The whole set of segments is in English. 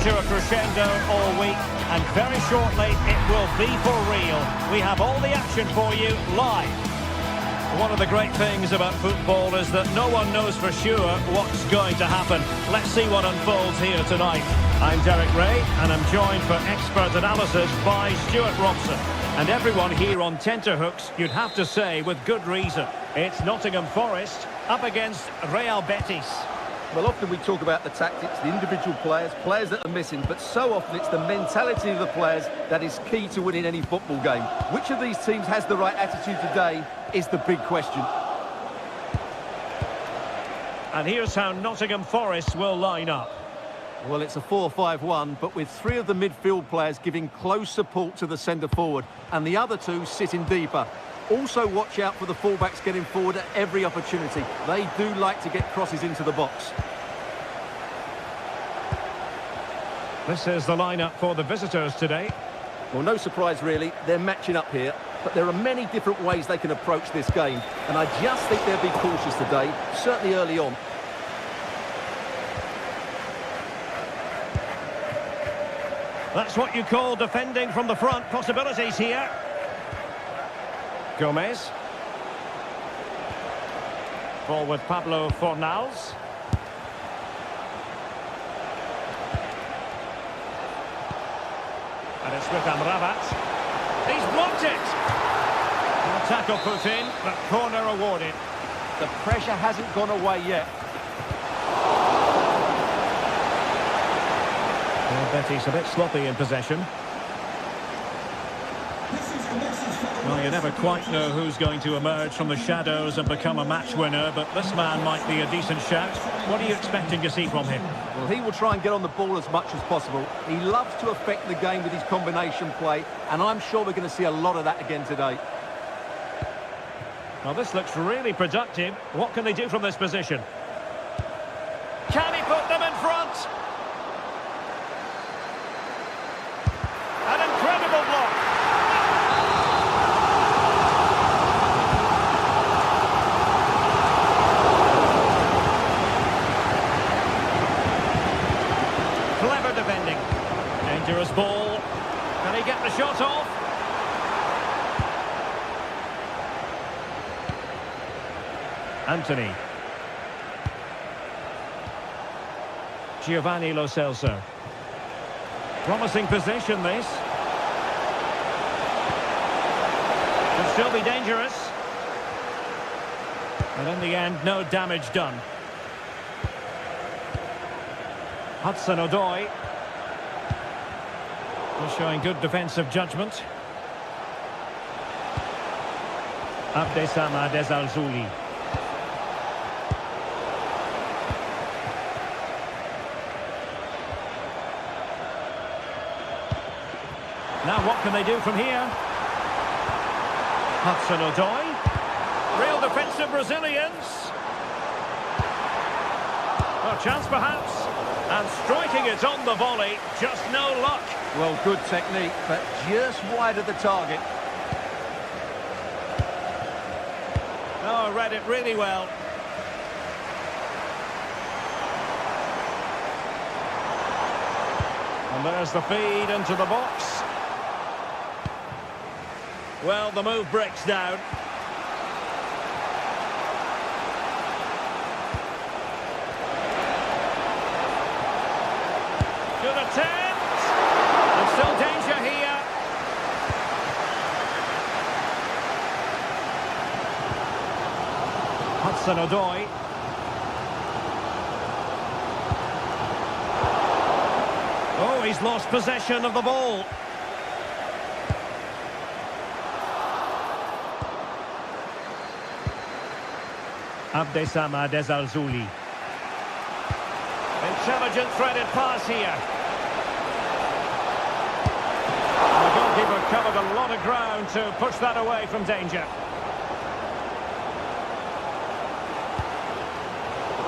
to a crescendo all week, and very shortly it will be for real. We have all the action for you live. One of the great things about football is that no one knows for sure what's going to happen. Let's see what unfolds here tonight. I'm Derek Ray, and I'm joined for expert analysis by Stuart Robson. And everyone here on tenterhooks, you'd have to say with good reason. It's Nottingham Forest up against Real Betis. Well, often we talk about the tactics, the individual players that are missing, but so often it's the mentality of the players that is key to winning any football game. Which of these teams has the right attitude today is the big question. And here's how Nottingham Forest will line up. Well, it's a 4-5-1, but with three of the midfield players giving close support to the centre-forward, and the other two sitting deeper. Also watch out for the fullbacks getting forward at every opportunity. They do like to get crosses into the box. This is the lineup for the visitors today. Well, no surprise really, they're matching up here, but there are many different ways they can approach this game, and I just think they'll be cautious today, certainly early on. That's what you call defending from the front. Possibilities here. Gomez. Ball with Pablo Fornals. And it's with Amrabat. He's blocked it. No tackle put in, but corner awarded. The pressure hasn't gone away yet. Well, Betis a bit sloppy in possession. Well, you never quite know who's going to emerge from the shadows and become a match winner, but this man might be a decent shout. What are you expecting to see from him? Well, he will try and get on the ball as much as possible. He loves to affect the game with his combination play, and I'm sure we're going to see a lot of that again today. Well, this looks really productive. What can they do from this position? Can he put them in front? An incredible block. Clever defending. Dangerous ball. Can he get the shot off? Anthony. Giovanni Lo Celso. Promising position, this. Could still be dangerous. And in the end, no damage done. Hudson-Odoi. He's showing good defensive judgment. Abdesama Desalzouli. Now what can they do from here? Hudson-Odoi. Real defensive Brazilians. A chance perhaps. And striking it on the volley. Just no luck. Well, good technique, but just wide of the target. Oh, read it really well. And there's the feed into the box. Well, the move breaks down. Good attempt. There's still danger here. Hudson-Odoi. Oh, he's lost possession of the ball. Abdesama Desalzouli. Intelligent threaded pass here. And the goalkeeper covered a lot of ground to push that away from danger.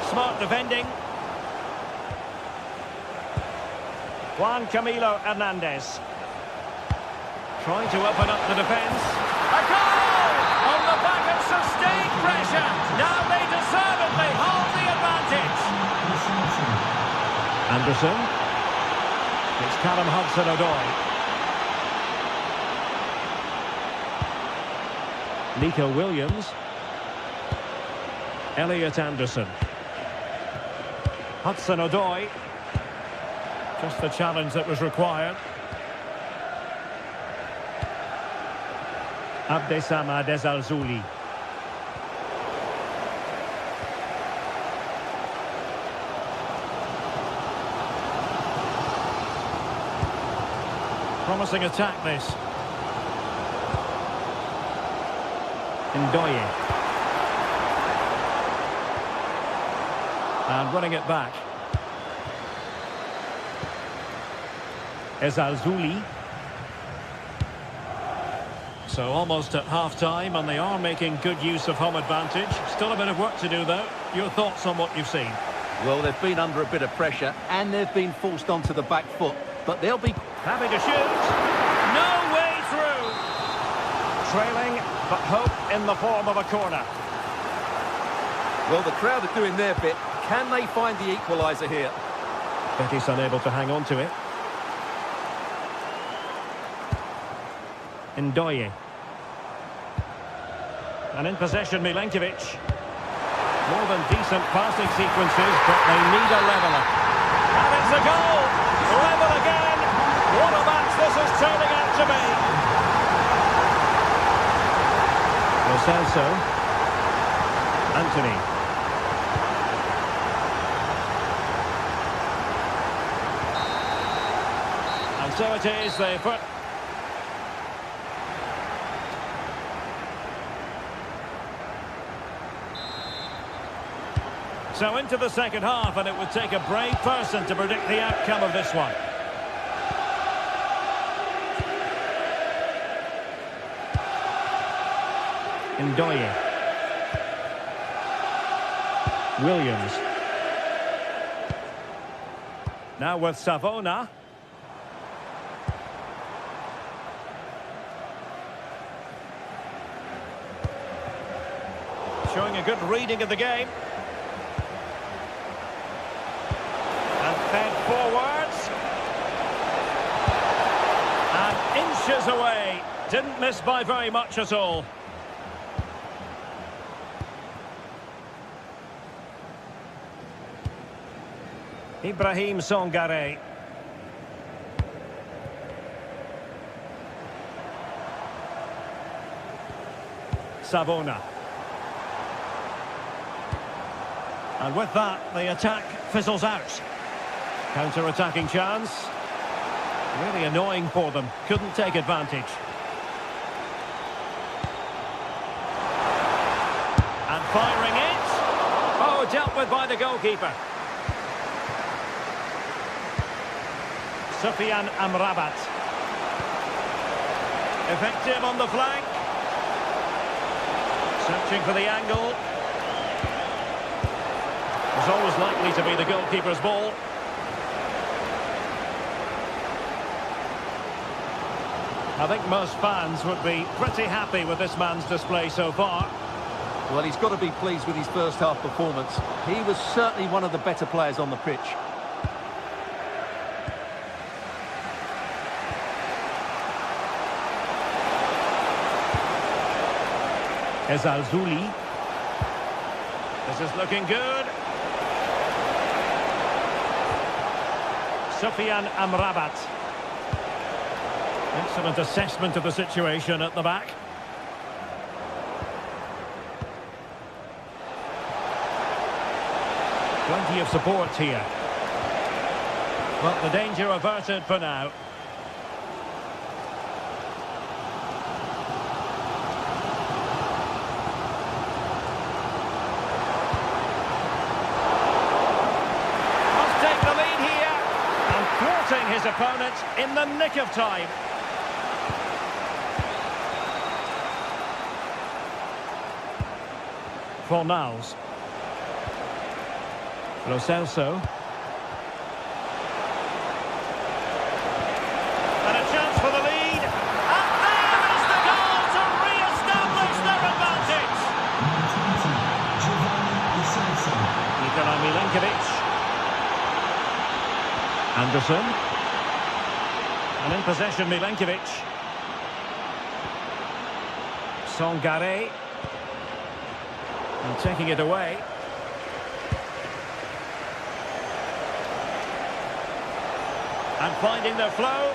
Smart defending. Juan Camilo Hernandez. Trying to open up the defence. A goal! On the back of sustained pressure. Now they deservedly hold the advantage. Anderson. It's Callum Hudson-Odoi. Nico Williams. Elliot Anderson. Hudson-Odoi. Just the challenge that was required. Abdessamad Al-Zouli. Promising attack, this. Ndoye. And running it back. Al-Zouli. So almost at half-time, and they are making good use of home advantage. Still a bit of work to do, though. Your thoughts on what you've seen? Well, they've been under a bit of pressure, and they've been forced onto the back foot. But they'll be happy to shoot. No way through. Trailing, but hope in the form of a corner. Well, the crowd are doing their bit. Can they find the equaliser here? Betis unable to hang on to it. Ndoye. And in possession, Milenkovic. More than decent passing sequences, but they need a leveller. And it's a goal! Level again! What a match this is turning out to be! Lo Celso. Anthony. And so it is, they put... So into the second half, and it would take a brave person to predict the outcome of this one. Ndoye. Williams. Now with Savona. Showing a good reading of the game. Fed forwards. And inches away. Didn't miss by very much at all. Ibrahim Songare. Savona. And with that, the attack fizzles out. Counter-attacking chance. Really annoying for them. Couldn't take advantage. And firing it. Oh, dealt with by the goalkeeper. Sufyan Amrabat. Effective on the flank. Searching for the angle. It's always likely to be the goalkeeper's ball. I think most fans would be pretty happy with this man's display so far. Well, he's got to be pleased with his first half performance. He was certainly one of the better players on the pitch. Al-Zouli. This is looking good. Sufyan Amrabat. Excellent assessment of the situation at the back. Plenty of support here. But the danger averted for now. Must take the lead here. And thwarting his opponent in the nick of time. Fornals. Lo Celso. And a chance for the lead. And there is the goal to re-establish their advantage. Nikolai Milenkovic. Anderson. And in possession, Milenkovic. Songare. And taking it away. And finding the flow.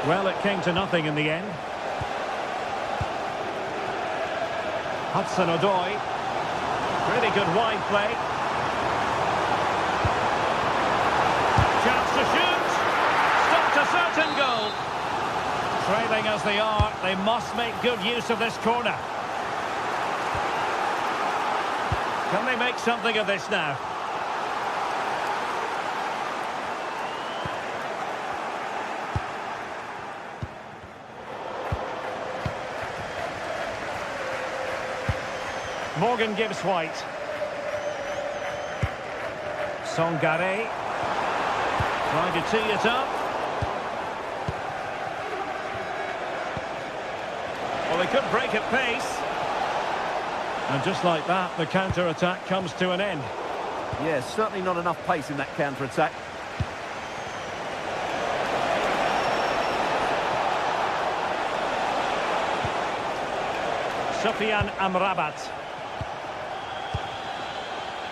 Well, it came to nothing in the end. Hudson-Odoi. Really good wide play. Chance to shoot. Stopped a certain goal. Trailing as they are, they must make good use of this corner. Can they make something of this now? Morgan gives White. Songare. Trying to tee it up. Well, they could break at pace. And just like that, the counter-attack comes to an end. Yeah, certainly not enough pace in that counter-attack. Sofiane Amrabat.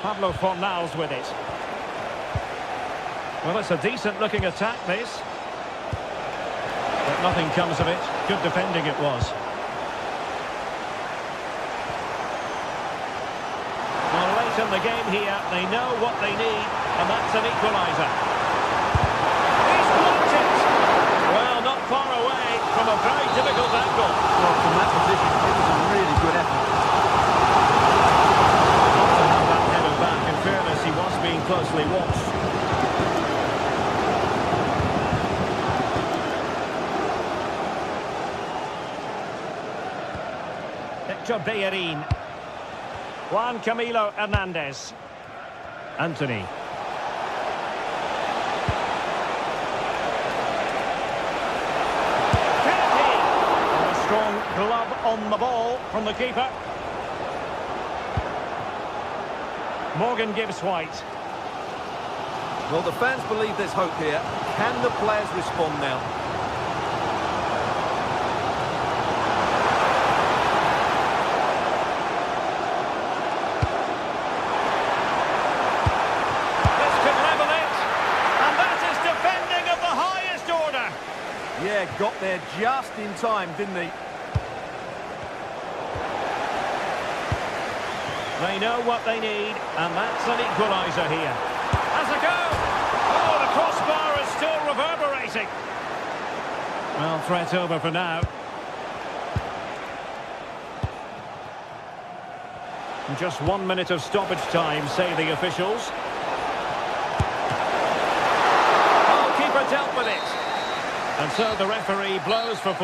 Pablo Fornals with it. Well, it's a decent-looking attack, this. But nothing comes of it. Good defending it was. Well, late in the game here, they know what they need, and that's an equaliser. He's blocked it! Well, not far away from a very difficult angle. Well, from that position, it was a really good effort. In fairness, he was being closely watched. Hector Bellerin. Juan Camilo Hernandez. Anthony. Kennedy. And a strong glove on the ball from the keeper. Morgan gives White. Well, the fans believe there's hope here. Can the players respond now? This could level it. And that is defending of the highest order. Yeah, got there just in time, didn't he? They know what they need, and that's an equaliser here. Has a go! Oh, the crossbar is still reverberating. Well, threat over for now. And just 1 minute of stoppage time, say the officials. Oh, keeper dealt with it. And so the referee blows for...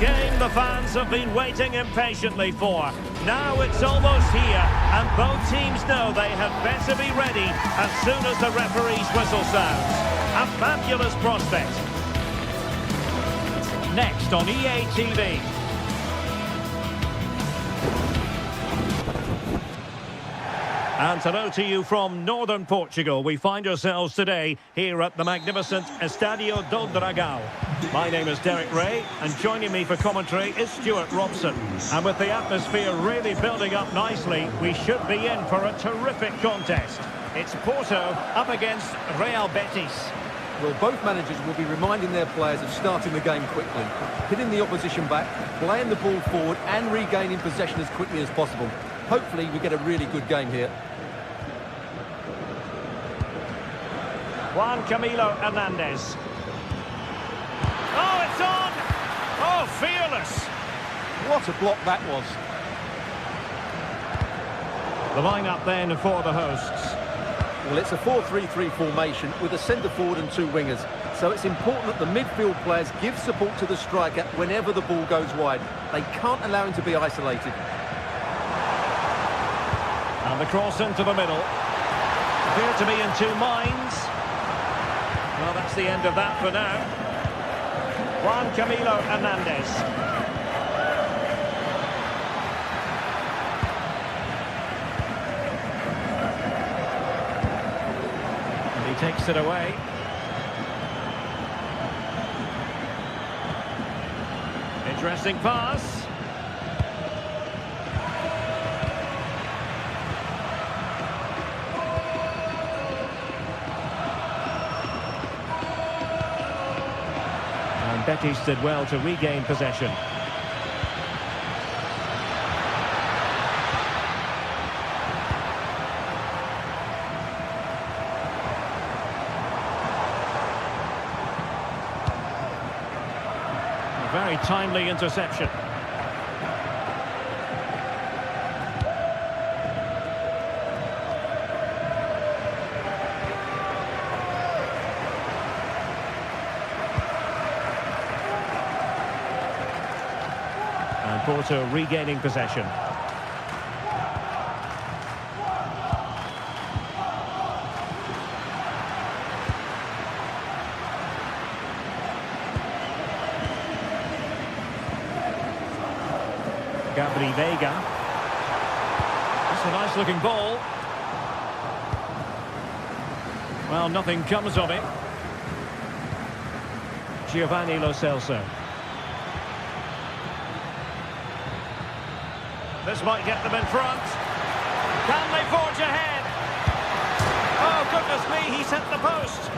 game the fans have been waiting impatiently for. Now it's almost here, and both teams know they had better be ready as soon as the referee's whistle sounds. A fabulous prospect. Next on EA TV. And hello to you from northern Portugal. We find ourselves today here at the magnificent Estadio do Dragão. My name is Derek Ray, and joining me for commentary is Stuart Robson. And with the atmosphere really building up nicely, we should be in for a terrific contest. It's Porto up against Real Betis. Well, both managers will be reminding their players of starting the game quickly, hitting the opposition back, playing the ball forward and regaining possession as quickly as possible. Hopefully we get a really good game here. Juan Camilo Hernandez. Oh, it's on! Oh, fearless! What a block that was. The line-up then for the hosts. Well, it's a 4-3-3 formation with a centre-forward and two wingers. So it's important that the midfield players give support to the striker whenever the ball goes wide. They can't allow him to be isolated. And the cross into the middle. Appear to be in two minds. Well, that's the end of that for now. Juan Camilo Hernandez. And he takes it away. Interesting pass. Betis did well to regain possession. A very timely interception. Porto regaining possession. Gabri Veiga. That's a nice looking ball. Well, nothing comes of it. Giovanni Lo Celso. This might get them in front. Can they forge ahead? Oh, goodness me, he's hit the post.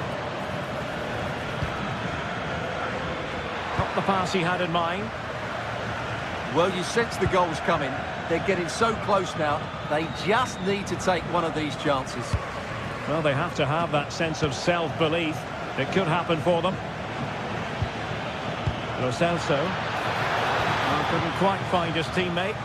Not the pass he had in mind. Well, you sense the goals coming. They're getting so close now. They just need to take one of these chances. Well, they have to have that sense of self-belief. It could happen for them. Lo Celso. Couldn't quite find his teammate.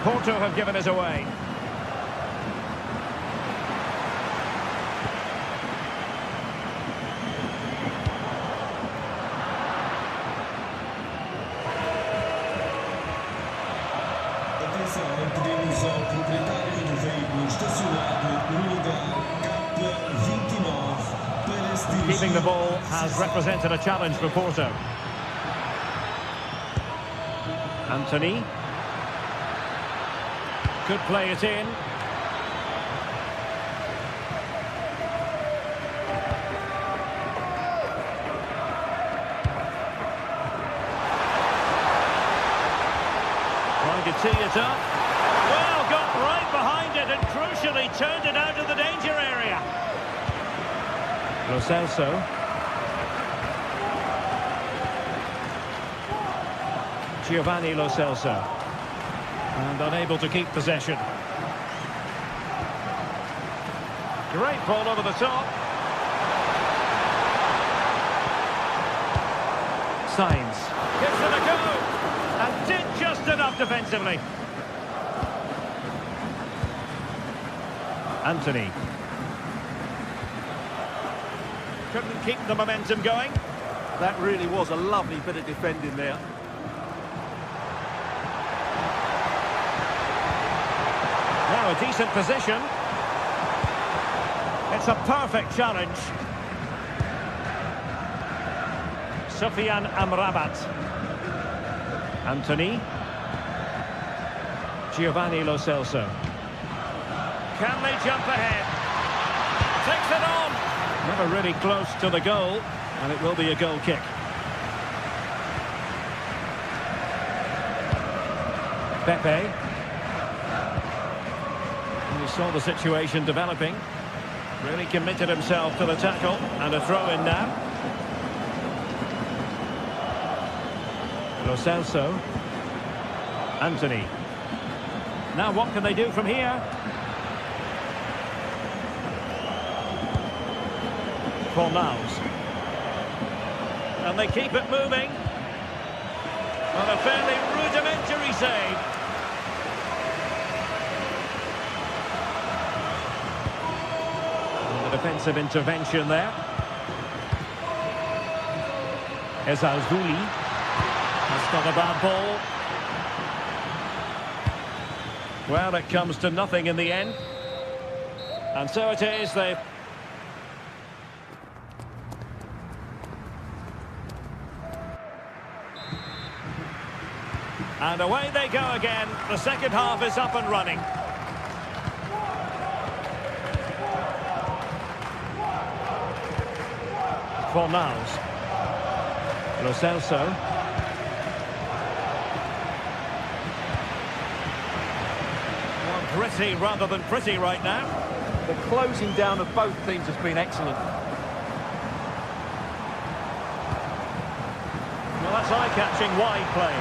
Porto have given us away. Atenção, pedimos ao proprietário do veículo estacionado no lugar K29 para se dirigir. Keeping the ball has represented a challenge for Porto. Anthony. Could play it in. Trying to tee it up. Well, got right behind it and crucially turned it out of the danger area. Lo Celso. Giovanni Lo Celso. And unable to keep possession. Great ball over the top. Signs. Gives it a go. And did just enough defensively. Anthony. Couldn't keep the momentum going. That really was a lovely bit of defending there. Now a decent position. It's a perfect challenge. Sufyan Amrabat. Anthony. Giovanni Lo Celso. Can they jump ahead? Takes it on. Never really close to the goal, and it will be a goal kick. Pepe. And he saw the situation developing. Really committed himself to the tackle, and a throw in now. Lo Celso. Anthony. Now what can they do from here? Fornals. And they keep it moving. On a fairly rudimentary save. And the defensive intervention there. Ezalzouli. That's not a bad ball. Well, it comes to nothing in the end. And so it is, they've... And away they go again. The second half is up and running. Fornals. Lo Celso. Gritty rather than pretty right now. The closing down of both teams has been excellent. Well, that's eye-catching wide play.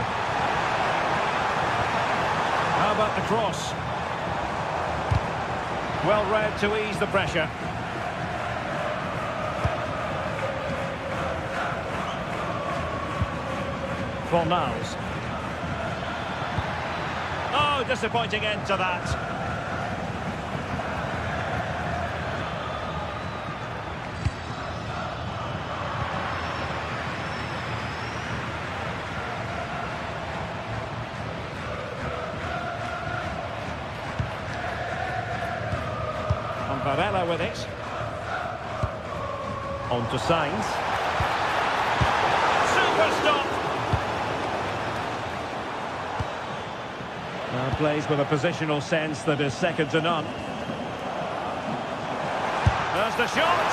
How about the cross? Well read to ease the pressure. Fornals. Oh, disappointing end to that. Varela with it. On to Sainz. Super stop! Now plays with a positional sense that is second to none. There's the shot!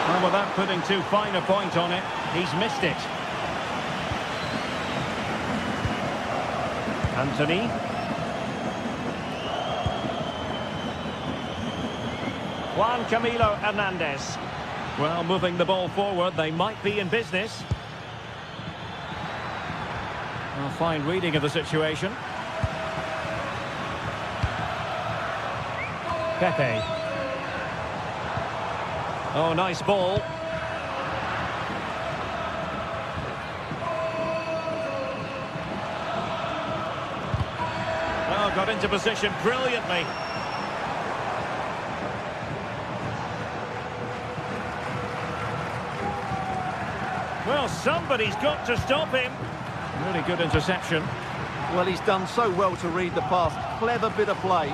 And without putting too fine a point on it, he's missed it. Anthony. Juan Camilo Hernandez. Well, moving the ball forward, they might be in business. A fine reading of the situation. Pepe. Oh, nice ball. Well, got into position brilliantly. Well, somebody's got to stop him. Really good interception. Well, he's done so well to read the pass. Clever bit of play.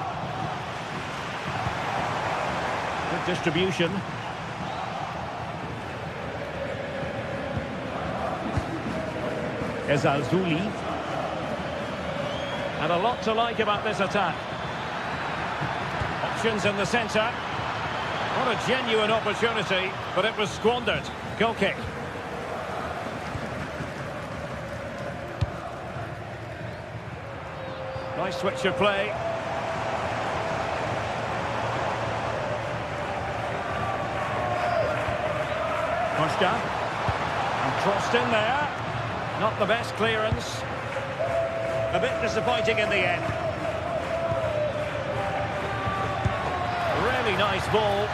Good distribution. Ezalzouli. And a lot to like about this attack. Options in the centre. What a genuine opportunity, but it was squandered. Goal kick. Nice switch of play. Koshka. And crossed in there. Not the best clearance. A bit disappointing in the end. Really nice ball.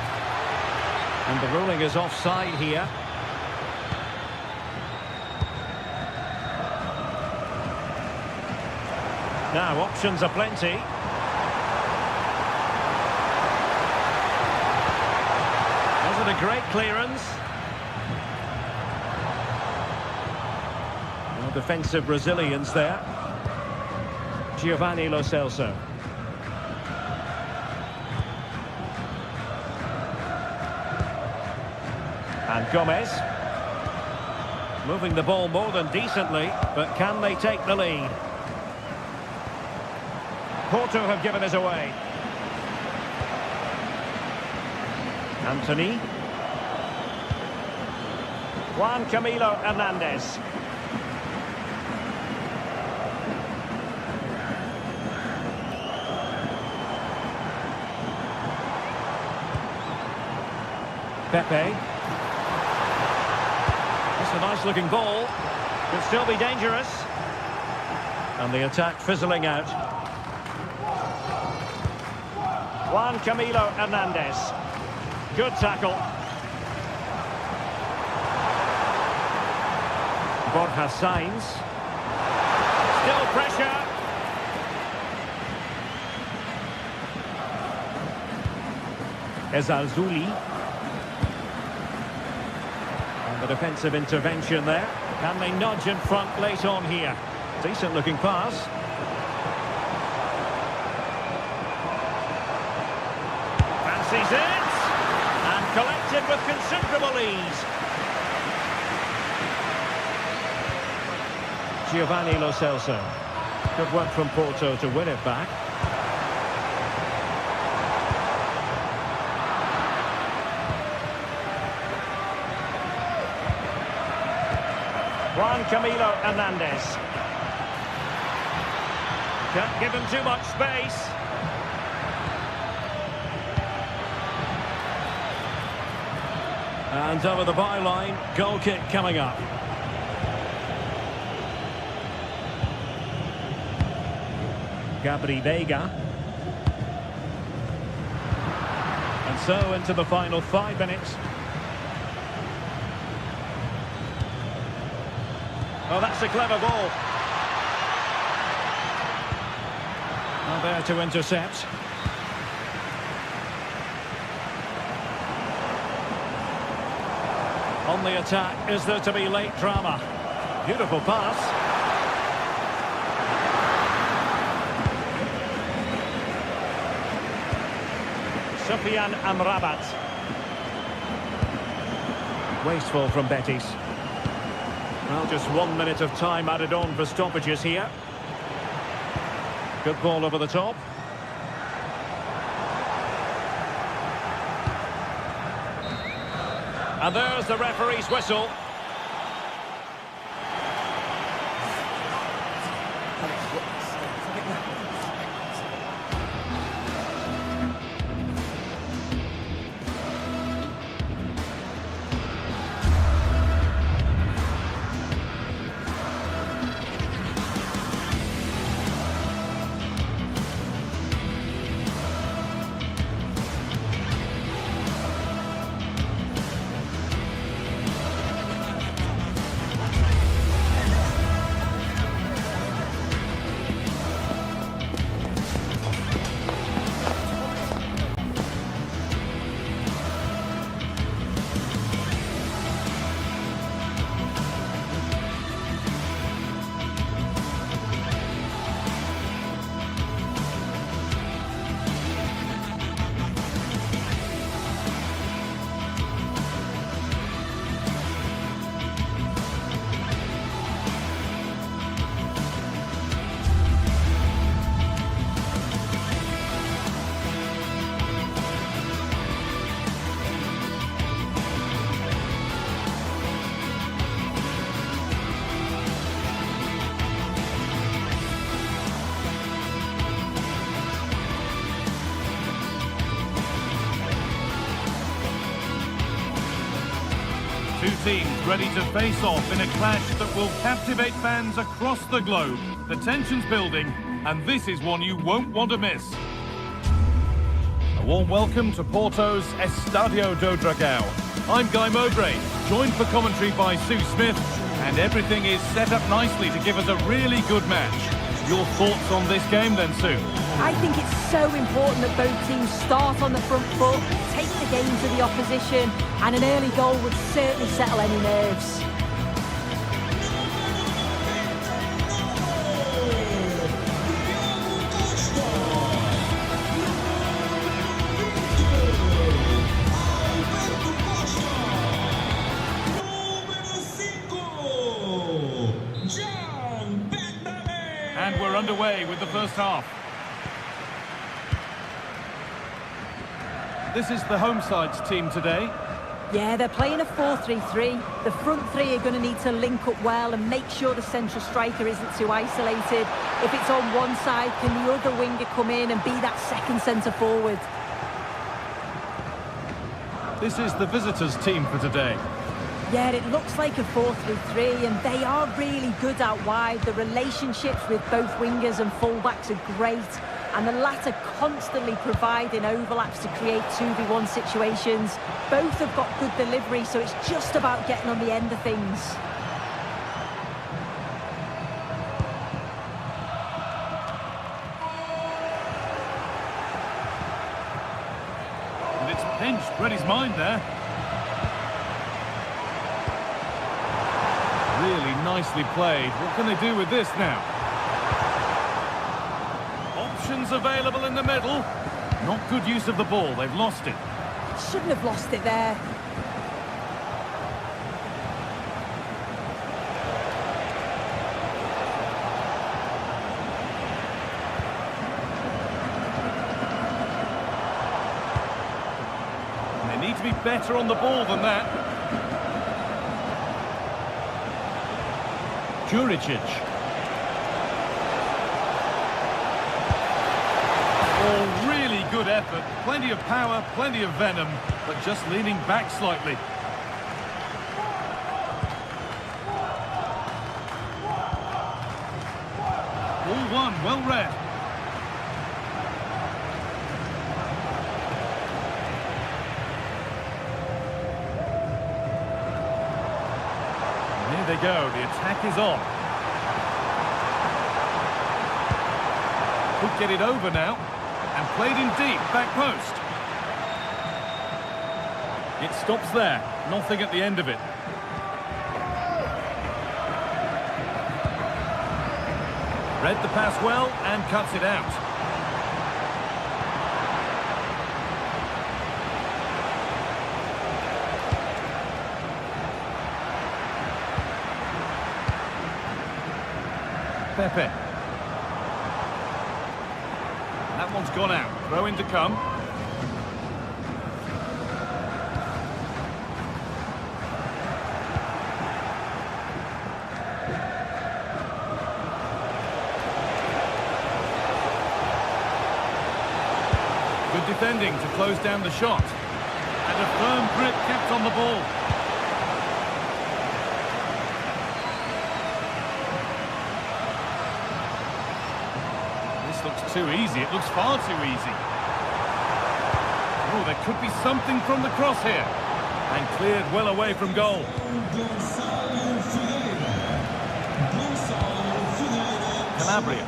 And the ruling is offside here. Now, options are plenty. Wasn't a great clearance. No defensive resilience there. Giovanni Lo Celso. And Gomez. Moving the ball more than decently, but can they take the lead? Porto have given us away. Anthony. Juan Camilo Hernandez. Pepe. It's a nice-looking ball. Could still be dangerous. And the attack fizzling out. Juan Camilo Hernandez. Good tackle. Borja Sainz. Still pressure. Ezalzouli. And the defensive intervention there. Can they nudge in front late on here? Decent looking pass. Fancies it. And collected with considerable ease. Giovanni Lo Celso. Good work from Porto to win it back. Juan Camilo Hernandez. Can't give him too much space. And over the byline, goal kick coming up. Gabri Veiga. And so into the final 5 minutes. Oh, that's a clever ball. Now there to intercept. On the attack, is there to be late drama? Beautiful pass. Sufyan Amrabat. Wasteful from Betis. Well, just 1 minute of time added on for stoppages here. Good ball over the top. And there's the referee's whistle. Two teams ready to face off in a clash that will captivate fans across the globe. The tension's building, and this is one you won't want to miss. A warm welcome to Porto's Estadio do Dragão. I'm Guy Mowbray, joined for commentary by Sue Smith, and everything is set up nicely to give us a really good match. Your thoughts on this game then, Sue? I think it's so important that both teams start on the front foot, take the game to the opposition, and an early goal would certainly settle any nerves. And we're underway with the first half. This is the home side's team today. Yeah, they're playing a 4-3-3. The front three are going to need to link up well and make sure the central striker isn't too isolated. If it's on one side, can the other winger come in and be that second centre forward? This is the visitors' team for today. Yeah, it looks like a 4-3-3, and they are really good out wide. The relationships with both wingers and fullbacks are great, and the latter constantly providing overlaps to create 2v1 situations. Both have got good delivery, so it's just about getting on the end of things. And it's pinched, read his mind there. Really nicely played. What can they do with this now? Options available in the middle. Not good use of the ball. They've lost it. Shouldn't have lost it there. And they need to be better on the ball than that. Juricic. Oh, really good effort. Plenty of power, plenty of venom, but just leaning back slightly. Ball one, well read. Here they go, the attack is on. Could get it over now, and played in deep, back post. It stops there, nothing at the end of it. Read the pass well, and cuts it out. Pepe. That one's gone out. Throw in to come. Good defending to close down the shot. And a firm grip kept on the ball. Looks too easy. It looks far too easy. Oh, there could be something from the cross here. And cleared well away from goal. Calabria.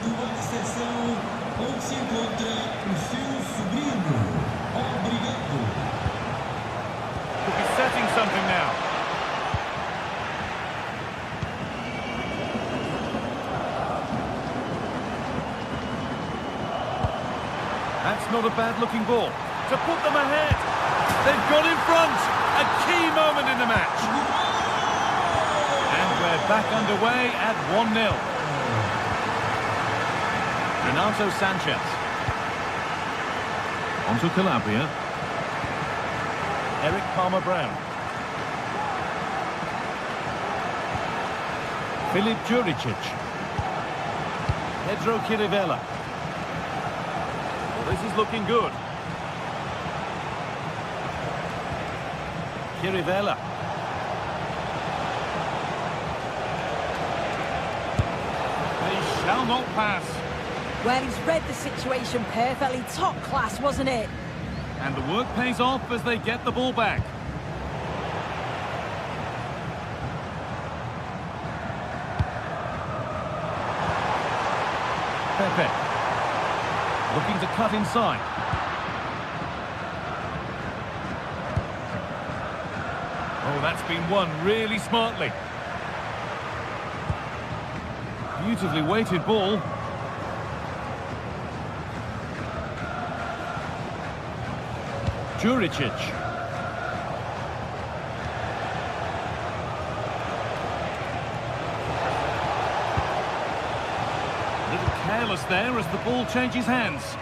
Could be setting something now. That's not a bad-looking ball. To put them ahead. They've got in front. A key moment in the match. And we're back underway at 1-0. Renato Sanchez. Onto Calabria. Eric Palmer-Brown. Filip Juricic. Pedro Chirivella. This is looking good. Chirivella. They shall not pass. Well, he's read the situation perfectly. Top class, wasn't it? And the work pays off as they get the ball back. Pepe. Looking to cut inside. Oh, that's been won really smartly. Beautifully weighted ball. Juricic. A little careless there as the ball changes hands.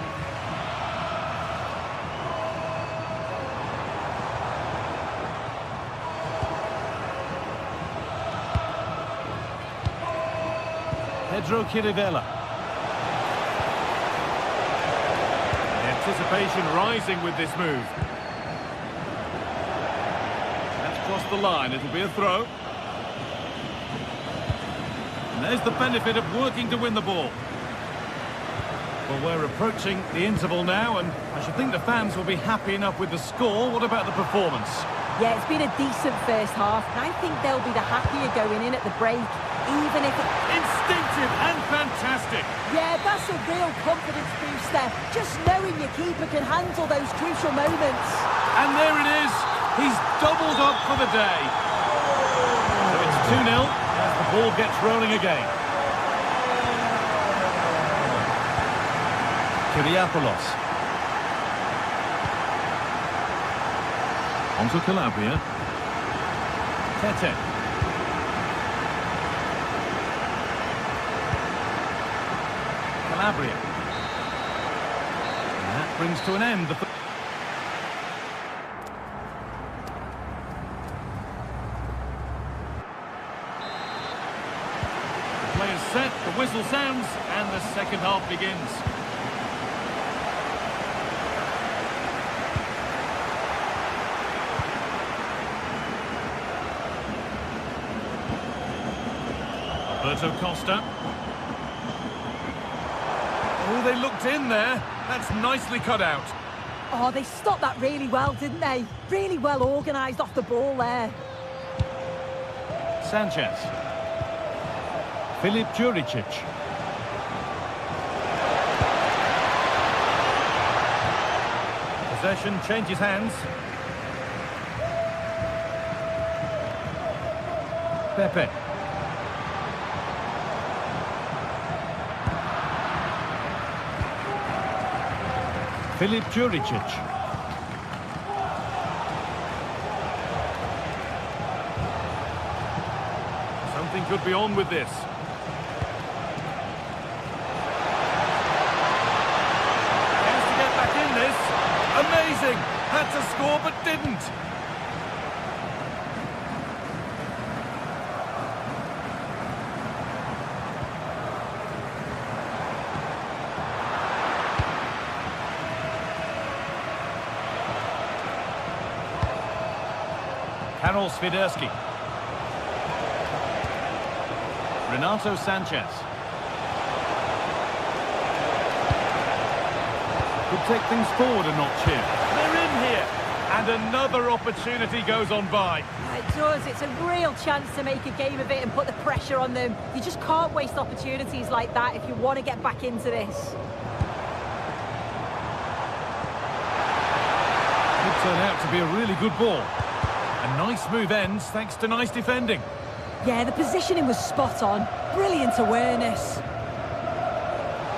Pedro Chirivella. Anticipation rising with this move. That's crossed the line. It'll be a throw. And there's the benefit of working to win the ball. Well, we're approaching the interval now, and I should think the fans will be happy enough with the score. What about the performance? Yeah, it's been a decent first half, and I think they'll be the happier going in at the break, even if it... Instinctive and fantastic. Yeah, that's a real confidence booster. Just knowing your keeper can handle those crucial moments. And there it is. He's doubled up for the day. So it's 2-0 as the ball gets rolling again. Kyriapoulos. Onto Calabria. Tete. Calabria. And that brings to an end the... The play is set, the whistle sounds, and the second half begins. Alberto Costa. Oh, they looked in there. That's nicely cut out. Oh, they stopped that really well, didn't they? Really well organised off the ball there. Sanchez. Filip Juricic. Possession changes hands. Pepe. Filip Juricic. Something could be on with this. Has to get back in this. Amazing! Had to score but didn't. Karol Swiderski. Renato Sanchez. Could take things forward a notch here. They're in here. And another opportunity goes on by. It does. It's a real chance to make a game of it and put the pressure on them. You just can't waste opportunities like that if you want to get back into this. Could turn out to be a really good ball. A nice move ends thanks to nice defending. Yeah, the positioning was spot on. Brilliant awareness.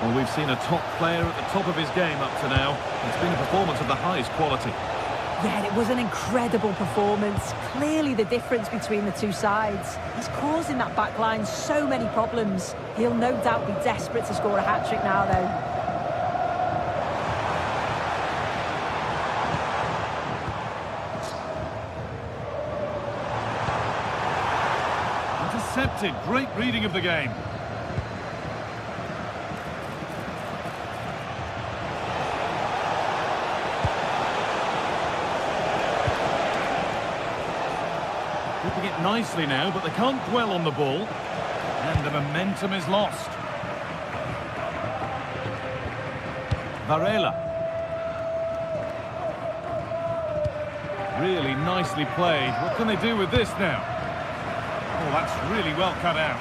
Well, we've seen a top player at the top of his game up to now. It's been a performance of the highest quality. Yeah, it was an incredible performance. Clearly the difference between the two sides. He's causing that back line so many problems. He'll no doubt be desperate to score a hat-trick now, though. Intercepted. Great reading of the game. Keeping it nicely now, but they can't dwell on the ball. And the momentum is lost. Varela. Really nicely played. What can they do with this now? Oh, that's really well cut out.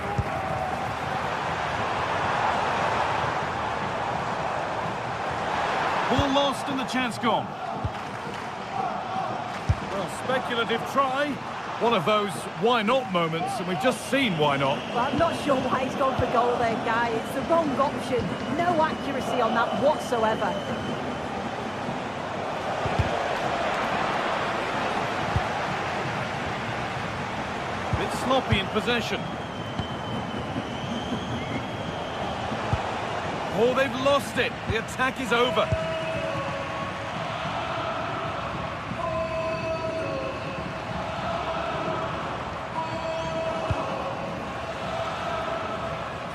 Ball lost and the chance gone. Well, speculative try. One of those why not moments, and we've just seen why not. Well, I'm not sure why he's gone for goal there, Guy. It's the wrong option. No accuracy on that whatsoever. Bit sloppy in possession. Oh, they've lost it. The attack is over.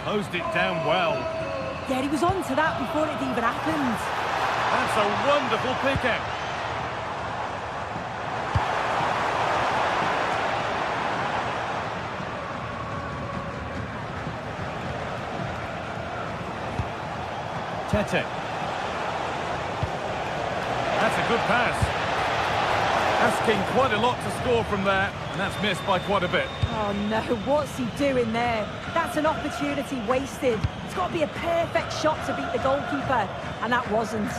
Closed it down well. Yeah, he was on to that before it even happened. That's a wonderful pick out. Tete. That's a good pass. Asking quite a lot to score from there, and that's missed by quite a bit. Oh no, what's he doing there? That's an opportunity wasted. It's got to be a perfect shot to beat the goalkeeper, and that wasn't.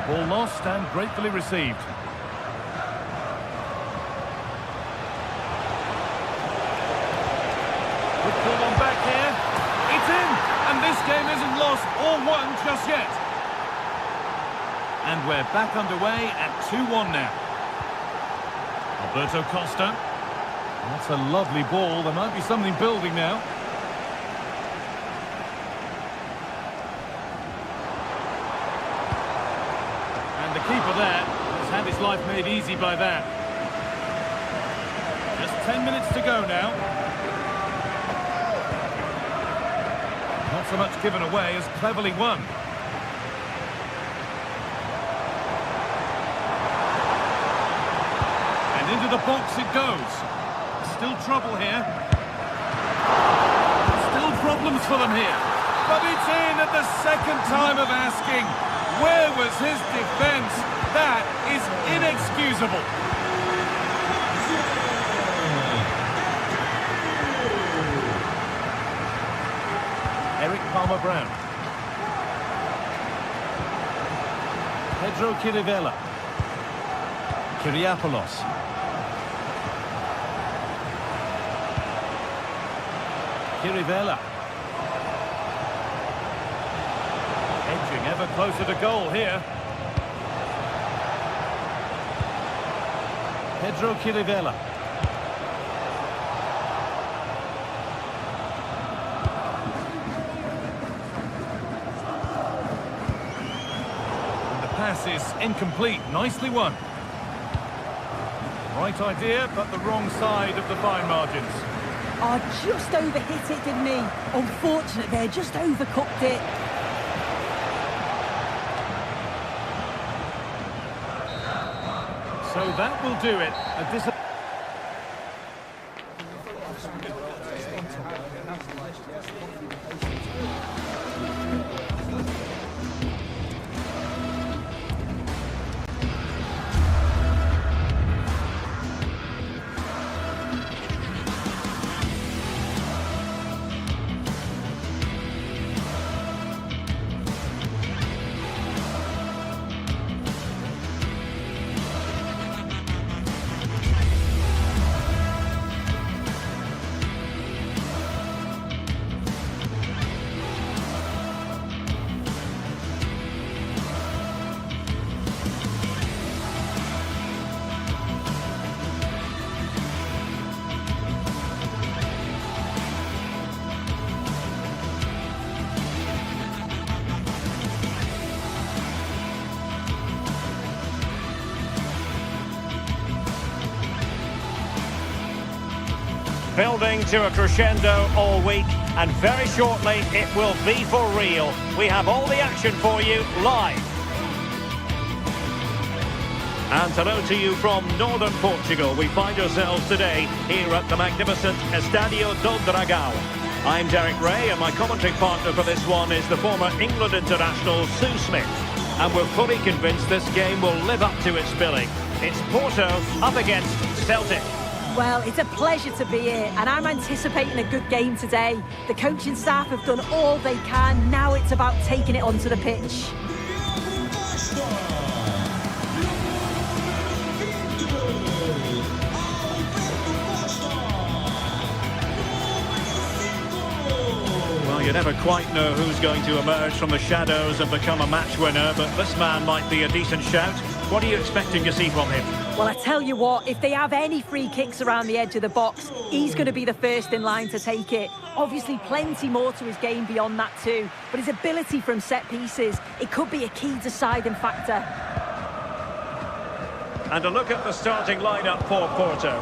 Ball lost and gratefully received. Good pull on back here. It's in, and this game isn't lost or won just yet. And we're back underway at 2-1 now. Alberto Costa. That's a lovely ball. There might be something building now. And the keeper there has had his life made easy by that. Just 10 minutes to go now. Not so much given away as cleverly won. And into the box it goes. Still trouble here. Still problems for them here. But it's in at the second time of asking. Where was his defence? That is inexcusable. Eric Palmer-Brown. Pedro Chirivella. Kyriapoulos. Chirivella. Edging ever closer to goal here. Pedro Chirivella. And the pass is incomplete. Nicely won. Right idea, but the wrong side of the fine margins. Oh, just overhit it, didn't he? Unfortunate there, just overcooked it. So that will do it. Building to a crescendo all week, and very shortly it will be for real. We have all the action for you live. And hello to you from northern Portugal. We find ourselves today here at the magnificent Estadio do Dragão. I'm Derek Ray, and my commentary partner for this one is the former England international Sue Smith. And we're fully convinced this game will live up to its billing. It's Porto up against Celtic. Well, it's a pleasure to be here, and I'm anticipating a good game today. The coaching staff have done all they can. Now it's about taking it onto the pitch. never quite know who's going to emerge from the shadows and become a match winner, but this man might be a decent shout. What are you expecting to see from him? Well, I tell you what, if they have any free kicks around the edge of the box, he's going to be the first in line to take it. Obviously, plenty more to his game beyond that too, but his ability from set pieces, it could be a key deciding factor. And a look at the starting lineup for Porto.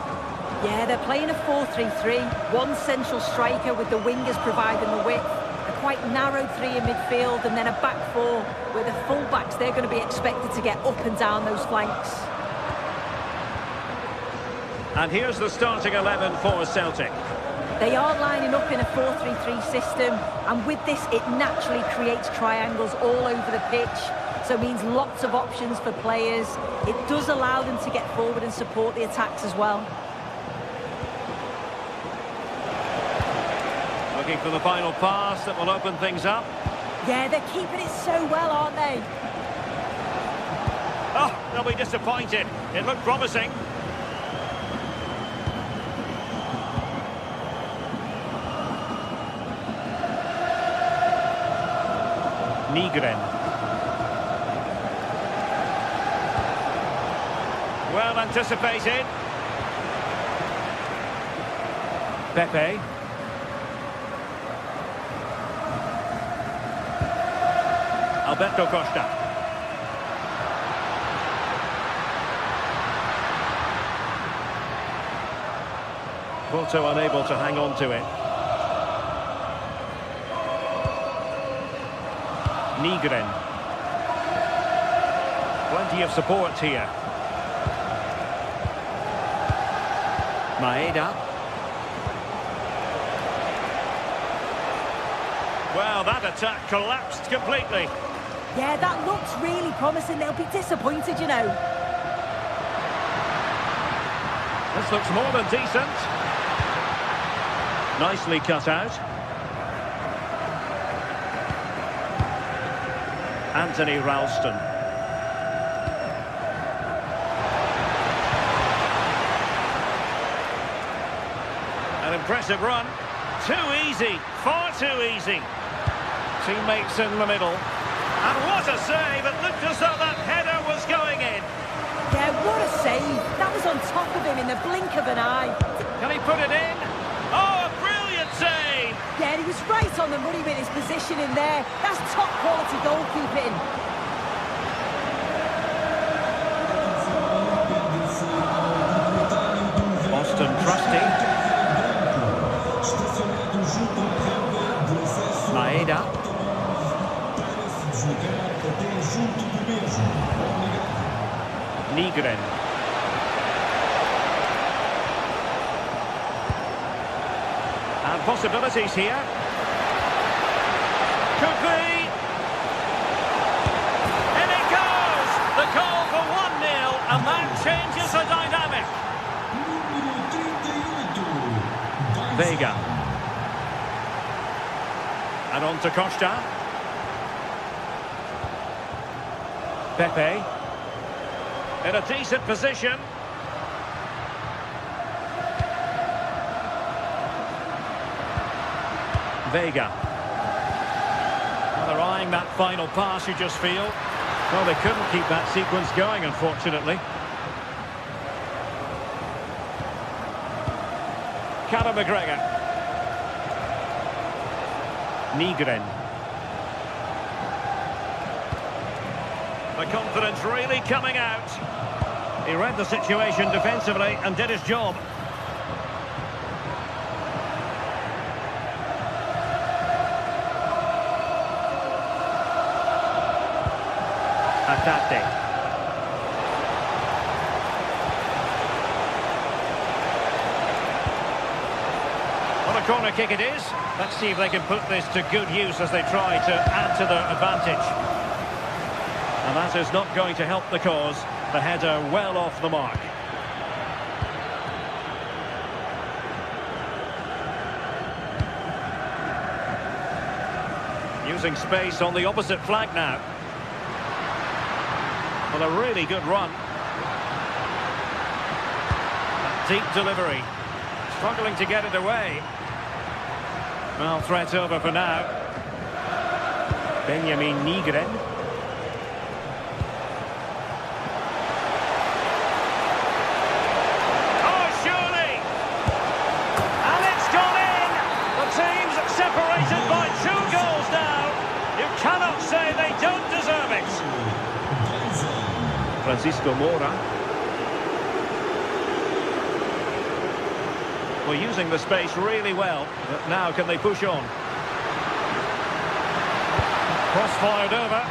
Yeah, they're playing a 4-3-3, one central striker with the wingers providing the width, a quite narrow three in midfield, and then a back four where the full-backs, they're going to be expected to get up and down those flanks. And here's the starting 11 for Celtic. They are lining up in a 4-3-3 system, and with this, it naturally creates triangles all over the pitch, so it means lots of options for players. It does allow them to get forward and support the attacks as well. Looking for the final pass that will open things up. Yeah, they're keeping it so well, aren't they? Oh, they'll be disappointed. It looked promising. Nygren. Well anticipated. Pepe. Alberto Costa. Porto unable to hang on to it. Nygren. Plenty of support here. Maeda. Well, that attack collapsed completely. Yeah, that looks really promising. They'll be disappointed, you know. This looks more than decent. Nicely cut out. Anthony Ralston. An impressive run. Too easy, far too easy. Teammates in the middle. And what a save! It looked as though that header was going in. Yeah, what a save. That was on top of him in the blink of an eye. Can he put it in? Oh, a brilliant save! Yeah, he was right on the money with his position in there. That's top quality goalkeeping. Boston trusty. Maeda. Nygren. And possibilities here. Could be. And it goes! The goal for 1-0, and that changes the dynamic. Vega. And on to Costa. Pepe. In a decent position. Vega. Well, they're eyeing that final pass, you just feel. Well, they couldn't keep that sequence going, unfortunately. Callum McGregor. Nygren. The confidence really coming out. He read the situation defensively and did his job. Atate. What a corner kick it is. Let's see if they can put this to good use as they try to add to their advantage. And that is not going to help the cause. The header well off the mark. Using space on the opposite flank now. Well, a really good run. A deep delivery. Struggling to get it away. Well, threat over for now. Benjamin Nygren. Oh, surely! And it's gone in! The team's separated by 2 goals now. You cannot say they don't deserve it. Francisco Mora. We're using the space really well, but now can they push on? Cross fired over.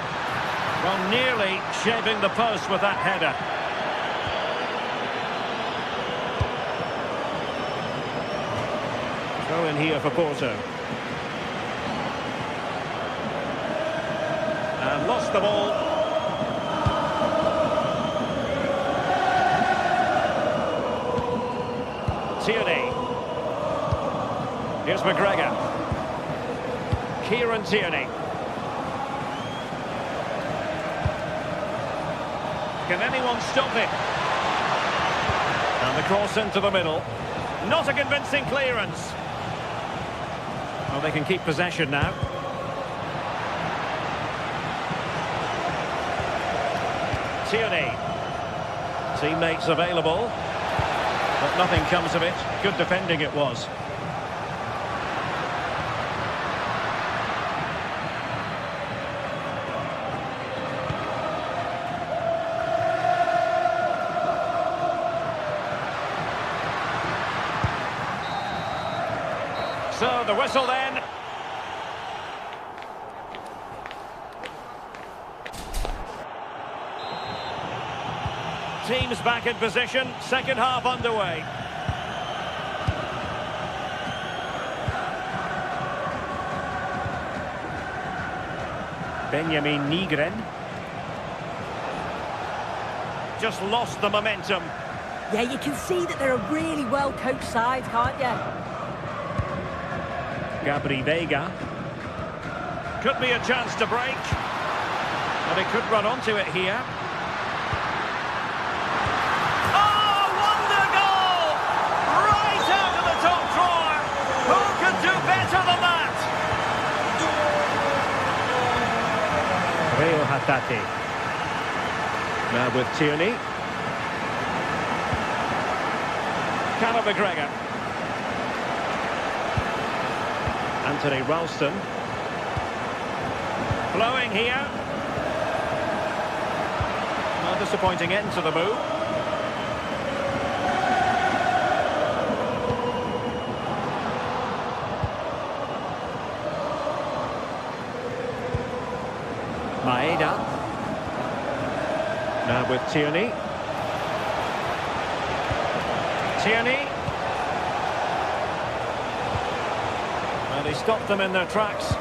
Well, nearly shaving the post with that header. Throw in here for Porto. And lost the ball. Tierney. Here's McGregor. Kieran Tierney. Can anyone stop it? And the cross into the middle. Not a convincing clearance. Well, they can keep possession now. Tierney. Teammates available. But nothing comes of it. Good defending it was. So the whistle then. Teams back in position, second half underway. Benjamin Nygren. Just lost the momentum. Yeah, you can see that they're a really well-coached side, can't you? Gabri Veiga. Could be a chance to break. And he could run onto it here. Oh, wonder goal! Right out of the top drawer. Who could do better than that? Reo Hatate. Now with Tierney. Callum McGregor. Anthony Ralston. Flowing here. A disappointing end to the move. Maeda. Now with Tierney. Tierney. And he stopped them in their tracks.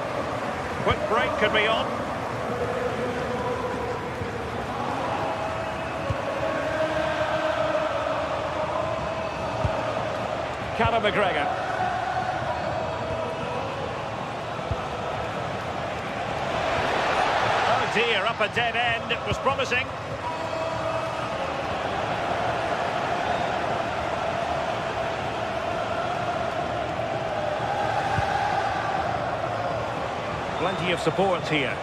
Quick break could be on. Callum McGregor. Oh dear, up a dead end. It was promising. Plenty of support here.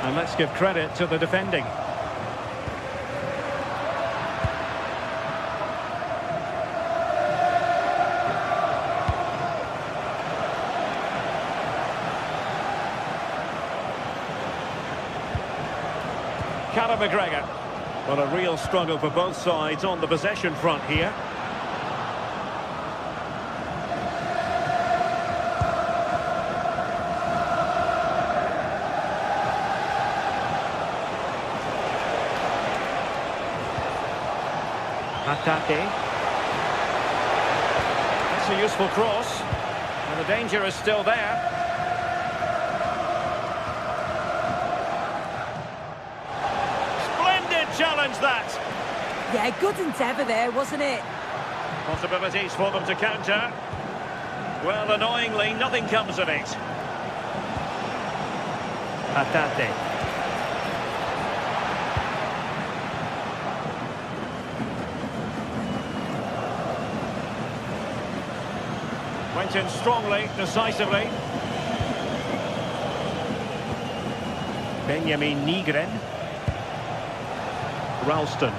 And let's give credit to the defending. Callum McGregor. Well, a real struggle for both sides on the possession front here. Hatate. That's a useful cross. And the danger is still there. Challenge that. Yeah, good endeavour there, wasn't it? Possibilities for them to counter. Well, annoyingly, nothing comes of it. Hatate. Went in strongly, decisively. Benjamin Nygren. Ralston.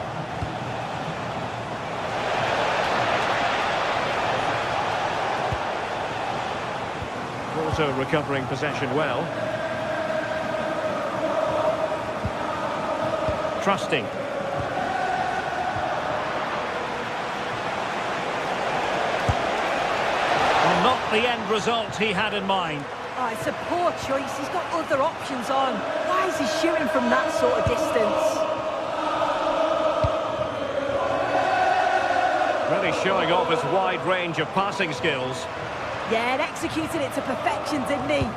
Also recovering possession well. Trusting. Well, not the end result he had in mind. Oh, it's a poor choice. He's got other options on. Why is he shooting from that sort of distance? Really showing off his wide range of passing skills. Yeah, and executed it to perfection, didn't he?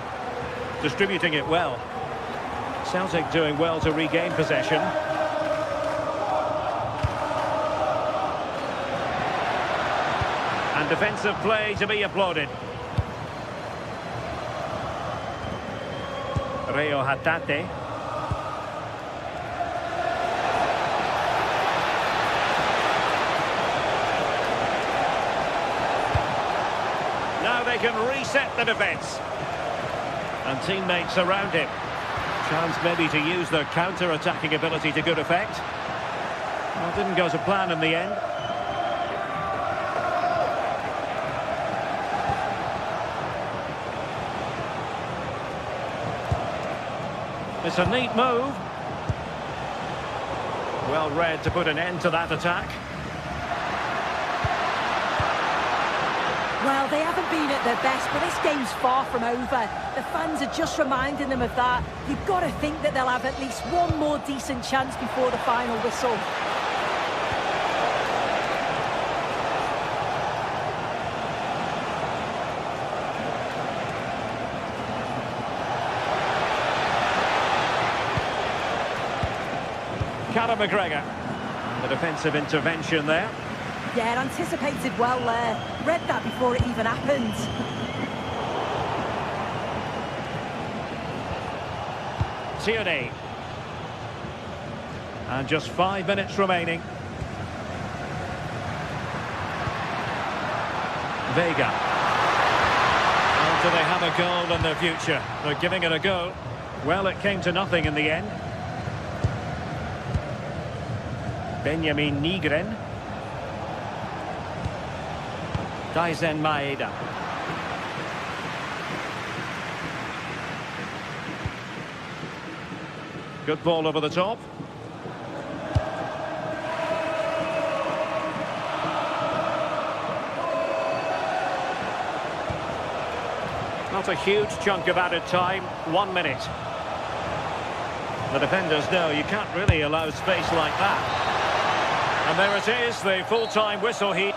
Distributing it well. Celtic doing well to regain possession. And defensive play to be applauded. Reo Hatate. Now they can reset the defence. And teammates around him. Chance maybe to use their counter-attacking ability to good effect. Well, didn't go to plan in the end. It's a neat move. Well read to put an end to that attack. Well, they haven't been at their best, but this game's far from over. The fans are just reminding them of that. You've got to think that they'll have at least one more decent chance before the final whistle. Callum McGregor. The defensive intervention there. Yeah, anticipated well there. Read that before it even happened. Tierney. And just 5 minutes remaining. Vega. Well, do they have a goal in their future? They're giving it a go. Well, it came to nothing in the end. Benjamin Nygren. Daisen Maeda. Good ball over the top. Not a huge chunk of added time, 1 minute. The defenders know you can't really allow space like that. And there it is, the full-time whistle here.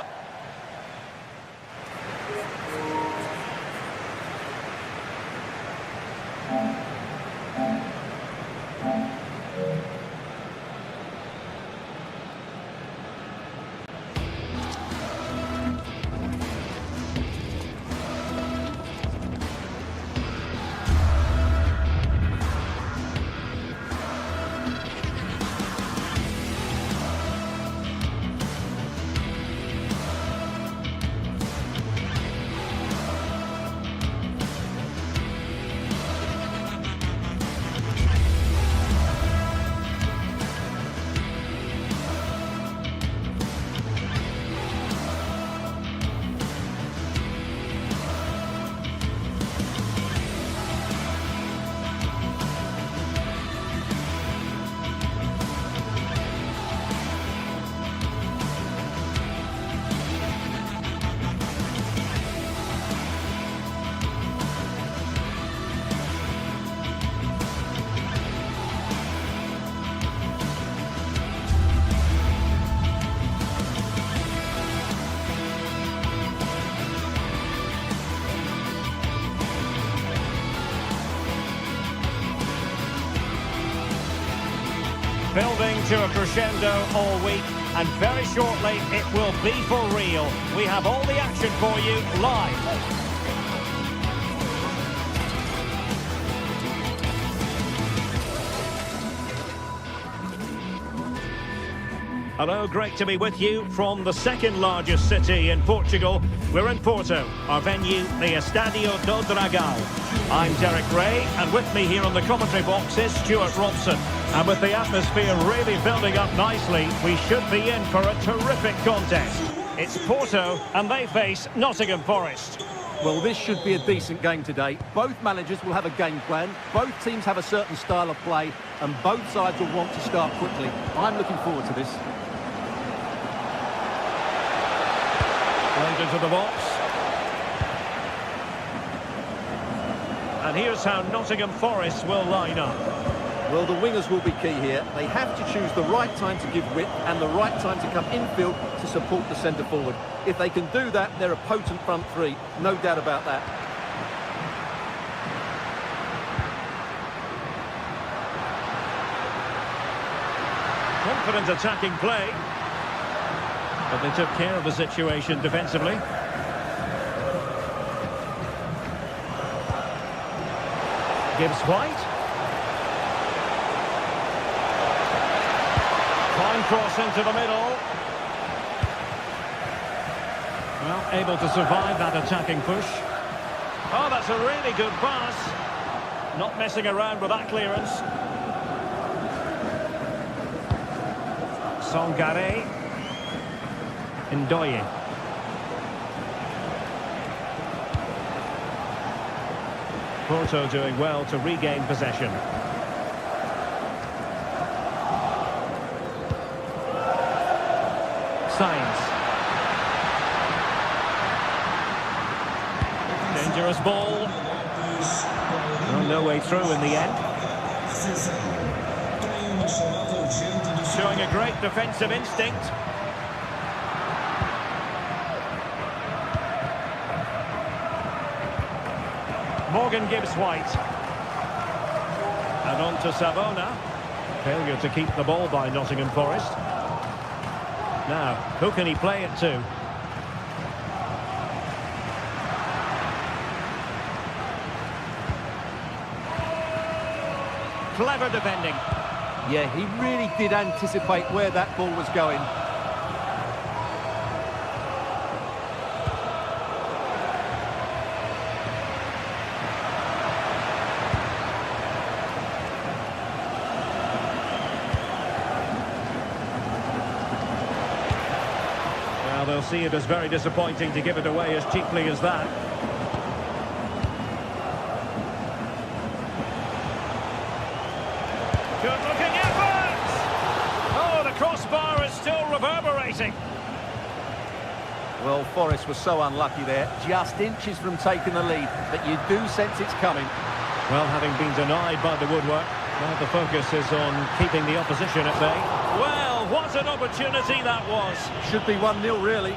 Building to a crescendo all week, and very shortly it will be for real. We have all the action for you live. Hello, great to be with you from the second largest city in Portugal. We're in Porto, our venue, the Estadio do Dragão. I'm Derek Ray, and with me here on the commentary box is Stuart Robson. And with the atmosphere really building up nicely, we should be in for a terrific contest. It's Porto, and they face Nottingham Forest. Well, this should be a decent game today. Both managers will have a game plan, both teams have a certain style of play, and both sides will want to start quickly. I'm looking forward to this. Played into the box. And here's how Nottingham Forest will line up. Well, the wingers will be key here. They have to choose the right time to give width and the right time to come infield to support the centre forward. If they can do that, they're a potent front three. No doubt about that. Confident attacking play. But they took care of the situation defensively. Gibbs White. Fine cross into the middle. Well, able to survive that attacking push. Oh, that's a really good pass. Not messing around with that clearance. Songare. Ndoye. Porto doing well to regain possession. Sainz. Dangerous ball. Well, no way through in the end. Showing a great defensive instinct. Morgan Gibbs White. And on to Savona. Failure to keep the ball by Nottingham Forest. Now, who can he play it to? Clever defending. Yeah, he really did anticipate where that ball was going. Well, they'll see it as very disappointing to give it away as cheaply as that. Good-looking effort! Oh, the crossbar is still reverberating. Well, Forest was so unlucky there, just inches from taking the lead, but you do sense it's coming. Well, having been denied by the woodwork, now the focus is on keeping the opposition at bay. Well, what an opportunity that was. Should be 1-0, really.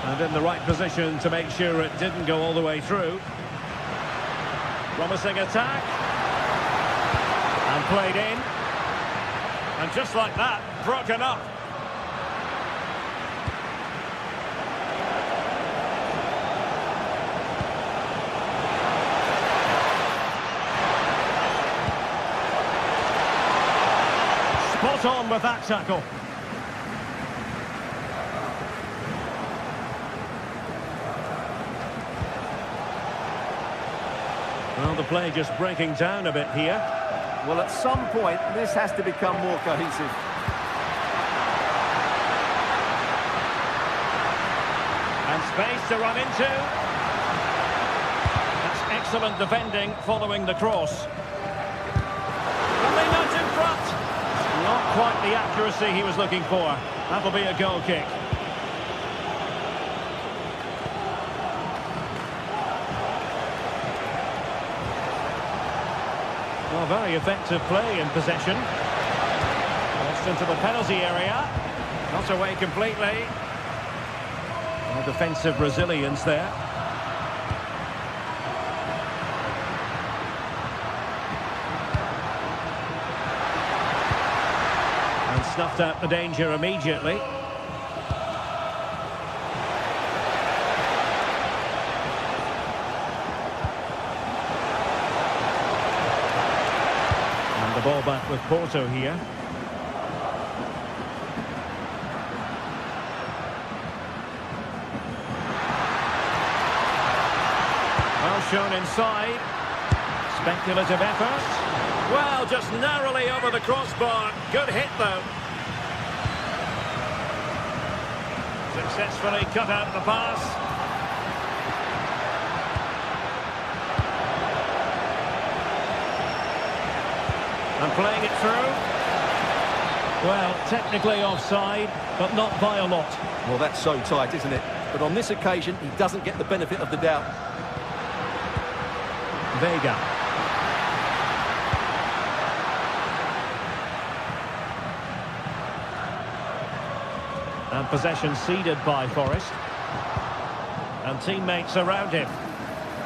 And in the right position to make sure it didn't go all the way through. Promising attack. And played in. And just like that, broken up. Spot on with that tackle. Well, the play just breaking down a bit here. Well, at some point, this has to become more cohesive. And space to run into. That's excellent defending following the cross. And they nudge in front. Not quite the accuracy he was looking for. That'll be a goal kick. Well, very effective play in possession. Crossed into the penalty area. Not away completely. Well, defensive resilience there. And snuffed out the danger immediately. ball back with Porto here. Well shown inside. Speculative effort. Well, just narrowly over the crossbar. Good hit, though. Successfully cut out the pass. And playing it through. Well, technically offside, but not by a lot. Well, that's so tight, isn't it? But on this occasion, he doesn't get the benefit of the doubt. Vega. And possession ceded by Forest. And teammates around him.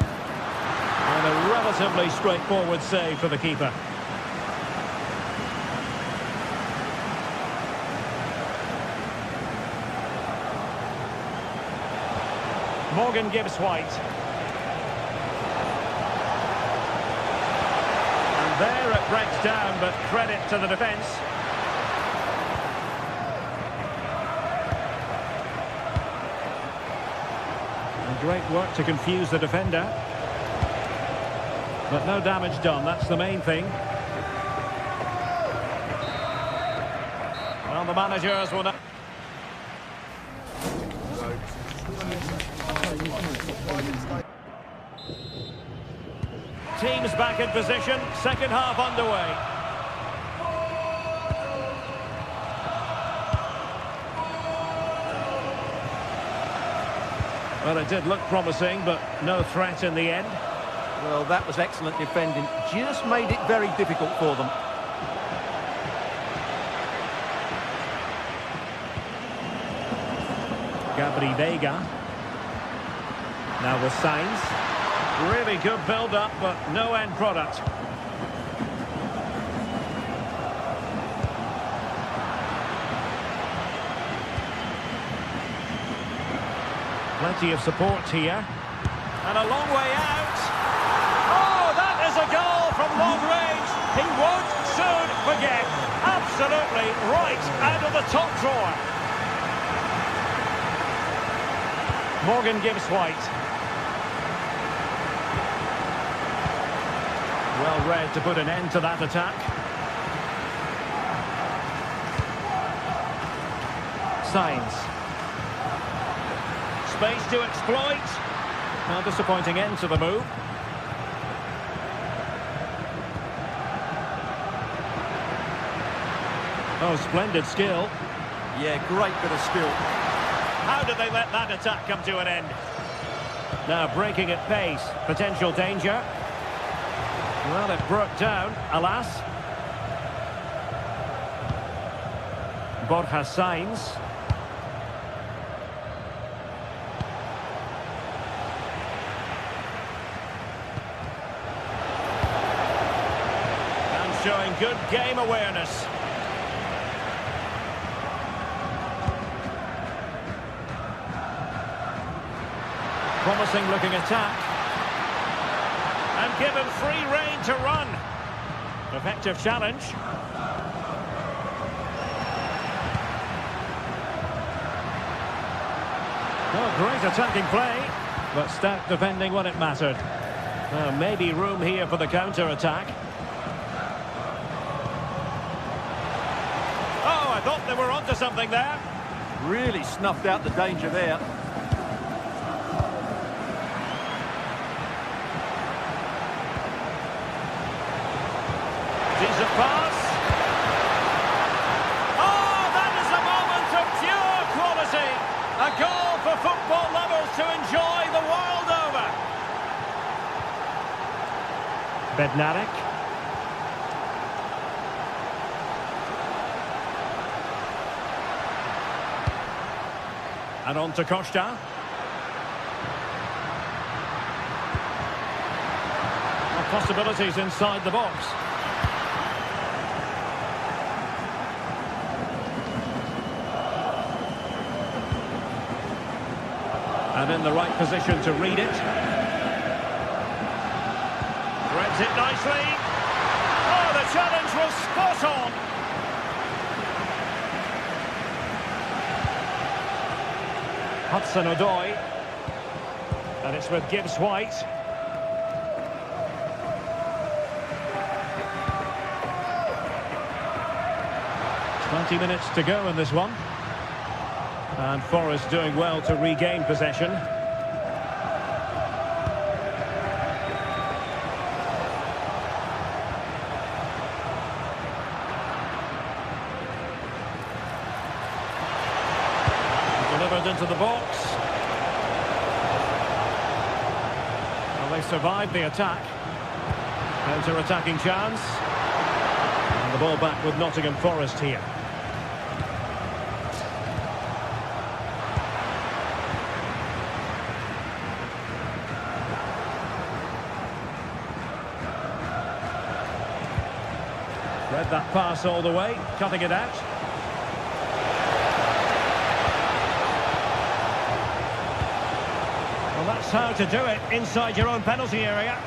And a relatively straightforward save for the keeper. Morgan gives White. And there it breaks down, but credit to the defence. And great work to confuse the defender. But no damage done, that's the main thing. Well, the managers will... Teams back in position, second half underway. Well, it did look promising, but no threat in the end. Well, that was excellent defending. Just made it very difficult for them. Gabri Vega. Now with Sainz. Really good build-up, but no end product. Plenty of support here. And a long way out. Oh, that is a goal from long range. He won't soon forget. Absolutely right out of the top drawer. Morgan gives White. Well read to put an end to that attack. Sainz. Space to exploit. A disappointing end to the move. Oh, splendid skill. Yeah, great bit of skill. How did they let that attack come to an end? Now breaking at pace. Potential danger. Well, it broke down, alas. Borja Sainz. And showing good game awareness. Promising looking attack. And given free rein to run. Effective challenge. Oh, great attacking play, but stout defending when it mattered. Maybe room here for the counter-attack. Oh, I thought they were onto something there. Really snuffed out the danger there. Decent pass. Oh, that is a moment of pure quality. A goal for football lovers to enjoy the world over. Bednarek. And on to Costa. Possibilities inside the box. And in the right position to read it. Threads it nicely. Oh, the challenge was spot on. Hudson-Odoi. And it's with Gibbs-White. "20 minutes to go in this one. And Forest doing well to regain possession. Delivered into the box. Well, they survived the attack. Counter-attacking chance. And the ball back with Nottingham Forest here. Read that pass all the way, cutting it out. Well, that's how to do it, inside your own penalty area.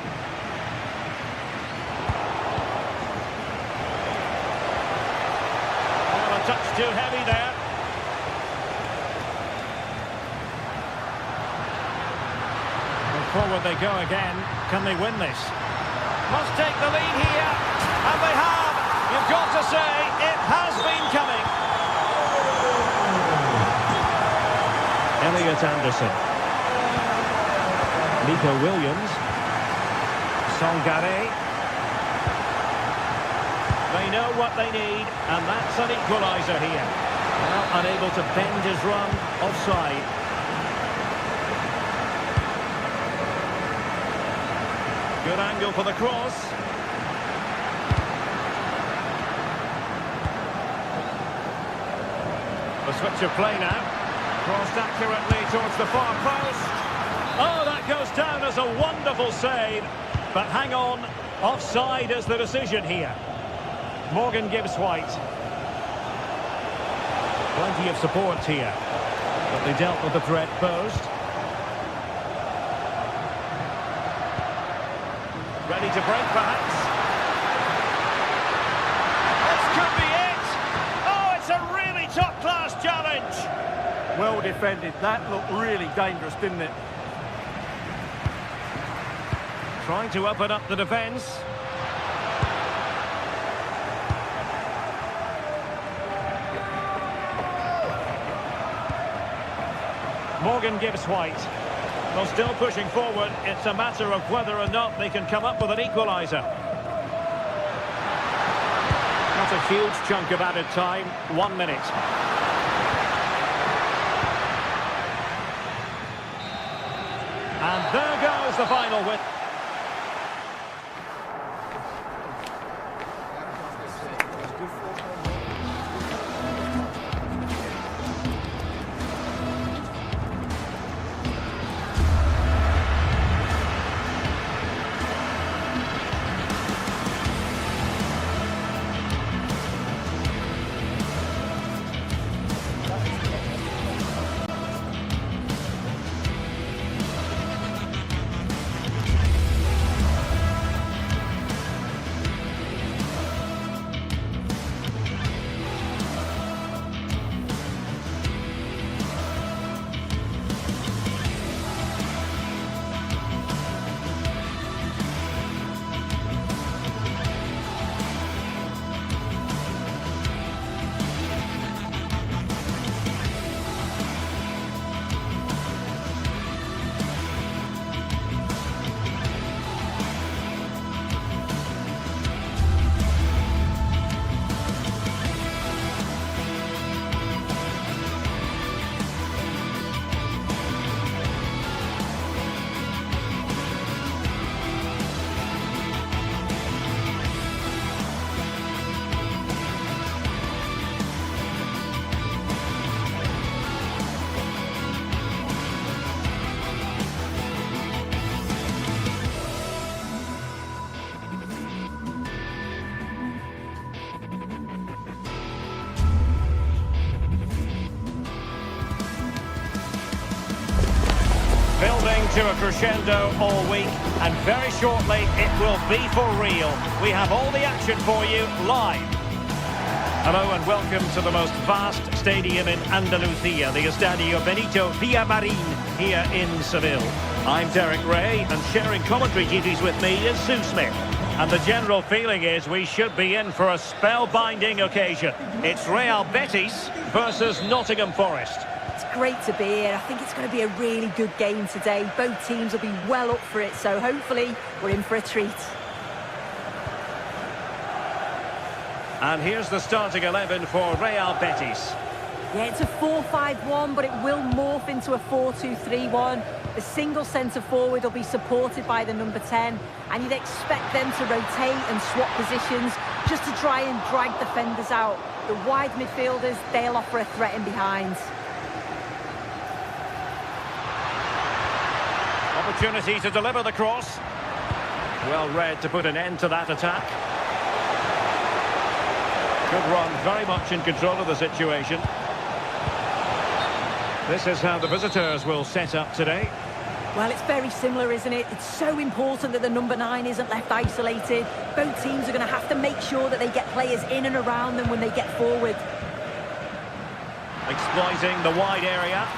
Oh, a touch too heavy there. And forward they go again. Can they win this? Must take the lead here, and they have. You've got to say, it has been coming. Elliot Anderson. Nico Williams. Sangare. They know what they need, and that's an equaliser here. Well, unable to bend his run, offside. Good angle for the cross. The switch of play now. Crossed accurately towards the far post. Oh, that goes down as a wonderful save. But hang on, offside is the decision here. Morgan Gibbs-White. Plenty of support here. But they dealt with the threat posed. Ready to break, perhaps. This could be it. Oh, it's a really top-class challenge. Well defended. That looked really dangerous, didn't it? Trying to open up the defence. Morgan Gibbs-White. Well, still pushing forward. It's a matter of whether or not they can come up with an equaliser. Not a huge chunk of added time. 1 minute. And there goes the final whistle. to a crescendo all week, and very shortly it will be for real. We have all the action for you live. Hello and welcome to the most vast stadium in Andalusia, the Estadio Benito Villamarin here in Seville. I'm Derek Ray, and sharing commentary duties with me is Sue Smith. And the general feeling is we should be in for a spellbinding occasion. It's Real Betis versus Nottingham Forest. It's great to be here. I think it's going to be a really good game today. Both teams will be well up for it, so hopefully we're in for a treat. And here's the starting 11 for Real Betis. Yeah, it's a 4-5-1, but it will morph into a 4-2-3-1. The single centre-forward will be supported by the number 10, and you'd expect them to rotate and swap positions just to try and drag defenders out. The wide midfielders, they'll offer a threat in behind. Opportunity to deliver the cross. Well read to put an end to that attack. Good run, very much in control of the situation. This is how the visitors will set up today. Well, it's very similar, isn't it? It's so important that the number 9 isn't left isolated. Both teams are going to have to make sure that they get players in and around them when they get forward. Exploiting the wide area.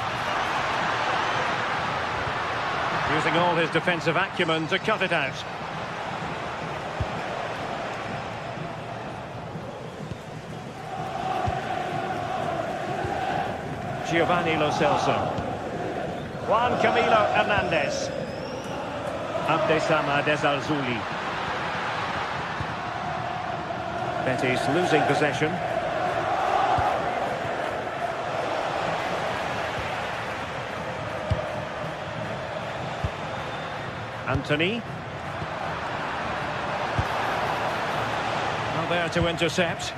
Using all his defensive acumen to cut it out. Giovanni Lo Celso. Juan Camilo Hernandez. Abdesama Desalzuli. Betis losing possession. Anthony. Well, there to intercept.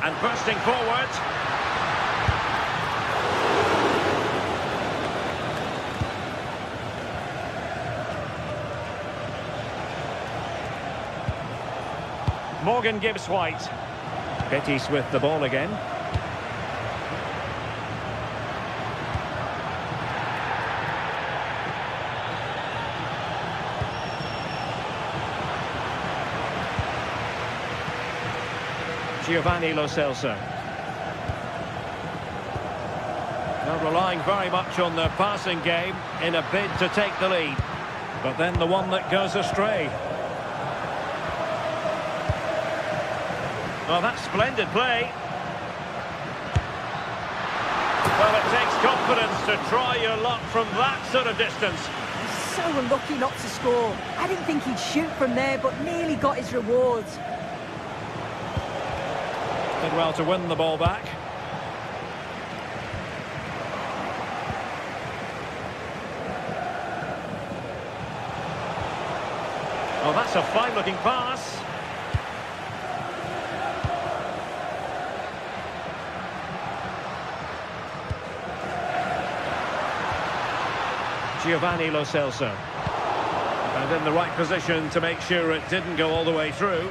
And bursting forward. Morgan Gibbs-White. Betis with the ball again. Giovanni Lo Celso. Now relying very much on their passing game in a bid to take the lead. But then the one that goes astray. Oh, that's splendid play. Well, it takes confidence to try your luck from that sort of distance. He's so unlucky not to score. I didn't think he'd shoot from there, but nearly got his rewards. Did well to win the ball back. Oh, that's a fine-looking pass. Giovanni Lo Celso. And in the right position to make sure it didn't go all the way through.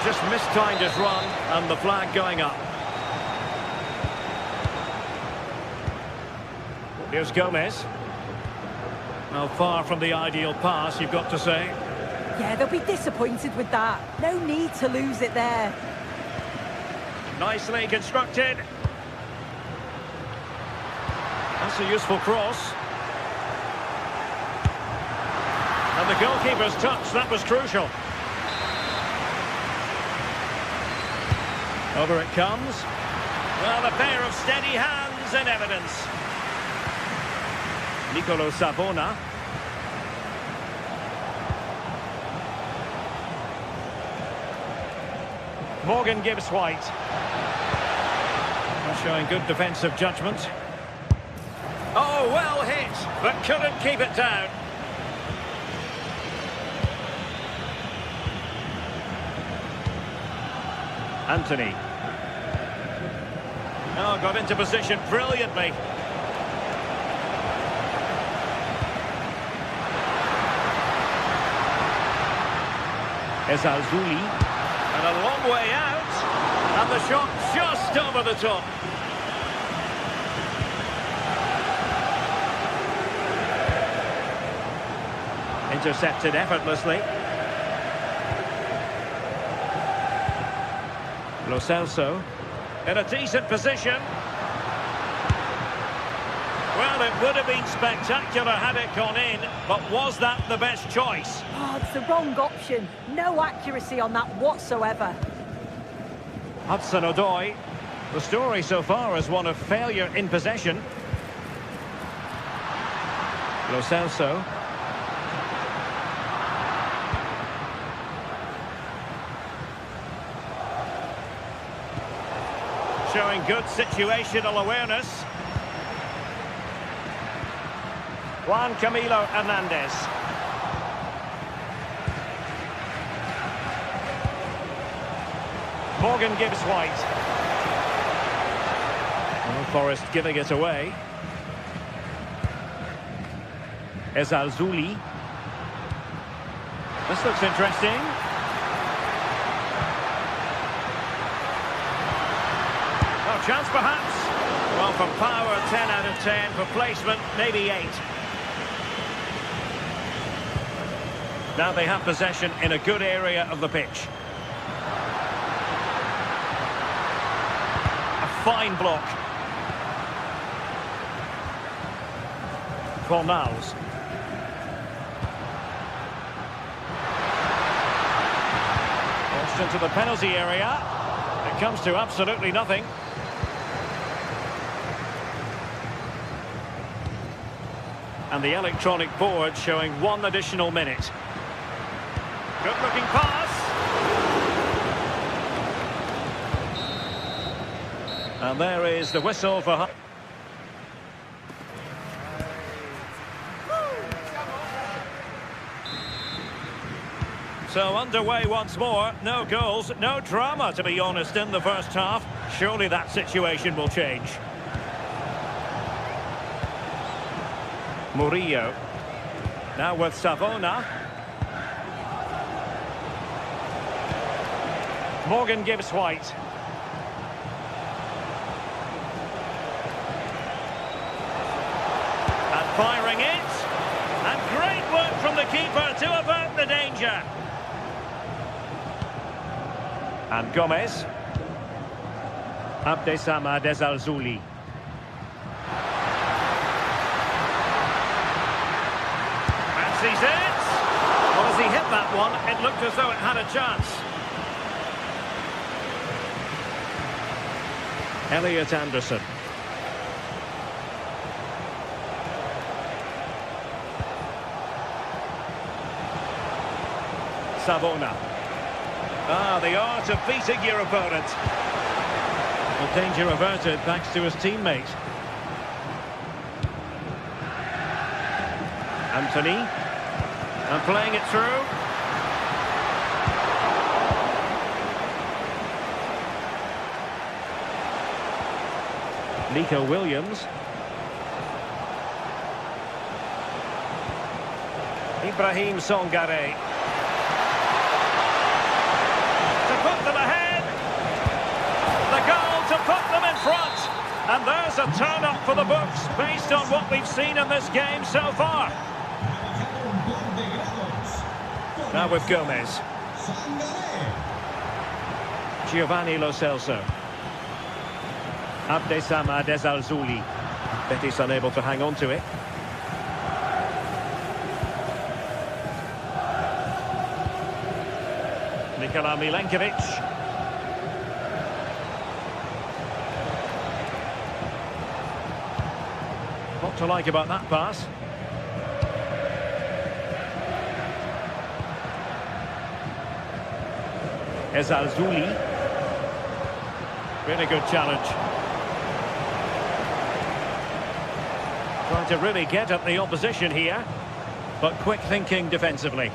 Just mistimed his run, and the flag going up. Here's Gomez. Well, far from the ideal pass, you've got to say. Yeah, they'll be disappointed with that. No need to lose it there. Nicely constructed. That's a useful cross. And the goalkeeper's touch, that was crucial. Over it comes. Well, a pair of steady hands in evidence. Nicolo Savona. Morgan Gibbs-White. Showing good defensive judgment. Oh, well hit, but couldn't keep it down. Anthony. Oh, got into position brilliantly. Desalzuli. And a long way out. And the shot just over the top. Intercepted effortlessly. Lo Celso in a decent position. Well, it would have been spectacular had it gone in, but was that the best choice? Oh, it's the wrong option. No accuracy on that whatsoever. Hudson-Odoi. The story so far is one of failure in possession. Lo Celso. Showing good situational awareness. Juan Camilo Hernandez. Morgan Gibbs White. Oh, Forrest giving it away. Ezalzouli. This looks interesting. Oh, chance perhaps. Well, for power, 10 out of 10. For placement, maybe 8. Now they have possession in a good area of the pitch. A fine block. Fornals. Forced into the penalty area. It comes to absolutely nothing. And the electronic board showing 1 additional minute. Good-looking pass. And there is the whistle for... So underway once more. No goals, no drama, to be honest, in the first half. Surely that situation will change. Murillo. Now with Savona. Morgan Gibbs White. And firing it. And great work from the keeper to avert the danger. And Gomez. Abdessamad Ezalzouli. Fancies it. Well, as he hit that one, it looked as though it had a chance. Elliot Anderson. Savona. Ah, the art of beating your opponent. Well, danger averted thanks to his teammate. Anthony. And playing it through. Nico Williams. Ibrahim Songare. To put them ahead. The goal to put them in front. And there's a turn-up for the books based on what we've seen in this game so far. Now with Gomez. Giovanni Lo Celso. Abdessamad Ezalzouli. Betis unable to hang on to it. Nikola Milenkovic. What to like about that pass? Ezalzouli. Really good challenge. Trying to really get at the opposition here, but quick thinking defensively.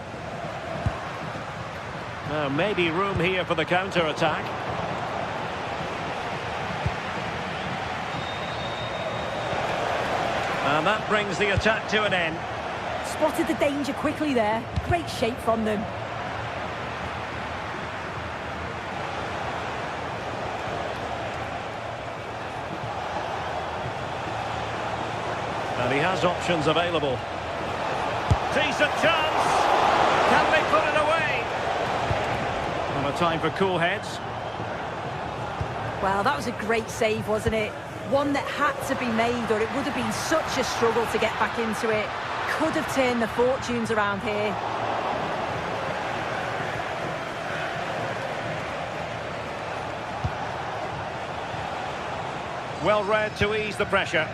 Now maybe room here for the counter-attack. And that brings the attack to an end. Spotted the danger quickly there. Great shape from them. And he has options available. Decent chance. Can they put it away? And a time for cool heads. Well, that was a great save, wasn't it? One that had to be made, or it would have been such a struggle to get back into it. Could have turned the fortunes around here. Well read to ease the pressure.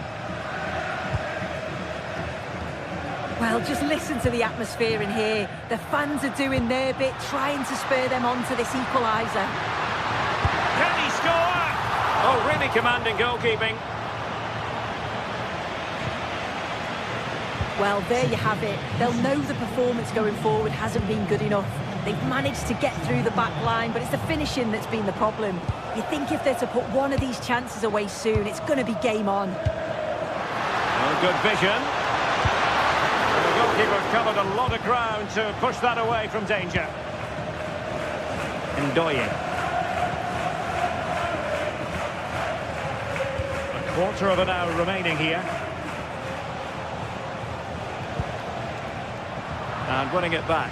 Well, just listen to the atmosphere in here. The fans are doing their bit, trying to spur them on to this equaliser. Can he score? Oh, really commanding goalkeeping. Well, there you have it. They'll know the performance going forward hasn't been good enough. They've managed to get through the back line, but it's the finishing that's been the problem. You think if they're to put one of these chances away soon, it's going to be game on. Oh, good vision. The goalkeeper covered a lot of ground to push that away from danger. Ndoye. A quarter of an hour remaining here. And winning it back.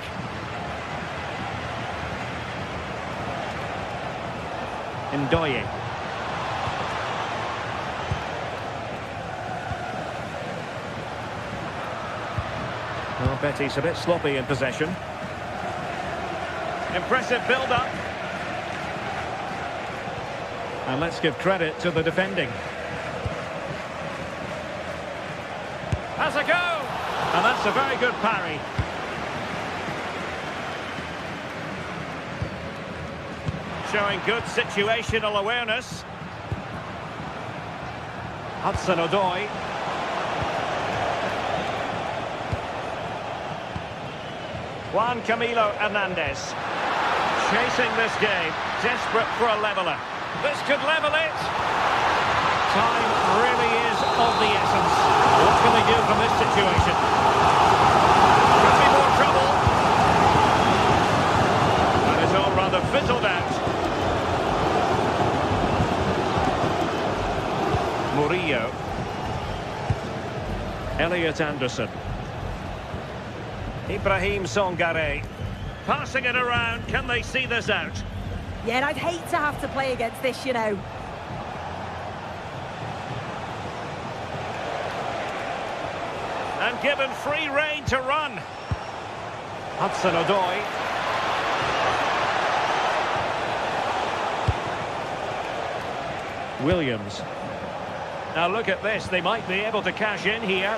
Ndoye. Well, Betty's a bit sloppy in possession. Impressive build-up. And let's give credit to the defending. Has a go! And that's a very good parry. Showing good situational awareness. Hudson-Odoi. Juan Camilo Hernandez. Chasing this game. Desperate for a leveller. This could level it. Time really is of the essence. What can they do from this situation? Could be more trouble. And it's all rather fizzled out. Murillo. Elliot Anderson. Ibrahim Songare. Passing it around. Can they see this out? Yeah, and I'd hate to have to play against this, you know. And given free rein to run. Hudson-Odoi. Williams. Now look at this, they might be able to cash in here.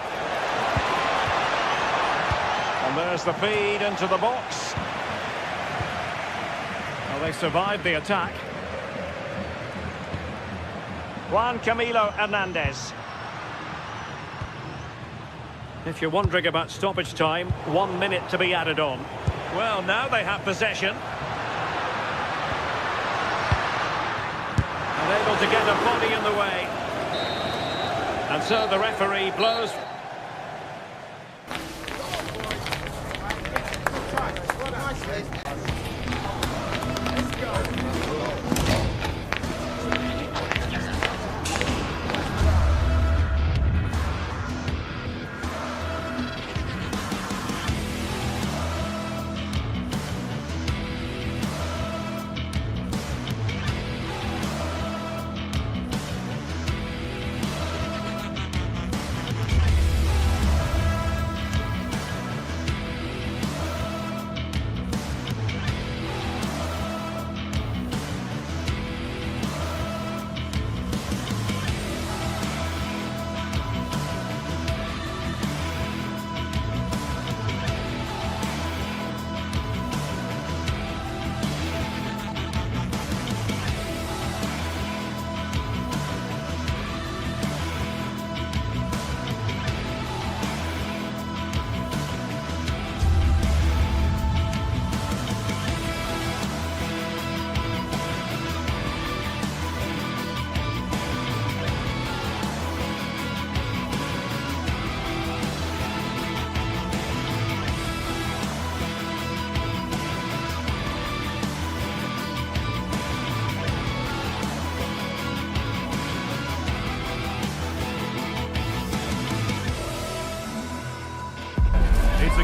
And there's the feed into the box. Well, they survived the attack. Juan Camilo Hernandez. If you're wondering about stoppage time, 1 minute to be added on. Well, now they have possession. Able to get a body in the way. And so the referee blows.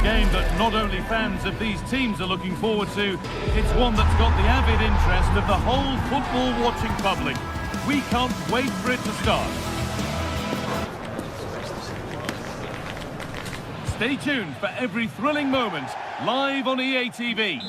game that not only fans of these teams are looking forward to, it's one that's got the avid interest of the whole football-watching public. We can't wait for it to start. Stay tuned for every thrilling moment, live on EA TV.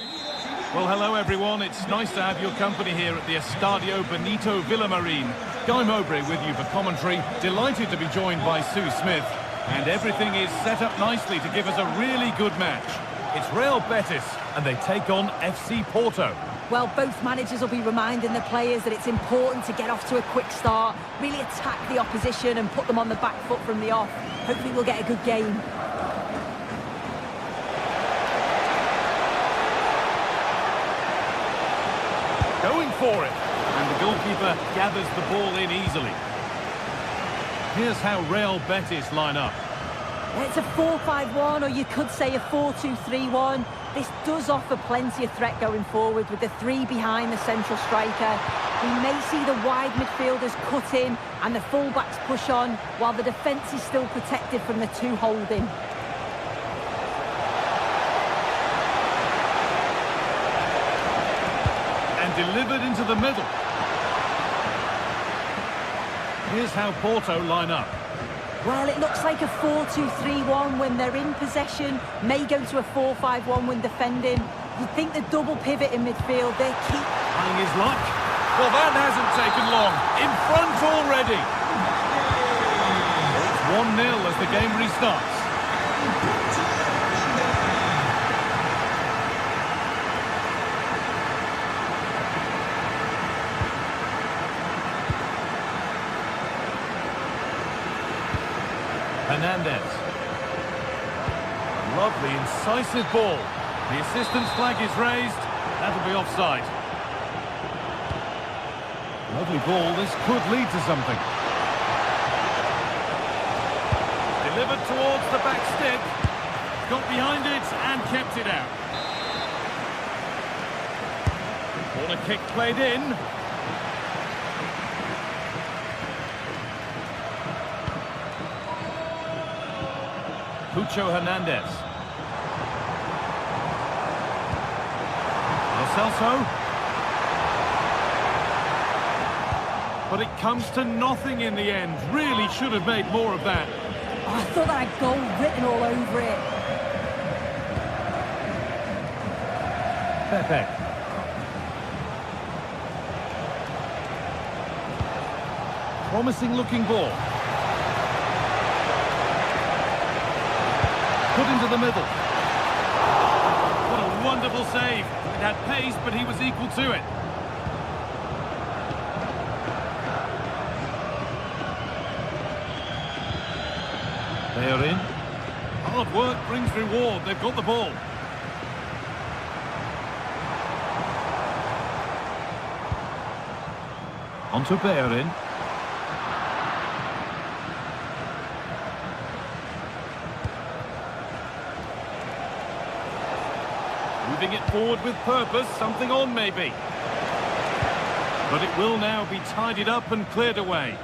Well, hello everyone, it's nice to have your company here at the Estadio Benito Villamarín. Guy Mowbray with you for commentary, delighted to be joined by Sue Smith. And everything is set up nicely to give us a really good match. It's Real Betis, and they take on FC Porto. Well, both managers will be reminding the players that it's important to get off to a quick start, really attack the opposition and put them on the back foot from the off. Hopefully we'll get a good game. Going for it, and the goalkeeper gathers the ball in easily. Here's how Real Betis line up. It's a 4-5-1, or you could say a 4-2-3-1. This does offer plenty of threat going forward with the three behind the central striker. We may see the wide midfielders cut in and the fullbacks push on, while the defence is still protected from the two holding. And delivered into the middle. Here's how Porto line up. Well, it looks like a 4-2-3-1 when they're in possession, may go to a 4-5-1 when defending. You'd think the double pivot in midfield, they keep... Trying his luck. Well, that hasn't taken long. In front already. It's 1-0 as the game restarts. Hernandez. Lovely, incisive ball. The assistant's flag is raised. That'll be offside. Lovely ball. This could lead to something. Delivered towards the back stick. Got behind it and kept it out. Corner kick played in. Pucho Hernandez. Lo Celso. But it comes to nothing in the end. Really should have made more of that. Oh, I thought that had goal written all over it. Pepe. Promising looking ball. Put into the middle. What a wonderful save. It had pace, but he was equal to it. They are in. Hard work brings reward. They've got the ball. On to Bellerin. Moving it forward with purpose, something on maybe. But it will now be tidied up and cleared away.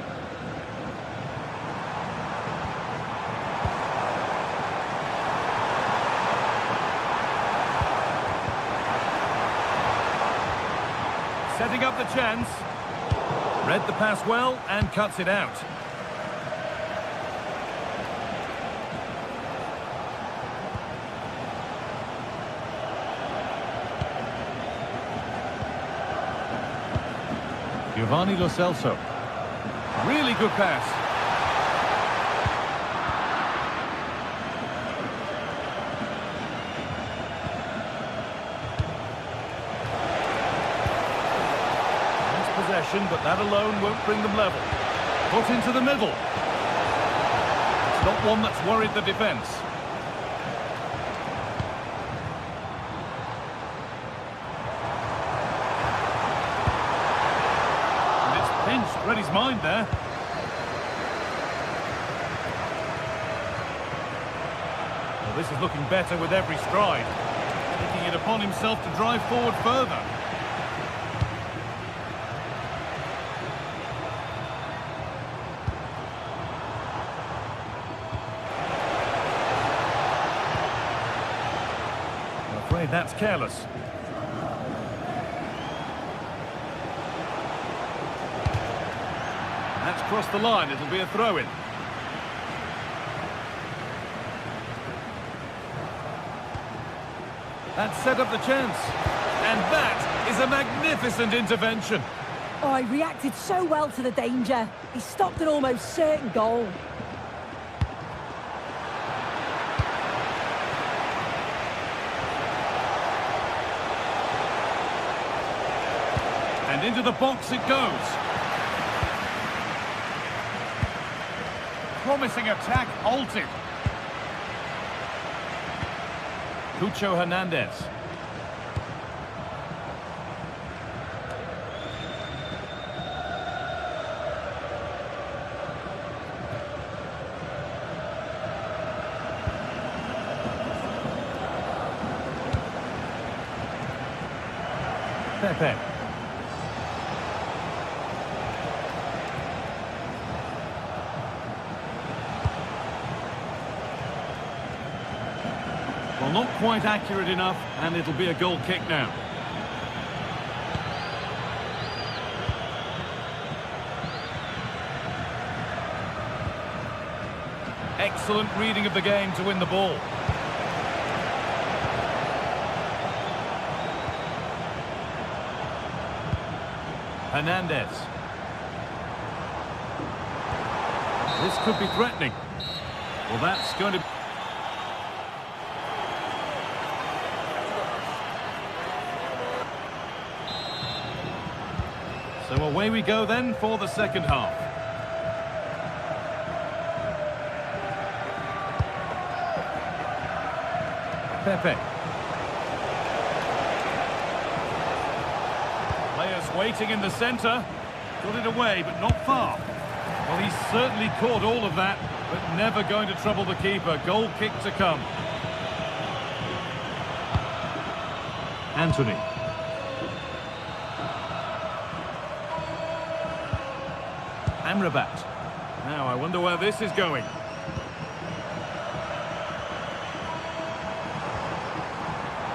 Setting up the chance. Read the pass well and cuts it out. Giovanni Lo Celso. Really good pass. Nice possession, but that alone won't bring them level. Put into the middle. It's not one that's worried the defence. Read his mind there. Well, this is looking better with every stride. Taking it upon himself to drive forward further. Afraid that's careless. That's crossed the line. It'll be a throw-in. That set up the chance. And that is a magnificent intervention. Oh, he reacted so well to the danger. He stopped an almost certain goal. And into the box it goes. Promising attack halted. Cucho Hernandez. Pepe. Well, not quite accurate enough, and it'll be a goal kick now. Excellent reading of the game to win the ball. Hernandez. This could be threatening. Well, that's going to... So away we go then for the second half. Pepe. Players waiting in the centre. Got it away, but not far. Well, he's certainly caught all of that, but never going to trouble the keeper. Goal kick to come. Anthony. Amrabat. Now, I wonder where this is going.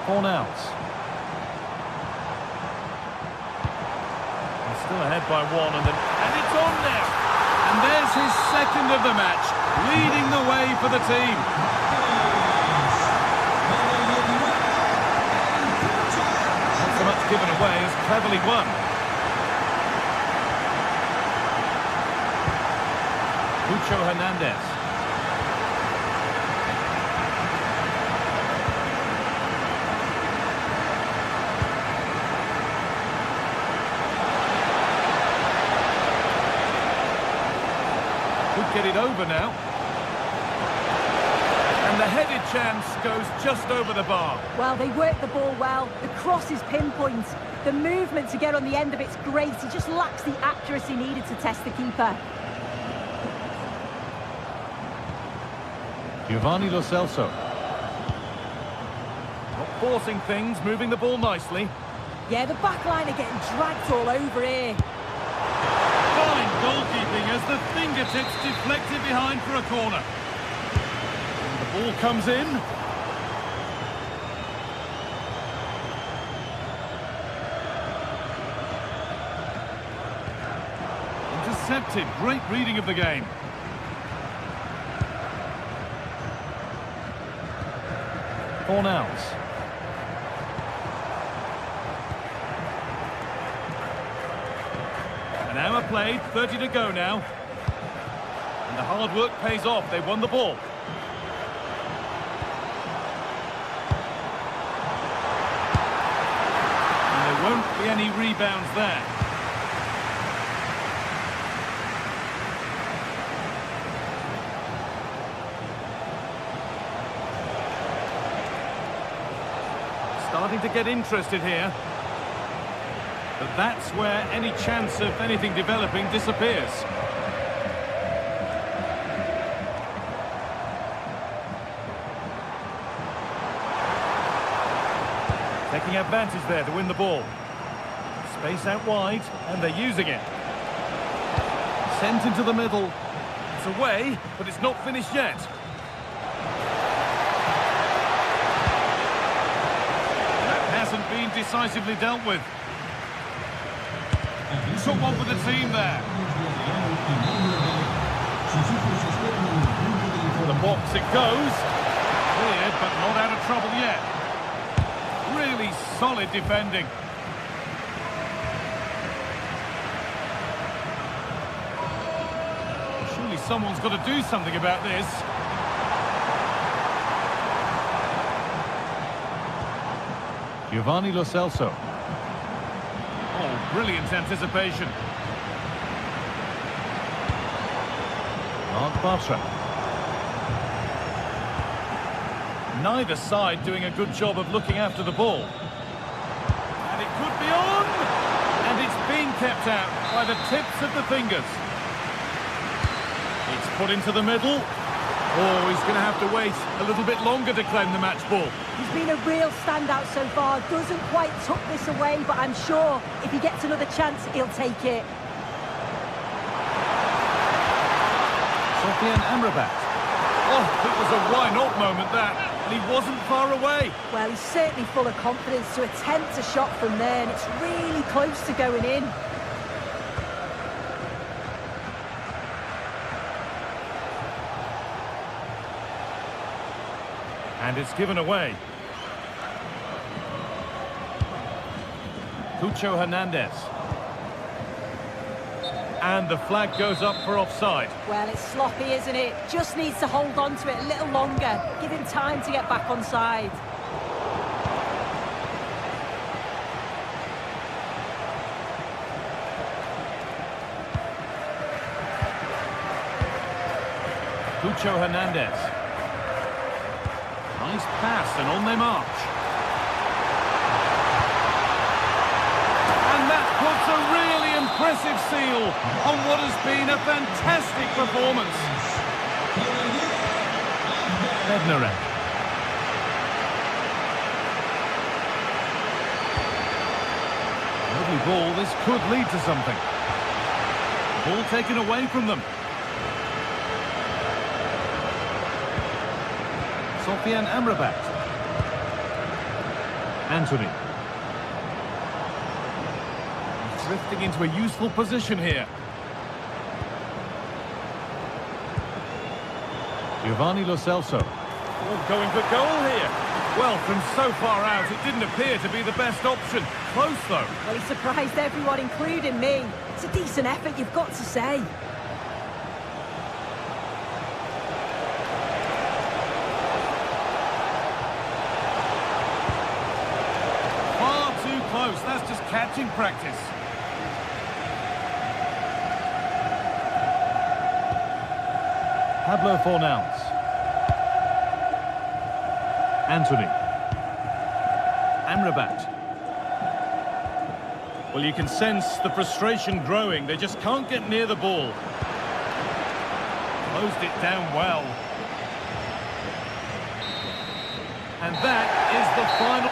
Fornals. He's still ahead by one, and it's on now. And there's his second of the match, leading the way for the team. Not so much given away as cleverly won. Cucho Hernandez. Could get it over now. And the headed chance goes just over the bar. Well, they worked the ball well. The cross is pinpoint. The movement to get on the end of it's great. He just lacks the accuracy needed to test the keeper. Giovanni Lo Celso. Not forcing things, moving the ball nicely. Yeah, the back line are getting dragged all over here. Fine goalkeeping as the fingertips deflected behind for a corner. And the ball comes in. Intercepted. Great reading of the game. Fornals. An hour played, 30 to go now. And the hard work pays off. They won the ball. And there won't be any rebounds there. Starting to get interested here. But that's where any chance of anything developing disappears. Taking advantage there to win the ball. Space out wide, and they're using it. Sent into the middle. It's away, but it's not finished yet. been decisively dealt with. Took one for the team there. The box it goes. Cleared, but not out of trouble yet. Really solid defending. Surely someone's got to do something about this. Giovanni Lo Celso. Oh, brilliant anticipation. Mark Bartra. Neither side doing a good job of looking after the ball. And it could be on! And it's being kept out by the tips of the fingers. It's put into the middle. Oh, he's going to have to wait a little bit longer to claim the match ball. He's been a real standout so far. Doesn't quite tuck this away, but I'm sure if he gets another chance, he'll take it. Sofian Amrabat. Oh, it was a why-not moment, that. And he wasn't far away. Well, he's certainly full of confidence to attempt a shot from there, and it's really close to going in. And it's given away. Cucho Hernandez. And the flag goes up for offside. Well, it's sloppy, isn't it? Just needs to hold on to it a little longer. Give him time to get back on side. Cucho Hernandez. Nice pass, and on they march. And that puts a really impressive seal on what has been a fantastic performance. Bednarek. Lovely ball, this could lead to something. Ball taken away from them. Sofian Amrabat. Anthony. He's drifting into a useful position here. Giovanni Lo Celso. Oh, going for goal here. Well, from so far out, it didn't appear to be the best option. Close, though. Well, he surprised everyone, including me. It's a decent effort, you've got to say. Close, that's just catching practice. Pablo Fornals. Anthony. Amrabat. Well, you can sense the frustration growing. They just can't get near the ball. Closed it down well. And that is the final...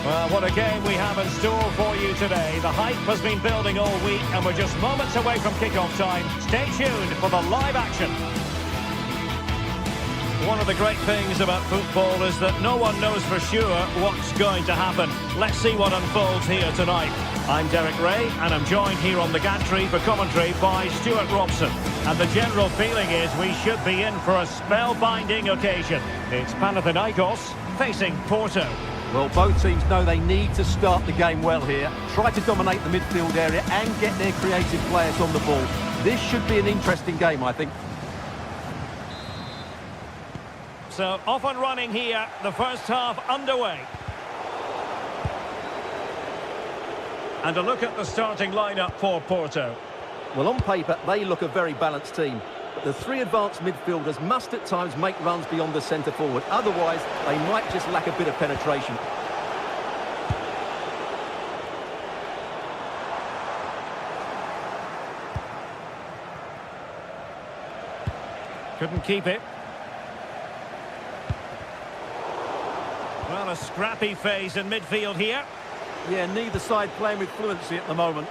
Well, what a game we have in store for you today. The hype has been building all week and we're just moments away from kick-off time. Stay tuned for the live action. One of the great things about football is that no one knows for sure what's going to happen. Let's see what unfolds here tonight. I'm Derek Ray, and I'm joined here on the gantry for commentary by Stuart Robson. And the general feeling is we should be in for a spellbinding occasion. It's Panathinaikos facing Porto. Well, both teams know they need to start the game well here. Try to dominate the midfield area and get their creative players on the ball. This should be an interesting game, I think. So, off and running here, the first half underway. And a look at the starting lineup for Porto. Well, on paper, they look a very balanced team. But the three advanced midfielders must at times make runs beyond the centre forward. Otherwise, they might just lack a bit of penetration. Couldn't keep it. Well, a scrappy phase in midfield here. Yeah, neither side playing with fluency at the moment.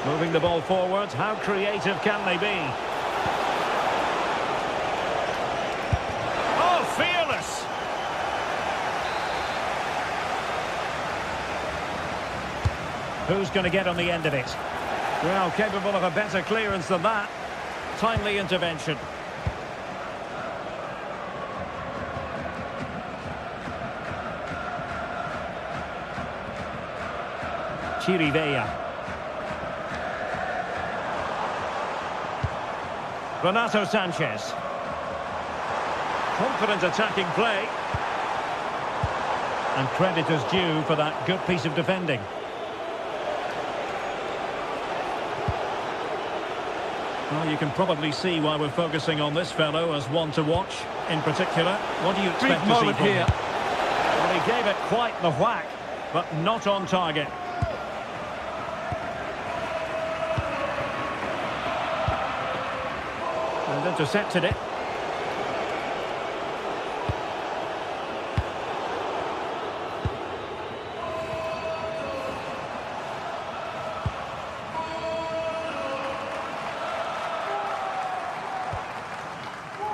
Moving the ball forward, how creative can they be? Oh, fearless! Who's going to get on the end of it? Well, capable of a better clearance than that. Timely intervention. Chirivella. Renato Sanchez. Confident attacking play. And credit is due for that good piece of defending. Well, you can probably see why we're focusing on this fellow as one to watch in particular. What do you expect to see from him? Well, he gave it quite the whack, but not on target. And intercepted it.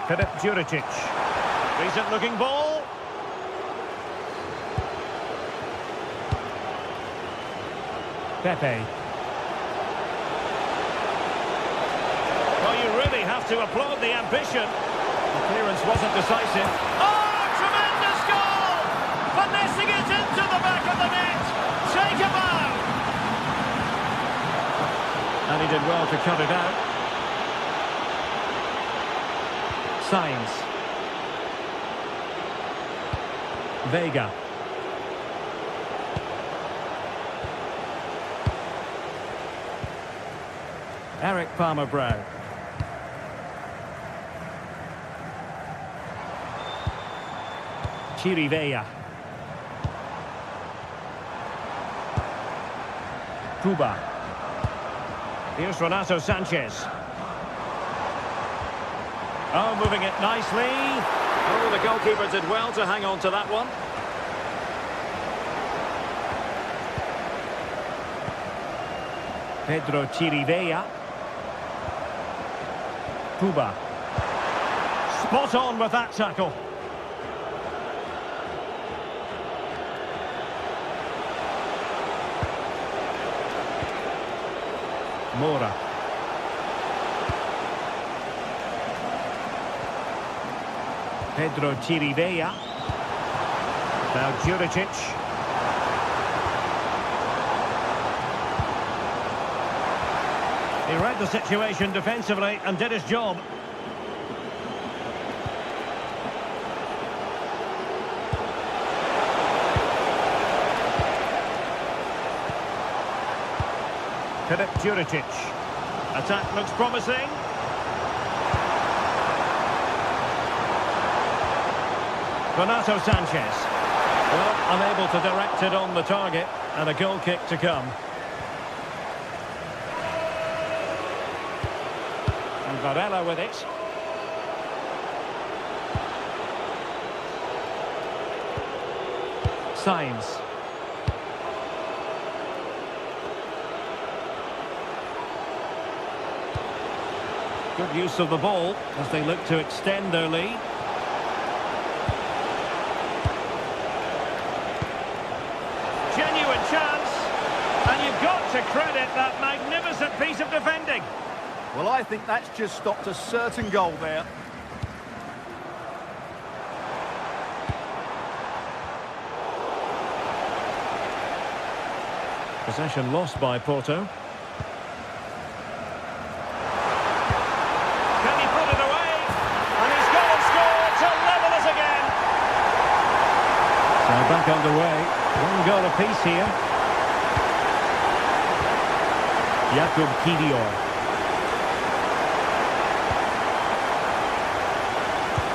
Filip Juricic. Decent looking ball. Pepe. Well, you really have to applaud the ambition. The clearance wasn't decisive. Oh, tremendous goal! Finessing it into the back of the net. Take a bow. And he did well to cut it out. Sainz. Vega. Eric Palmer-Brown. Chirivella. Cuba. Here's Renato Sanchez. Oh, moving it nicely. Oh, the goalkeeper did well to hang on to that one. Pedro Chirivella. Cuba. Spot on with that tackle. Mora. Pedro Chirivella. Now Juricic. He read the situation defensively and did his job. Filip Juricic. Attack looks promising. Renato Sanchez. Well, unable to direct it on the target, and a goal kick to come. And Varela with it. Sainz. Good use of the ball as they look to extend their lead. genuine chance. And you've got to credit that magnificent piece of defending. Well, I think that's just stopped a certain goal there. Possession lost by Porto. Can he put it away? And he's got to score to level us again. So back underway. One goal apiece here. Jakub Kiwior.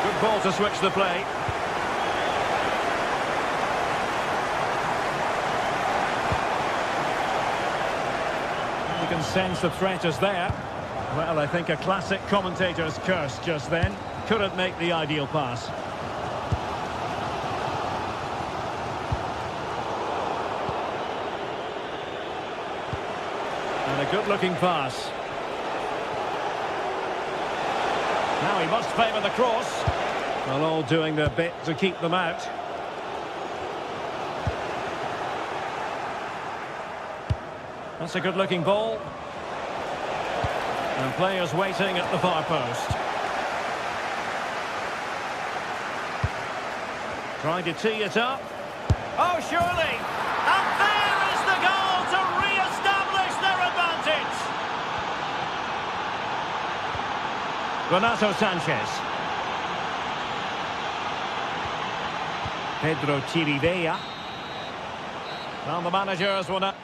Good ball to switch the play. You can sense the threat is there. Well, I think a classic commentator's curse just then. Couldn't make the ideal pass. And a good-looking pass. Now he must favour the cross. Well, all doing their bit to keep them out. That's a good-looking ball. And players waiting at the far post. Trying to tee it up. Oh, surely! And there is the goal to re-establish their advantage! Renato Sanchez. Pedro Chirivella. Well, the managers will not...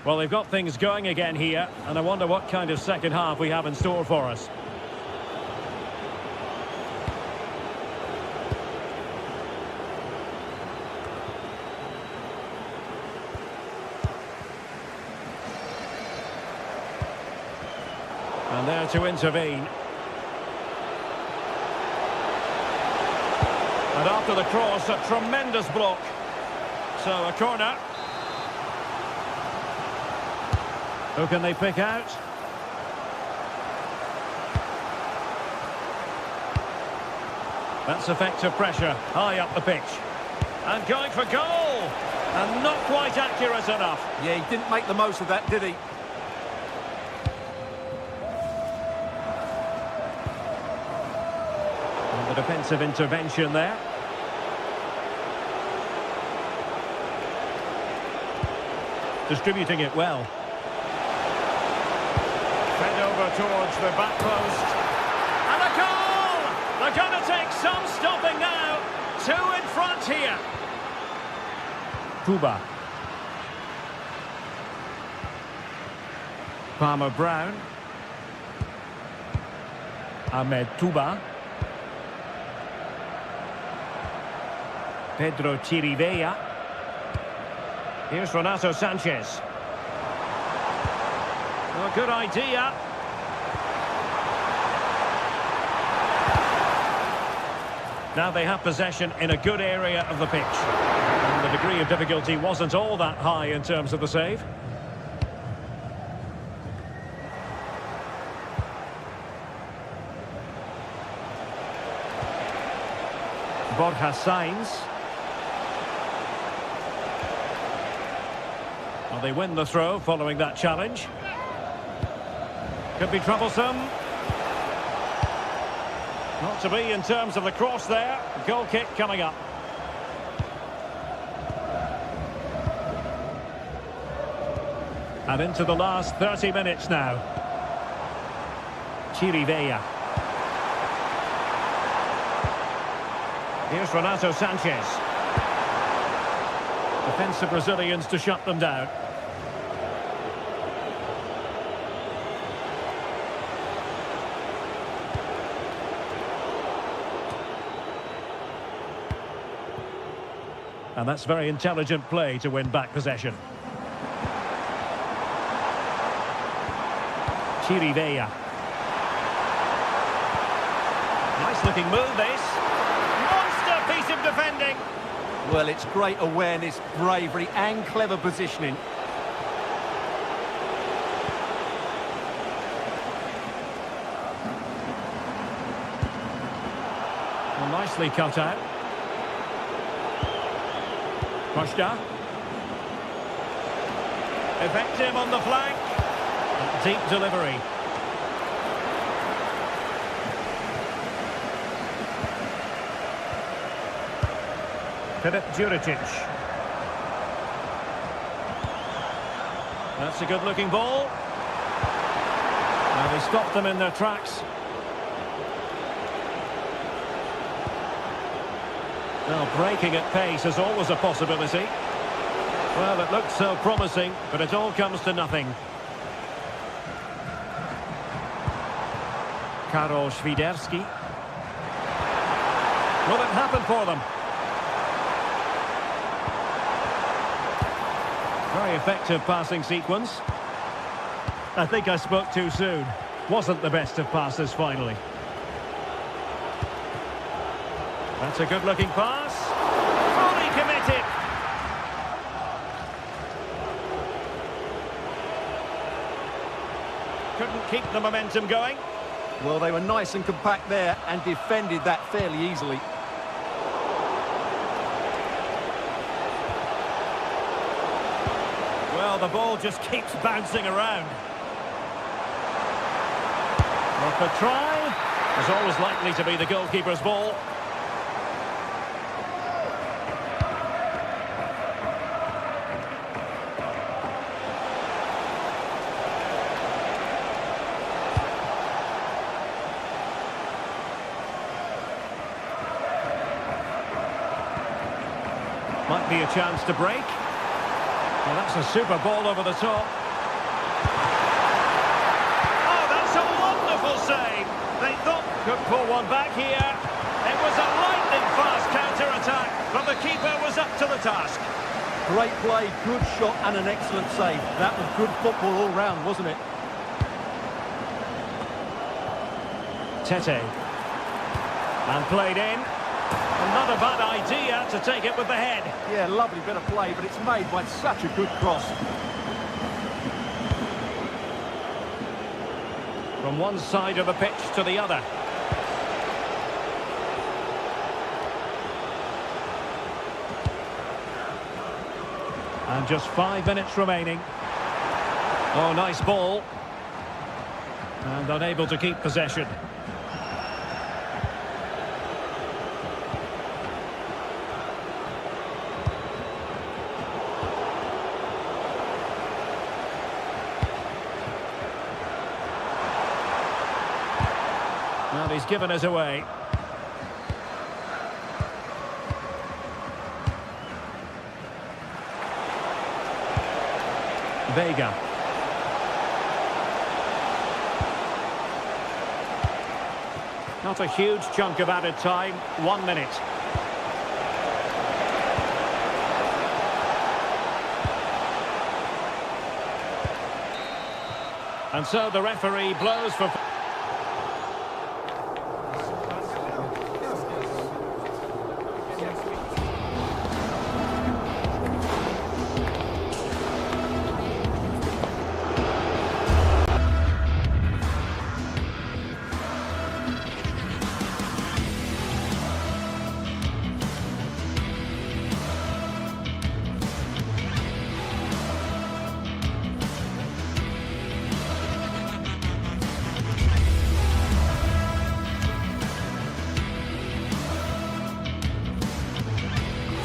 Well, they've got things going again here, and I wonder what kind of second half we have in store for us. And there to intervene. And after the cross, a tremendous block. So, a corner. Who can they pick out? That's effective pressure, high up the pitch. And going for goal! And not quite accurate enough. Yeah, he didn't make the most of that, did he? And the defensive intervention there. Distributing it well. Fed over towards the back post. And a goal! They're going to take some stopping now. Two in front here. Kuba. Palmer Brown. Ahmed Tuba. Pedro Chirivella. Here's Renato Sanchez. Well, good idea. Now they have possession in a good area of the pitch. And the degree of difficulty wasn't all that high in terms of the save. Borja Sainz. Well, they win the throw following that challenge. Could be troublesome. Not to be in terms of the cross there. Goal kick coming up. And into the last 30 minutes now. Chirivella. Here's Renato Sanchez. Defensive Brazilians to shut them down. And that's very intelligent play to win back possession. Chirivella. Nice looking move this. Monster piece of defending. Well, it's great awareness, bravery and clever positioning. Well, nicely cut out. Costa. Effective on the flank. Deep delivery. Filip Juricic. That's a good-looking ball. Now they stopped them in their tracks. Well, breaking at pace is always a possibility. Well, it looked so promising, but it all comes to nothing. Karol Świderski. Will it happen for them? Very effective passing sequence. I think I spoke too soon. Wasn't the best of passes finally. That's a good-looking pass. Fully committed. Couldn't keep the momentum going. Well, they were nice and compact there and defended that fairly easily. Well, the ball just keeps bouncing around. Worth a try. It's always likely to be the goalkeeper's ball. Might be a chance to break. Well, that's a super ball over the top. Oh, that's a wonderful save. They thought could pull one back here. It was a lightning-fast counter-attack, but the keeper was up to the task. Great play, good shot and an excellent save. That was good football all round, wasn't it? Tete. And played in. Not a bad idea to take it with the head. Yeah, lovely bit of play, but it's made by such a good cross. From one side of the pitch to the other. And just 5 minutes remaining. Oh, nice ball. And unable to keep possession. Well, he's given us away. Vega. Not a huge chunk of added time. 1 minute. And so the referee blows for...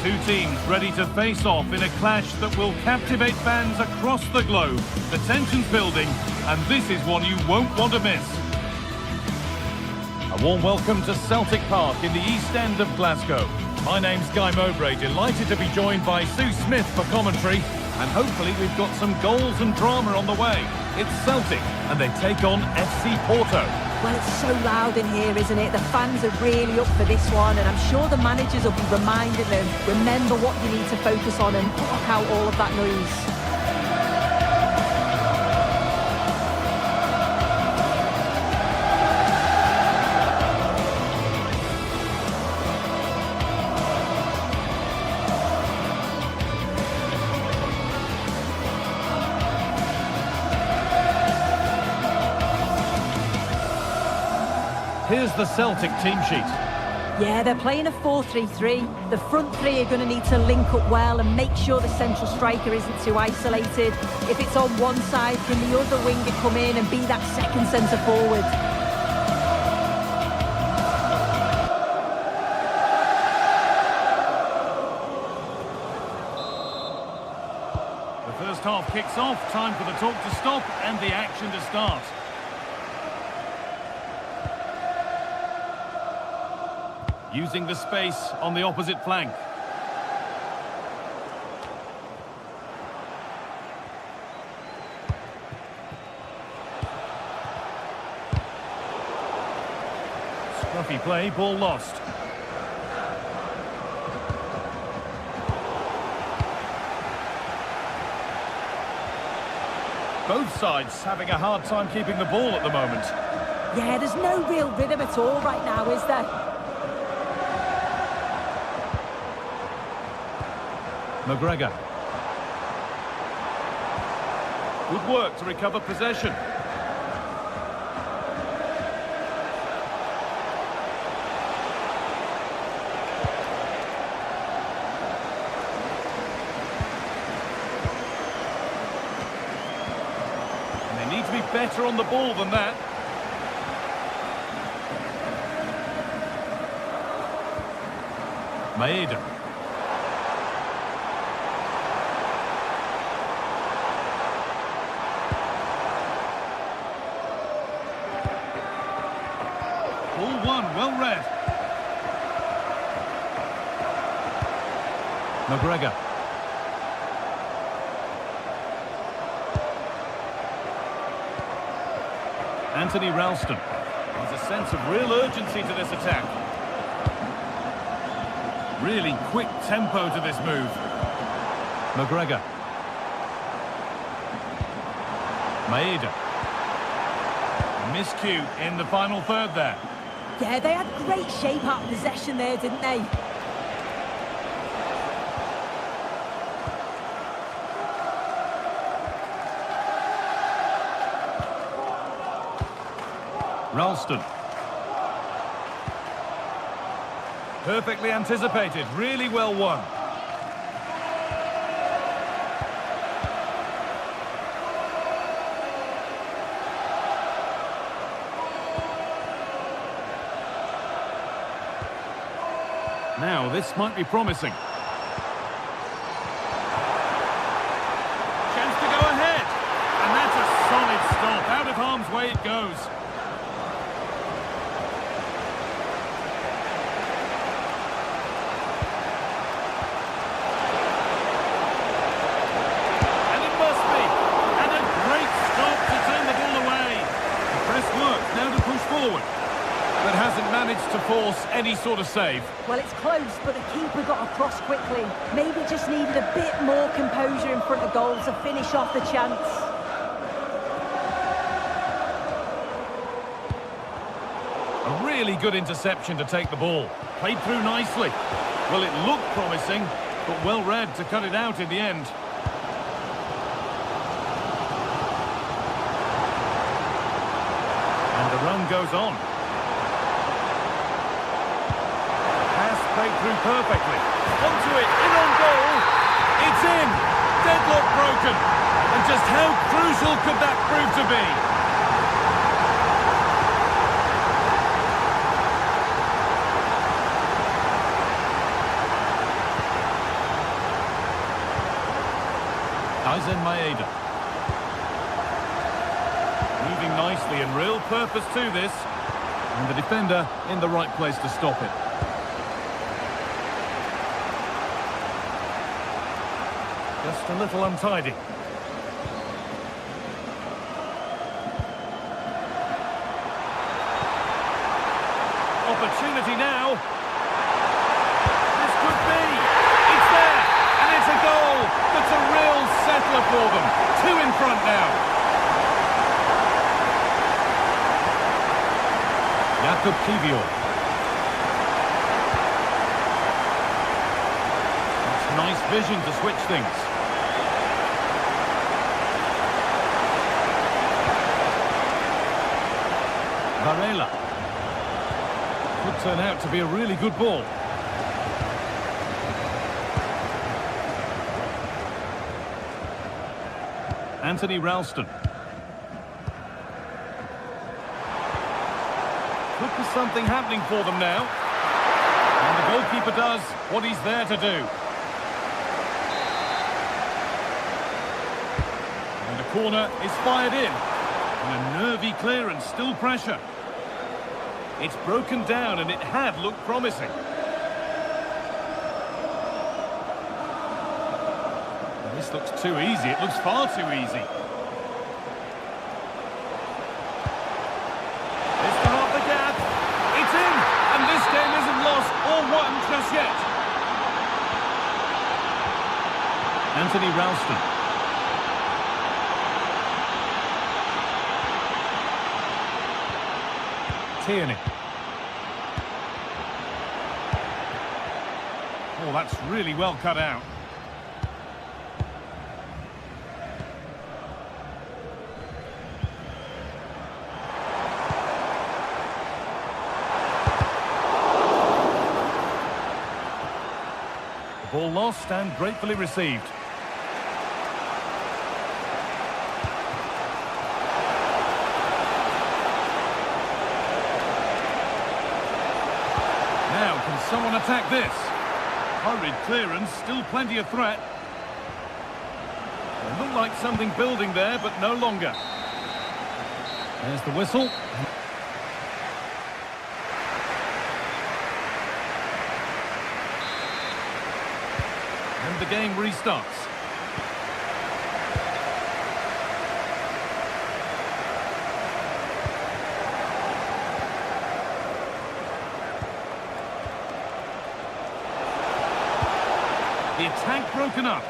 Two teams ready to face off in a clash that will captivate fans across the globe. The tension's building, and this is one you won't want to miss. A warm welcome to Celtic Park in the East End of Glasgow. My name's Guy Mowbray, delighted to be joined by Sue Smith for commentary, and hopefully we've got some goals and drama on the way. It's Celtic, and they take on FC Porto. Well, it's so loud in here, isn't it? The fans are really up for this one, and I'm sure the managers will be reminding them, remember what you need to focus on and block out all of that noise. Here's the Celtic team sheet. Yeah, they're playing a 4-3-3. The front three are going to need to link up well and make sure the central striker isn't too isolated. If it's on one side, can the other winger come in and be that second centre forward? The first half kicks off. Time for the talk to stop and the action to start. Using the space on the opposite flank. Scruffy play, ball lost. Both sides having a hard time keeping the ball at the moment. Yeah, there's no real rhythm at all right now, is there? McGregor. Good work to recover possession. And they need to be better on the ball than that. Maeda. Ball one, well read. McGregor. Anthony Ralston. There's a sense of real urgency to this attack. Really quick tempo to this move. McGregor. Maeda. Miscue in the final third there. Yeah, they had great shape out of possession there, didn't they? Ralston. Perfectly anticipated, really well won. Now, this might be promising. Chance to go ahead. And that's a solid stop. Out of harm's way it goes. And it must be. And a great stop to turn the ball away. The press works now to push forward. But hasn't managed to force any sort of save. Well, it's close, but the keeper got across quickly. Maybe just needed a bit more composure in front of goal to finish off the chance. A really good interception to take the ball. Played through nicely. Well, it looked promising, but well read to cut it out in the end. And the run goes on. Played through perfectly. Onto it, in on goal. It's in. Deadlock broken. And just how crucial could that prove to be? Aizen Maeda. Moving nicely and real purpose to this. And the defender in the right place to stop it. Just a little untidy. Opportunity now. This could be. It's there. And it's a goal. That's a real settler for them. Two in front now. Jakub Kiwior. That's nice vision to switch things. Varela. Could turn out to be a really good ball. Anthony Ralston. Could be something happening for them now. And the goalkeeper does what he's there to do. And the corner is fired in. And a nervy clearance, still pressure. It's broken down and it had looked promising. This looks too easy. It looks far too easy. It's to half the gap. It's in. And this game isn't lost or won just yet. Anthony Ralston. Tierney. Oh, that's really well cut out. The ball lost and gratefully received. Now, can someone attack this? Hurried clearance, still plenty of threat. It looked like something building there, but no longer. There's the whistle. And the game restarts. The attack broken up.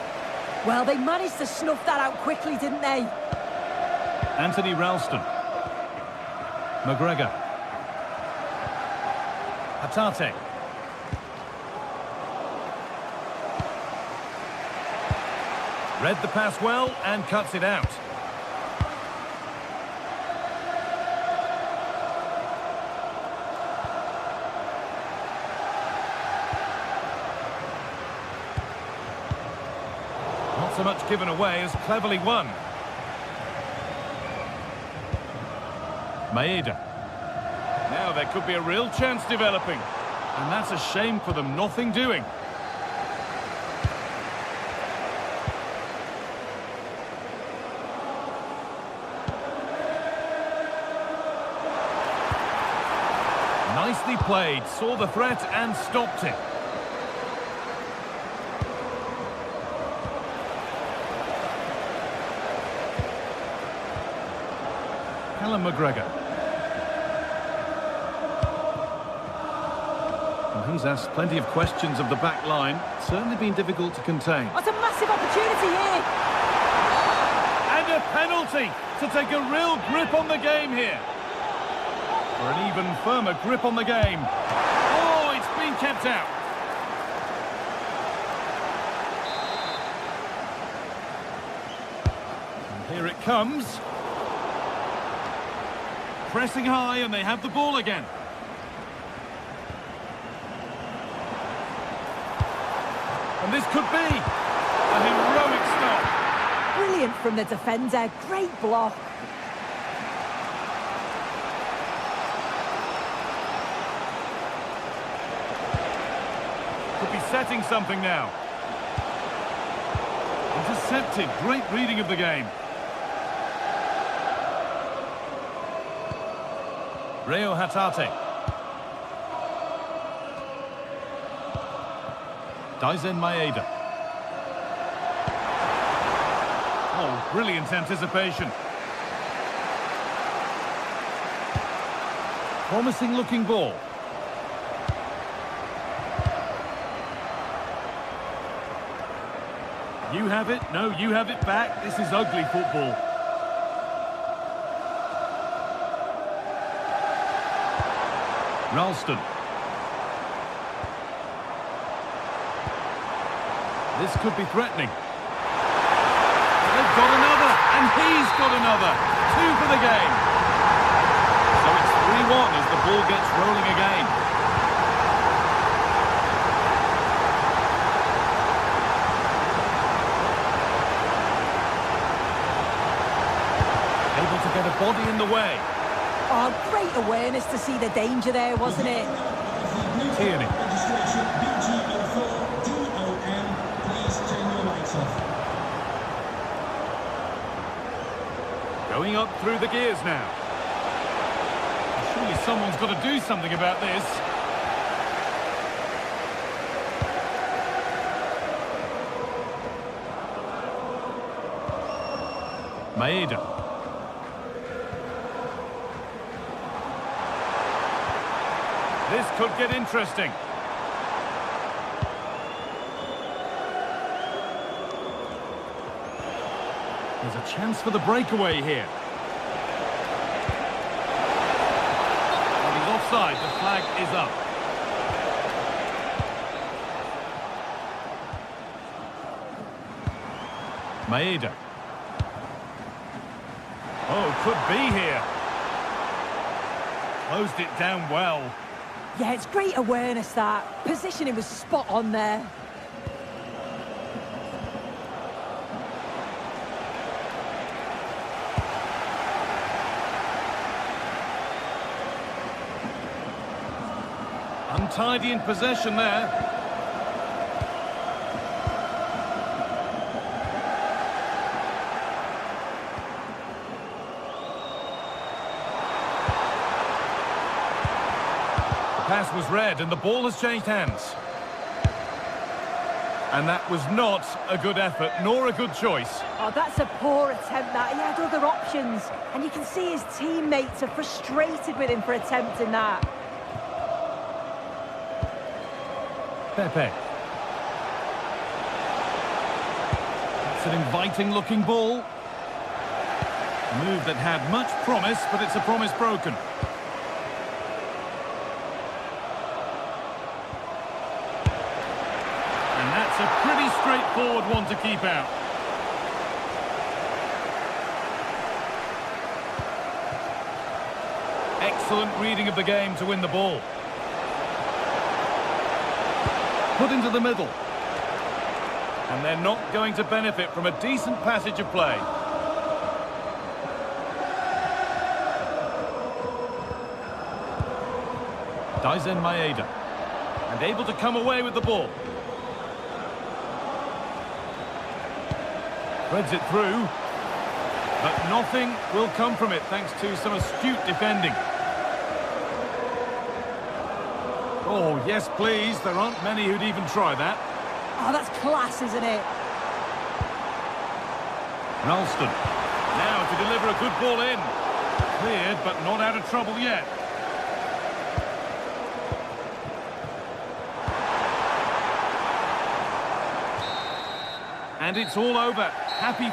Well, they managed to snuff that out quickly, didn't they? Anthony Ralston. McGregor. Hatate. Read the pass well and cuts it out. Not so much given away as cleverly won. Maeda. Now there could be a real chance developing. And that's a shame for them, nothing doing. Nicely played, saw the threat and stopped it. Callum McGregor. Well, he's asked plenty of questions of the back line. Certainly been difficult to contain. That's a massive opportunity here. And a penalty to take a real grip on the game here. For an even firmer grip on the game. Oh, it's been kept out. And here it comes. Pressing high and they have the ball again. And this could be a heroic stop. Brilliant from the defender. Great block. Could be setting something now. Intercepted. Great reading of the game. Reo Hatate. Daisen Maeda. Oh, brilliant anticipation. Promising looking ball. You have it. No, you have it back. This is ugly football. Ralston. This could be threatening. They've got another, and he's got another. 2 for the game. So it's 3-1 as the ball gets rolling again. body in the way. Oh, great awareness to see the danger there, wasn't it? Tierney. Registration BG04DOM. Please turn your lights off. Going up through the gears now. Surely someone's got to do something about this. Maeda. This could get interesting. There's a chance for the breakaway here. Well, he's offside. The flag is up. Maeda. Oh, could be here. Closed it down well. Yeah, it's great awareness, that. Positioning was spot on there. Untidy in possession there. Pass was read and the ball has changed hands. And that was not a good effort, nor a good choice. Oh, that's a poor attempt, that. He had other options. And you can see his teammates are frustrated with him for attempting that. Pepe. It's an inviting-looking ball. A move that had much promise, but it's a promise broken. That's a pretty straightforward one to keep out. Excellent reading of the game to win the ball. Put into the middle. And they're not going to benefit from a decent passage of play. Daisen Maeda. And able to come away with the ball. Threads it through, but nothing will come from it thanks to some astute defending. Oh, yes, please. There aren't many who'd even try that. Oh, that's class, isn't it? Ralston. Now to deliver a good ball in. Cleared, but not out of trouble yet. And it's all over. Happy.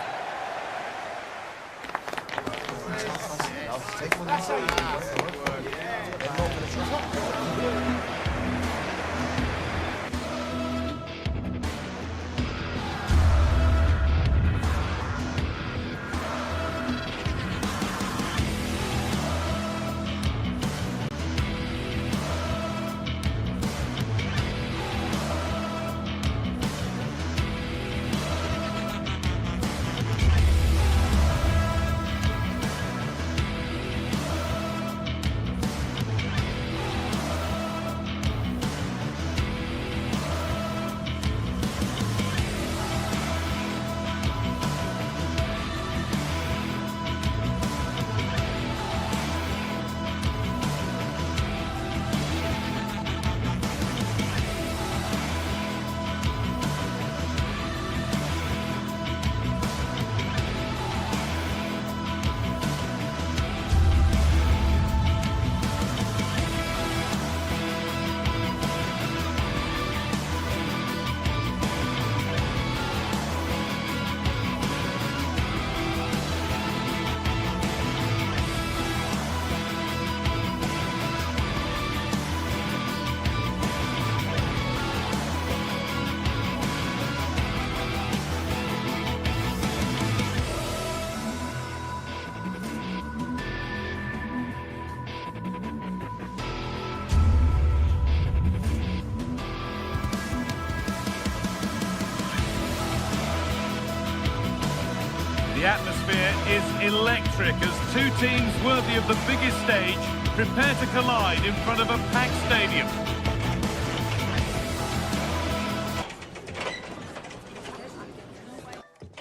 The atmosphere atmosphere is electric as two teams worthy of the biggest stage prepare to collide in front of a packed stadium.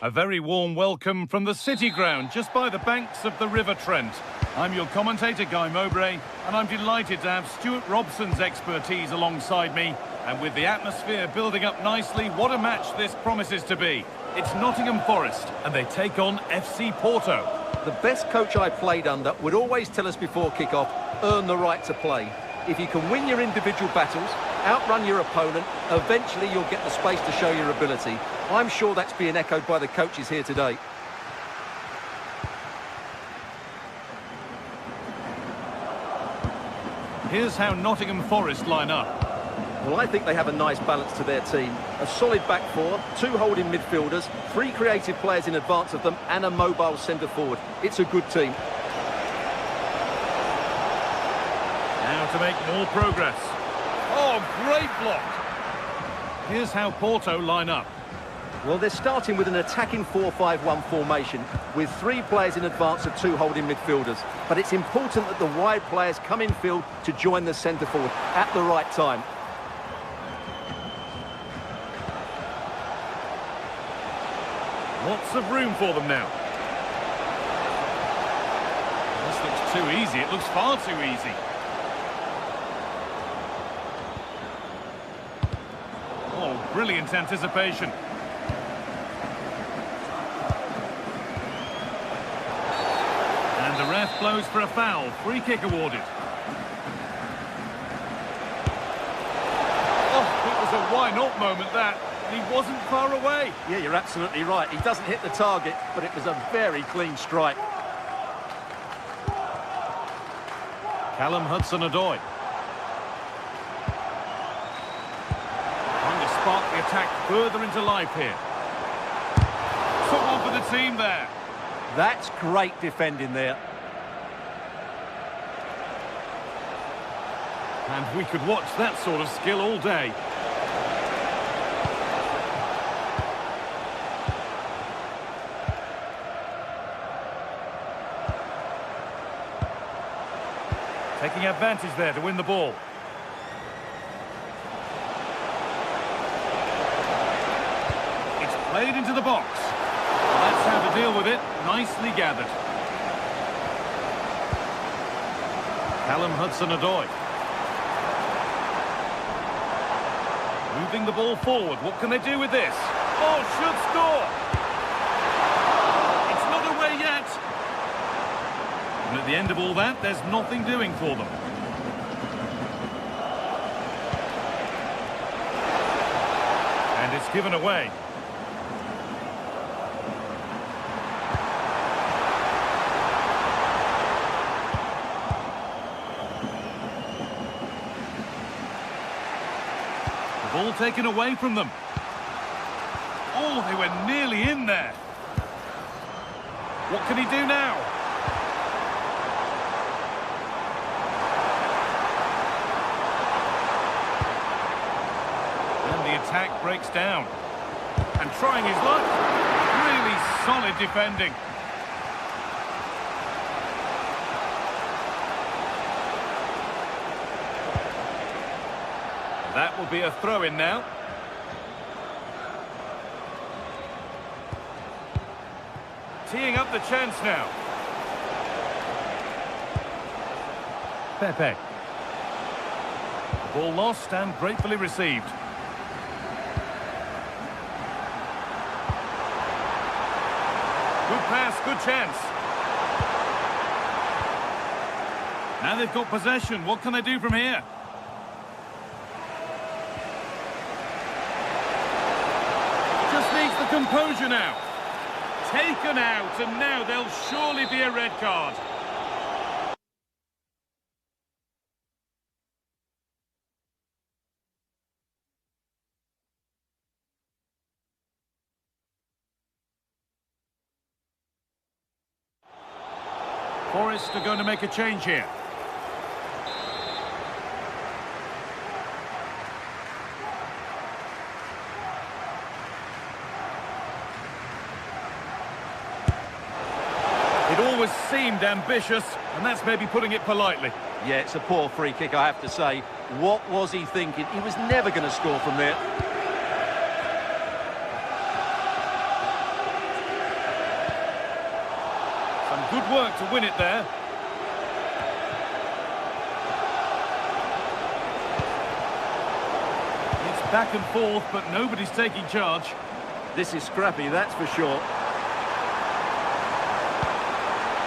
A very warm welcome from the City Ground, just by the banks of the River Trent. I'm your commentator, Guy Mowbray, and I'm delighted to have Stuart Robson's expertise alongside me. And with the atmosphere building up nicely, what a match this promises to be. It's Nottingham Forest, and they take on FC Porto. The best coach I played under would always tell us before kick-off, earn the right to play. If you can win your individual battles, outrun your opponent, eventually you'll get the space to show your ability. I'm sure that's being echoed by the coaches here today. Here's how Nottingham Forest line up. Well, I think they have a nice balance to their team. A solid back four, two holding midfielders, three creative players in advance of them, and a mobile centre-forward. It's a good team. Now to make more progress. Oh, great block! Here's how Porto line up. Well, they're starting with an attacking 4-5-1 formation with three players in advance of two holding midfielders. But it's important that the wide players come in field to join the centre-forward at the right time. Lots of room for them now. This looks too easy. It looks far too easy. Oh, brilliant anticipation. And the ref blows for a foul. Free kick awarded. Oh, it was a why-not moment, that. He wasn't far away. Yeah, you're absolutely right. He doesn't hit the target, but it was a very clean strike. Callum Hudson-Odoi. Trying to spark the attack further into life here. Took one for the team there. That's great defending there. And we could watch that sort of skill all day. Taking advantage there to win the ball. It's played into the box. That's how to deal with it. Nicely gathered. Callum Hudson-Odoi. Moving the ball forward. What can they do with this? Oh, should score! It's not away yet. And at the end of all that, there's nothing doing for them. And it's given away. The ball taken away from them. Oh, they were nearly in there. What can he do now? Attack breaks down and trying his luck. Really solid defending. That will be a throw-in now. Teeing up the chance now. Pepe. Ball lost and gratefully received. Good pass, good chance. Now they've got possession. What can they do from here? Just needs the composure now. Taken out, and now there'll surely be a red card. Forest are going to make a change here. always seemed ambitious, and that's maybe putting it politely. Yeah, it's a poor free kick, I have to say. What was he thinking? He was never going to score from there. Some good work to win it there. It's back and forth, but nobody's taking charge. This is scrappy, that's for sure.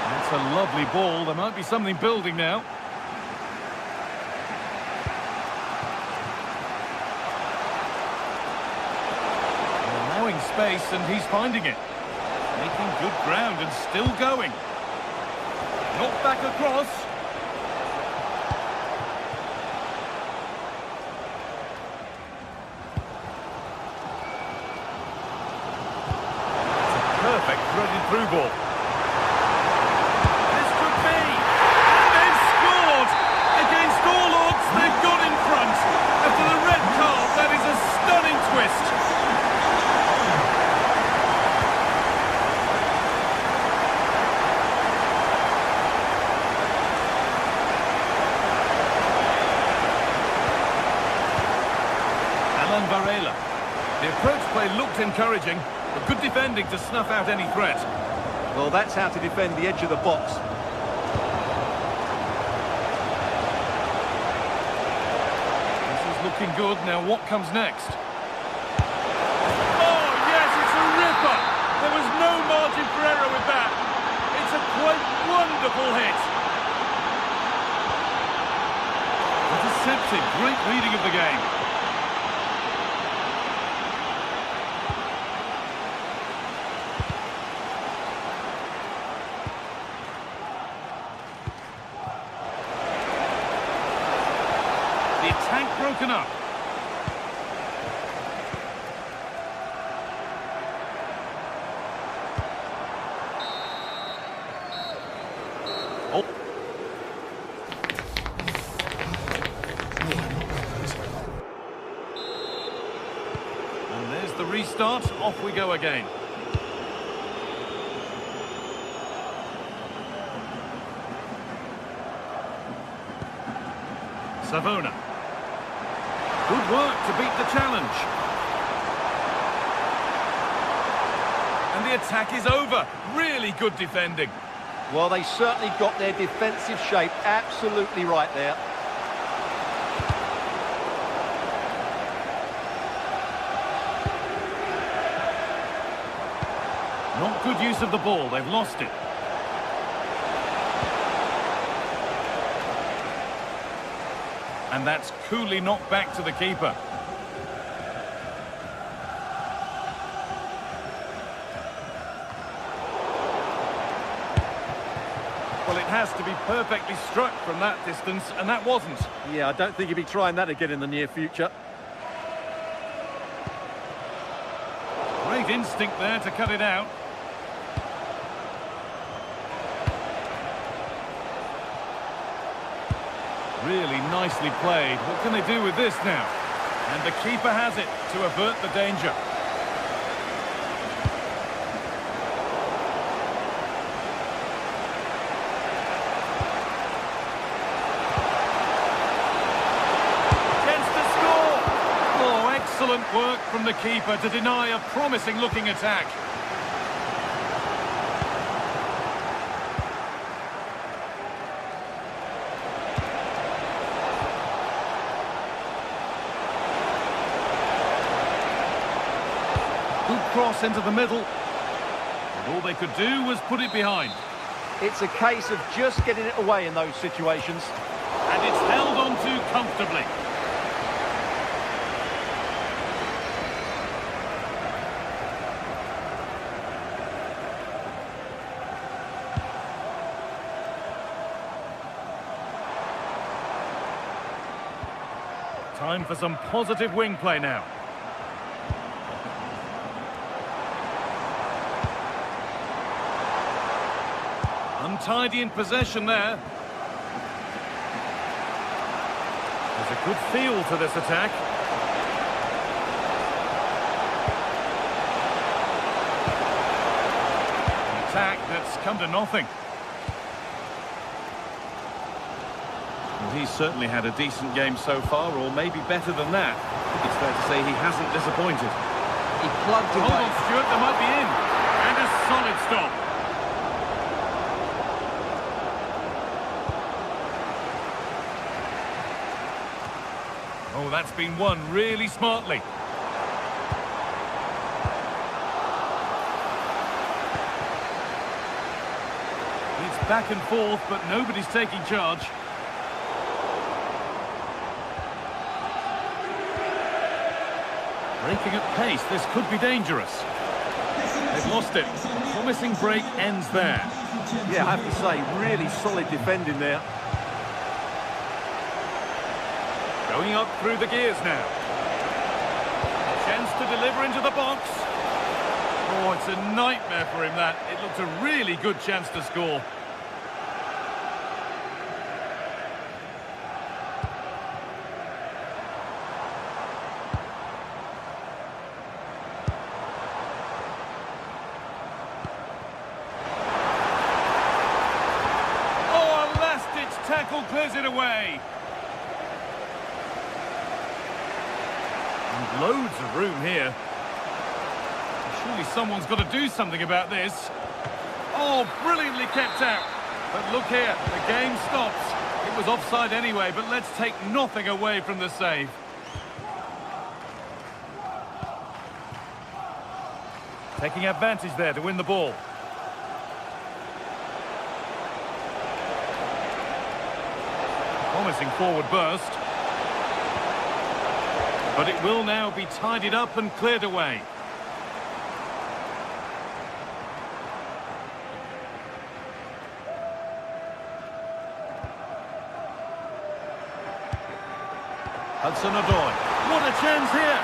That's a lovely ball. There might be something building now. Allowing space, and he's finding it. Making good ground and still going. Not back across. Perfect threaded through ball. This could be. And they've scored! Against all odds, they've got in front. After the red card, that is a stunning twist. Varela. The approach play looked encouraging, but good defending to snuff out any threat. Well, that's how to defend the edge of the box. This is looking good. Now what comes next? Oh, yes, it's a ripper. There was no margin for error with that. It's a quite wonderful hit. Intercepted. Great reading of the game. The attack broken up. Oh. And there's the restart. Off we go again. Savona. Good work to beat the challenge. And the attack is over. Really good defending. Well, they certainly got their defensive shape absolutely right there. Not good use of the ball. They've lost it. And that's coolly knocked back to the keeper. Well, it has to be perfectly struck from that distance, and that wasn't. Yeah, I don't think he'll be trying that again in the near future. Great instinct there to cut it out. Really nicely played. What can they do with this now? And the keeper has it to avert the danger. Chance to score! Oh, excellent work from the keeper to deny a promising-looking attack. Good cross into the middle. And all they could do was put it behind. It's a case of just getting it away in those situations. And it's held on to comfortably. Time for some positive wing play now. Untidy in possession there. There's a good feel to this attack. An attack that it's come to nothing. Well, he's certainly had a decent game so far, or maybe better than that. I think it's fair to say he hasn't disappointed. He plugged Hold away. on, Stuart, they might be in. And a solid stop. Oh, that's been won really smartly. It's back and forth, but nobody's taking charge. Breaking at pace, this could be dangerous. They've lost it. Promising break ends there. Yeah, I have to say, really solid defending there. Going up through the gears now. Chance to deliver into the box. Oh, it's a nightmare for him, that. It looked a really good chance to score. Oh, a last-ditch tackle clears it away. And loads of room here. Surely someone's got to do something about this. Oh, brilliantly kept out. But look here, the game stops. It was offside anyway, but let's take nothing away from the save. Taking advantage there to win the ball. Promising forward burst. But it will now be tidied up and cleared away. Hudson-Odoi. What a chance here!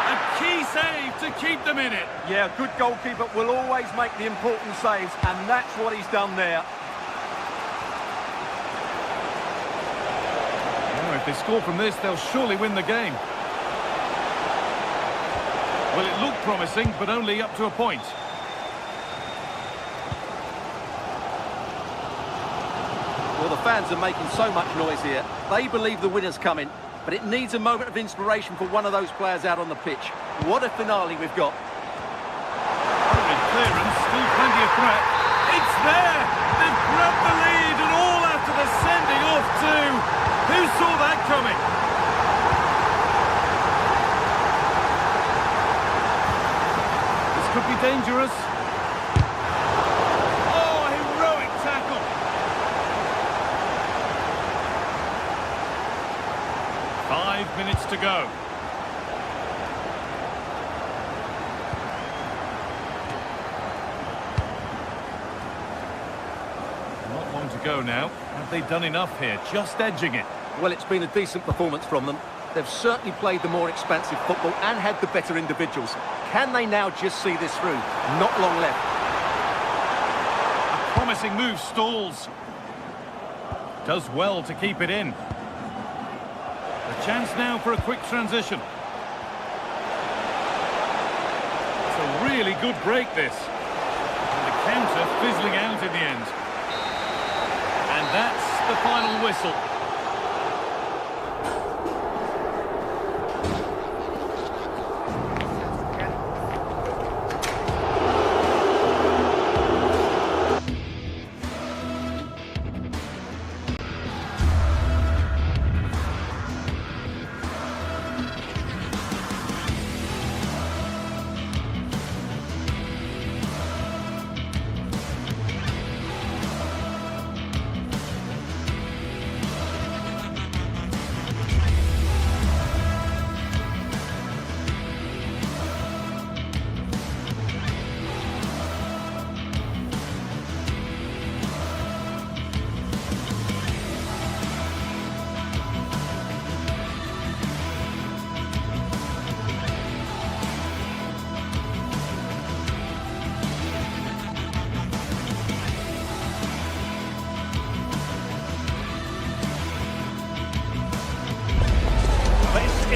A key save to keep them in it. Yeah, good goalkeeper will always make the important saves, and that's what he's done there. Oh, if they score from this, they'll surely win the game. Well, it looked promising, but only up to a point. Well, the fans are making so much noise here. They believe the winner's coming, but it needs a moment of inspiration for one of those players out on the pitch. What a finale we've got. Good clearance, still plenty of threat. It's there! They've grabbed the lead, and all after the sending off too. Who saw that coming? This could be dangerous. Oh, heroic tackle. Five minutes to go. Not long to go now. Have they done enough here? Just edging it. Well, it's been a decent performance from them. They've certainly played the more expansive football and had the better individuals. Can they now just see this through? Not long left. A promising move stalls. Does well to keep it in. A chance now for a quick transition. It's a really good break, this. And the counter fizzling out in the end. And that's the final whistle.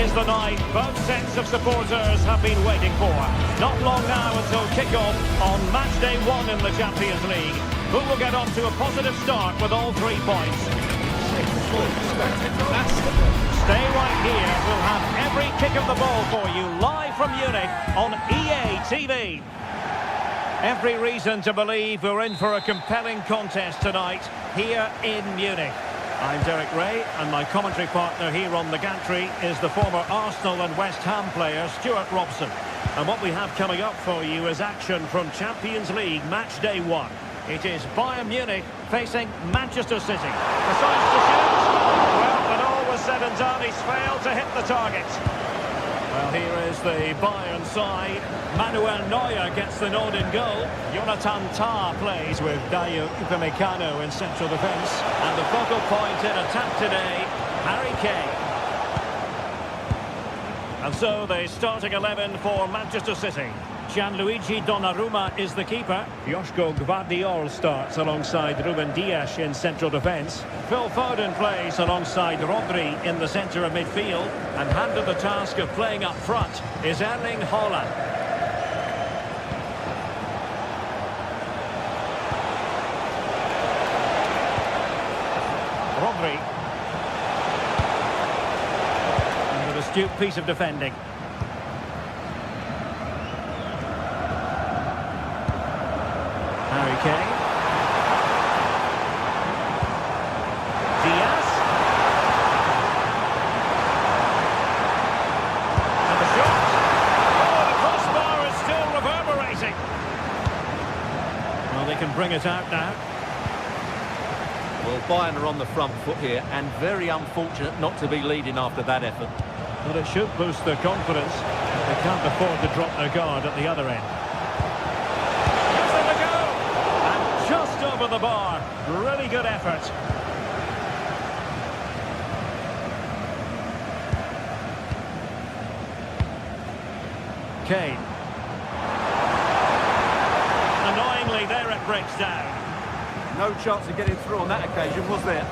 is the night both sets of supporters have been waiting for. Not long now until kick-off on match day 1 in the Champions League. Who will get off to a positive start with all 3 points? Stay right here. We'll have every kick of the ball for you live from Munich on EA TV. Every reason to believe we're in for a compelling contest tonight here in Munich. I'm Derek Ray, and my commentary partner here on the gantry is the former Arsenal and West Ham player Stuart Robson. And what we have coming up for you is action from Champions League match day 1. It is Bayern Munich facing Manchester City. Decides to shoot. Well, when all was said and done, he's failed to hit the target. Well, here is the Bayern side. Manuel Neuer gets the nod in goal. Jonathan Tah plays with Dayo Upamecano in central defence. And the focal point in attack today, Harry Kane. And so the starting 11 for Manchester City. Gianluigi Donnarumma is the keeper. Joško Gvardiol starts alongside Ruben Dias in central defence. Phil Foden plays alongside Rodri in the centre of midfield. And handed the task of playing up front is Erling Haaland. Rodri. And an astute piece of defending. Harry Kane. Diaz. And the shot. Oh, the crossbar is still reverberating. Well, they can bring it out now. Well, Bayern are on the front foot here, and very unfortunate not to be leading after that effort. But it should boost their confidence. They can't afford to drop their guard at the other end. Just over the bar. Really good effort. Kane. Annoyingly, there it breaks down. No chance of getting through on that occasion, was there?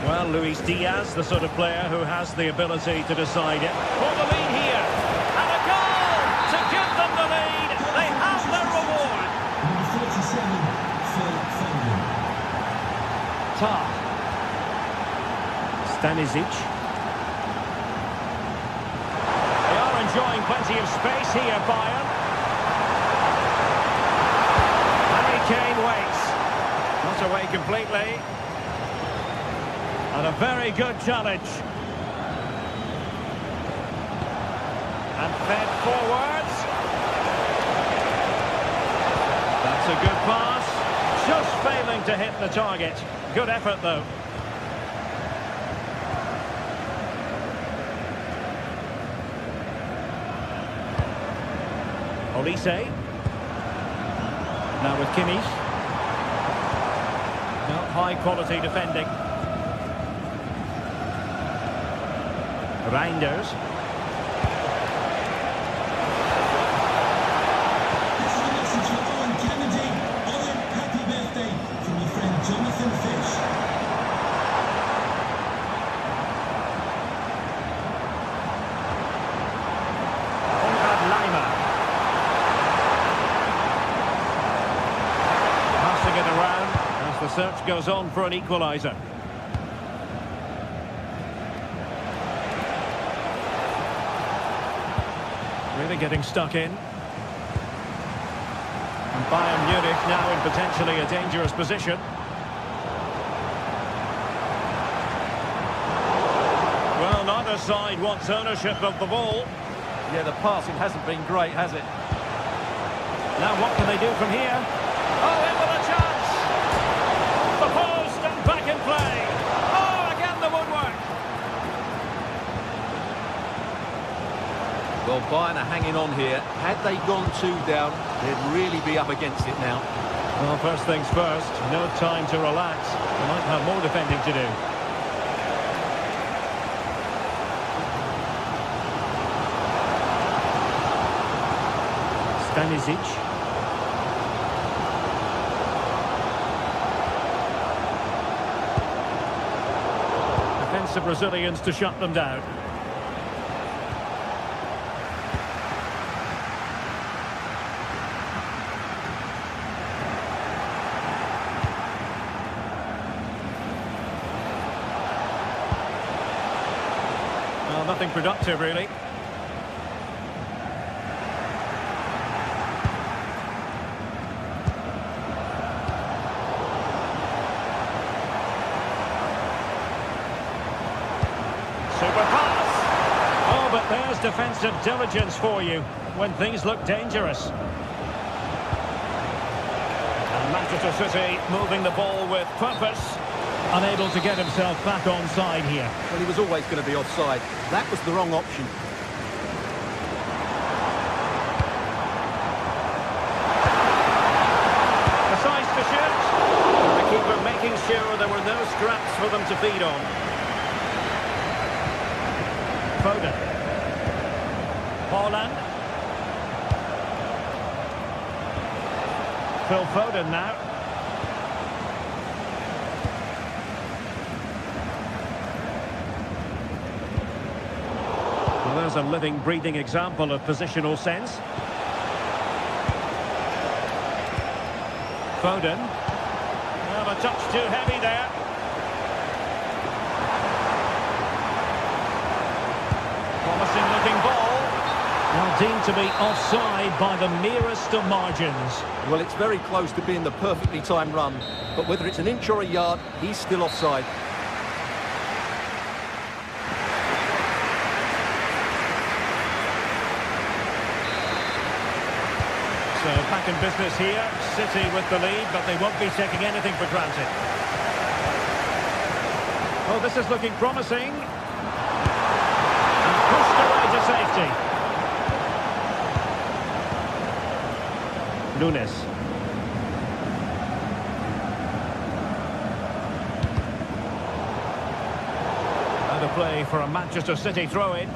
Well, Luis Diaz, the sort of player who has the ability to decide it. For the lead here. And a goal to give them the lead. They have their reward. Number 47, Phil Foden. Tah. Stanisic. They are enjoying plenty of space here, Bayern. Harry Kane waits. Not away completely. And a very good challenge. And fed forwards. That's a good pass. Just failing to hit the target. Good effort, though. Olise. Now with Kimmich. Now high-quality defending. Reinders. This is a message for Owen Kennedy. Owen, happy birthday from your friend Jonathan Fish. Konrad Laimer. Passing it around as the search goes on for an equaliser. Really getting stuck in. And Bayern Munich now in potentially a dangerous position. Well, neither side wants ownership of the ball. Yeah, the passing hasn't been great, has it? Now what can they do from here? Oh, in with a chance! The post and back in play. Oh, again the woodwork. Well, Bayern are hanging on here. Had they gone 2 down, they'd really be up against it now. Well, first things first, no time to relax. They might have more defending to do. Stanisic. chance of Brazilians to shut them down. Well, nothing productive, really. Super pass. Oh, but there's defensive diligence for you when things look dangerous. And Manchester City moving the ball with purpose. Unable to get himself back onside here. Well, he was always going to be offside. That was the wrong option. Decides to shoot. The keeper making sure there were no scraps for them to feed on. Foden. Haaland. Phil Foden now. Well, there's a living, breathing example of positional sense. Foden. Well, a touch too heavy there. Promising looking ball. Well, deemed to be offside by the merest of margins. Well, it's very close to being the perfectly timed run, but whether it's an inch or a yard, he's still offside. So back in business here, City with the lead, but they won't be taking anything for granted. Oh, this is looking promising. And pushed away to safety. Nunes. Out of play for a Manchester City throw-in.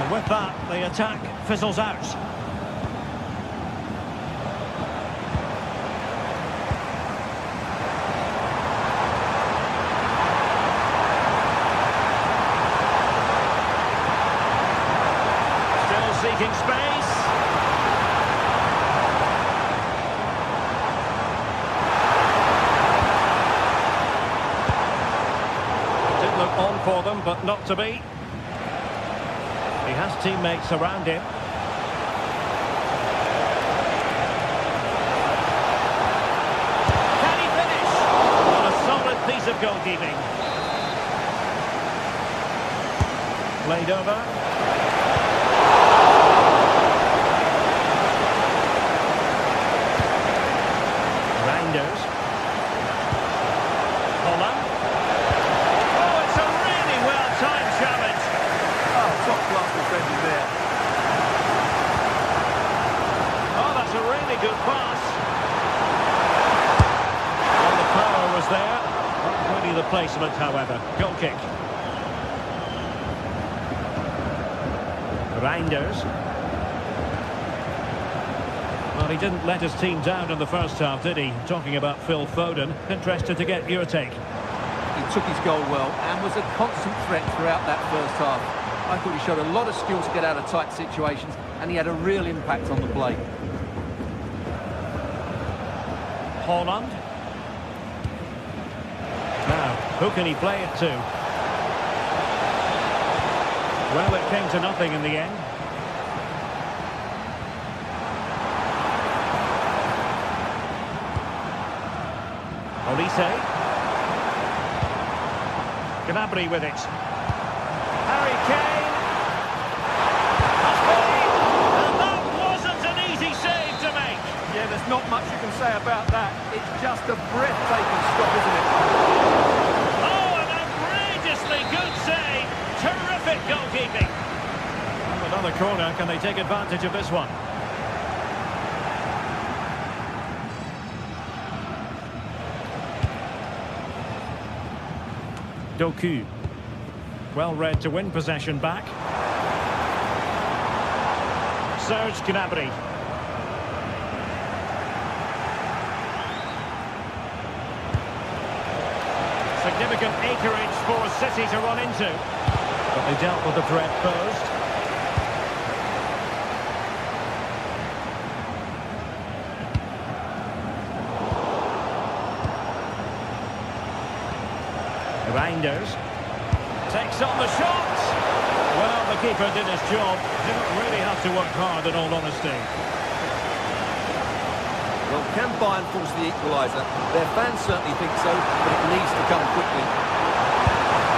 With that, the attack fizzles out. Still seeking space. Did look on for them, but not to be. He has teammates around him. Can he finish? What a solid piece of goalkeeping. Played over. Reinders. Haaland. Oh, it's a really well-timed challenge. Top-class defending there. Oh, that's a really good pass. Well, the power was there. Not really the placement, however. Goal kick. Reinders. Well, he didn't let his team down in the first half, did he? Talking about Phil Foden. Interested to get your take. He took his goal well and was a constant threat throughout that first half. I thought he showed a lot of skill to get out of tight situations, and he had a real impact on the play. Haaland. Now, who can he play it to? Well, it came to nothing in the end. Olise. Gnabry with it. Harry Kane. And that wasn't an easy save to make. Yeah, there's not much you can say about that. It's just a breathtaking stop, isn't it? Oh, an outrageously good save. Terrific goalkeeping. And another corner. Can they take advantage of this one? Doku. Well read to win possession back. Serge Gnabry. Significant acreage for City to run into. But they dealt with the threat posed. Reinders takes on the shot. Well, the keeper did his job. Didn't really have to work hard, in all honesty. Well, can Bayern force the equaliser? Their fans certainly think so, but it needs to come quickly.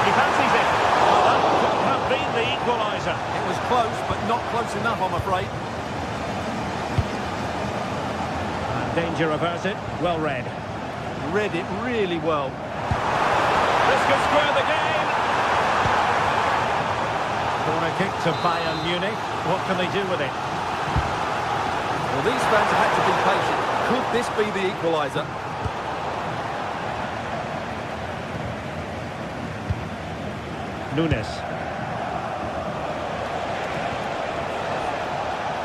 He fancies it. Well, that could have been the equaliser. It was close, but not close enough, I'm afraid. And danger averted. Well read. Read it really well. This could square the game. Corner kick to Bayern Munich. What can they do with it? Well, these fans have had to be patient. Could this be the equaliser? Nunes.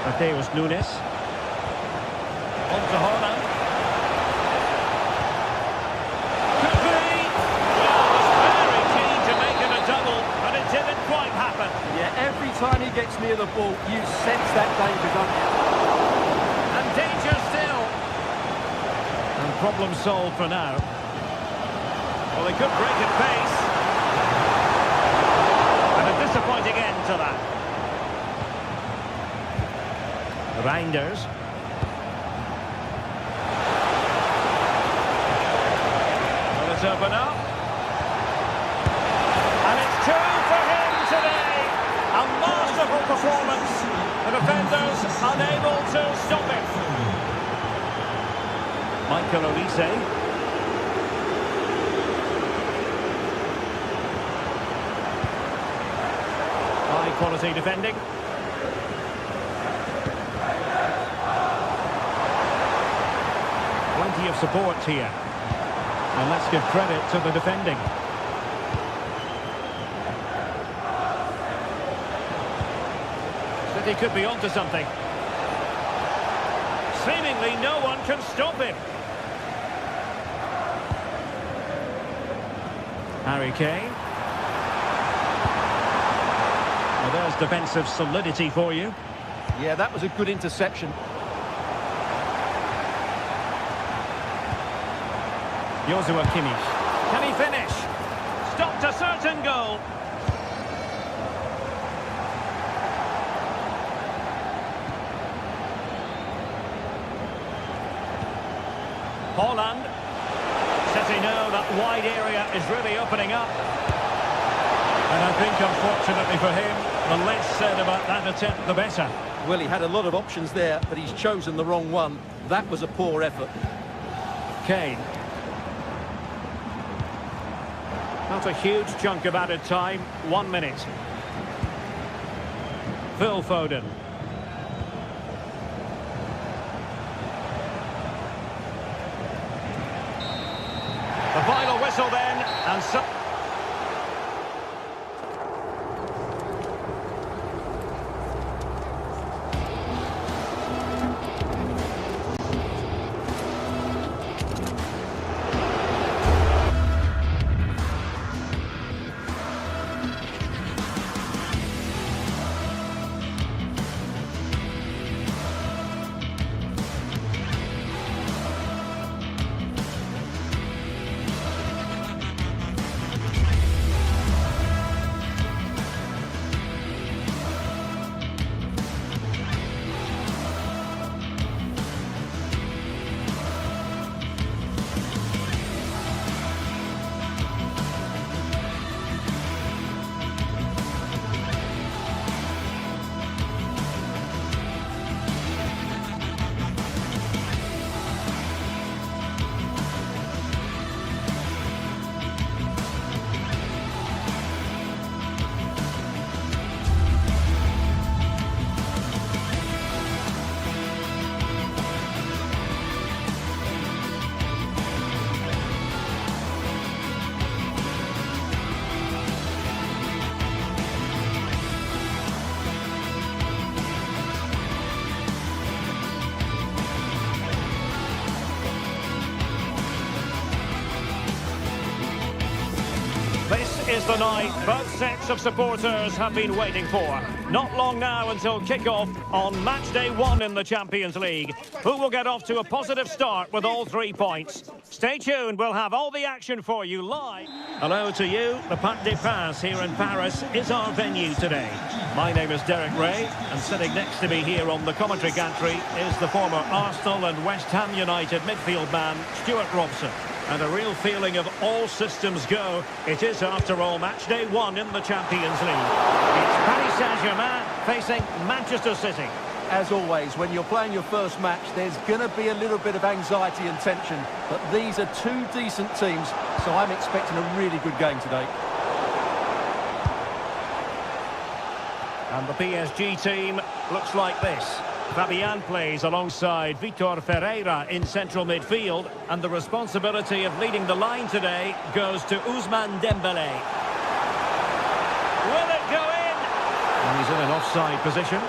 Mateus Nunes. On to Haaland. Could be. Well, was very keen to make it a double, but it didn't quite happen. Yeah, every time he gets near the ball, you sense that danger, don't you? And danger still. And problem solved for now. Well, they could break at pace. And a disappointing end to that. Reinders. Well, it's open up. And it's two for him today. A masterful performance. The defenders unable to stop it. Michael Olise. High quality defending. Plenty of support here. And let's give credit to the defending. City could be onto something. Seemingly no one can stop him. Harry Kane. Well, there's defensive solidity for you. Yeah, that was a good interception. Joshua Kimmich. Can he finish? Stopped a certain goal. Haaland. City know that wide area is really opening up. And I think, unfortunately for him, the less said about that attempt, the better. Well, he had a lot of options there, but he's chosen the wrong one. That was a poor effort. Kane. Not a huge chunk of added time. 1 minute. Phil Foden. The final whistle then, and so... is the night both sets of supporters have been waiting for. Not long now until kick-off on match day 1 in the Champions League. Who will get off to a positive start with all 3 points? Stay tuned, we'll have all the action for you live. Hello to you. The Parc des Princes here in Paris is our venue today. My name is Derek Ray, and sitting next to me here on the commentary gantry is the former Arsenal and West Ham United midfield man, Stuart Robson. And a real feeling of all systems go. It is, after all, match day 1 in the Champions League. It's Paris Saint-Germain facing Manchester City. As always, when you're playing your first match, there's going to be a little bit of anxiety and tension. But these are 2 decent teams, so I'm expecting a really good game today. And the PSG team looks like this. Fabian plays alongside Vitor Ferreira in central midfield, and the responsibility of leading the line today goes to Ousmane Dembélé. Will it go in? And he's in an offside position.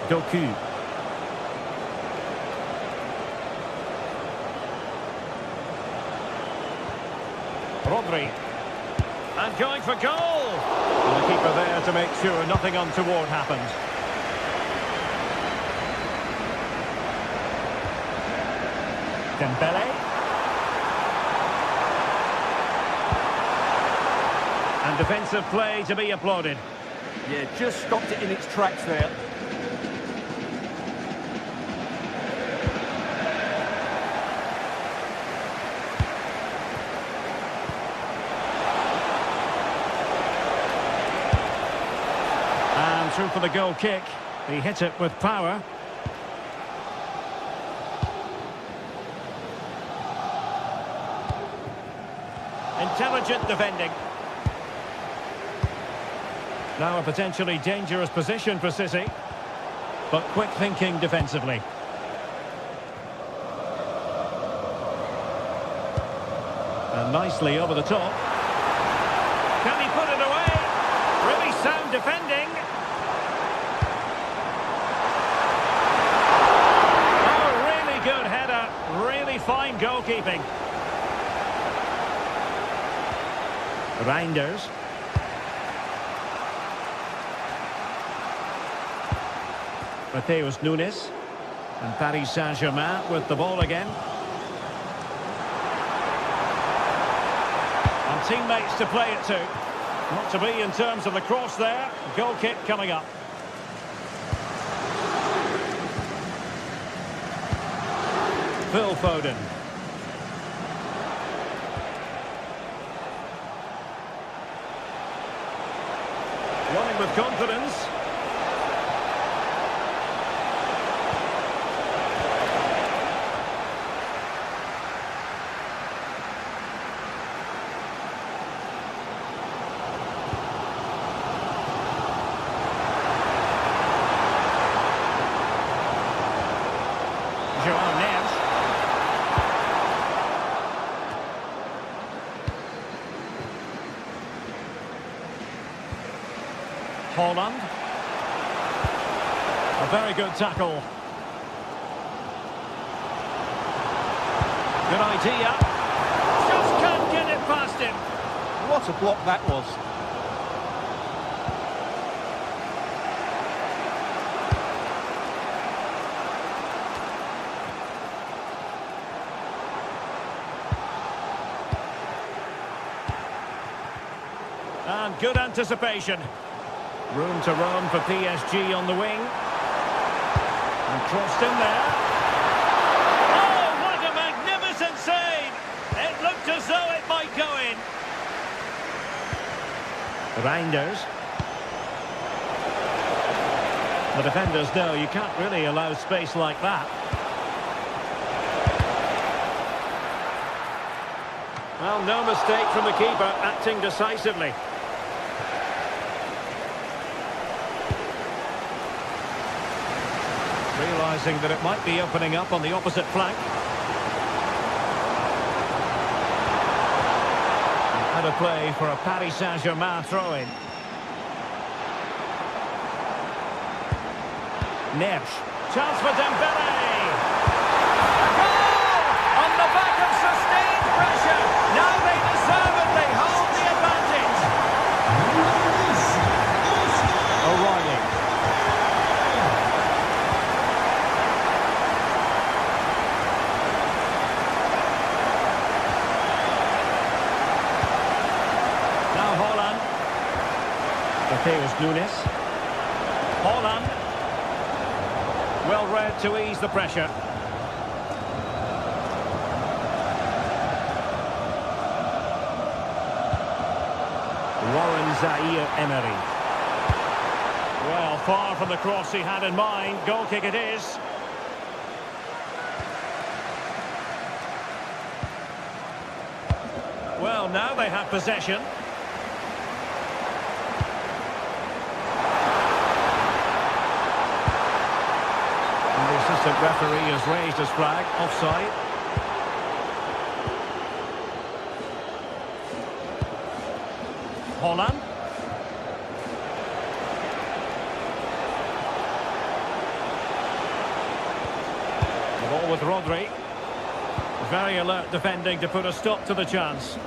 Doku. Rodri. And going for goal! And the keeper there to make sure nothing untoward happened. Dembélé. And defensive play to be applauded. Yeah, just stopped it in its tracks there. Through for the goal kick. He hit it with power. Intelligent defending. Now a potentially dangerous position for City, but quick thinking defensively. And nicely over the top. Can he put it away? Really sound defending. Good header, really fine goalkeeping. Reinders. Mateus Nunes. And Paris Saint-Germain with the ball again. And teammates to play it to. Not to be in terms of the cross there. Goal kick coming up. Phil Foden. Running with confidence. Holland. A very good tackle. Good idea. Just can't get it past him. What a block that was. And good anticipation. Room to roam for PSG on the wing. And crossed in there. Oh, what a magnificent save! It looked as though it might go in. Reinders. The defenders know you can't really allow space like that. Well, no mistake from the keeper, acting decisively. Realising that it might be opening up on the opposite flank. And a play for a Paris Saint-Germain throw-in. Neves. Chance for Dembélé. A goal! And on the back of sustained pressure. Now they deservedly hold the advantage. O'Reilly. Now Haaland. Mateus Nunes. Haaland. Well read to ease the pressure. Warren Zaire-Emery. Well, far from the cross he had in mind. Goal kick it is. Well, now they have possession. And the assistant referee has raised his flag. Offside. Haaland. The ball with Rodri. Very alert defending to put a stop to the chance.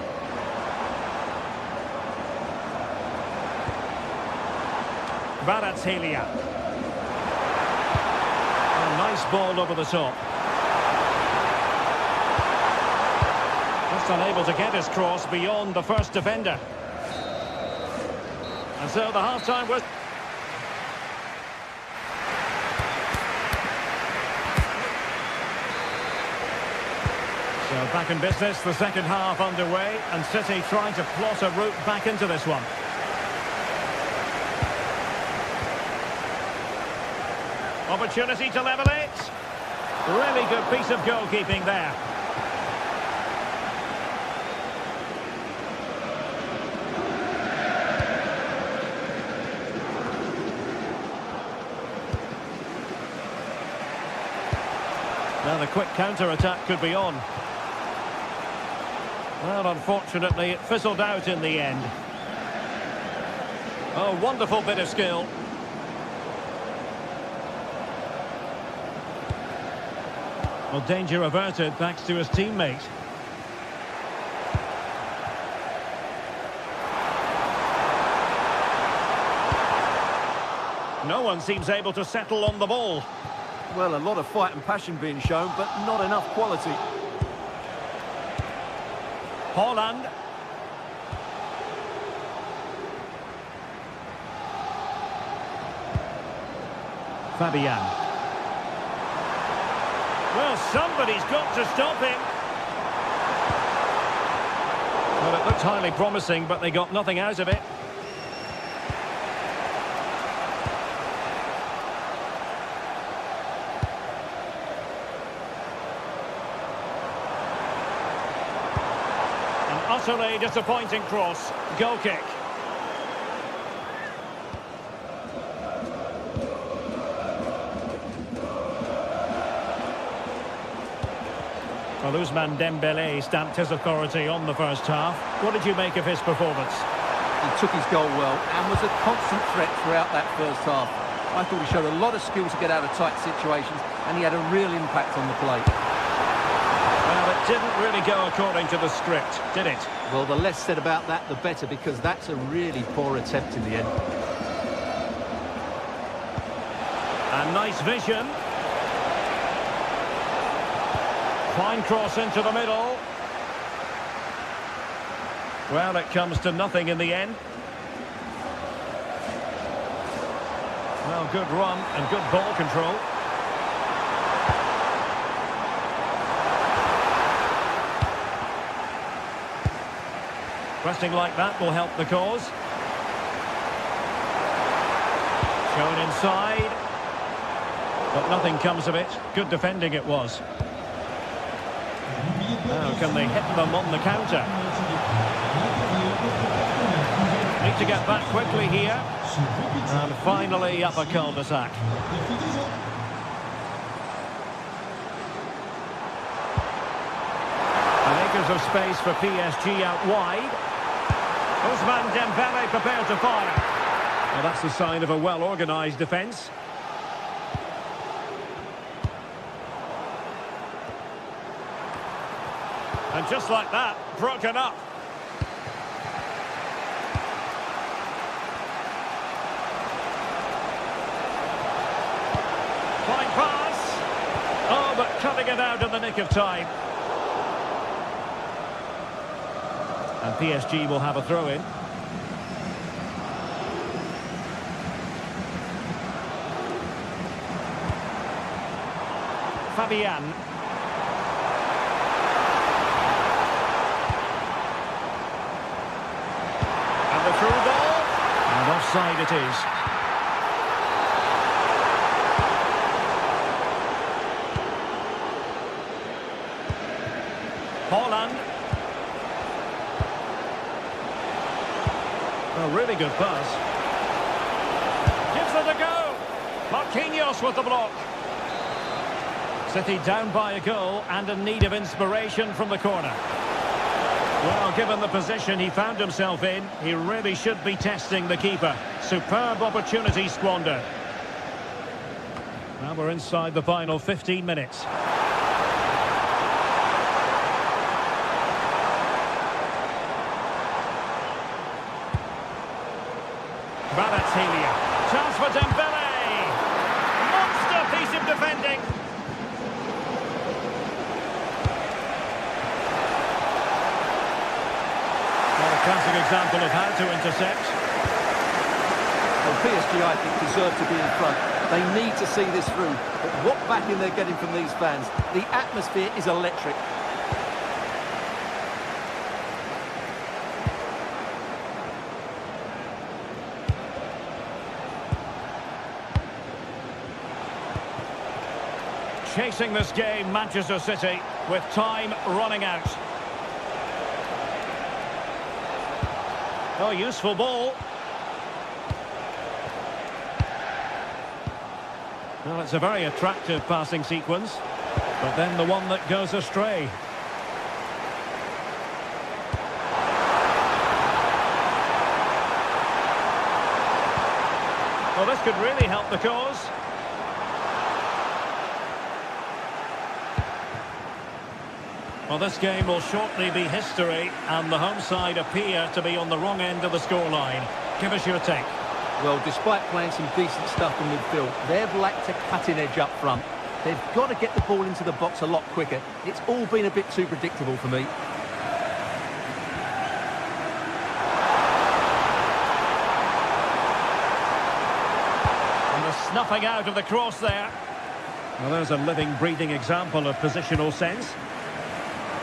Kvaratskhelia. A nice ball over the top. Just unable to get his cross beyond the first defender. And so the half-time was... So back in business, the second half underway, and City trying to plot a route back into this one. Opportunity to level it. Really good piece of goalkeeping there. Now the quick counter-attack could be on. Well, unfortunately, it fizzled out in the end. Oh, wonderful bit of skill. Well, danger averted thanks to his teammate. No one seems able to settle on the ball. Well, a lot of fight and passion being shown, but not enough quality. Haaland. Fabian. Well, somebody's got to stop him. Well, it looked highly promising, but they got nothing out of it. Utterly disappointing cross. Goal kick. Well, Ousmane Dembélé stamped his authority on the first half. What did you make of his performance? He took his goal well and was a constant threat throughout that first half. I thought he showed a lot of skill to get out of tight situations, and he had a real impact on the play. Well, it didn't really go according to the script, did it? Well, the less said about that, the better, because that's a really poor attempt in the end. And nice vision. Fine cross into the middle. Well, it comes to nothing in the end. Well, good run and good ball control. Pressing like that will help the cause. Shown inside. But nothing comes of it. Good defending it was. Now can they hit them on the counter? Need to get back quickly here. And finally up a cul-de-sac. And acres of space for PSG out wide. Ousmane Dembélé prepared to fire. Well, that's the sign of a well-organised defence. And just like that, broken up. Fine pass. Oh, but cutting it out in the nick of time. And PSG will have a throw-in. Fabian. And the through ball. And offside it is. Holland. A really good pass. Gives it a go. Marquinhos with the block. City down by a goal and in need of inspiration from the corner. Well, given the position he found himself in, he really should be testing the keeper. Superb opportunity squandered. Now we're inside the final 15 minutes. Kvaratskhelia. Chance for Dembele. Monster piece of defending. Classic example of how to intercept. Well, PSG, I think, deserve to be in front. They need to see this through. But what backing they're getting from these fans. The atmosphere is electric. Chasing this game, Manchester City, with time running out. Oh, useful ball. Well, it's a very attractive passing sequence, but then the one that goes astray. Well, this could really help the cause. Well, this game will shortly be history, and the home side appear to be on the wrong end of the scoreline. Give us your take. Well, despite playing some decent stuff in midfield, they've lacked a cutting edge up front. They've got to get the ball into the box a lot quicker. It's all been a bit too predictable for me. And the snuffing out of the cross there. Well, there's a living, breathing example of positional sense.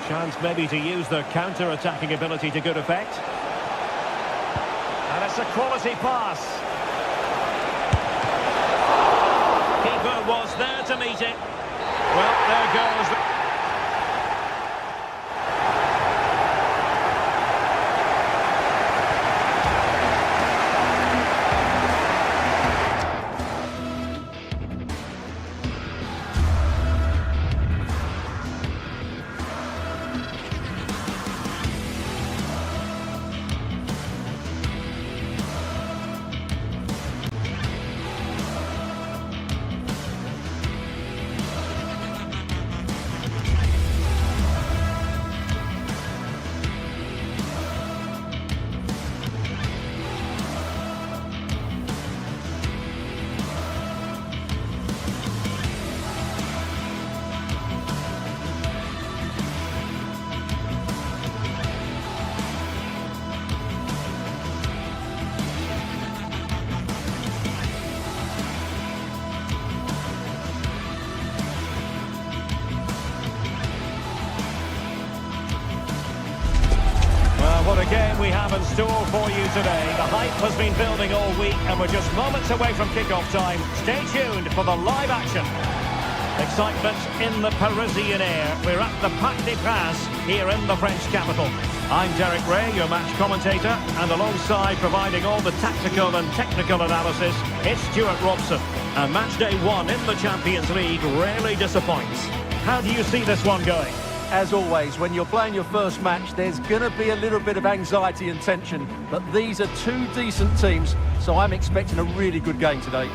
Chance maybe to use their counter-attacking ability to good effect. And it's a quality pass. Keeper was there to meet it. Well, there goes. What a game we have in store for you today. The hype has been building all week and we're just moments away from kick-off time. Stay tuned for the live action. Excitement in the Parisian air. We're at the Parc des Princes here in the French capital. I'm Derek Ray, your match commentator, and alongside providing all the tactical and technical analysis, it's Stuart Robson. And match day one in the Champions League rarely disappoints. How do you see this one going? As always, when you're playing your first match, there's going to be a little bit of anxiety and tension. But these are two decent teams, so I'm expecting a really good game today.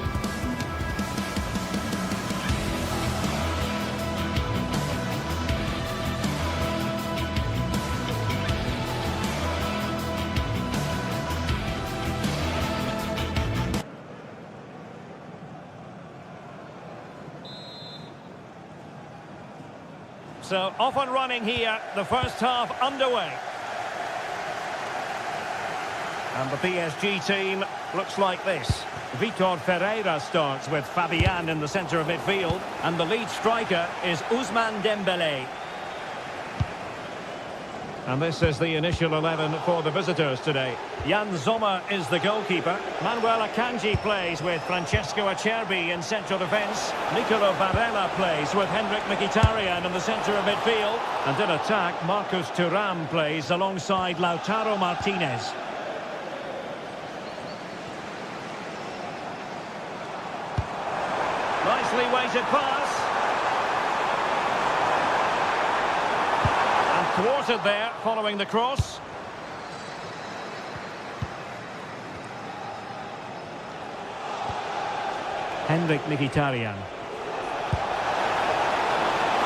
So off and running here, the first half underway. And the PSG team looks like this. Vitor Ferreira starts with Fabian in the centre of midfield. And the lead striker is Ousmane Dembélé. And this is the initial 11 for the visitors today. Jan Sommer is the goalkeeper. Manuel Akanji plays with Francesco Acerbi in central defence. Nicolo Barella plays with Henrik Mkhitaryan in the centre of midfield. And in attack, Marcus Thuram plays alongside Lautaro Martinez. Nicely weighted pass. And thwarted there following the cross. Henrik Mkhitaryan.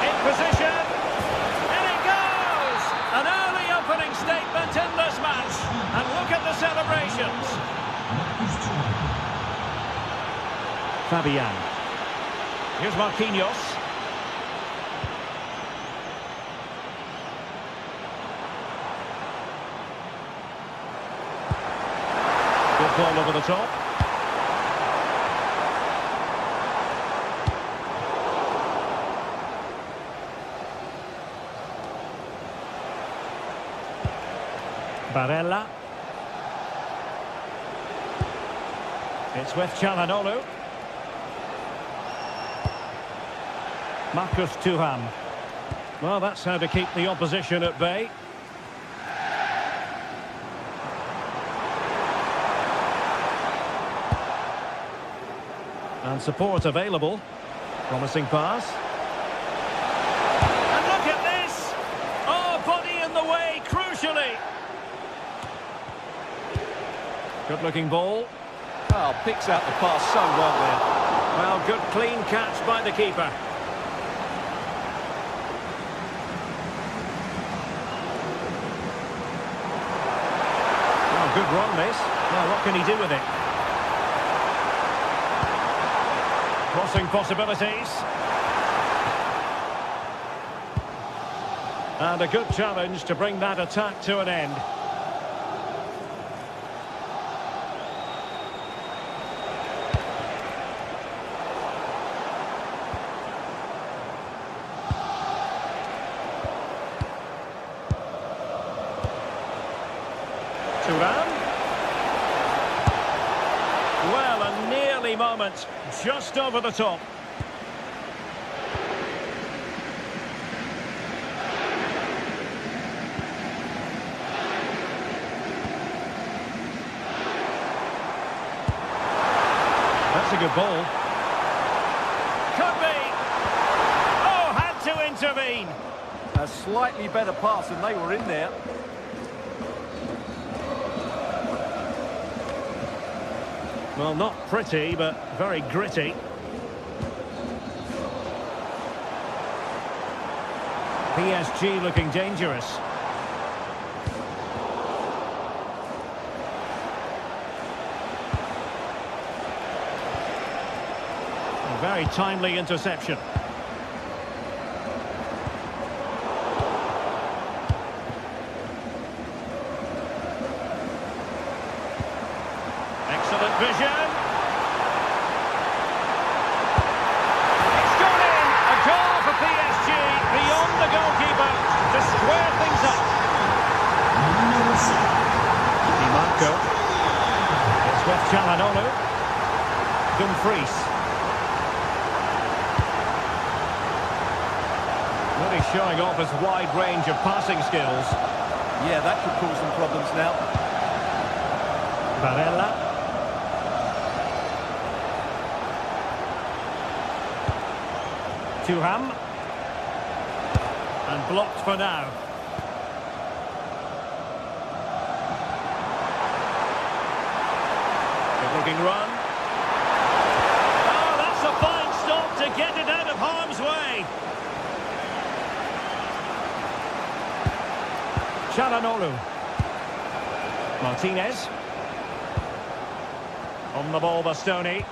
In position. And it goes! An early opening statement in this match. And look at the celebrations. Fabian. Here's Marquinhos. Good ball over the top. Barella. It's with Çalhanoğlu. Marcus Thuram. Well, that's how to keep the opposition at bay. And support available. Promising pass. And look at this! Oh, body in the way, crucially. Good-looking ball. Oh, picks out the pass so well there. Well, good clean catch by the keeper. Good run, this. Well, what can he do with it? Crossing possibilities. And a good challenge to bring that attack to an end. Thuram. Well, a nearly moment, just over the top. That's a good ball. Could be. Oh, had to intervene. A slightly better pass and they were in there. Well, not pretty, but very gritty. PSG looking dangerous. A very timely interception. Excellent vision. It's gone in. A goal for PSG beyond the goalkeeper to square things up. Di Marco. It's with Çalhanoğlu. Dumfries. Really showing off his wide range of passing skills. Yeah, that could cause some problems now. Barella. Thuram. And blocked for now. Good looking run. Oh, that's a fine stop to get it out of harm's way. Çalhanoğlu. Martinez. On the ball, Bastoni.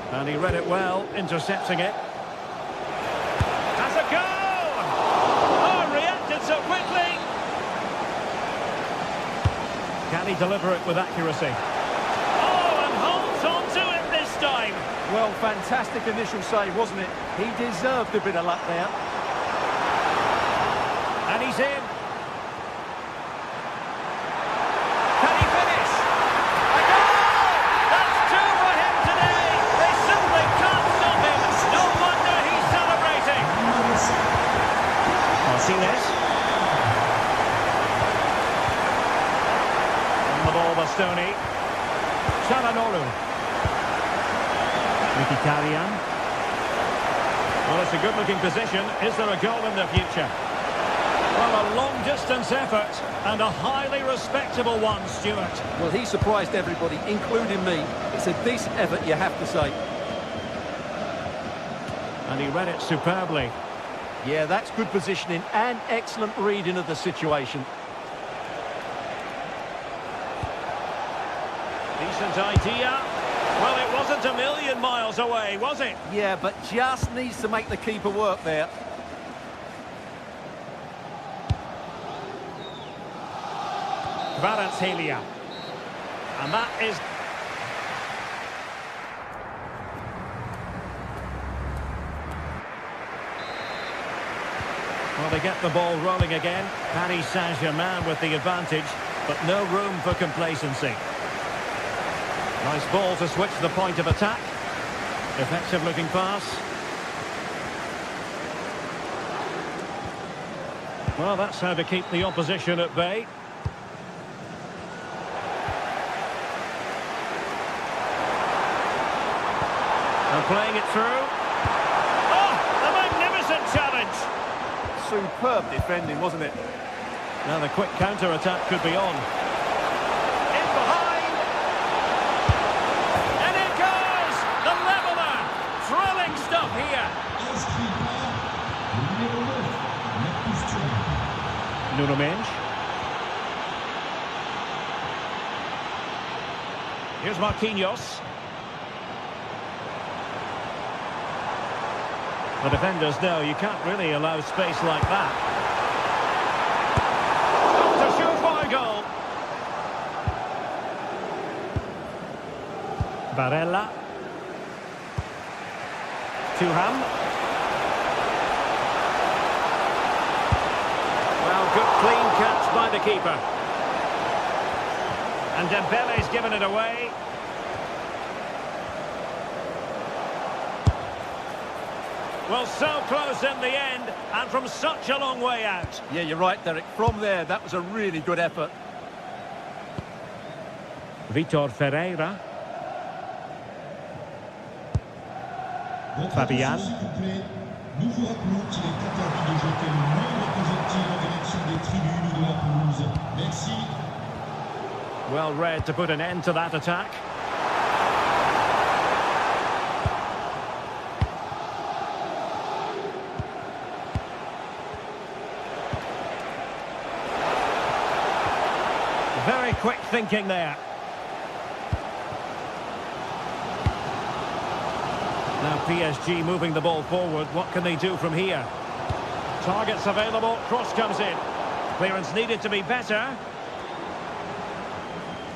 And he read it well, intercepting it. Can he deliver it with accuracy? Oh, and holds on to it this time. Well, fantastic initial save, wasn't it? He deserved a bit of luck there. And he's in. Can he finish? A goal! That's two for him today. They simply can't stop him. No wonder he's celebrating. Martinez. On the ball, Bastoni. Çalhanoğlu. Mkhitaryan. Well, it's a good-looking position. Is there a goal in the future? Well, a long-distance effort and a highly respectable one, Stuart. Well, he surprised everybody, including me. It's a decent effort, you have to say. And he read it superbly. Yeah, that's good positioning and excellent reading of the situation. Decent idea. Well, it wasn't a million miles away, was it? Yeah, but just needs to make the keeper work there. Kvaratskhelia. And that is... Well, they get the ball rolling again. Paris Saint-Germain with the advantage, but no room for complacency. Nice ball to switch the point of attack. Effective looking pass. Well, that's how to keep the opposition at bay. And playing it through. Oh, a magnificent challenge. Superb defending, wasn't it? Now the quick counter-attack could be on. In behind. And it goes! The leveller! Thrilling stuff here. Inscrit par le numéro 9, Marcus Thuram. Nuno Mendes. Here's Marquinhos. The defenders know you can't really allow space like that. To shoot for a goal. Barella. Thuram. Well, good clean catch by the keeper. And Dembele's given it away. Well, so close in the end, and from such a long way out. Yeah, you're right, Derek. From there, that was a really good effort. Vitor Ferreira. Votre Fabian. attention, s'il vous plaît. Nous vous rappelons qu'il est interdit de jeter le moindre projectile en direction des tribunes ou de la pelouse. Merci. Well read to put an end to that attack. Very quick thinking there. Now PSG moving the ball forward. What can they do from here? Targets available. Cross comes in. Clearance needed to be better.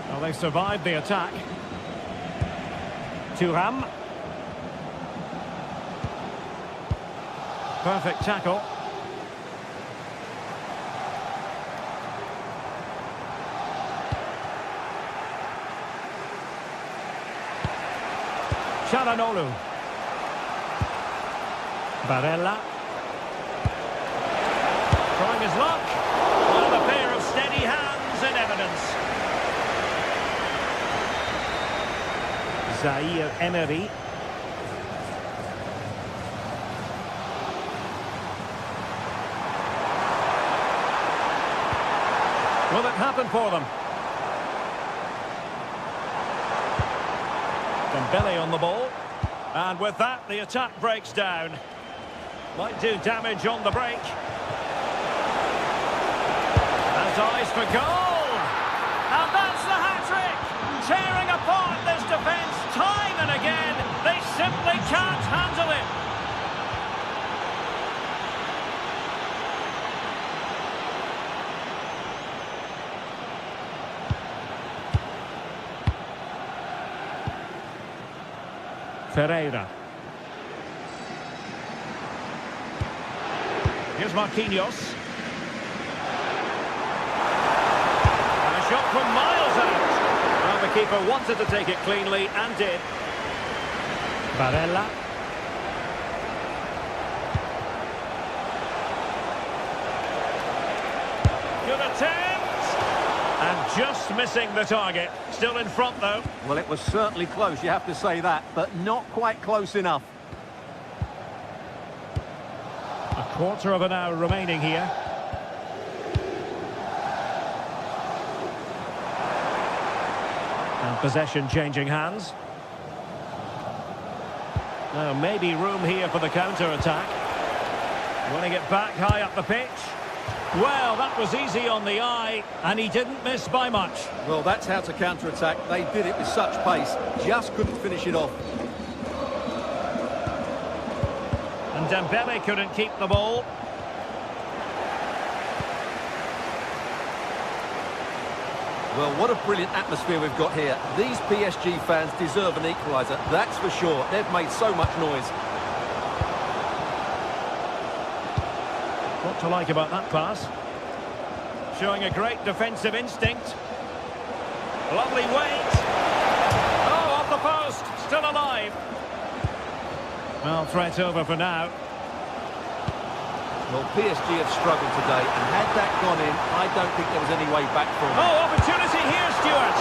Well, they survived the attack. Thuram. Perfect tackle. Çalhanoğlu. Barella. Trying his luck. Well, a pair of steady hands in evidence. Zaire Emery. Will it happen for them? Dembele on the ball. And with that, the attack breaks down. Might do damage on the break. Has eyes for goal. And that's the hat-trick. Tearing apart this defence time and again. They simply can't handle it. Ferreira. Here's Marquinhos. And a shot from miles out. Well, the keeper wanted to take it cleanly and did. Barella. Good attempt. And just missing the target. Still in front, though. Well, it was certainly close, you have to say that, but not quite close enough. A quarter of an hour remaining here. And possession changing hands. Now maybe room here for the counter-attack. Winning it back high up the pitch. Well, that was easy on the eye, and he didn't miss by much. Well, that's how to counter-attack. They did it with such pace, just couldn't finish it off. And Dembele couldn't keep the ball. Well, what a brilliant atmosphere we've got here. These PSG fans deserve an equaliser, that's for sure. They've made so much noise. What to like about that pass? Showing a great defensive instinct. Lovely weight. Oh, off the post. Still alive. Well, threat over for now. Well, PSG have struggled today, and had that gone in, I don't think there was any way back for them. Oh, opportunity here, Stuart.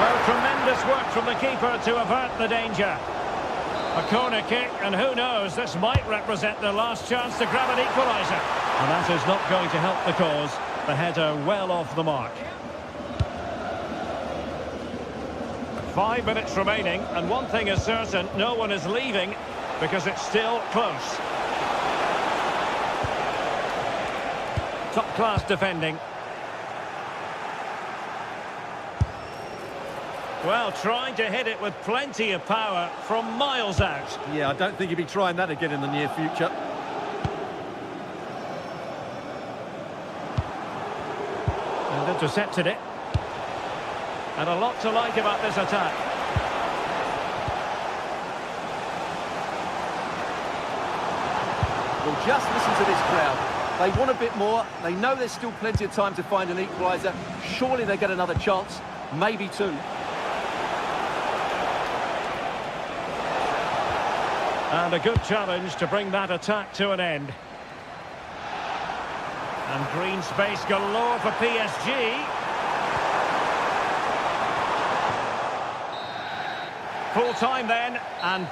Well, tremendous work from the keeper to avert the danger. A corner kick, and who knows, this might represent their last chance to grab an equaliser. And that is not going to help the cause. The header well off the mark. 5 minutes remaining, and one thing is certain, no one is leaving because it's still close. Top-class defending. Well, trying to hit it with plenty of power from miles out. Yeah, I don't think he'll be trying that again in the near future. And intercepted it. And a lot to like about this attack. Well, just listen to this crowd. They want a bit more. They know there's still plenty of time to find an equaliser. Surely they get another chance, maybe two. And a good challenge to bring that attack to an end. And green space galore for PSG. Full time then, and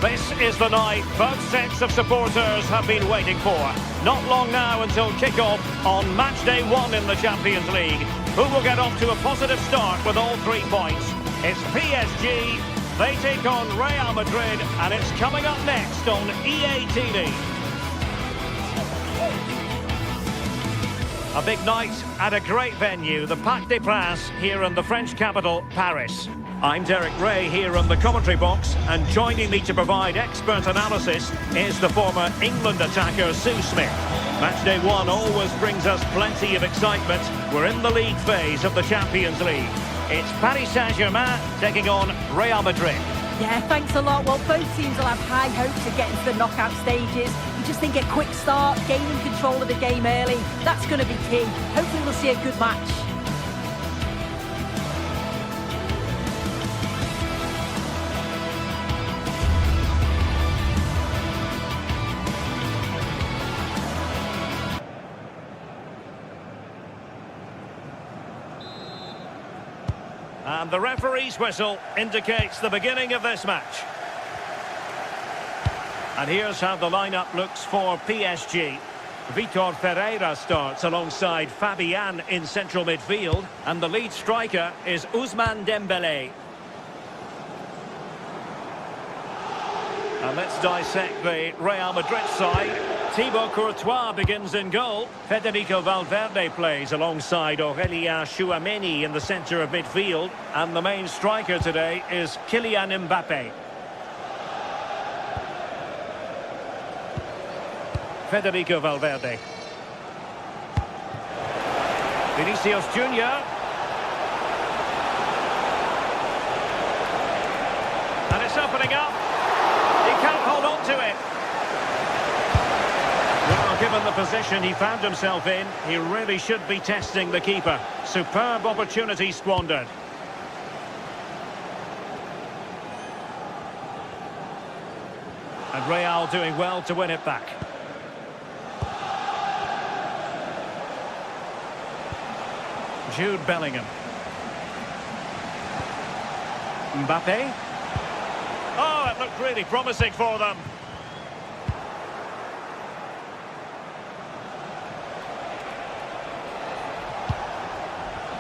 this is the night both sets of supporters have been waiting for. Not long now until kick-off on match day 1 in the Champions League. Who will get off to a positive start with all 3 points? It's PSG. They take on Real Madrid, and it's coming up next on EA TV. A big night at a great venue, the Parc des Princes, here in the French capital, Paris. I'm Derek Ray here in the commentary box, and joining me to provide expert analysis is the former England attacker Sue Smith. Matchday 1 always brings us plenty of excitement. We're in the league phase of the Champions League. It's Paris Saint-Germain taking on Real Madrid. Yeah, thanks a lot. Well, both teams will have high hopes of getting to the knockout stages. You just think a quick start, gaining control of the game early, that's going to be key. Hopefully we'll see a good match. And the referee's whistle indicates the beginning of this match. And here's how the lineup looks for PSG. Vitor Ferreira starts alongside Fabian in central midfield. And the lead striker is Ousmane Dembélé. And let's dissect the Real Madrid side. Thibaut Courtois begins in goal. Federico Valverde plays alongside Aurélien Tchouaméni in the centre of midfield. And the main striker today is Kylian Mbappé. Federico Valverde. Vinicius Junior. And it's opening up. He can't hold on to it. Well, given the position he found himself in, he really should be testing the keeper. Superb opportunity squandered. And Real doing well to win it back. Jude Bellingham. Mbappé. Oh, it looked really promising for them.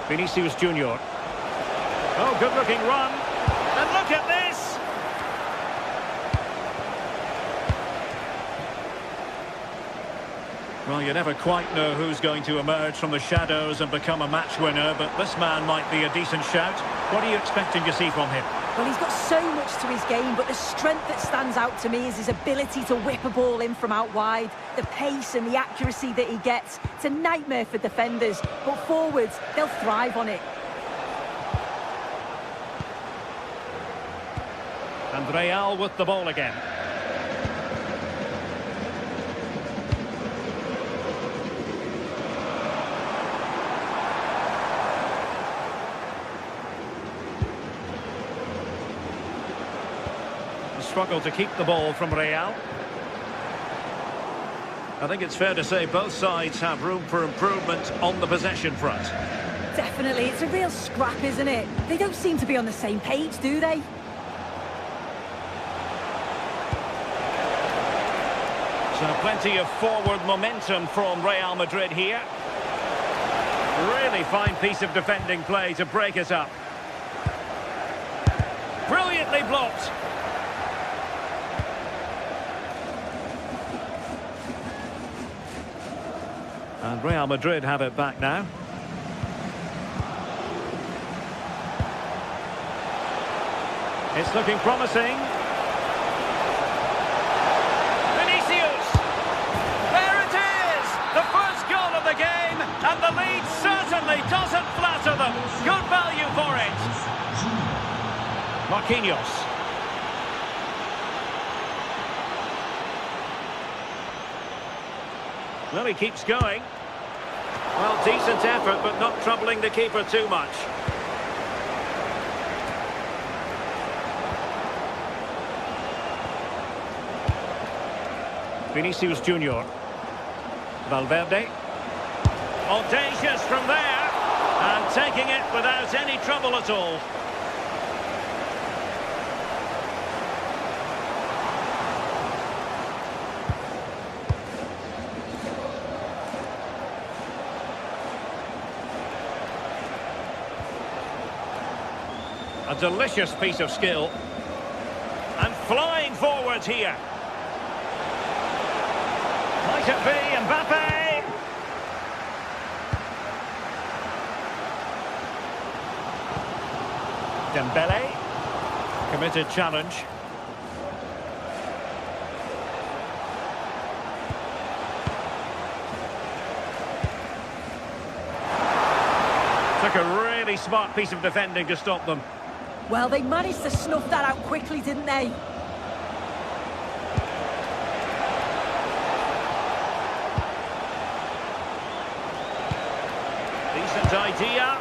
Vinicius Junior. Oh, good-looking run. And look at this! Well, you never quite know who's going to emerge from the shadows and become a match winner, but this man might be a decent shout. What are you expecting to see from him? Well, he's got so much to his game, but the strength that stands out to me is his ability to whip a ball in from out wide. The pace and the accuracy that he gets. It's a nightmare for defenders, but forwards, they'll thrive on it. And Real with the ball again. Struggle to keep the ball from Real. I think it's fair to say both sides have room for improvement on the possession front. Definitely, it's a real scrap, isn't it? They don't seem to be on the same page, do they? So plenty of forward momentum from Real Madrid here. Really fine piece of defending play to break it up. Brilliantly blocked. And Real Madrid have it back now. It's looking promising. Vinicius! There it is! The first goal of the game, and the lead certainly doesn't flatter them. Good value for it. Marquinhos. Well, he keeps going. Well, decent effort, but not troubling the keeper too much. Vinicius Junior. Valverde. Audacious from there. And taking it without any trouble at all. A delicious piece of skill. And flying forwards here. Might it be Mbappé? Dembélé. Committed challenge. Took a really smart piece of defending to stop them. Well, they managed to snuff that out quickly, didn't they? Decent idea.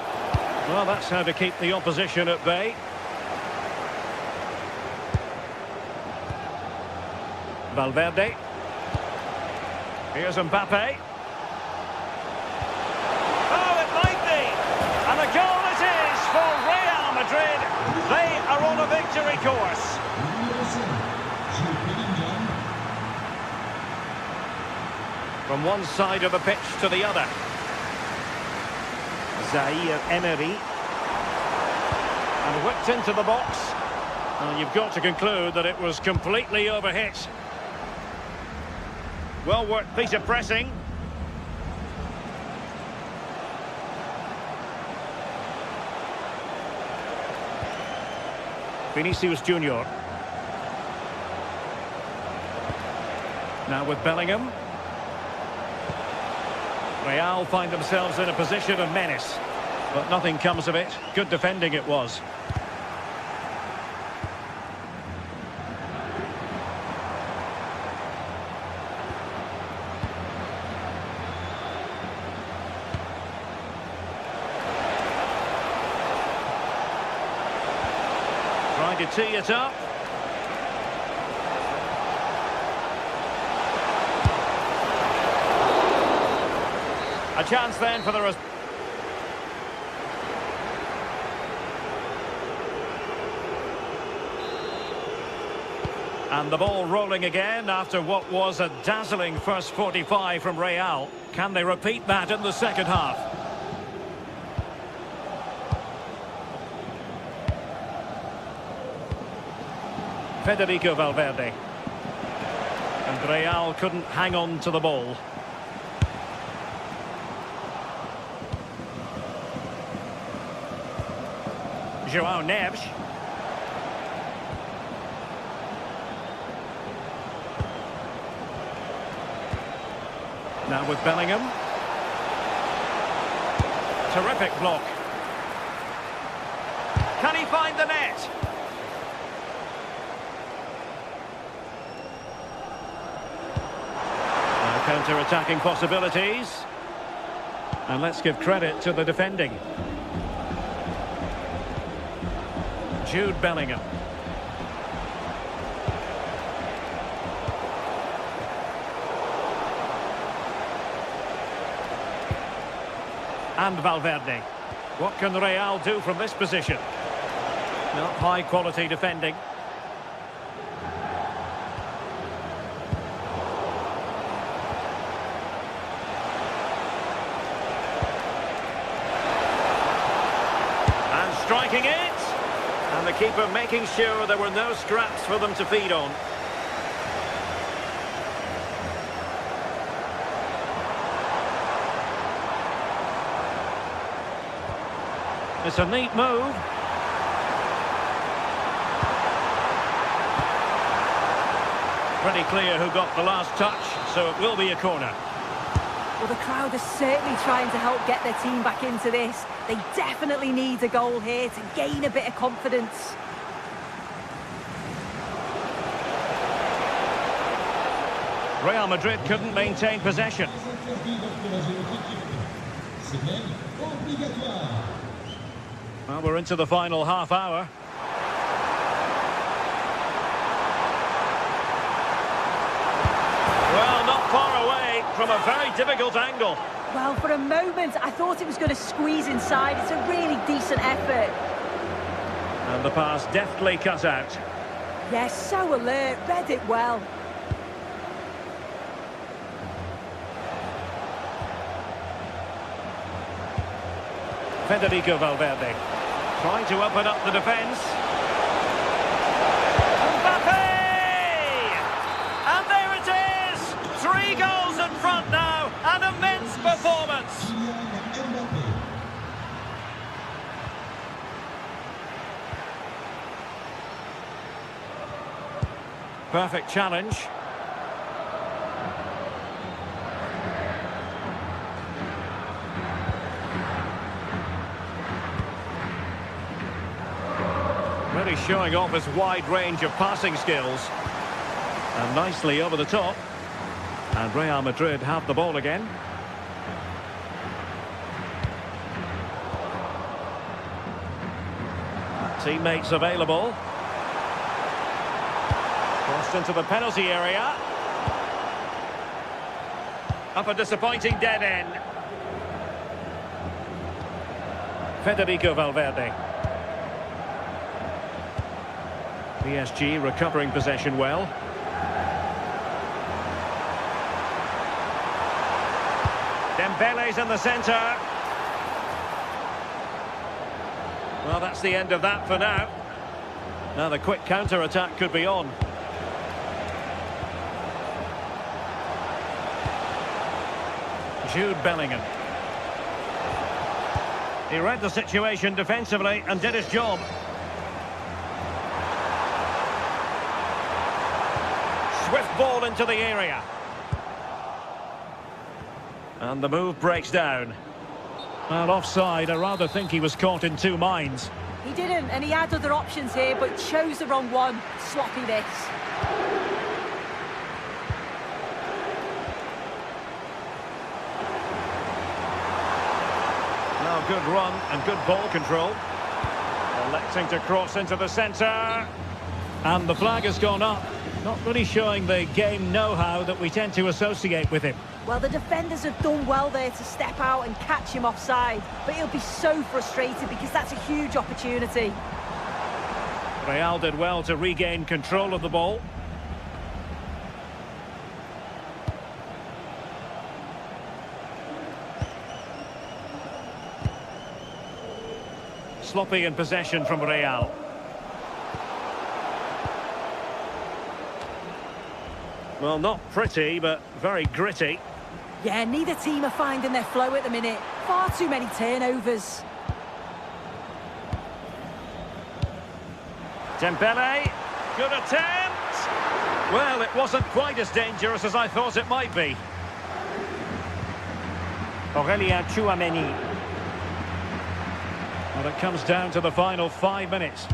Well, that's how to keep the opposition at bay. Valverde. Here's Mbappe. Oh, it might be. And a goal it is for Real Madrid. They are on a victory course. From one side of the pitch to the other. Zaire Emery. And whipped into the box. Well, you've got to conclude that it was completely overhit. Well worked piece of pressing. Vinicius Junior. Now with Bellingham. Real find themselves in a position of menace, but nothing comes of it. Good defending it was. Trying to tee it up. A chance then for the rest. And the ball rolling again after what was a dazzling first 45 from Real. Can they repeat that in the second half? Federico Valverde. And Real couldn't hang on to the ball. João Neves. Now with Bellingham. Terrific block. Can he find the net? Now counter-attacking possibilities. And let's give credit to the defending. Jude Bellingham. And Valverde. What can Real do from this position? Not high quality defending. And striking it. And the keeper making sure there were no scraps for them to feed on. It's a neat move. Pretty clear who got the last touch, so it will be a corner. Well, the crowd are certainly trying to help get their team back into this. They definitely need a goal here to gain a bit of confidence. Real Madrid couldn't maintain possession. Well, we're into the final half hour. Well, not far away from a very difficult angle. Well, for a moment, I thought it was going to squeeze inside. It's a really decent effort. And the pass deftly cut out. Yes, so alert, read it well. Federico Valverde trying to open up the defence. Mbappe! And there it is! 3 goals in front now. An immense performance. Perfect challenge. Really showing off his wide range of passing skills. And nicely over the top. And Real Madrid have the ball again. Teammates available. Crossed into the penalty area. Up a disappointing dead end. Federico Valverde. PSG recovering possession well. Dembele's in the centre. Well, that's the end of that for now. Now the quick counter-attack could be on. Jude Bellingham. He read the situation defensively and did his job. Swift ball into the area. And the move breaks down. Well, offside. I rather think he was caught in two minds. He didn't, and he had other options here, but chose the wrong one. Sloppy this. Now good run and good ball control. Electing to cross into the centre. And the flag has gone up. Not really showing the game know-how that we tend to associate with him. Well, the defenders have done well there to step out and catch him offside. But he'll be so frustrated because that's a huge opportunity. Real did well to regain control of the ball. Sloppy in possession from Real. Well, not pretty, but very gritty. Yeah, neither team are finding their flow at the minute. Far too many turnovers. Dembele, Good attempt! Well, it wasn't quite as dangerous as I thought it might be. Aurélien Tchouameni. Well, it comes down to the final 5 minutes.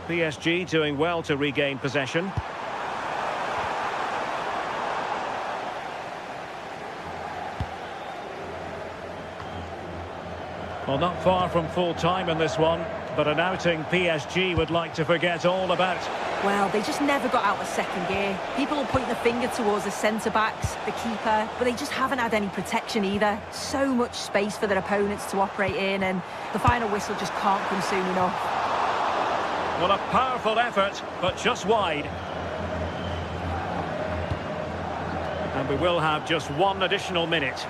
PSG doing well to regain possession. Well, not far from full time in this one, but an outing PSG would like to forget all about. Well, they just never got out of second gear. People will point the finger towards the centre-backs, the keeper, but they just haven't had any protection either. So much space for their opponents to operate in, and the final whistle just can't come soon enough. Well, a powerful effort, but just wide. And we will have just one additional minute.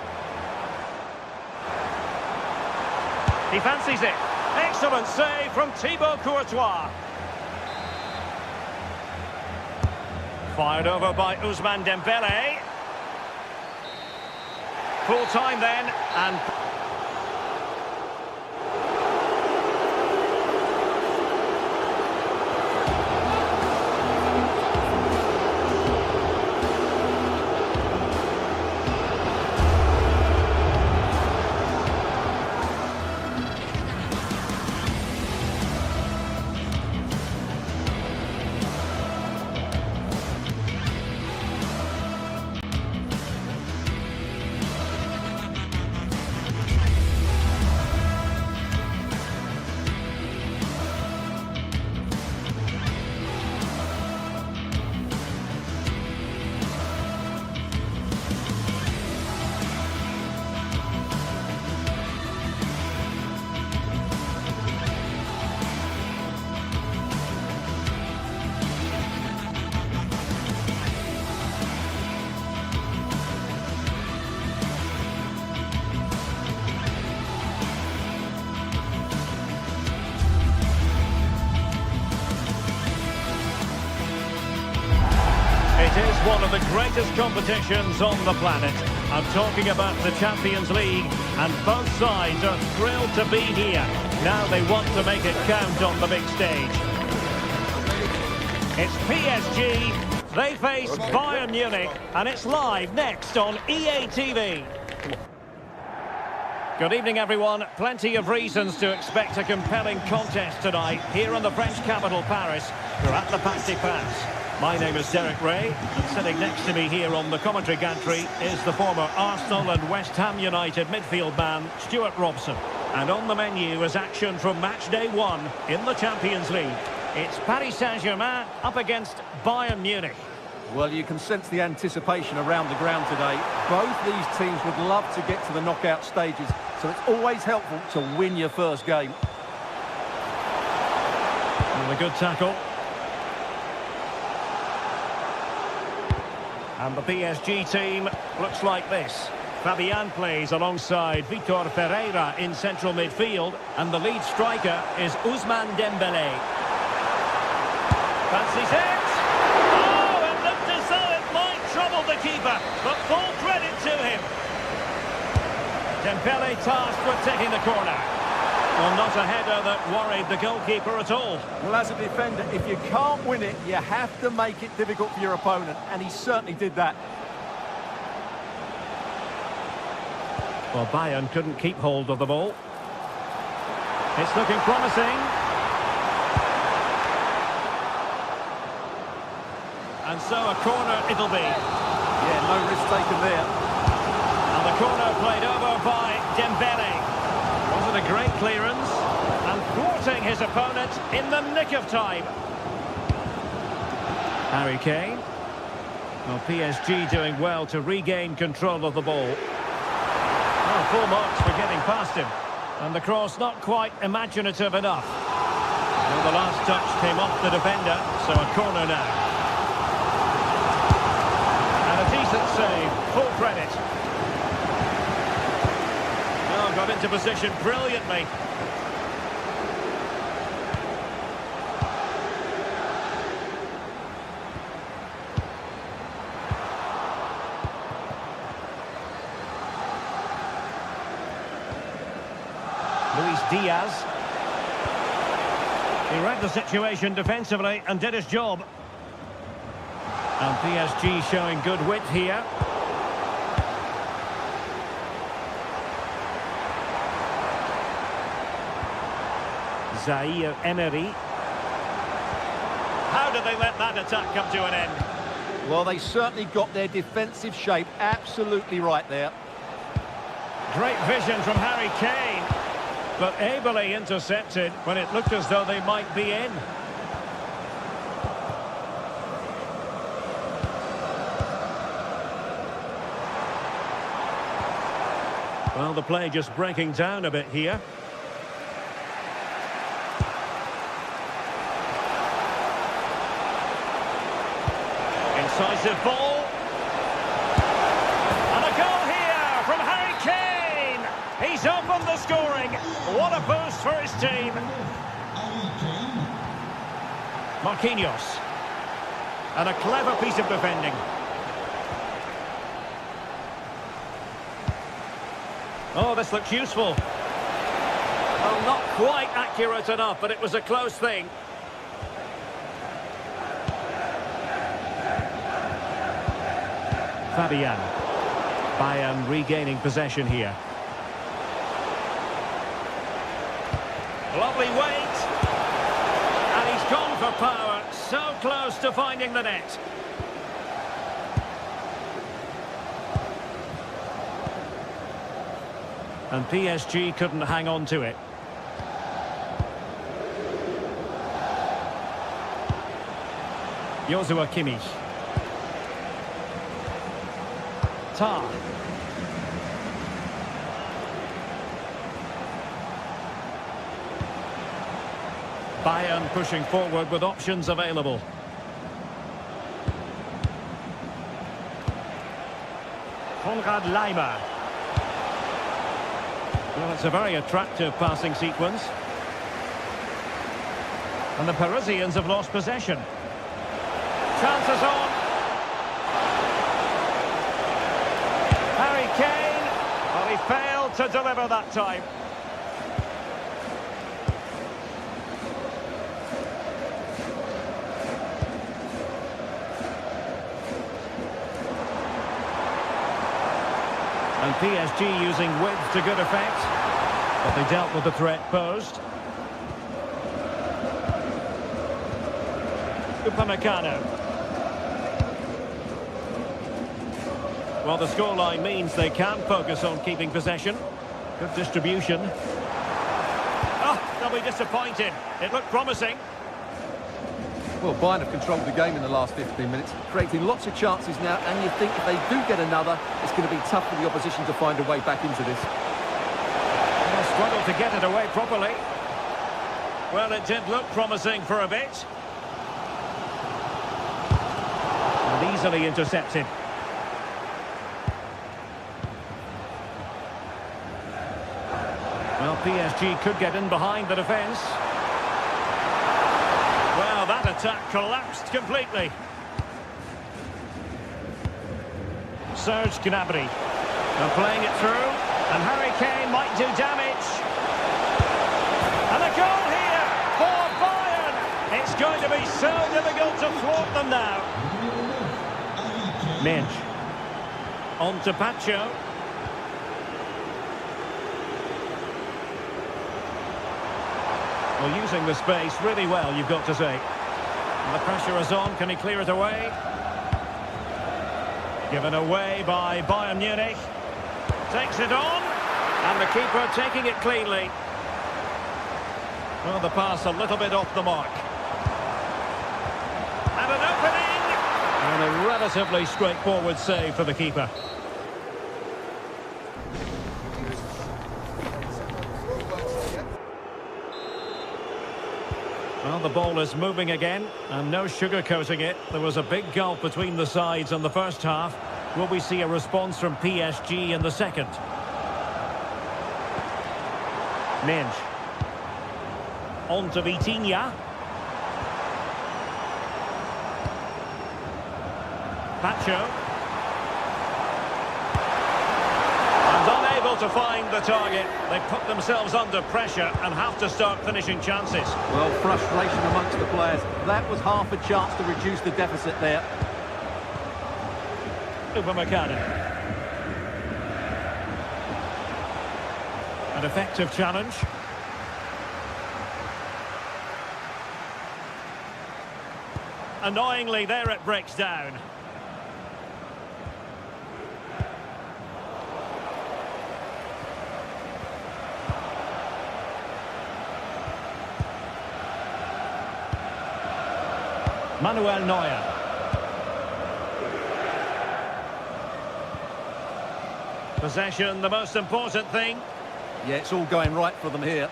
He fancies it. Excellent save from Thibaut Courtois. Fired over by Ousmane Dembele. Full time then, and... It is one of the greatest competitions on the planet. I'm talking about the Champions League, and both sides are thrilled to be here. Now they want to make it count on the big stage. It's PSG, they face Bayern Munich, and it's live next on EA TV. Good evening, everyone. Plenty of reasons to expect a compelling contest tonight here in the French capital, Paris. We're at the Parc des Princes. My name is Derek Ray, and sitting next to me here on the commentary gantry is the former Arsenal and West Ham United midfield man, Stuart Robson. And on the menu is action from match day 1 in the Champions League. It's Paris Saint-Germain up against Bayern Munich. Well, you can sense the anticipation around the ground today. Both these teams would love to get to the knockout stages, so it's always helpful to win your first game. And a good tackle. And the PSG team looks like this. Fabian plays alongside Vitor Ferreira in central midfield, and the lead striker is Ousmane Dembélé. Fancies it! Oh, it looked as though it might trouble the keeper, but full credit to him. Dembélé tasked with taking the corner. Well, not a header that worried the goalkeeper at all. Well, as a defender, if you can't win it, you have to make it difficult for your opponent, and he certainly did that. Well, Bayern couldn't keep hold of the ball. It's looking promising. And so a corner it'll be. Yeah, no risk taken there. And the corner played over by Dembélé. Wasn't a great clearance, and thwarting his opponent in the nick of time. Harry Kane. Well, PSG doing well to regain control of the ball. Well, full marks for getting past him. And the cross not quite imaginative enough. Well, the last touch came off the defender, so a corner now. And a decent save, full credit. Well, got into position brilliantly. Luis Diaz. He read the situation defensively and did his job. And PSG showing good wit here. Zaire Emery. How did they let that attack come to an end? Well, they certainly got their defensive shape absolutely right there. Great vision from Harry Kane, but ably intercepted when it looked as though they might be in. Well, the play just breaking down a bit here. Incisive ball. And a goal here from Harry Kane. He's opened the scoring. What a boost for his team. Marquinhos. And a clever piece of defending. Oh, this looks useful. Well, not quite accurate enough, but it was a close thing. Fabian. Bayern regaining possession here. Lovely weight. And he's gone for power. So close to finding the net. And PSG couldn't hang on to it. Joshua Kimmich. Tar. Bayern pushing forward with options available. Konrad Laimer. Well, it's a very attractive passing sequence. And the Parisians have lost possession. Chances on. Harry Kane. Well, he failed to deliver that time. And PSG using width to good effect. But they dealt with the threat posed. Upamecano. Well, the scoreline means they can focus on keeping possession. Good distribution. Oh, they'll be disappointed. It looked promising. Well, Bayern have controlled the game in the last 15 minutes, creating lots of chances now, and you think if they do get another, it's going to be tough for the opposition to find a way back into this. They struggled to get it away properly. Well, it did look promising for a bit. And easily intercepted. Well, PSG could get in behind the defence. Well, that attack collapsed completely. Serge Gnabry. They're playing it through, and Harry Kane might do damage. And a goal here for Bayern. It's going to be so difficult to thwart them now. Minge. On to Pacho. Well, using the space really well, you've got to say. And the pressure is on. Can he clear it away? Given away by Bayern Munich. Takes it on. And the keeper taking it cleanly. Well, the pass a little bit off the mark. And an opening. And a relatively straightforward save for the keeper. Well, the ball is moving again, and no sugarcoating it. There was a big gulf between the sides in the first half. Will we see a response from PSG in the second? Minge. On to Vitinha. Pacho. Unable to find the target. They put themselves under pressure and have to start finishing chances. Well, frustration amongst the players. That was half a chance to reduce the deficit there. Upamecano. An effective challenge. Annoyingly, there it breaks down. Manuel Neuer. Possession, the most important thing. Yeah, it's all going right for them here.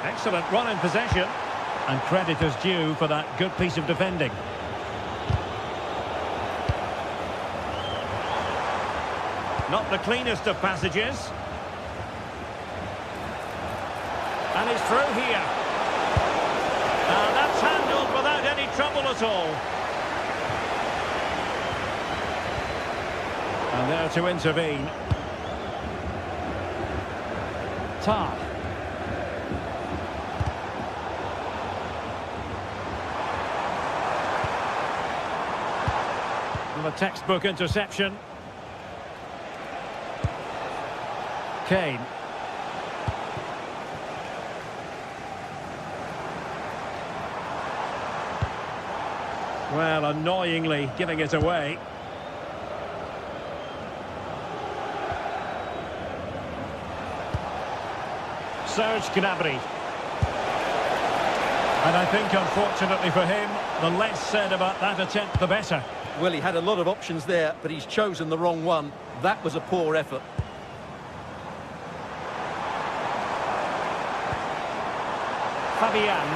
Excellent run in possession. And credit is due for that good piece of defending. Not the cleanest of passages. And he's through here. And that's handled without any trouble at all. And there to intervene. Tar. And a textbook interception. Kane. Well, annoyingly giving it away. Serge Gnabry. And I think, unfortunately for him, the less said about that attempt, the better. Well, he had a lot of options there, but he's chosen the wrong one. That was a poor effort. Fabian.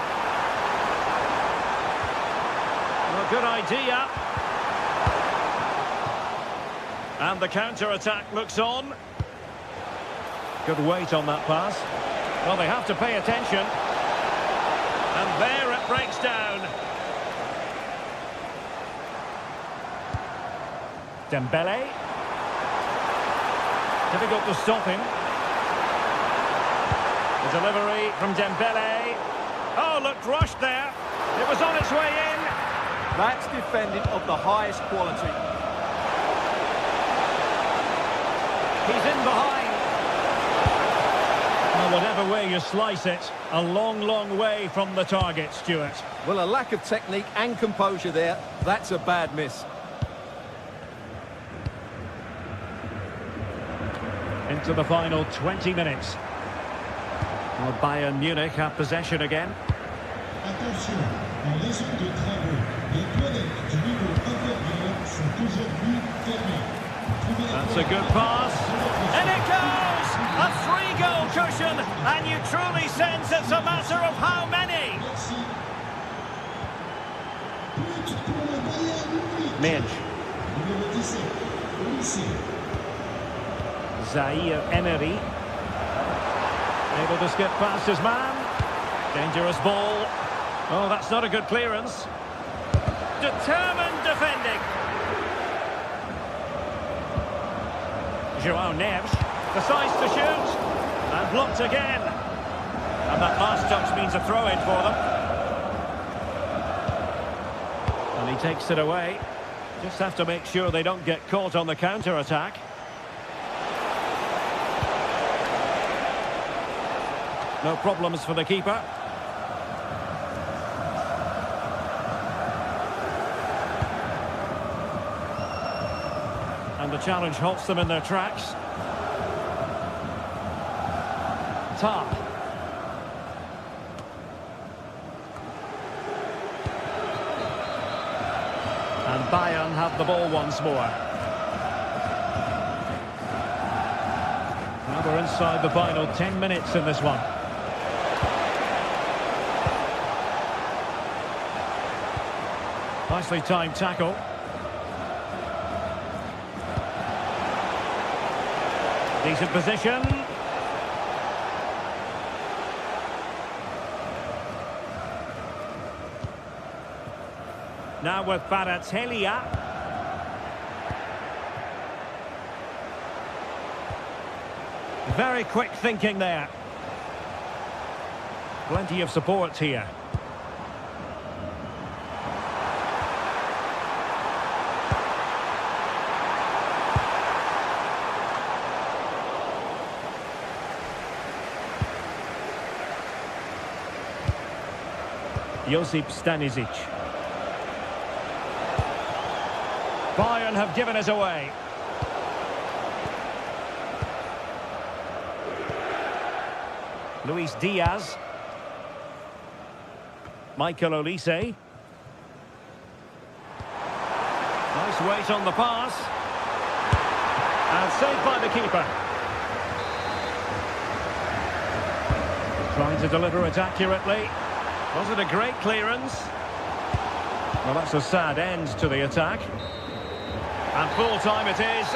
Well, good idea. And the counter-attack looks on. Good weight on that pass. Well, they have to pay attention. And there it breaks down. Dembele. Difficult to stop him. The delivery from Dembele. Oh, looked rushed there. It was on its way in. That's defending of the highest quality. He's in behind. Well, whatever way you slice it, a long, long way from the target, Stuart. Well, a lack of technique and composure there. That's a bad miss. Into the final 20 minutes. Well, Bayern Munich have possession again. Attention, en raison de travaux, les toilettes du niveau inférieur sont aujourd'hui fermées. That's a good pass. And it goes! A 3-goal cushion, and you truly sense it's a matter of how many. Merci. But pour le Bayern Munich. Midge. Numéro 17, Olysée. Zaire Emery. Able to skip past his man. Dangerous ball. Oh, that's not a good clearance. Determined defending. João Neves decides to shoot. And blocked again. And that last touch means a throw-in for them. And he takes it away. Just have to make sure they don't get caught on the counter-attack. No problems for the keeper. And the challenge halts them in their tracks. Tar. And Bayern have the ball once more. Now we're inside the final 10 minutes in this one. Nicely timed tackle. Decent position. Now with Baratelia. Very quick thinking there. Plenty of support here. Josip Stanisic. Bayern have given us away. Luis Diaz. Michael Olise. Nice weight on the pass. And saved by the keeper. Trying to deliver it accurately. Was it a great clearance? Well, that's a sad end to the attack. And full time it is.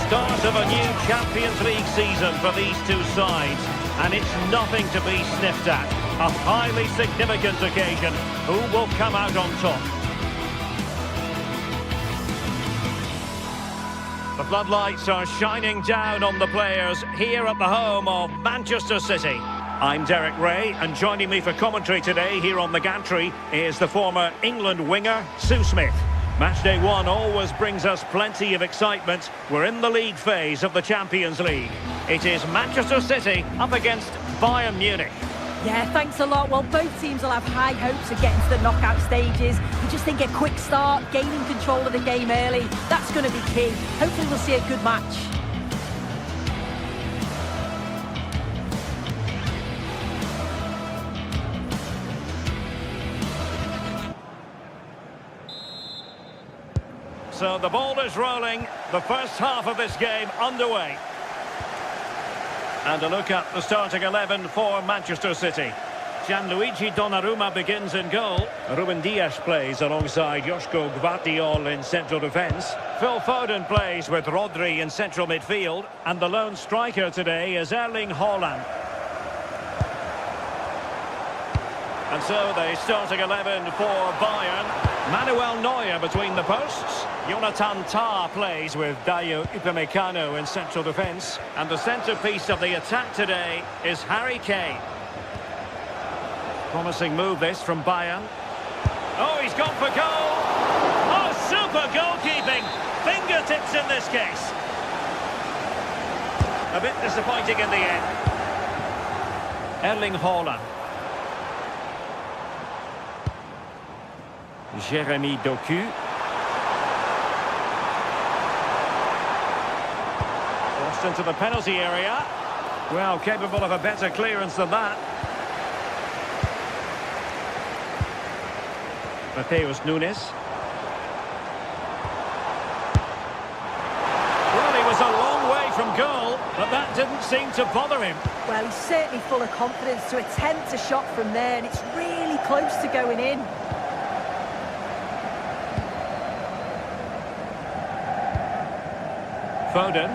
start of a new Champions League season for these two sides, and it's nothing to be sniffed at. A highly significant occasion. Who will come out on top? The floodlights are shining down on the players here at the home of Manchester City. I'm Derek Ray, and joining me for commentary today here on the gantry is the former England winger, Sue Smith. Matchday 1 always brings us plenty of excitement. We're in the league phase of the Champions League. It is Manchester City up against Bayern Munich. Yeah, thanks a lot. Well, both teams will have high hopes of getting to the knockout stages. We just think a quick start, gaining control of the game early, that's going to be key. Hopefully we'll see a good match. So the ball is rolling, the first half of this game underway. And a look at the starting 11 for Manchester City. Gianluigi Donnarumma begins in goal. Ruben Dias plays alongside Joško Gvardiol in central defence. Phil Foden plays with Rodri in central midfield. And the lone striker today is Erling Haaland. And so the starting 11 for Bayern. Manuel Neuer between the posts. Jonathan Tah plays with Dayo Upamecano in central defence. And the centrepiece of the attack today is Harry Kane. Promising move this from Bayern. Oh, he's gone for goal. Oh, super goalkeeping. Fingertips in this case. A bit disappointing in the end. Erling Haaland. Jeremy Doku. Crossed into the penalty area. Well, capable of a better clearance than that. Mateus Nunes. Well, he was a long way from goal, but that didn't seem to bother him. Well, he's certainly full of confidence to attempt a shot from there, and it's really close to going in. Foden.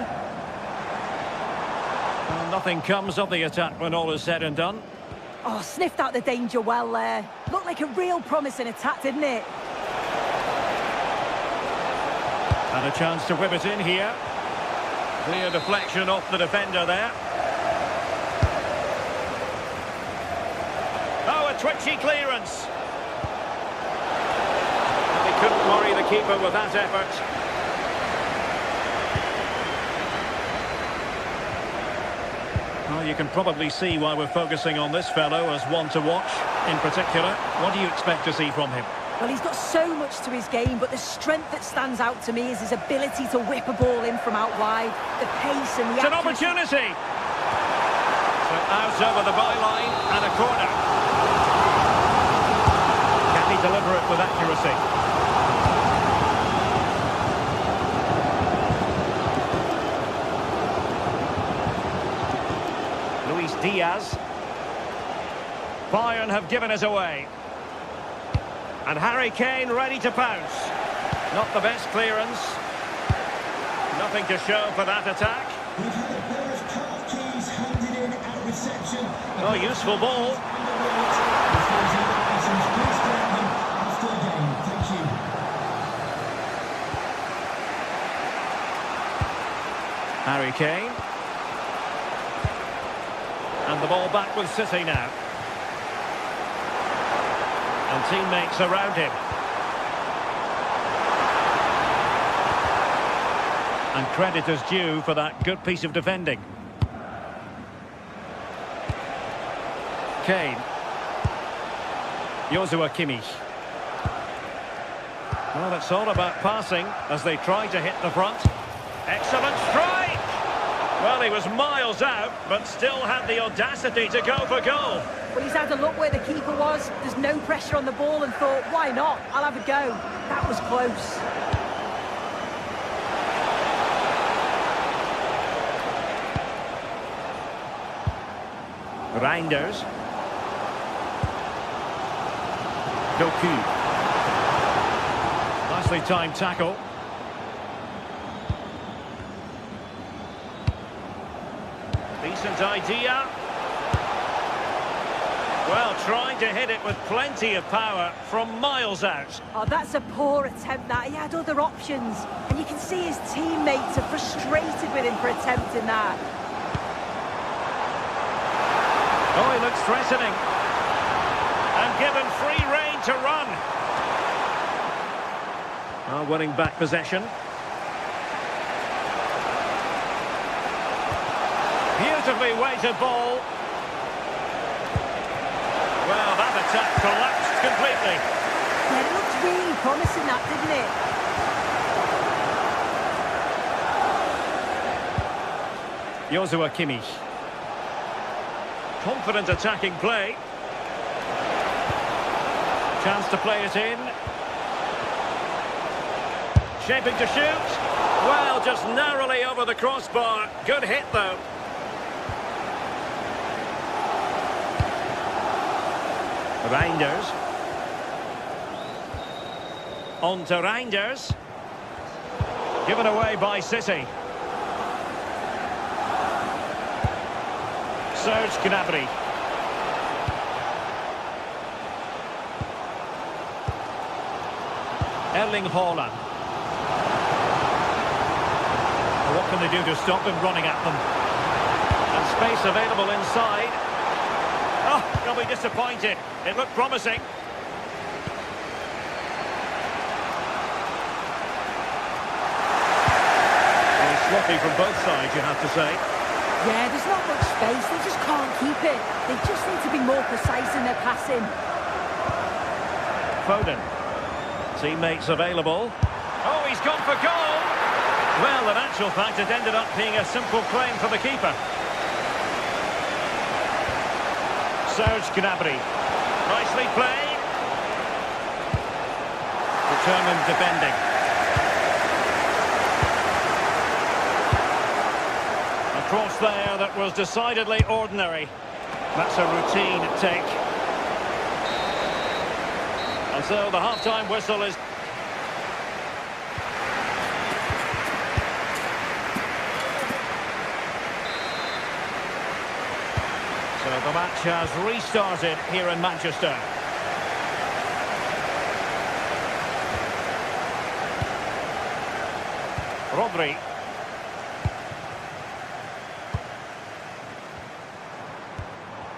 Well, nothing comes of the attack when all is said and done. Oh, sniffed out the danger well there. Looked like a real promising attack, didn't it? And a chance to whip it in here. Clear deflection off the defender there. Oh, a twitchy clearance. Well, he couldn't worry the keeper with that effort. Well, you can probably see why we're focusing on this fellow as one to watch in particular. What do you expect to see from him? Well, he's got so much to his game, but the strength that stands out to me is his ability to whip a ball in from out wide, the pace and the It's an opportunity! So out over the byline and a corner. Can he deliver it with accuracy? Diaz. Bayern have given us away. And Harry Kane ready to pounce. Not the best clearance. Nothing to show for that attack. Oh, useful ball. Harry Kane. And the ball back with City now. And teammates around him. And credit is due for that good piece of defending. Kane. Joshua Kimmich. Well, it's all about passing as they try to hit the front. Excellent strike! Well, he was miles out, but still had the audacity to go for goal. Well, he's had a look where the keeper was. There's no pressure on the ball and thought, why not? I'll have a go. That was close. Reinders. Doku. Nicely timed tackle. decent idea. Well, trying to hit it with plenty of power from miles out. Oh, that's a poor attempt, that. He had other options. And you can see his teammates are frustrated with him for attempting that. Oh, he looks threatening. And given free rein to run. Oh, winning back possession. Beautifully weighted ball. Well, that attack collapsed completely. Yeah, it looked really promising, that, didn't it? Joshua Kimmich. Confident attacking play. Chance to play it in. Shaping to shoot. Well, just narrowly over the crossbar. Good hit, though. Reinders. On to Reinders. Given away by City. Serge Gnabry. Erling Haaland. What can they do to stop him running at them? And space available inside. Oh, they'll be disappointed. It looked promising. Well, sloppy from both sides, you have to say. Yeah, there's not much space. They just can't keep it. They just need to be more precise in their passing. Foden. Teammates available. Oh, he's gone for goal. Well, in actual fact, it ended up being a simple claim for the keeper. Serge Gnabry. Nicely played. Determined defending. A cross there that was decidedly ordinary. That's a routine take. And so the half-time whistle is... So the match has restarted here in Manchester. Rodri.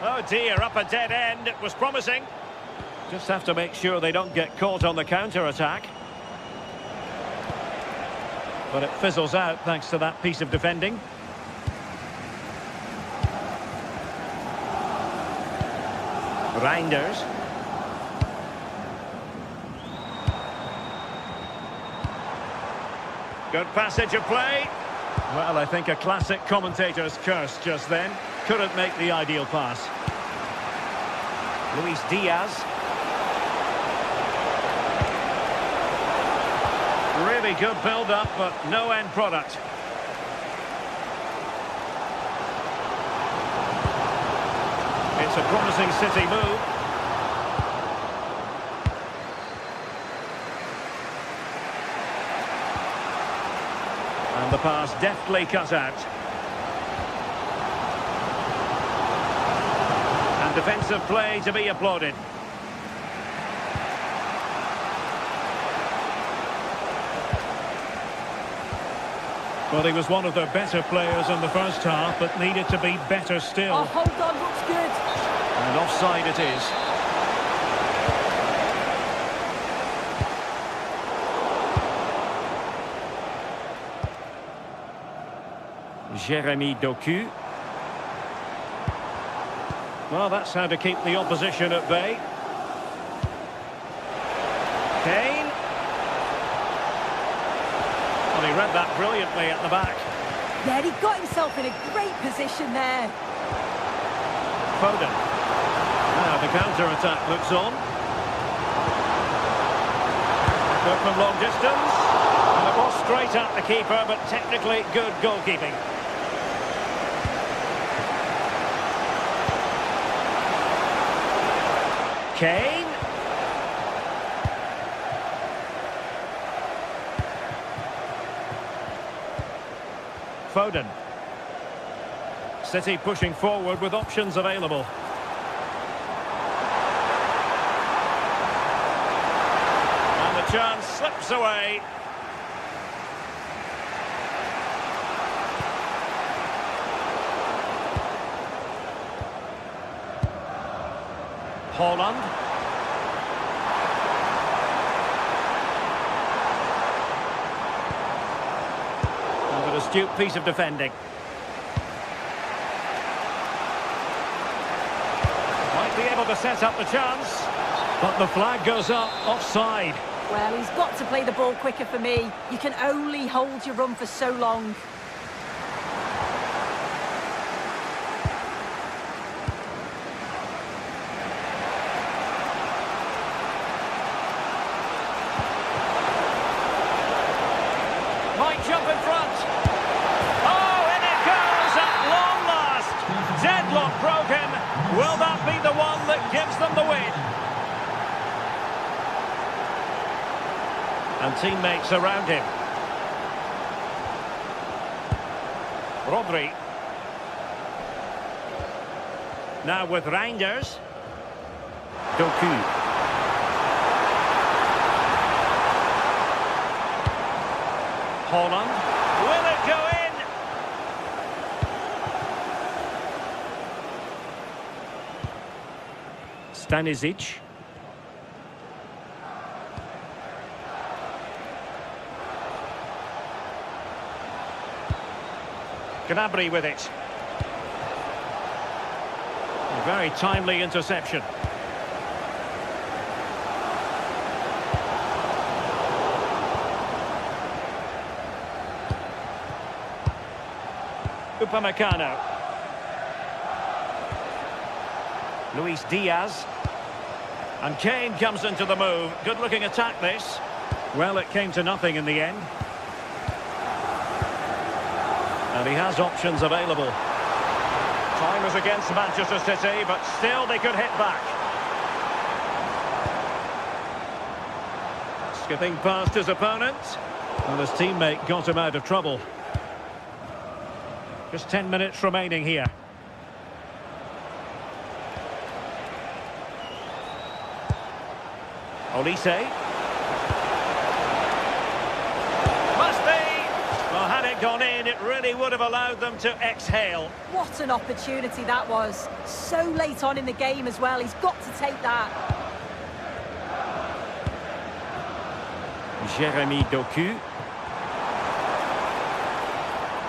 Oh dear, up a dead end. It was promising. Just have to make sure they don't get caught on the counter-attack. But it fizzles out thanks to that piece of defending. Reinders. Good passage of play. Well, I think a classic commentator's curse just then. Couldn't make the ideal pass. Luis Diaz. Really good build-up, but no end product. It's a promising City move. And the pass deftly cut out. And defensive play to be applauded. Well, he was one of their better players in the first half, but needed to be better still. Oh, hold on, looks good. And offside it is. Jeremy Doku. Well, that's how to keep the opposition at bay. Kane. Well, he read that brilliantly at the back. Yeah, he got himself in a great position there. Foden. Now the counter-attack looks on. Good from long distance. And it was straight at the keeper, but technically good goalkeeping. Kane. Foden. City pushing forward with options available. And the chance slips away. Holland. And an astute piece of defending. Might be able to set up the chance, but the flag goes up offside. Well, he's got to play the ball quicker for me. You can only hold your run for so long. Might jump in front. Oh, in it goes at long last. Deadlock broken. Will that be the one that gives them the win? And teammates around him. Rodri. Now with Reinders. Doku. Holland. Will it go in? Stanisic. Gnabry with it. A very timely interception. Upamecano. Luis Diaz. And Kane comes into the move. Good looking attack this. Well, it came to nothing in the end. And he has options available. Time is against Manchester City, but still they could hit back. Skipping past his opponent. And his teammate got him out of trouble. Just 10 minutes remaining here. Olise. Must be! Well, had it gone in, it really would have allowed them to exhale. What an opportunity that was. So late on in the game as well. He's got to take that. Jeremy Doku.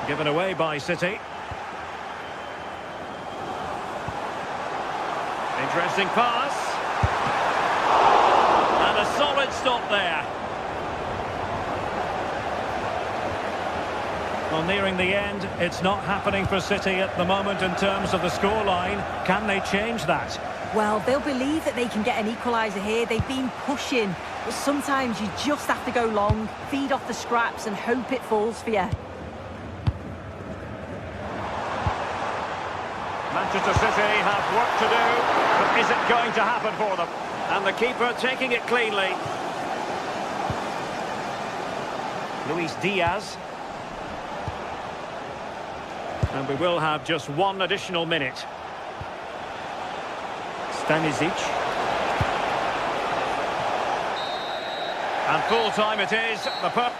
Given away by City. Interesting pass. And a solid stop there. Well, nearing the end, it's not happening for City at the moment in terms of the scoreline. Can they change that? Well, they'll believe that they can get an equaliser here. They've been pushing, but sometimes you just have to go long, feed off the scraps and hope it falls for you. Manchester City have work to do, but is it going to happen for them? And the keeper taking it cleanly. Luis Diaz. And we will have just one additional minute. Stanisic. And full time it is. The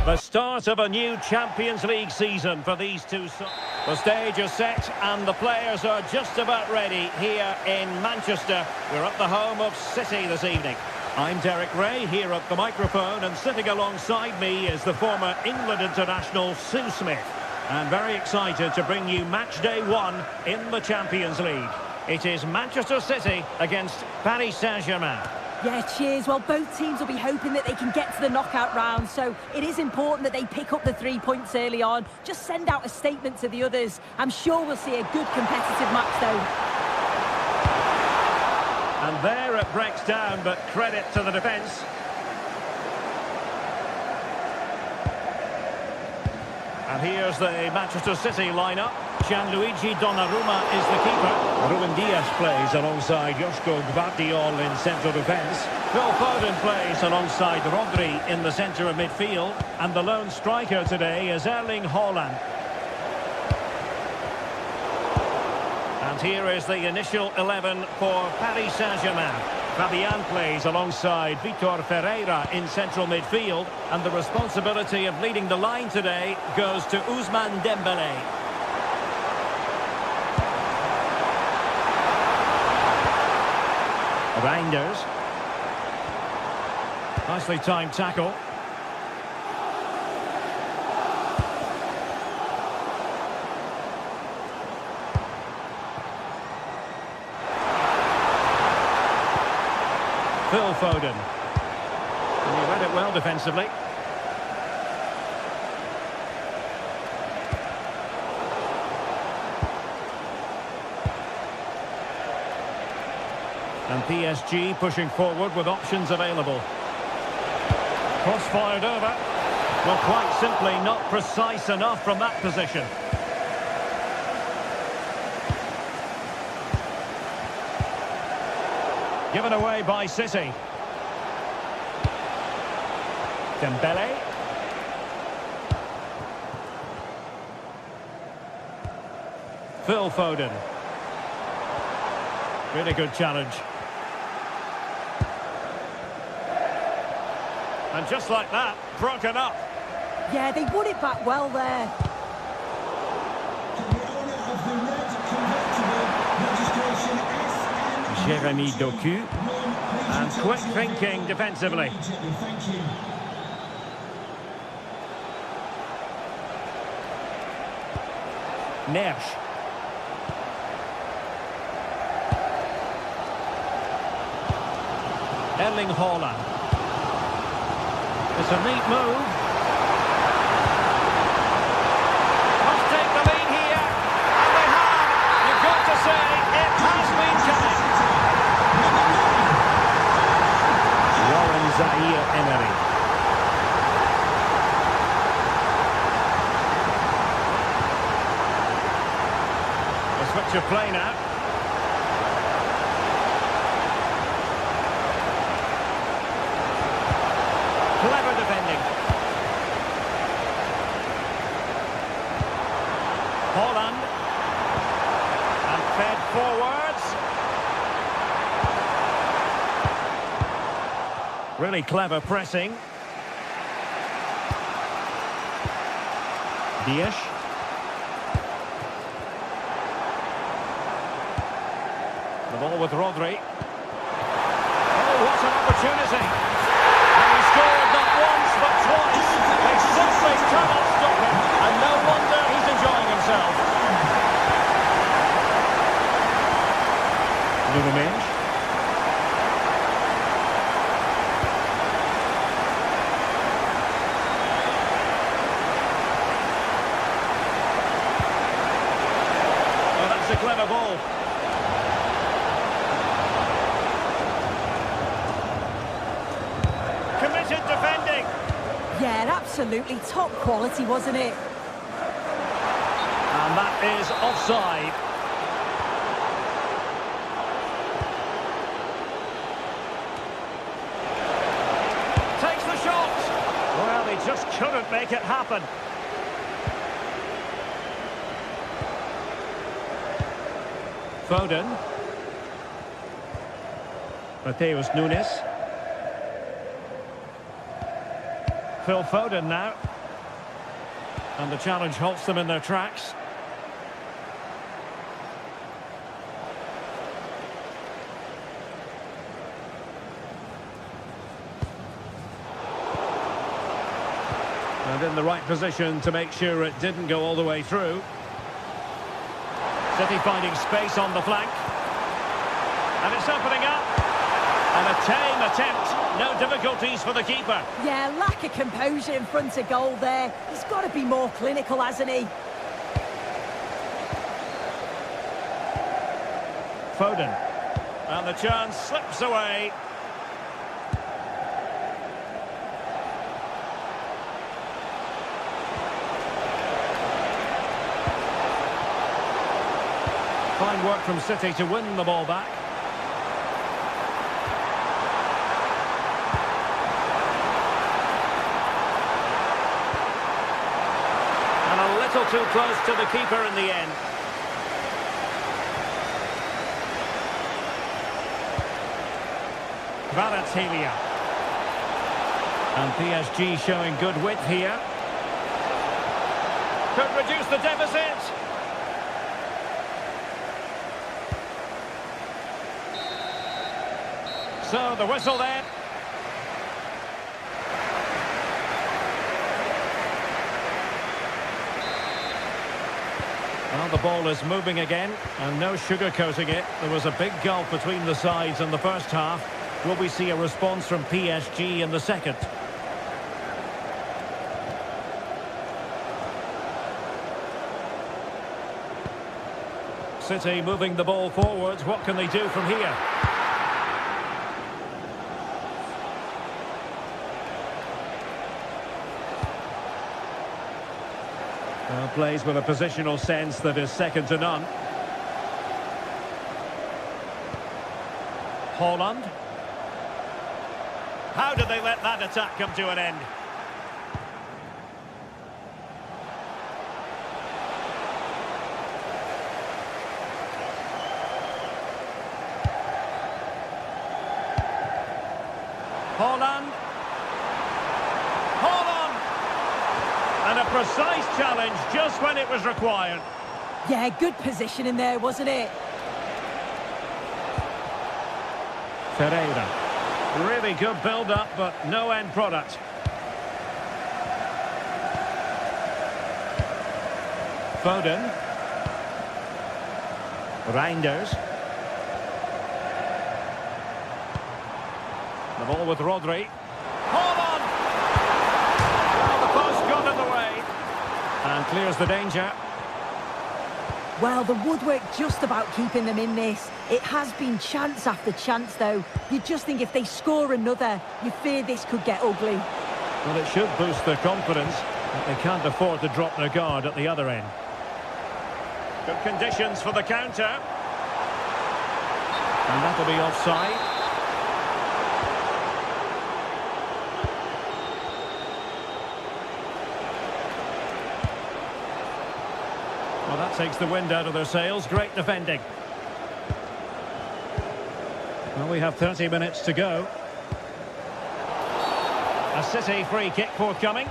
The start of a new Champions League season for these two sides. The stage is set and the players are just about ready here in Manchester. We're at the home of City this evening. I'm Derek Ray here at the microphone, and sitting alongside me is the former England international Sue Smith. And very excited to bring you match day 1 in the Champions League. It is Manchester City against Paris Saint-Germain. Yeah, cheers. Well, both teams will be hoping that they can get to the knockout round, so it is important that they pick up the 3 points early on. Just send out a statement to the others. I'm sure we'll see a good competitive match, though. And there it breaks down, but credit to the defence. And here's the Manchester City lineup. Gianluigi Donnarumma is the keeper. Ruben Dias plays alongside Joško Gvardiol in central defence. Phil Foden plays alongside Rodri in the centre of midfield. And the lone striker today is Erling Haaland. And here is the initial 11 for Paris Saint-Germain. Fabian plays alongside Vitor Ferreira in central midfield, and the responsibility of leading the line today goes to Ousmane Dembélé. Reinders. Nicely timed tackle. Phil Foden. And he read it well defensively. And PSG pushing forward with options available. Cross fired over. Well, quite simply not precise enough from that position. Given away by City. Dembélé. Phil Foden. Really good challenge. And just like that, broken up. Yeah, they won it back well there. Jeremy Doku. And quick thinking defensively. Nesh. Erling Haaland. It's a neat move. Must take the lead here. And they have. You've got to say, it has been coming. Warren Zaire-Emery. A switch of play now. Clever defending. Haaland. And fed forwards. Really clever pressing. Dias. The ball with Rodri. Oh, what an opportunity. And he scored not once but twice. They simply cannot stop him. And no wonder he's enjoying himself. Lunomensch. Oh, that's a clever ball. Committed defending. Yeah, absolutely top quality, wasn't it? And that is offside. Takes the shot. Well, he just couldn't make it happen. Foden. Mateus Nunes. Phil Foden now. And the challenge halts them in their tracks. And in the right position to make sure it didn't go all the way through. City finding space on the flank. And it's opening up. And a tame attempt. No difficulties for the keeper. Yeah, lack of composure in front of goal there. He's got to be more clinical, hasn't he? Foden. And the chance slips away. Fine work from City to win the ball back. And a little too close to the keeper in the end. Kvaratskhelia. And PSG showing good width here. Could reduce the deficit. So the whistle then. Well, the ball is moving again, and no sugarcoating it. There was a big gulf between the sides in the first half. Will we see a response from PSG in the second? City moving the ball forwards. What can they do from here? Plays with a positional sense that is second to none. Haaland. How did they let that attack come to an end? Haaland. And a precise challenge just when it was required. Yeah, good position in there, wasn't it? Ferreira. Really good build-up, but no end product. Foden. Reinders. The ball with Rodri. Haaland! Well, the post got in the way. And clears the danger. Well, the woodwork just about keeping them in this. It has been chance after chance, though. You just think if they score another, you fear this could get ugly. Well, it should boost their confidence. But they can't afford to drop their guard at the other end. Good conditions for the counter. And that'll be offside. Well, that takes the wind out of their sails. Great defending. Well, we have 30 minutes to go. A City free kick forthcoming.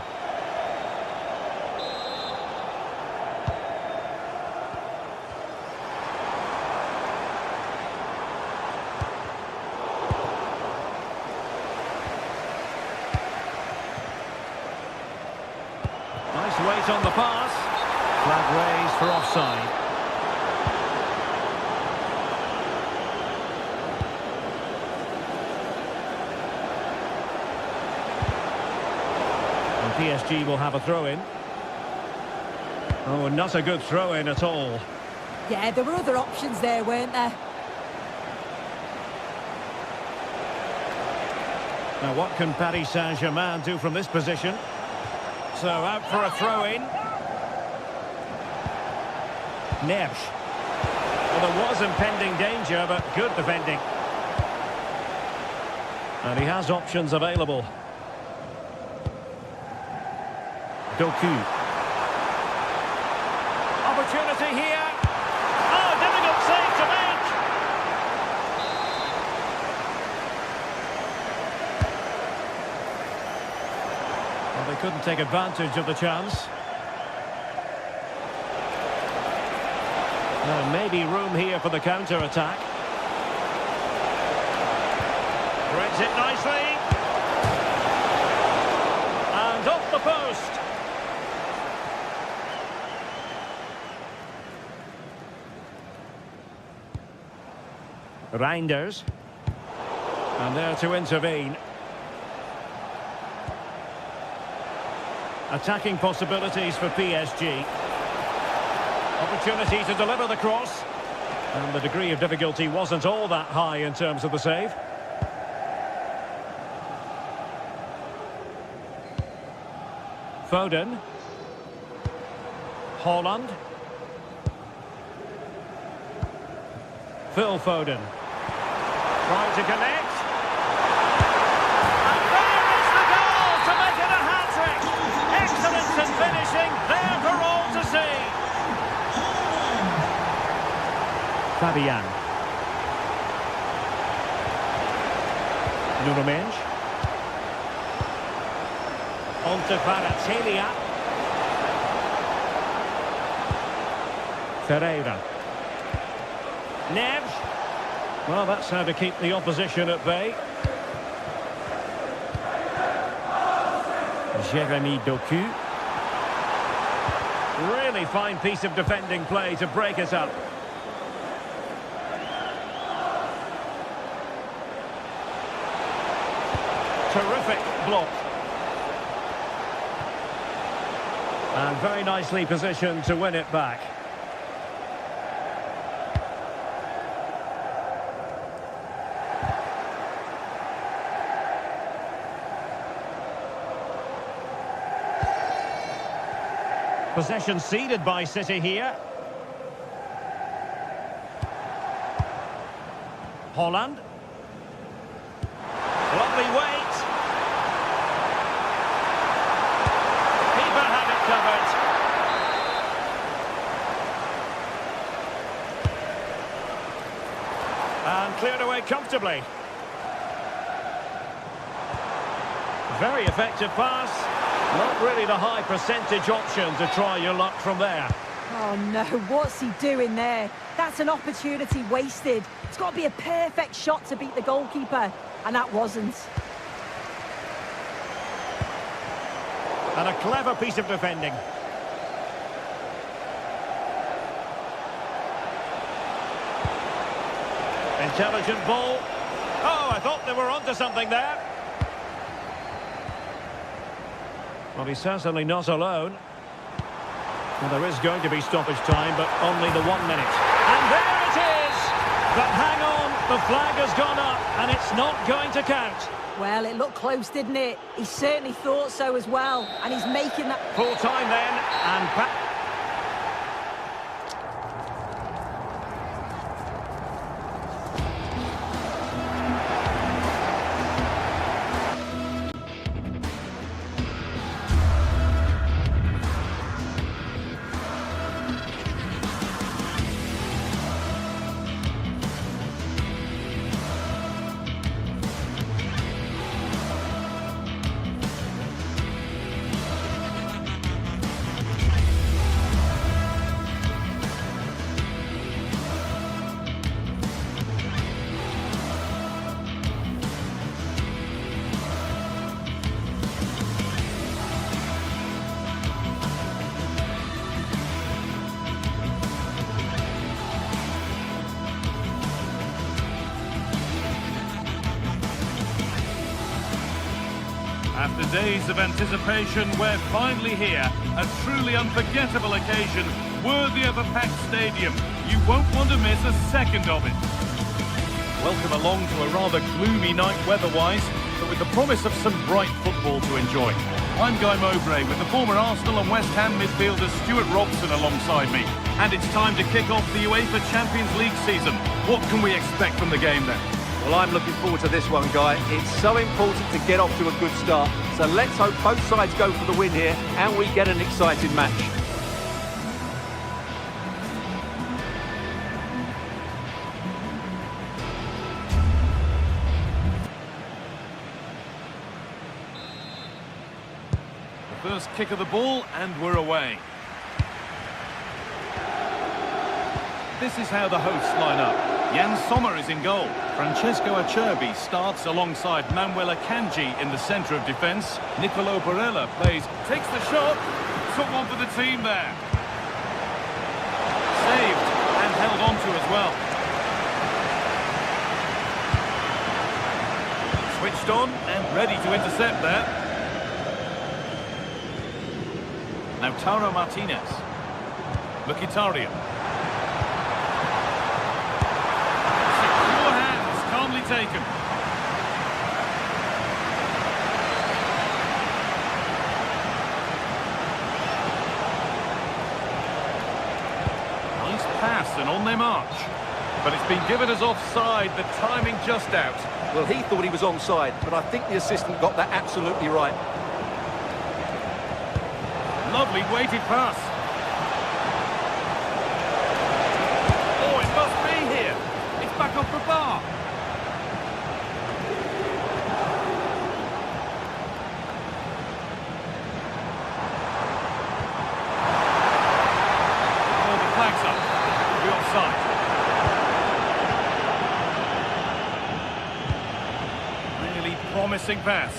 Nice weight on the pass. Flag raised for offside. And PSG will have a throw-in. Oh, not a good throw-in at all. Yeah, there were other options there, weren't there? Now, what can Paris Saint-Germain do from this position? So, out for a throw-in. Neves. Well, there was impending danger, but good defending. And he has options available. Doku. Opportunity here. Oh, difficult save to make. Well, they couldn't take advantage of the chance. Maybe room here for the counter-attack. Threads it nicely. And off the post. Reinders. And there to intervene. Attacking possibilities for PSG. Opportunity to deliver the cross. And the degree of difficulty wasn't all that high in terms of the save. Foden. Haaland. Phil Foden. Trying to connect. And there is the goal to make it a hat-trick. Excellence in finishing, there for all to see. Fabian. Nuno Mendes. On to Kvaratskhelia. Ferreira. Neves. Well, that's how to keep the opposition at bay. Jeremy Doku. Really fine piece of defending play to break it up. Terrific block. And very nicely positioned to win it back. Possession ceded by City here. Haaland. Lovely weight. Keeper had it covered. And cleared away comfortably. Very effective pass. Not really the high percentage option to try your luck from there. Oh no, what's he doing there? That's an opportunity wasted. It's got to be a perfect shot to beat the goalkeeper, and that wasn't. And a clever piece of defending. Intelligent ball. Oh, I thought they were onto something there. Well, he's certainly not alone. Well, there is going to be stoppage time, but only the 1 minute. And there it is! But hang on, the flag has gone up, and it's not going to count. Well, it looked close, didn't it? He certainly thought so as well, and he's making that... Full time then, and... After days of anticipation, we're finally here. A truly unforgettable occasion, worthy of a packed stadium. You won't want to miss a second of it. Welcome along to a rather gloomy night weather-wise, but with the promise of some bright football to enjoy. I'm Guy Mowbray with the former Arsenal and West Ham midfielder Stuart Robson alongside me. And it's time to kick off the UEFA Champions League season. What can we expect from the game then? Well, I'm looking forward to this one, Guy. It's so important to get off to a good start. So let's hope both sides go for the win here and we get an exciting match. The first kick of the ball and we're away. this is how the hosts line up. Jan Sommer is in goal. Francesco Acerbi starts alongside Manuel Akanji in the centre of defence. Nicolo Barella plays, takes the shot, took one for the team there. Saved and held on to as well. Switched on and ready to intercept there. Now Taro Martinez. Mkhitaryan. Secure hands, calmly taken. Nice pass and on they march. But it's been given as offside, the timing just out. Well, he thought he was onside, but I think the assistant got that absolutely right. Lovely weighted pass. Oh, it must be here. It's back off the bar. Oh, the flag's up. It'll be offside. Really promising pass.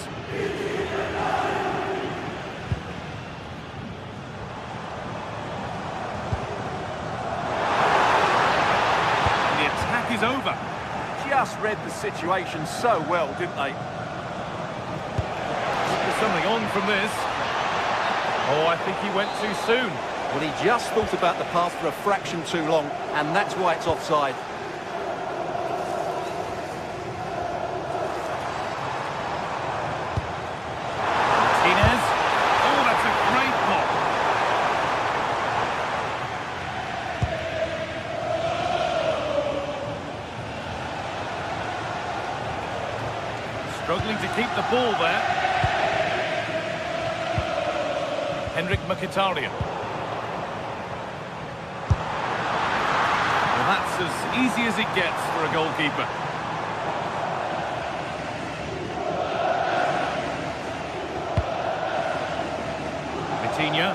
Is over. Just read the situation so well, didn't they? There's something on from this. Oh, I think he went too soon. Well, he just thought about the pass for a fraction too long, and that's why it's offside. Martinez. Oh, that's a great block. Struggling to keep the ball there. Henrik Mkhitaryan. Well, that's as easy as it gets for a goalkeeper. Vitinha.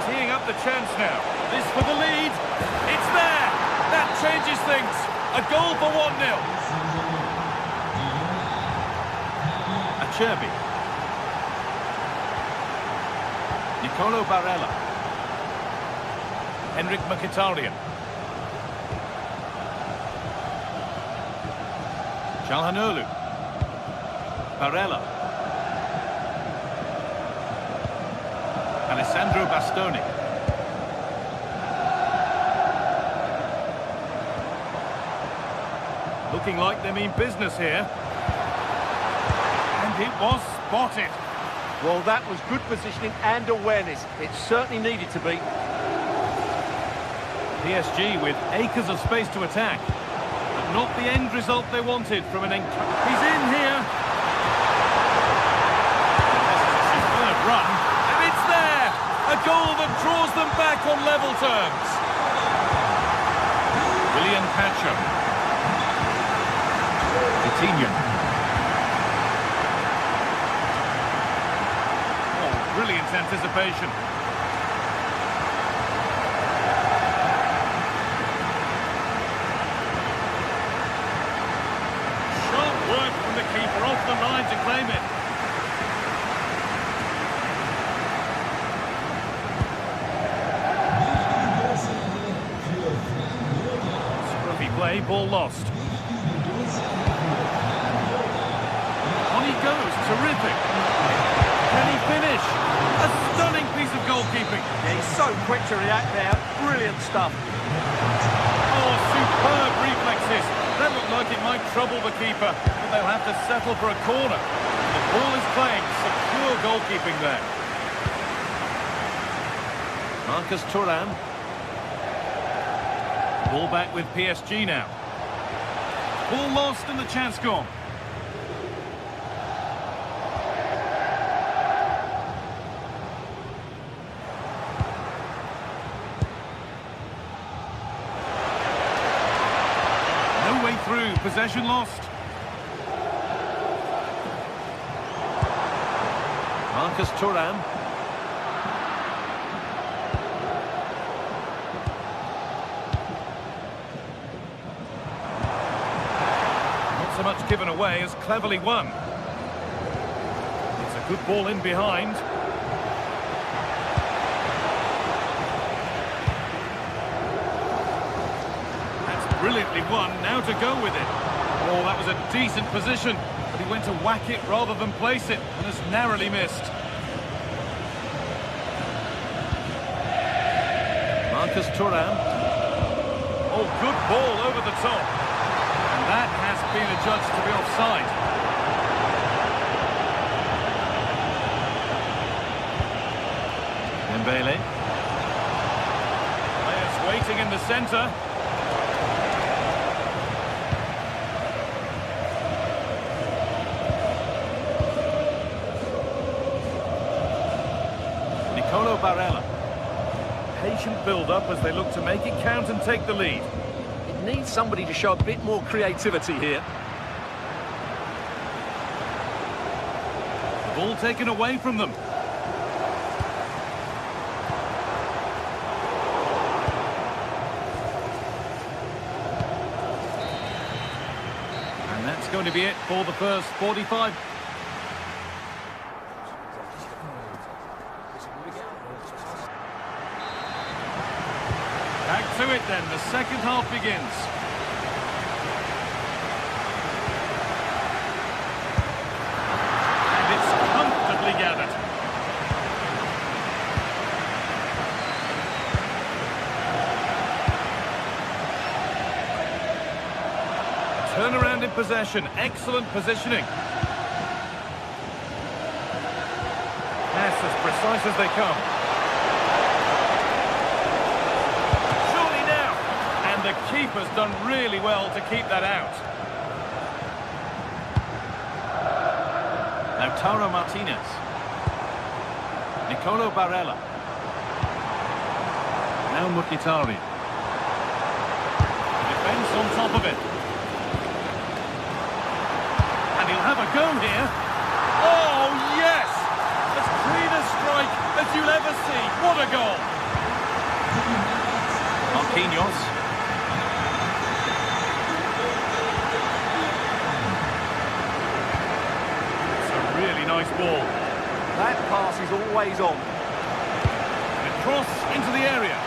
Teeing up the chance now. This for the lead. It's there. That changes things. A goal for 1-0. Acerbi. Nicolo Barella. Henrik Mkhitaryan. Çalhanoğlu. Barella. Alessandro Bastoni. Looking like they mean business here. And it was spotted. Well, that was good positioning and awareness. It certainly needed to be. PSG with acres of space to attack. But not the end result they wanted from an... He's in here. This is a superb run. And it's there. A goal that draws them back on level terms. William Pacho. Vitinha. Oh, brilliant anticipation. Sharp work from the keeper off the line to claim it. Scruffy play, ball lost. He goes, terrific. Can he finish? A stunning piece of goalkeeping. Yeah, he's so quick to react there. Brilliant stuff. Oh, superb reflexes. That looked like it might trouble the keeper, but they'll have to settle for a corner. The ball is playing, secure goalkeeping there. Marcus Thuram. Ball back with PSG now. Ball lost and the chance gone. Through, possession lost. Marcus Thuram. so much given away as cleverly won. It's a good ball in behind. That's brilliantly won, now to go with it. Oh, that was a decent position, but he went to whack it rather than place it, and has narrowly missed. Marcus Thuram. Oh, good ball over the top. And that has been adjudged to be offside. Dembele. Players waiting in the centre. Nicolo Barella. Patient build-up as they look to make it count and take the lead. It needs somebody to show a bit more creativity here. The ball taken away from them. And that's going to be it for the first 45. Back to it then, the second half begins. And it's comfortably gathered. Turnaround in possession, excellent positioning. Pass as precise as they come. The keeper's done really well to keep that out. Lautaro Martinez. Nicolo Barella. Now Mkhitaryan. Defence on top of it. And he'll have a go here. Oh, yes! As clean a strike as you'll ever see. What a goal! Marquinhos. Nice ball. That pass is always on. A cross into the area.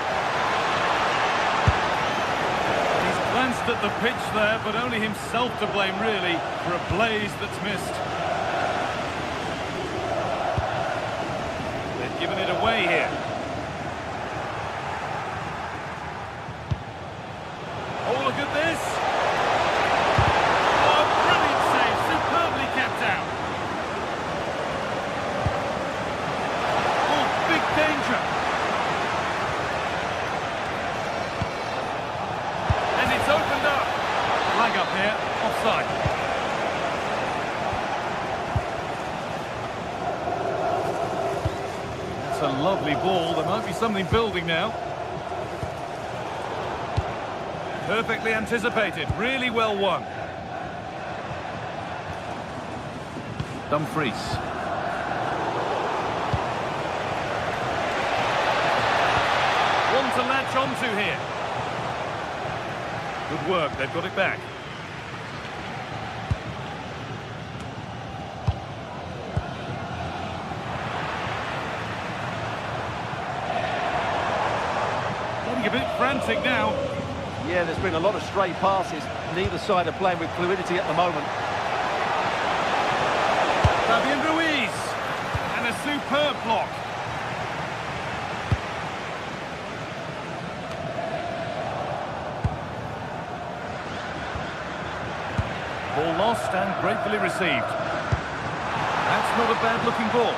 He's glanced at the pitch there, but only himself to blame, really, for a blaze that's missed. They've given it away here. Oh, look at this! Oh, brilliant save, superbly kept out. Danger. And it's opened up. Flag up here, offside. That's a lovely ball. There might be something building now. Perfectly anticipated. Really well won. Dumfries. To latch onto here. Good work, they've got it back. Getting a bit frantic now. Yeah, there's been a lot of stray passes. Neither side are playing with fluidity at the moment. Fabian Ruiz. And a superb block. Ball lost and gratefully received. That's not a bad-looking ball.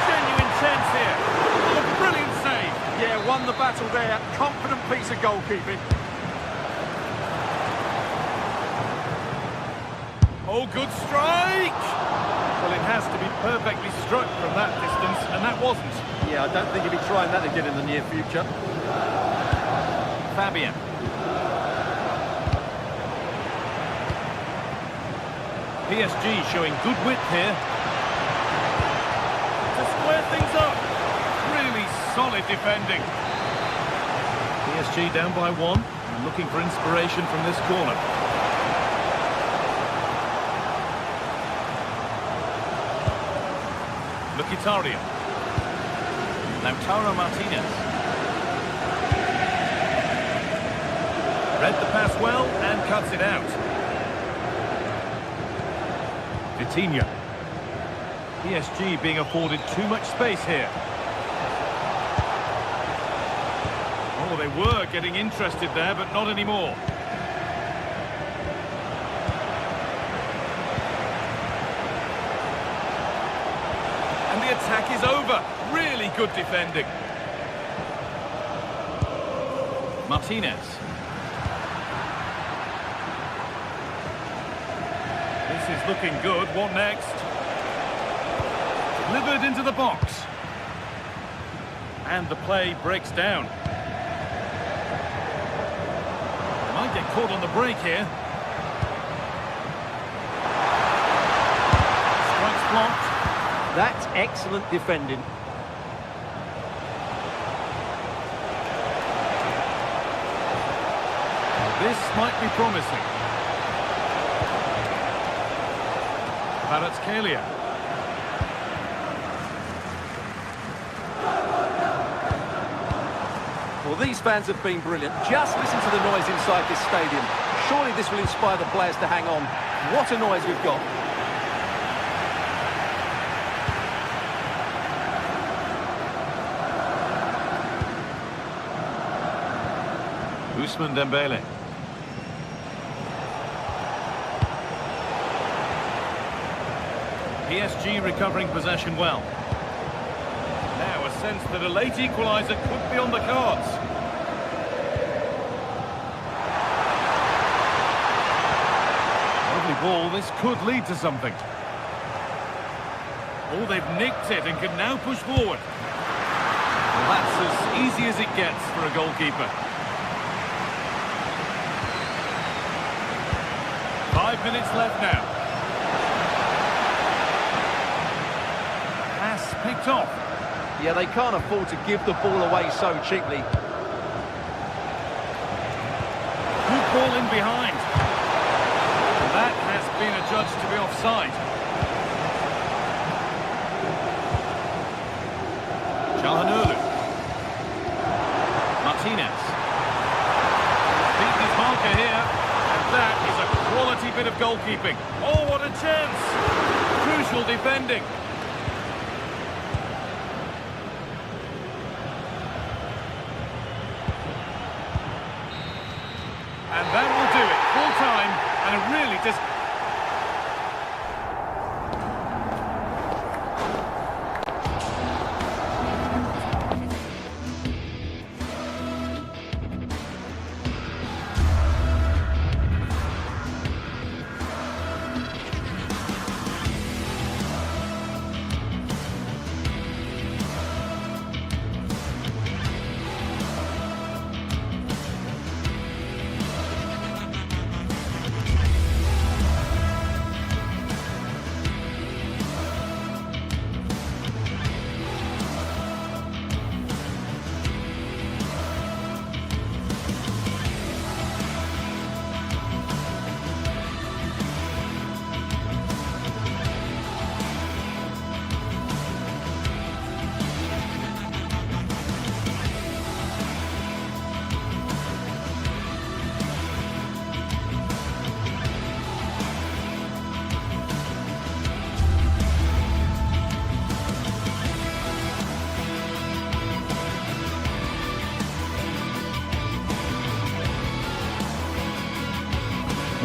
Genuine chance here. A brilliant save. Yeah, won the battle there. Confident piece of goalkeeping. Oh, good strike! Well, it has to be perfectly struck from that distance, and that wasn't. Yeah, I don't think he'll be trying that again in the near future. Fabian. PSG showing good width here. To square things up. Really solid defending. PSG down by 1 and looking for inspiration from this corner. Mkhitaryan. Lautaro Martinez. Read the pass well and cuts it out. Vitinha. PSG being afforded too much space here. Oh, they were getting interested there, but not anymore. And the attack is over. Really good defending. Martinez. This is looking good. What next? Delivered into the box. And the play breaks down. Might get caught on the break here. Strikes blocked. That's excellent defending. This might be promising. Kvaratskhelia. Well, these fans have been brilliant. Just listen to the noise inside this stadium. Surely this will inspire the players to hang on. What a noise we've got. Ousmane Dembele. PSG recovering possession well. Now a sense that a late equaliser could be on the cards. Lovely ball, this could lead to something. Oh, they've nicked it and can now push forward. Well, that's as easy as it gets for a goalkeeper. 5 minutes left now. Pass picked off. Yeah, they can't afford to give the ball away so cheaply. Good ball in behind. That has been adjudged to be offside. Çalhanoğlu. Martinez. Beat his marker here. And that is a quality bit of goalkeeping. Oh, what a chance! Crucial defending. And that will do it. Full time, and a really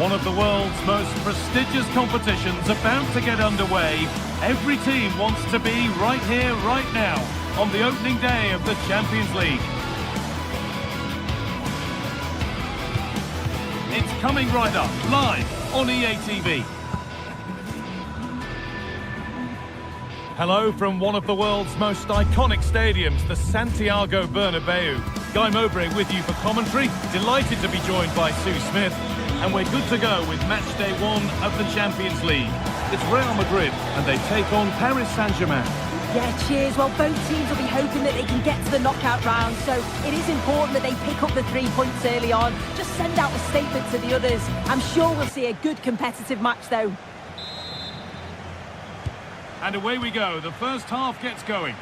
one of the world's most prestigious competitions about to get underway. Every team wants to be right here, right now, on the opening day of the Champions League. It's coming right up, live on EA TV. Hello from one of the world's most iconic stadiums, the Santiago Bernabeu. Guy Mowbray with you for commentary. Delighted to be joined by Sue Smith. And we're good to go with match day 1 of the Champions League. It's Real Madrid, and they take on Paris Saint-Germain. Yeah, cheers. Well, both teams will be hoping that they can get to the knockout round, so it is important that they pick up the 3 points early on. Just send out a statement to the others. I'm sure we'll see a good competitive match, though. And away we go. The first half gets going.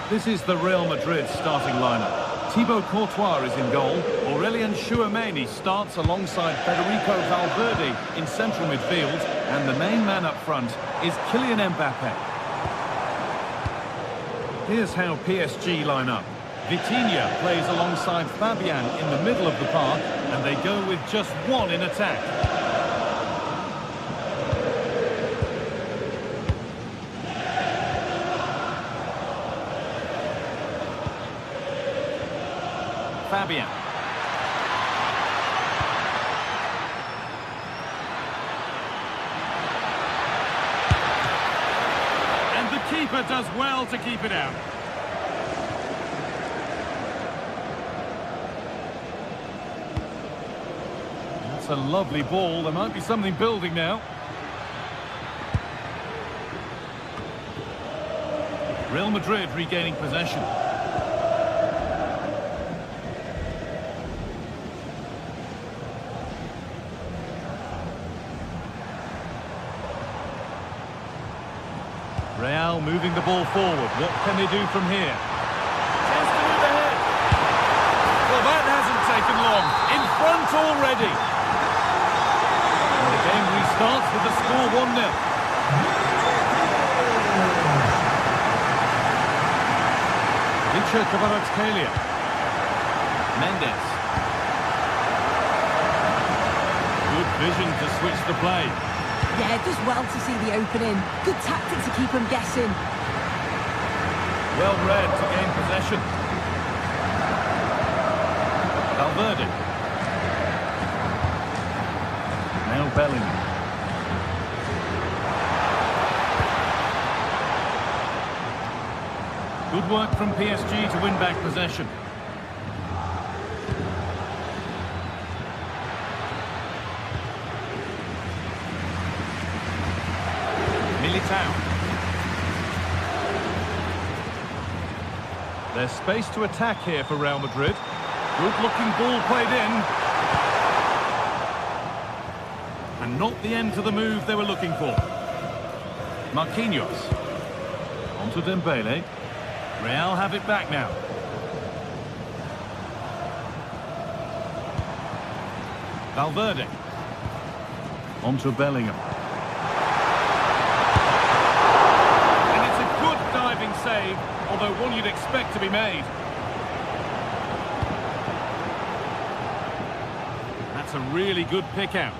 This is the Real Madrid starting lineup. Thibaut Courtois is in goal. Aurélien Tchouameni starts alongside Federico Valverde in central midfield. And the main man up front is Kylian Mbappe. Here's how PSG line up. Vitinha plays alongside Fabian in the middle of the park, and they go with just one in attack. Fabian. And the keeper does well to keep it out. That's a lovely ball. There might be something building now. Real Madrid regaining possession. Real moving the ball forward. What can they do from here? Chance to move ahead. Well, that hasn't taken long. In front already. And the game restarts with the score 1-0. Vincha Kvaratskhelia. Mendes. Good vision to switch the play. Yeah, it does well to see the opening. Good tactic to keep them guessing. Well read to gain possession. Valverde. Now Bellingham. Good work from PSG to win back possession. There's space to attack here for Real Madrid. Good-looking ball played in. And not the end to the move they were looking for. Marquinhos. Onto Dembele. Real have it back now. Valverde. Onto Bellingham. Save, although one you'd expect to be made. That's a really good pick out.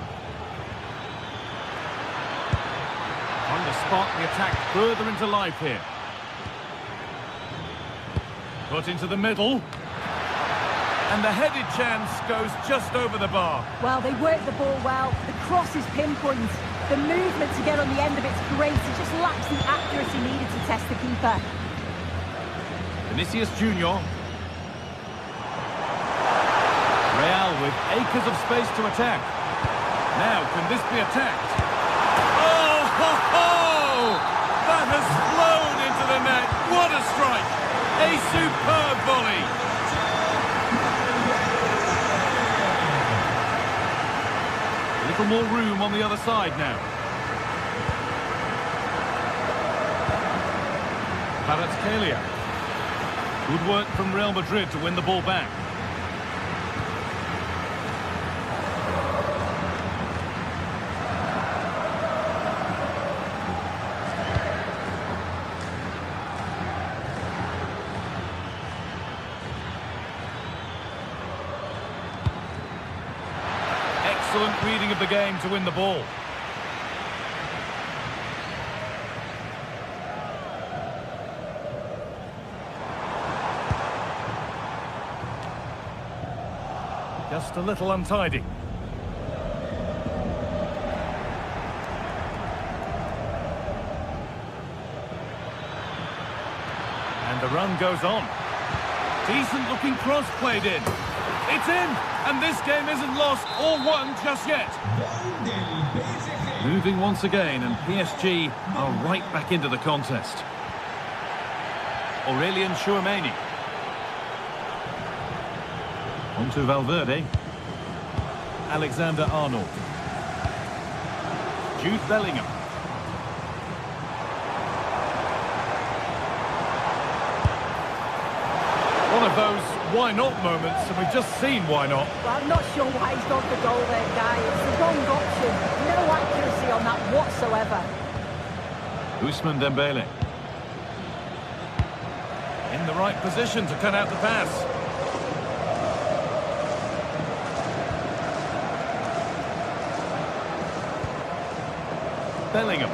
Trying to spot the attack further into life here. Put into the middle. And the headed chance goes just over the bar. Well, they work the ball well. The cross is pinpoint. The movement to get on the end of it's great. It just lacks the accuracy needed to test the keeper. Vinicius Junior. Real with acres of space to attack. Now, can this be attacked? Oh, ho, ho! That has flown into the net. What a strike! A superb volley. A little more room on the other side now. Kvaratskhelia. Good work from Real Madrid to win the ball back. Excellent reading of the game to win the ball. Just a little untidy. And the run goes on. Decent looking cross played in. It's in, and this game isn't lost or won just yet. Moving once again, and PSG are right back into the contest. Aurélien Tchouameni. Onto Valverde. Alexander-Arnold. Jude Bellingham. One of those why not moments, and we've just seen why not. Well, I'm not sure why he's gone for goal there, Guy. It's the wrong option. No accuracy on that whatsoever. Ousmane Dembele. In the right position to cut out the pass. Bellingham.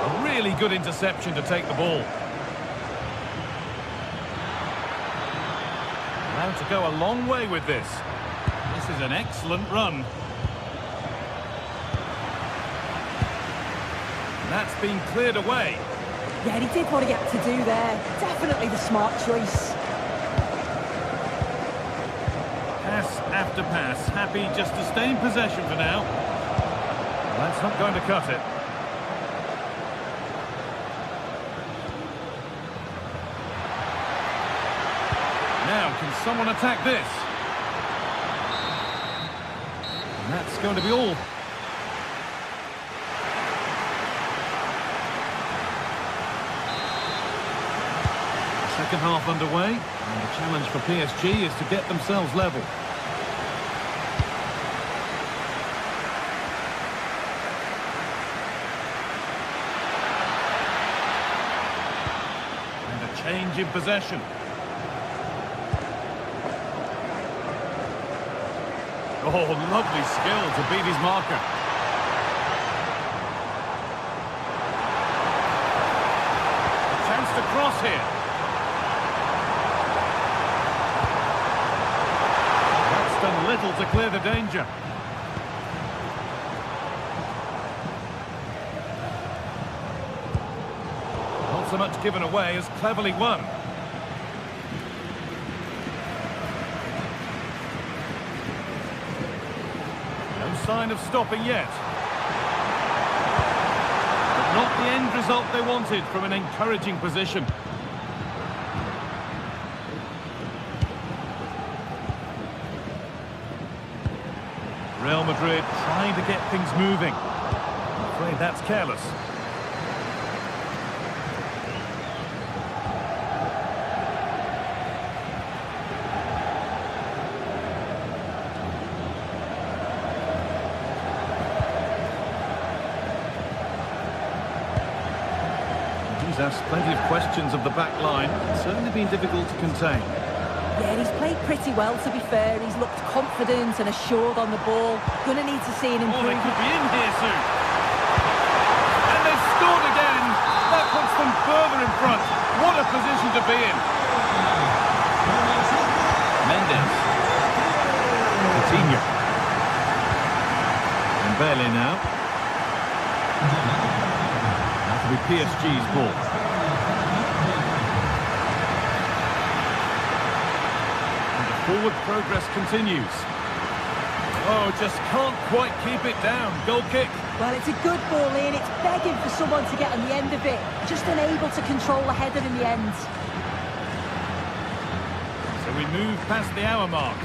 A really good interception to take the ball. Allowed to go a long way with this. This is an excellent run. That's been cleared away. Yeah, he did what he had to do there. Definitely the smart choice. Pass after pass, happy just to stay in possession for now. That's not going to cut it. Now, can someone attack this? And that's going to be all. Second half underway, and the challenge for PSG is to get themselves level. And a change in possession. Oh, lovely skill to beat his marker. A chance to cross here. That's done little to clear the danger. Not so much given away as cleverly won. Sign of stopping yet. But not the end result they wanted from an encouraging position. Real Madrid trying to get things moving. I'm afraid that's careless. He's asked plenty of questions of the back line. It's certainly been difficult to contain. Yeah, he's played pretty well, to be fair. He's looked confident and assured on the ball. Gonna need to see an Oh, they improvement. could be in here soon. And they've scored again. That puts them further in front. What a position to be in. Mendes. Coutinho. Dembele now. That'll be PSG's ball. Forward progress continues. Oh, just can't quite keep it down. Goal kick. Well, it's a good ball in. It's begging for someone to get on the end of it. Just unable to control the header in the end. So we move past the hour mark.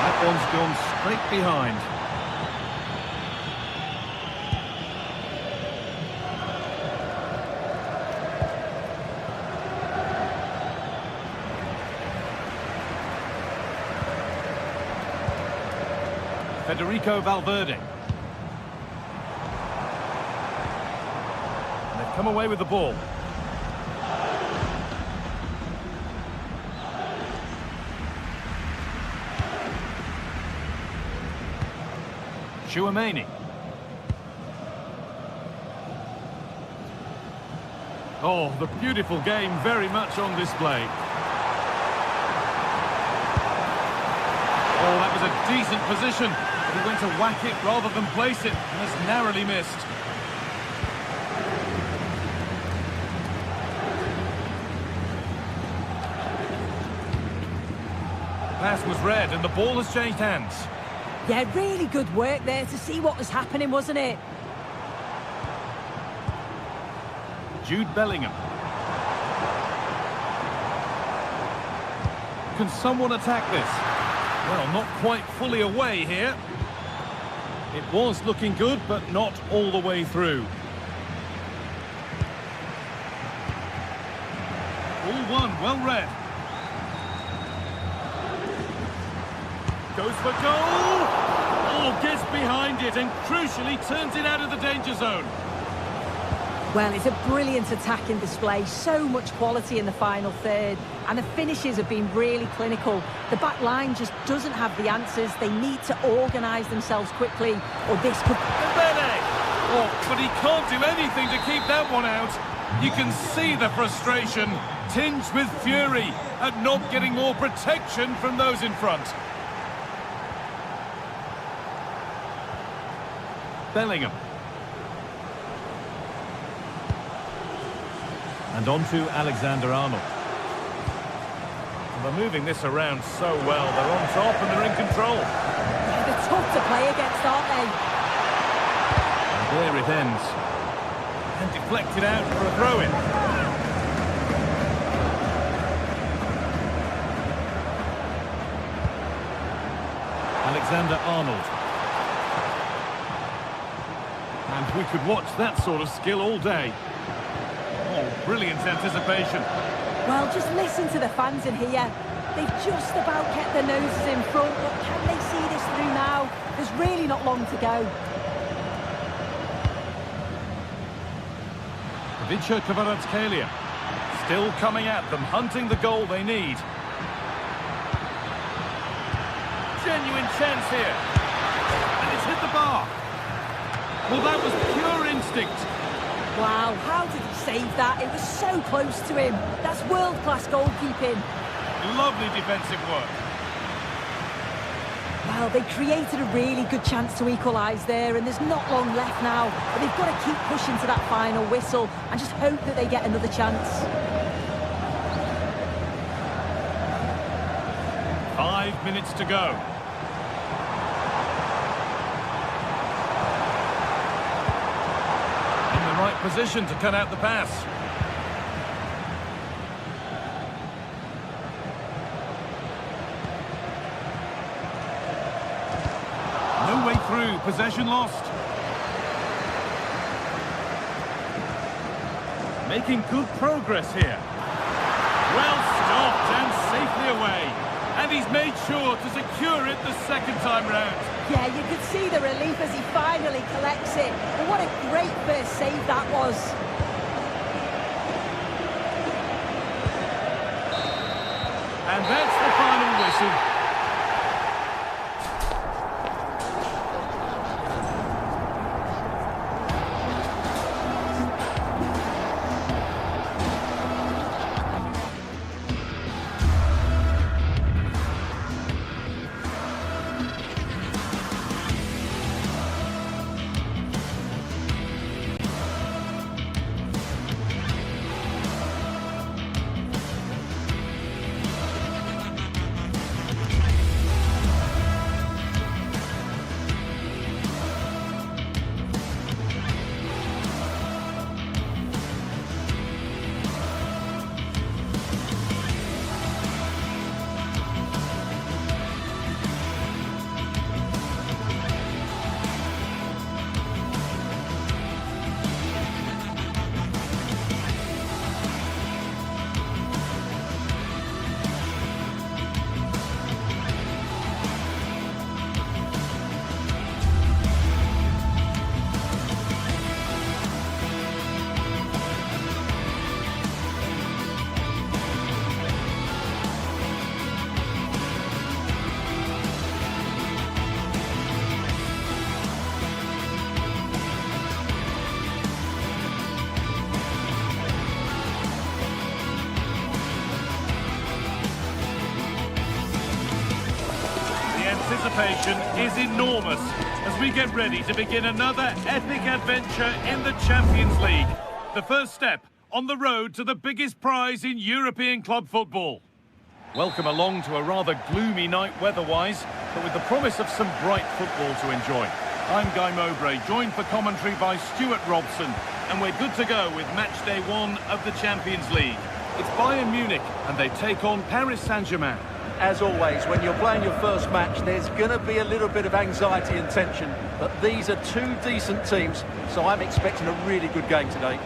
That one's gone straight behind. Federico Valverde. And they've come away with the ball. Chouameni. Oh, the beautiful game very much on display. Oh, that was a decent position. He went to whack it rather than place it, and has narrowly missed. The pass was read, and the ball has changed hands. Yeah, really good work there to see what was happening, wasn't it? Jude Bellingham. Can someone attack this? Well, not quite fully away here. It was looking good, but not all the way through. All one, well read. Goes for goal! Oh, gets behind it and crucially turns it out of the danger zone. Well, it's a brilliant attacking display, so much quality in the final third, and the finishes have been really clinical. The back line just doesn't have the answers. They need to organise themselves quickly, or this could... Oh, but he can't do anything to keep that one out. You can see the frustration, tinged with fury, at not getting more protection from those in front. Bellingham. And on to Alexander-Arnold. They're moving this around so well. They're on top and they're in control. They're tough to play against, aren't they? And there it ends. And deflected out for a throw-in. Alexander-Arnold. And we could watch that sort of skill all day. Oh, brilliant anticipation. Well, just listen to the fans in here. They've just about kept their noses in front, but can they see this through now? There's really not long to go. Vicha Kvaratskhelia still coming at them, hunting the goal they need. Genuine chance here. And it's hit the bar. Well, that was pure instinct. Wow, how did he save that? It was so close to him. That's world-class goalkeeping. Lovely defensive work. Well, they created a really good chance to equalise there, and there's not long left now. But they've got to keep pushing to that final whistle and just hope that they get another chance. 5 minutes to go. Right position to cut out the pass. No way through, possession lost. Making good progress here. Well stopped and safely away. And he's made sure to secure it the second time round. Yeah, you could see the relief as he finally collects it. But what a great first save that was. And that's the final whistle. Anticipation is enormous as we get ready to begin another epic adventure in the Champions League. The first step on the road to the biggest prize in European club football. Welcome along to a rather gloomy night weather-wise, but with the promise of some bright football to enjoy. I'm Guy Mowbray, joined for commentary by Stuart Robson, and we're good to go with match day 1 of the Champions League. It's Bayern Munich, and they take on Paris Saint-Germain. As always, when you're playing your first match, there's going to be a little bit of anxiety and tension, but these are two decent teams, so I'm expecting a really good game today.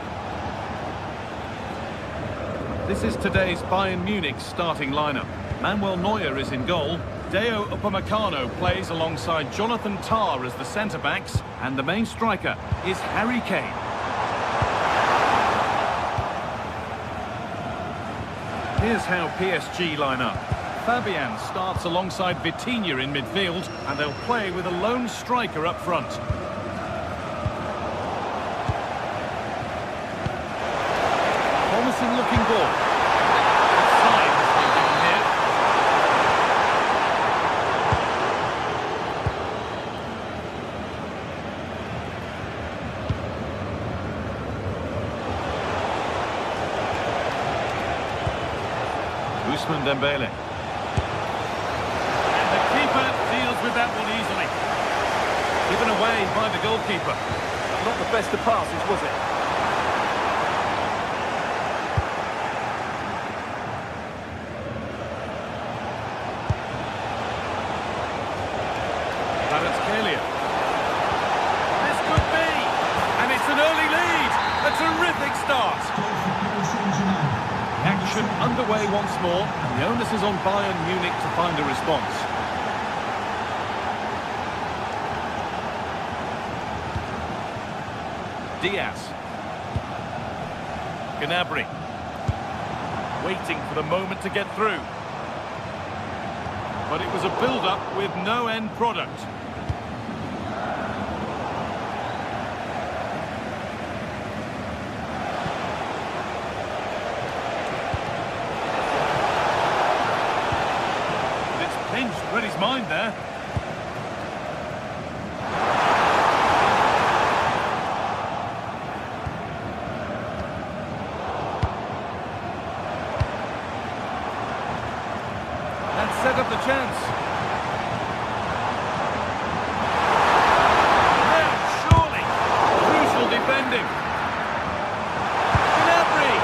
This is today's Bayern Munich starting lineup. Manuel Neuer is in goal. Deo Upamecano plays alongside Jonathan Tah as the centre-backs, and the main striker is Harry Kane. Here's how PSG line up. Fabian starts alongside Vitinha in midfield, and they'll play with a lone striker up front. Promising looking ball. Offside has been given here. Ousmane Dembele. Deals with that one easily. Given away by the goalkeeper. Not the best of passes, was it? Kvaratskhelia. This could be, and it's an early lead. A terrific start. Action underway once more, and the onus is on Bayern Munich to find a response. Diaz. Gnabry. Waiting for the moment to get through. But it was a build-up with no end product. It's pinched, read his mind there. Set up the chance. Now, surely. Crucial defending. Gnabry.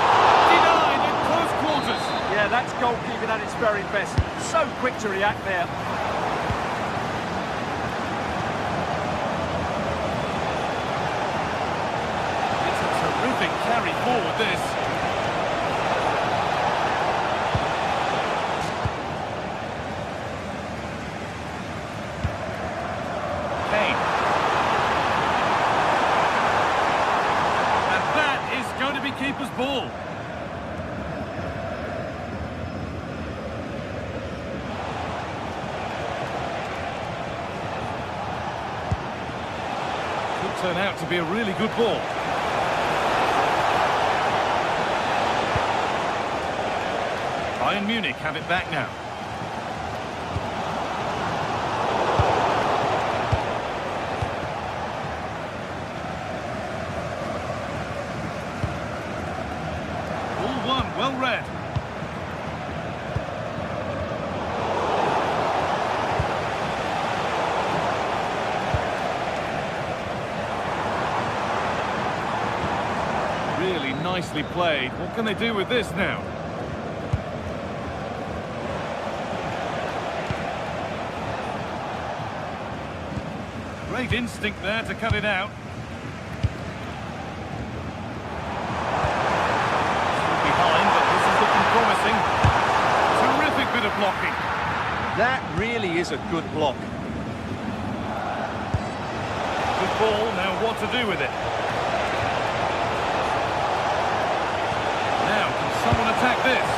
Denied in close quarters. Yeah, that's goalkeeping at its very best. So quick to react there. It's a terrific carry forward, this. Keeper's ball. Could turn out to be a really good ball. Bayern Munich have it back now. Well read. Really nicely played. What can they do with this now? Great instinct there to cut it out. Promising. Terrific bit of blocking. That really is a good block. Good ball, now what to do with it? Now, can someone attack this?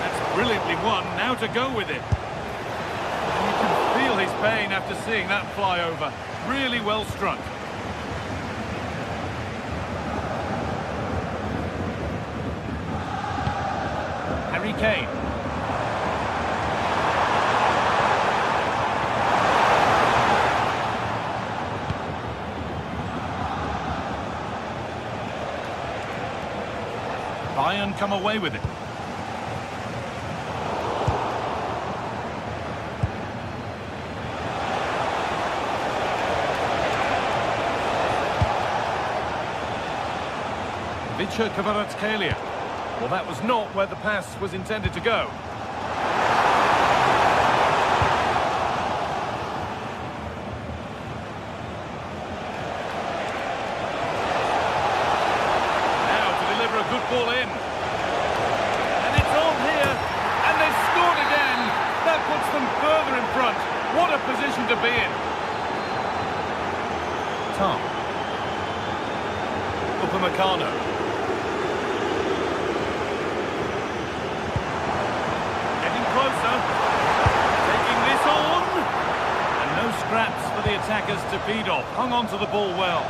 That's brilliantly won, now to go with it. And you can feel his pain after seeing that fly over. Really well struck. Harry Kane. Bayern come away with it. Kvaratskhelia. Well, that was not where the pass was intended to go. to be in. Tom. Upamecano. Getting closer. Taking this on. And no scraps for the attackers to feed off. Hung on to the ball well.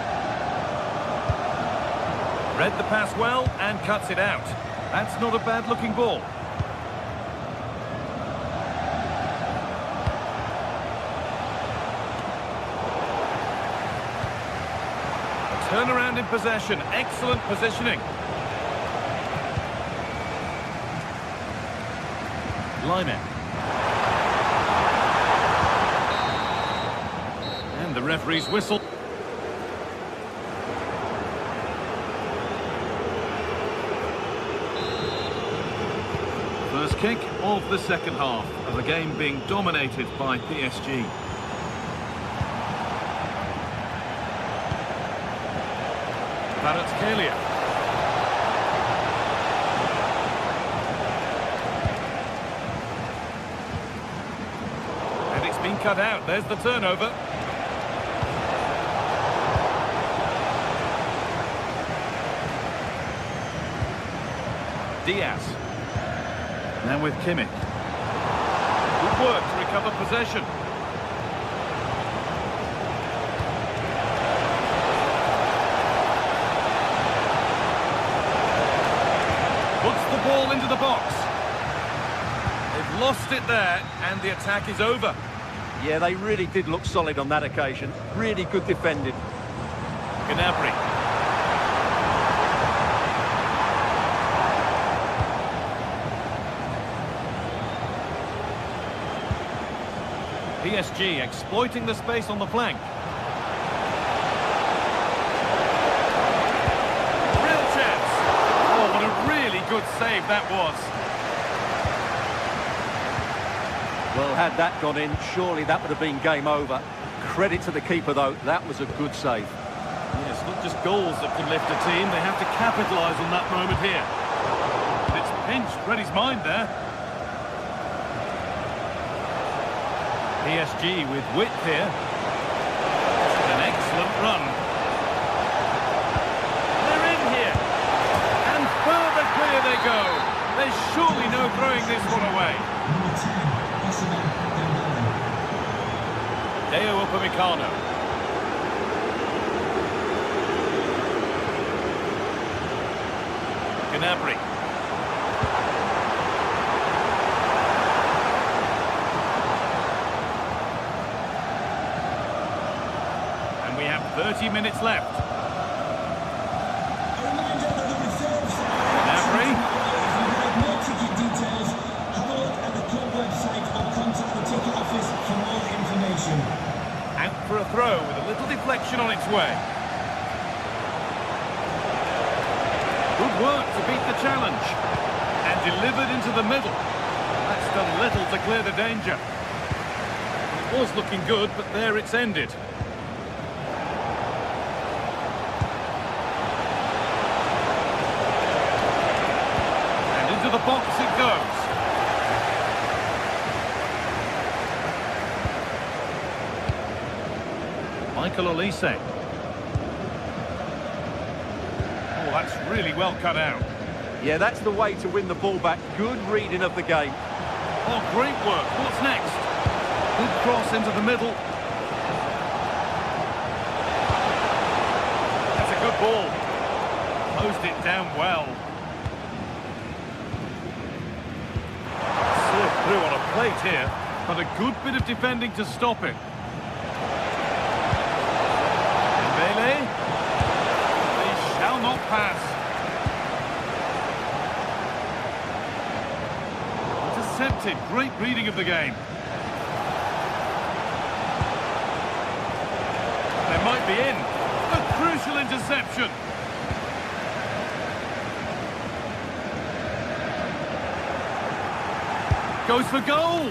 Read the pass well and cuts it out. That's not a bad-looking ball. Turnaround in possession. Excellent positioning. Lyman. And the referee's whistle. First kick of the second half of a game being dominated by PSG. Kvaratskhelia. And it's been cut out. There's the turnover. Diaz. Now with Kimmich. Good work to recover possession. Puts the ball into the box. They've lost it there, and the attack is over. Yeah, they really did look solid on that occasion. Really good defending. Gnabry. PSG exploiting the space on the flank. Real chance. Oh, what a really good save that was. Well, had that gone in, surely that would have been game over. Credit to the keeper, though. That was a good save. Yes, not just goals that can lift a team. They have to capitalise on that moment here. And it's pinched Reddy's mind there. PSG with width here. An excellent run. They're in here. And further clear they go. There's surely no throwing this one away. Deo Upamecano. Gnabry. And we have 30 minutes left. Gnabry. More ticket details. Have a look at the club website or contact the ticket office for more information. Out for a throw with a little deflection on its way. Good work to beat the challenge. And delivered into the middle. That's done little to clear the danger. It was looking good, but there it's ended. And into the box it goes. Michael Olise. Oh, that's really well cut out. Yeah, that's the way to win the ball back. Good reading of the game. Oh, great work. What's next? Good cross into the middle. That's a good ball. Closed it down well. Slipped through on a plate here, but a good bit of defending to stop it. Dembele. They shall not pass. Intercepted. Great reading of the game. They might be in. A crucial interception. Goes for goal.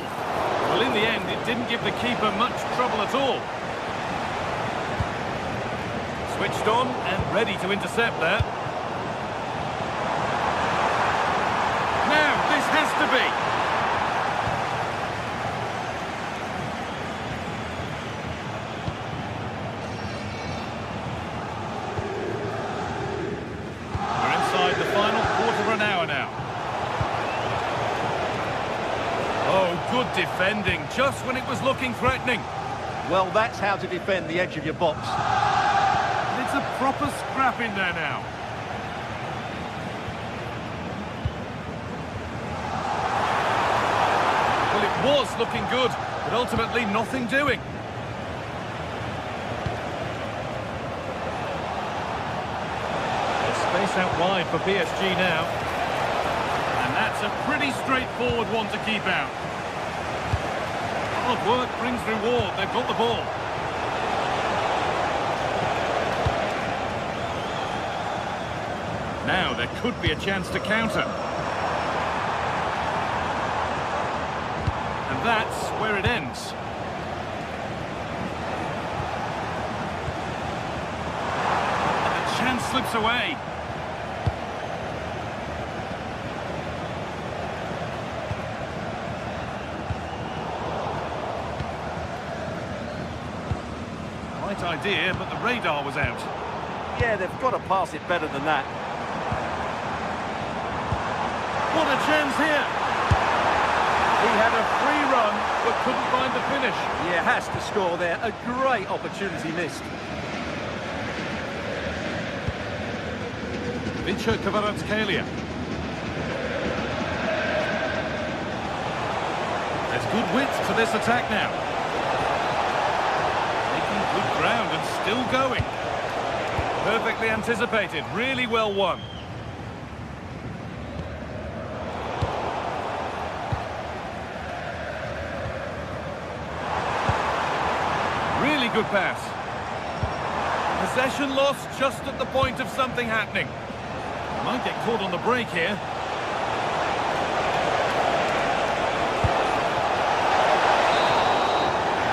Well, in the end, it didn't give the keeper much trouble at all. Switched on and ready to intercept there. Now, this has to be. Good defending, just when it was looking threatening. Well, that's how to defend the edge of your box. It's a proper scrap in there now. Well, it was looking good, but ultimately nothing doing. Space out wide for PSG now. And that's a pretty straightforward one to keep out. Hard work brings reward. They've got the ball. Now there could be a chance to counter. And that's where it ends. And the chance slips away. Right idea, but the radar was out. Yeah, they've got to pass it better than that. What a chance here! He had a free run, but couldn't find the finish. Yeah, has to score there. A great opportunity missed. Vince Kvaratskhelia. There's good width to this attack now. Making good ground and still going. Perfectly anticipated, really well won. Really good pass. Possession lost just at the point of something happening. Might get caught on the break here.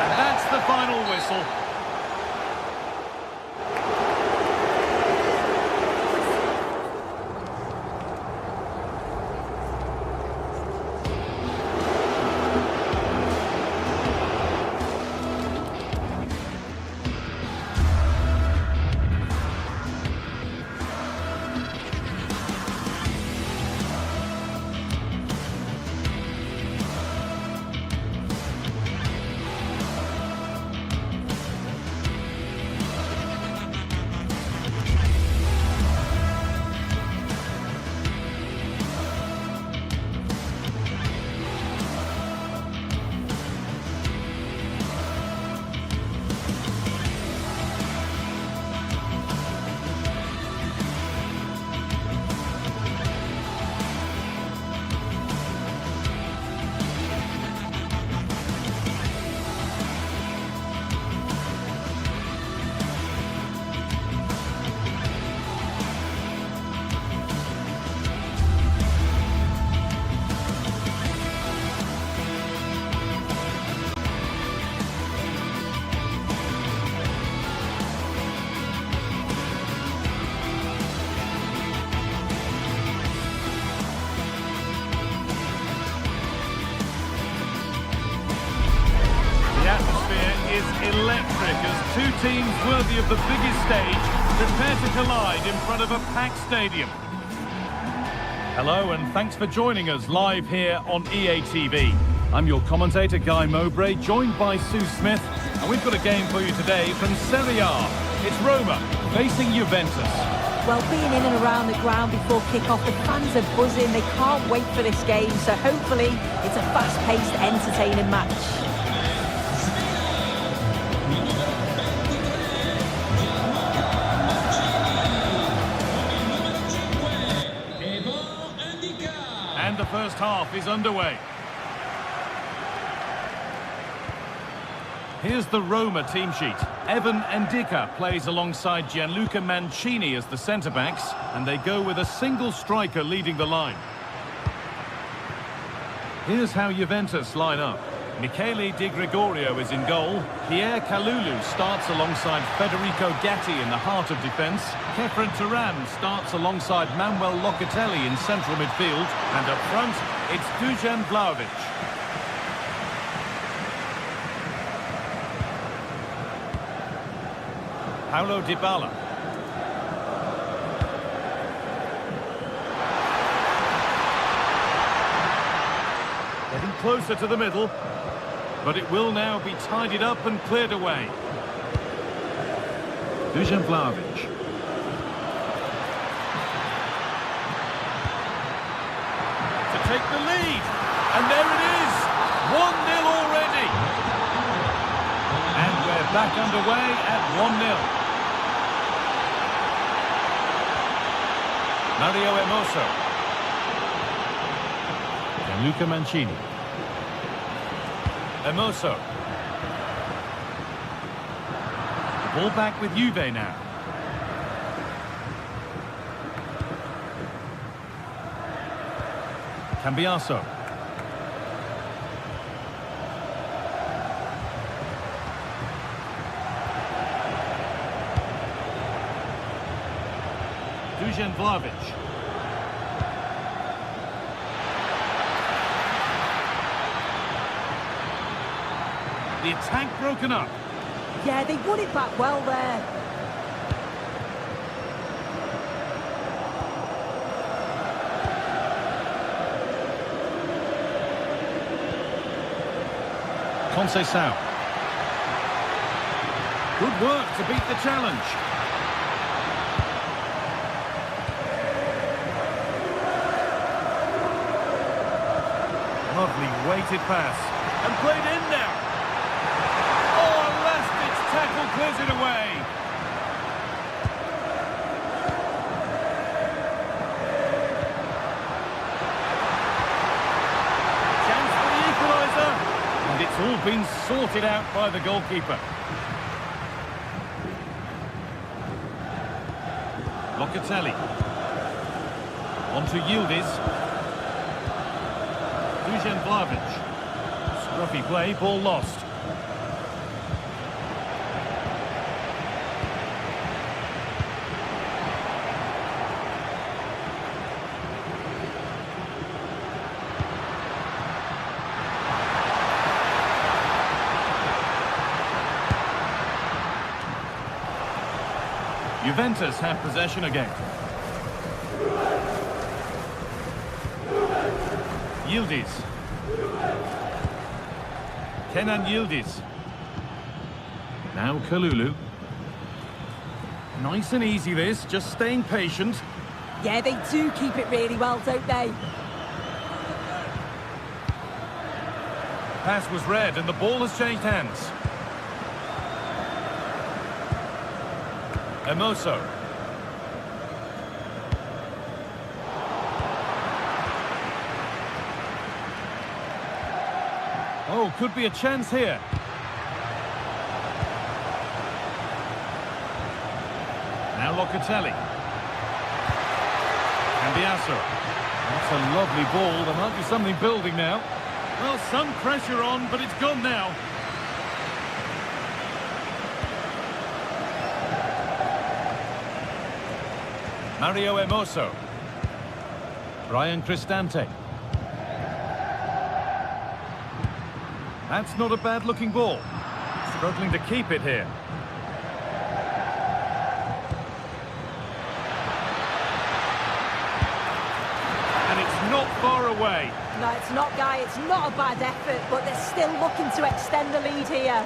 And that's the final whistle. Electric as two teams worthy of the biggest stage prepare to collide in front of a packed stadium. Hello and thanks for joining us live here on EA TV. I'm your commentator Guy Mowbray, joined by Sue Smith, and we've got a game for you today from Serie A. It's Roma facing Juventus. Well, being in and around the ground before kick-off, the fans are buzzing. They can't wait for this game, so hopefully it's a fast-paced, entertaining match. And the first half is underway. Here's the Roma team sheet. Evan Ndicka plays alongside Gianluca Mancini as the centre-backs, and they go with a single striker leading the line. Here's how Juventus line up. Michele Di Gregorio is in goal. Pierre Kalulu starts alongside Federico Gatti in the heart of defence. Kefren Turan starts alongside Manuel Locatelli in central midfield. And up front, it's Dusan Vlahovic. Paulo Dybala. Getting closer to the middle. But it will now be tidied up and cleared away. Dusan Vlahovic. To take the lead. And there it is. 1-0 already. And we're back underway at 1-0. Mario Hermoso. Gianluca Mancini. Hermoso. The ball back with Juve now. Cambiaso. Dusan Vlahovic. The attack broken up. Yeah, they won it back well there. Conceição. Good work to beat the challenge. Lovely weighted pass. And played in now. Oh, a last-ditch tackle clears it away. Chance for the equaliser. And it's all been sorted out by the goalkeeper. Locatelli. On to Yildiz. Dusan Vlahovic. Scruffy play, ball lost. Juventus have possession again. Yildiz. Kenan Yildiz. Now Kalulu. Nice and easy this, just staying patient. Yeah, they do keep it really well, don't they? Pass was read and the ball has changed hands. Hermoso. Oh, could be a chance here. Now Locatelli. Cambiaso. That's a lovely ball. There might be something building now. Well, some pressure on, but it's gone now. Mario Hermoso. Brian Cristante. That's not a bad-looking ball. Struggling to keep it here. And it's not far away. No, it's not, Guy. It's not a bad effort, but they're still looking to extend the lead here.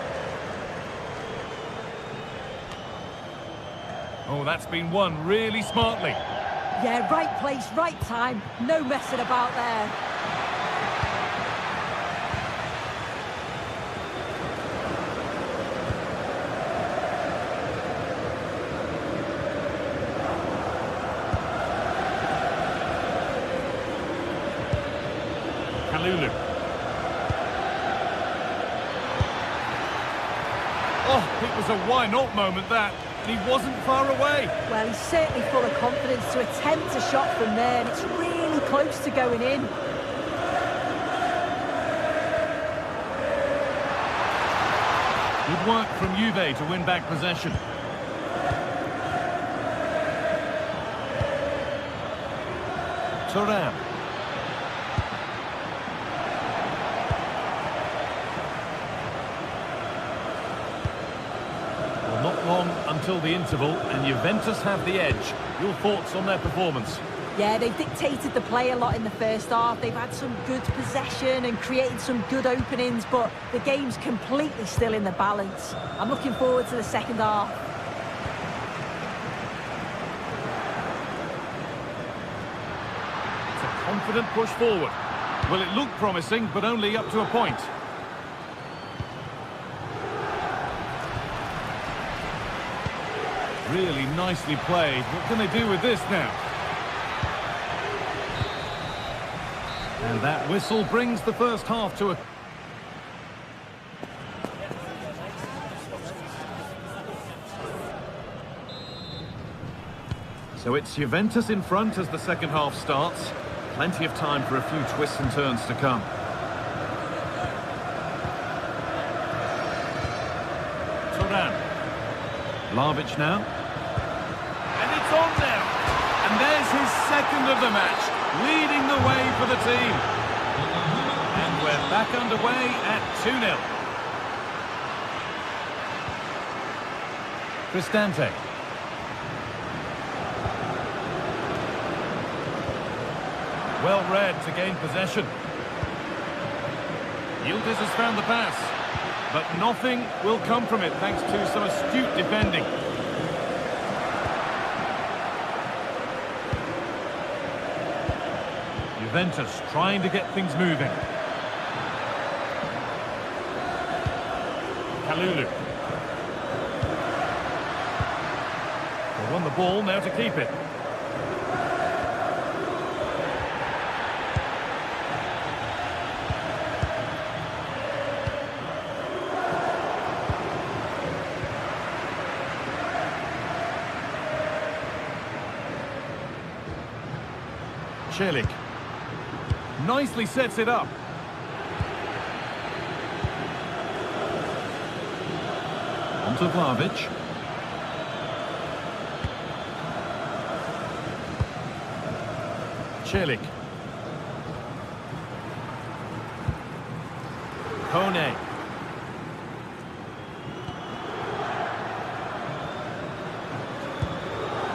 Oh, that's been won really smartly. Yeah, right place, right time. No messing about there. Kalulu. Oh, it was a why-not moment, that. And he wasn't far away. Well, he's certainly full of confidence to attempt a shot from there, and it's really close to going in. Good work from Juve to win back possession. Thuram. Not long until the interval, and Juventus have the edge. Your thoughts on their performance? Yeah, they've dictated the play a lot in the first half. They've had some good possession and created some good openings, but the game's completely still in the balance. I'm looking forward to the second half. It's a confident push forward. Well, it looked promising, but only up to a point. Really nicely played. What can they do with this now? And that whistle brings the first half to a... So it's Juventus in front as the second half starts. Plenty of time for a few twists and turns to come. Turan. Vlahovic now. And it's on now. And there's his second of the match, leading the way for the team. And we're back underway at 2-0. Cristante. Well read to gain possession. Yildiz has found the pass, but nothing will come from it thanks to some astute defending. Juventus trying to get things moving. Kalulu. They won the ball, now to keep it. Celik. Nicely sets it up. On to Vlahovic. Celik. Kone.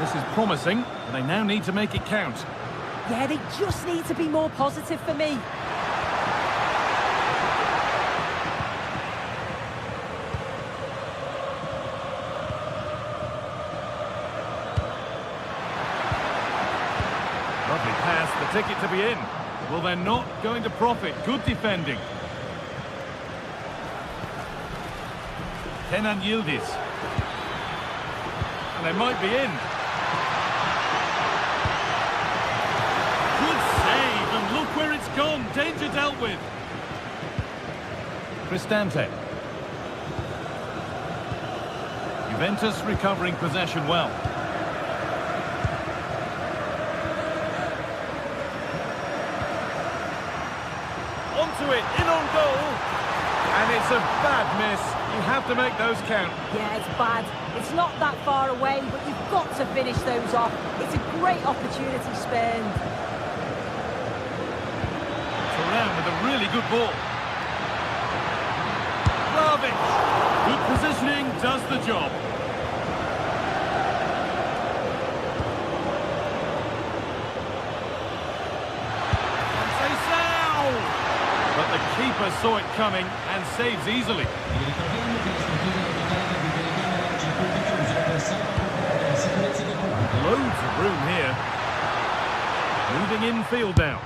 This is promising, but they now need to make it count. Yeah, they just need to be more positive for me. Lovely pass, the ticket to be in. Well, they're not going to profit. Good defending. Kenan Yildiz. And they might be in. Good save, and look where it's gone. Danger dealt with. Cristante. Juventus recovering possession well. Onto it, in on goal. And it's a bad miss. You have to make those count. Yeah, it's bad. It's not that far away, but you've got to finish those off. It's a great opportunity spurned. Turan with a really good ball. Vlahovic. Good positioning, does the job. But the keeper saw it coming and saves easily. Loads of room here. Moving infield now.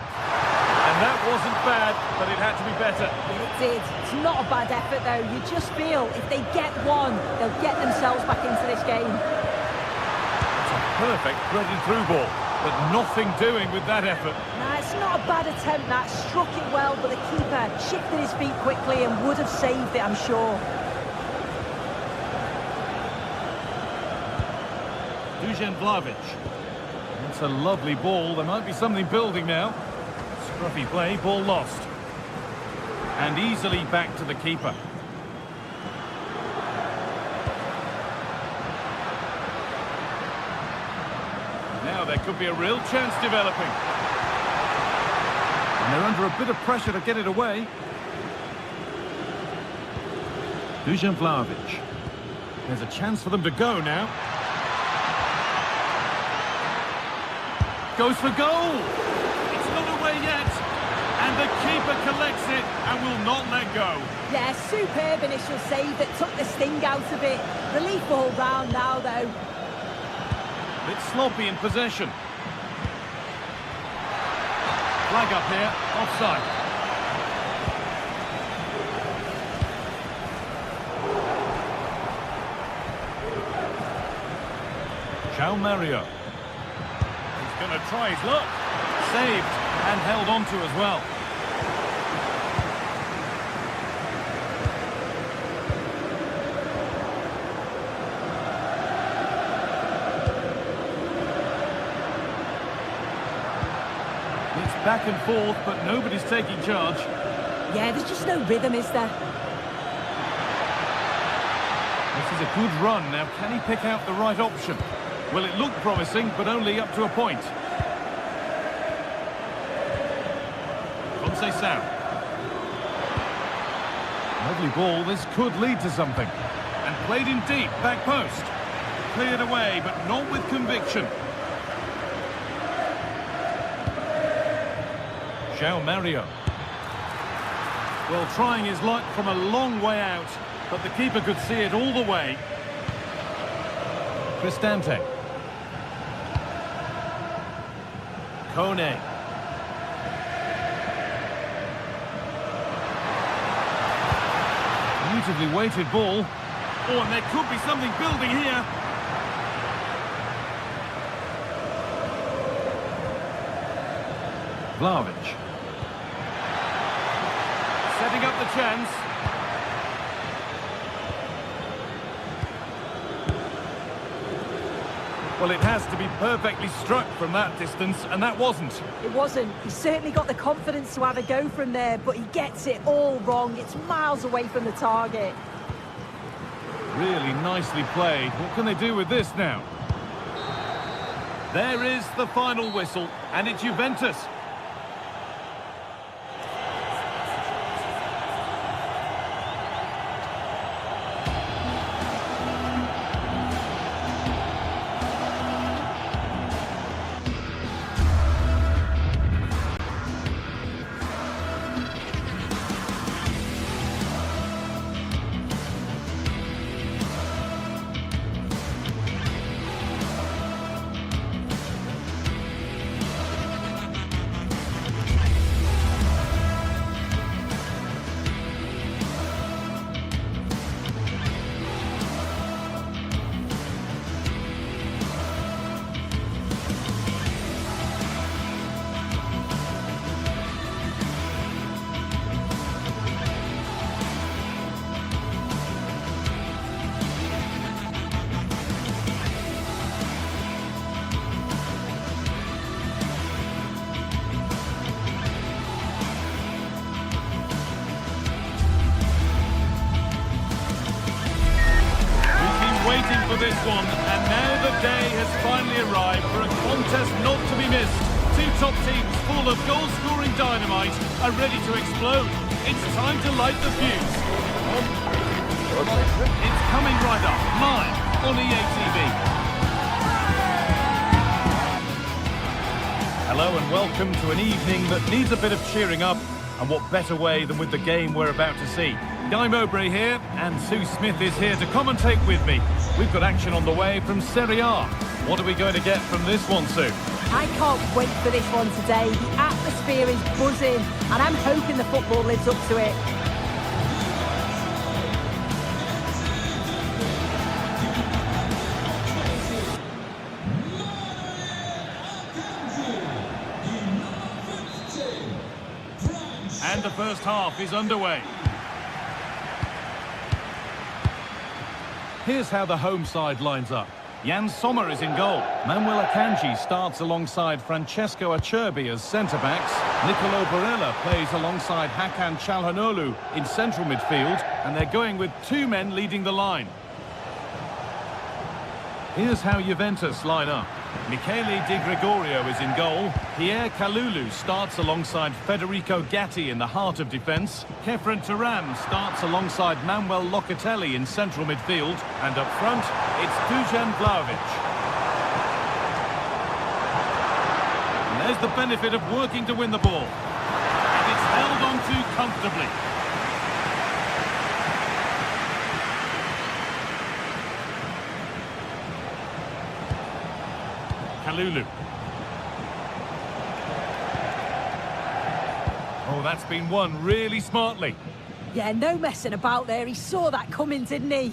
And that wasn't bad, but it had to be better. It did. It's not a bad effort, though. You just feel if they get one, they'll get themselves back into this game. It's a perfect threaded through ball, but nothing doing with that effort. Nah, it's not a bad attempt, that. Struck it well, but the keeper shifted his feet quickly and would have saved it, I'm sure. Dusan Vlahovic. It's a lovely ball. There might be something building now. Scruffy play, ball lost. And easily back to the keeper. Now there could be a real chance developing. And they're under a bit of pressure to get it away. Dusan Vlahovic. There's a chance for them to go now. Goes for goal. It's not away yet. And the keeper collects it and will not let go. Yeah, superb initial save that took the sting out of it. Relief all round now, though. Bit sloppy in possession. Flag up here, offside. João Mario. He's going to try his luck. Saved and held on to as well. It's back and forth, but nobody's taking charge. Yeah, there's just no rhythm, is there? This is a good run. Now, can he pick out the right option? Well, it looked promising, but only up to a point. Conceição. Lovely ball. This could lead to something. And played in deep, back post. Cleared away, but not with conviction. João Mario. Well, trying his luck from a long way out, but the keeper could see it all the way. Cristante. Kone. Beautifully weighted ball. Oh, and there could be something building here. Vlahovic. Setting up the chance. Well, it has to be perfectly struck from that distance, and that wasn't. It wasn't. He's certainly got the confidence to have a go from there, but he gets it all wrong. It's miles away from the target. Really nicely played. What can they do with this now? There is the final whistle, and it's Juventus. For this one, and now the day has finally arrived for a contest not to be missed. Two top teams full of goal-scoring dynamite are ready to explode. It's time to light the fuse. It's coming right up, live on EA TV. Hello and welcome to an evening that needs a bit of cheering up, and what better way than with the game we're about to see. Guy Mowbray here, and Sue Smith is here to commentate with me. We've got action on the way from Serie A. What are we going to get from this one, Sue? I can't wait for this one today. The atmosphere is buzzing, and I'm hoping the football lives up to it. And the first half is underway. Here's how the home side lines up. Jan Sommer is in goal. Manuel Akanji starts alongside Francesco Acerbi as centre-backs. Nicolo Barella plays alongside Hakan Çalhanoğlu in central midfield, and they're going with two men leading the line. Here's how Juventus line up. Michele Di Gregorio is in goal. Pierre Kalulu starts alongside Federico Gatti in the heart of defence. Kefren Turam starts alongside Manuel Locatelli in central midfield. And up front, it's Dusan Vlahovic. There's the benefit of working to win the ball. And it's held on to comfortably. Kalulu. Oh, that's been won really smartly. Yeah, no messing about there. He saw that coming, didn't he?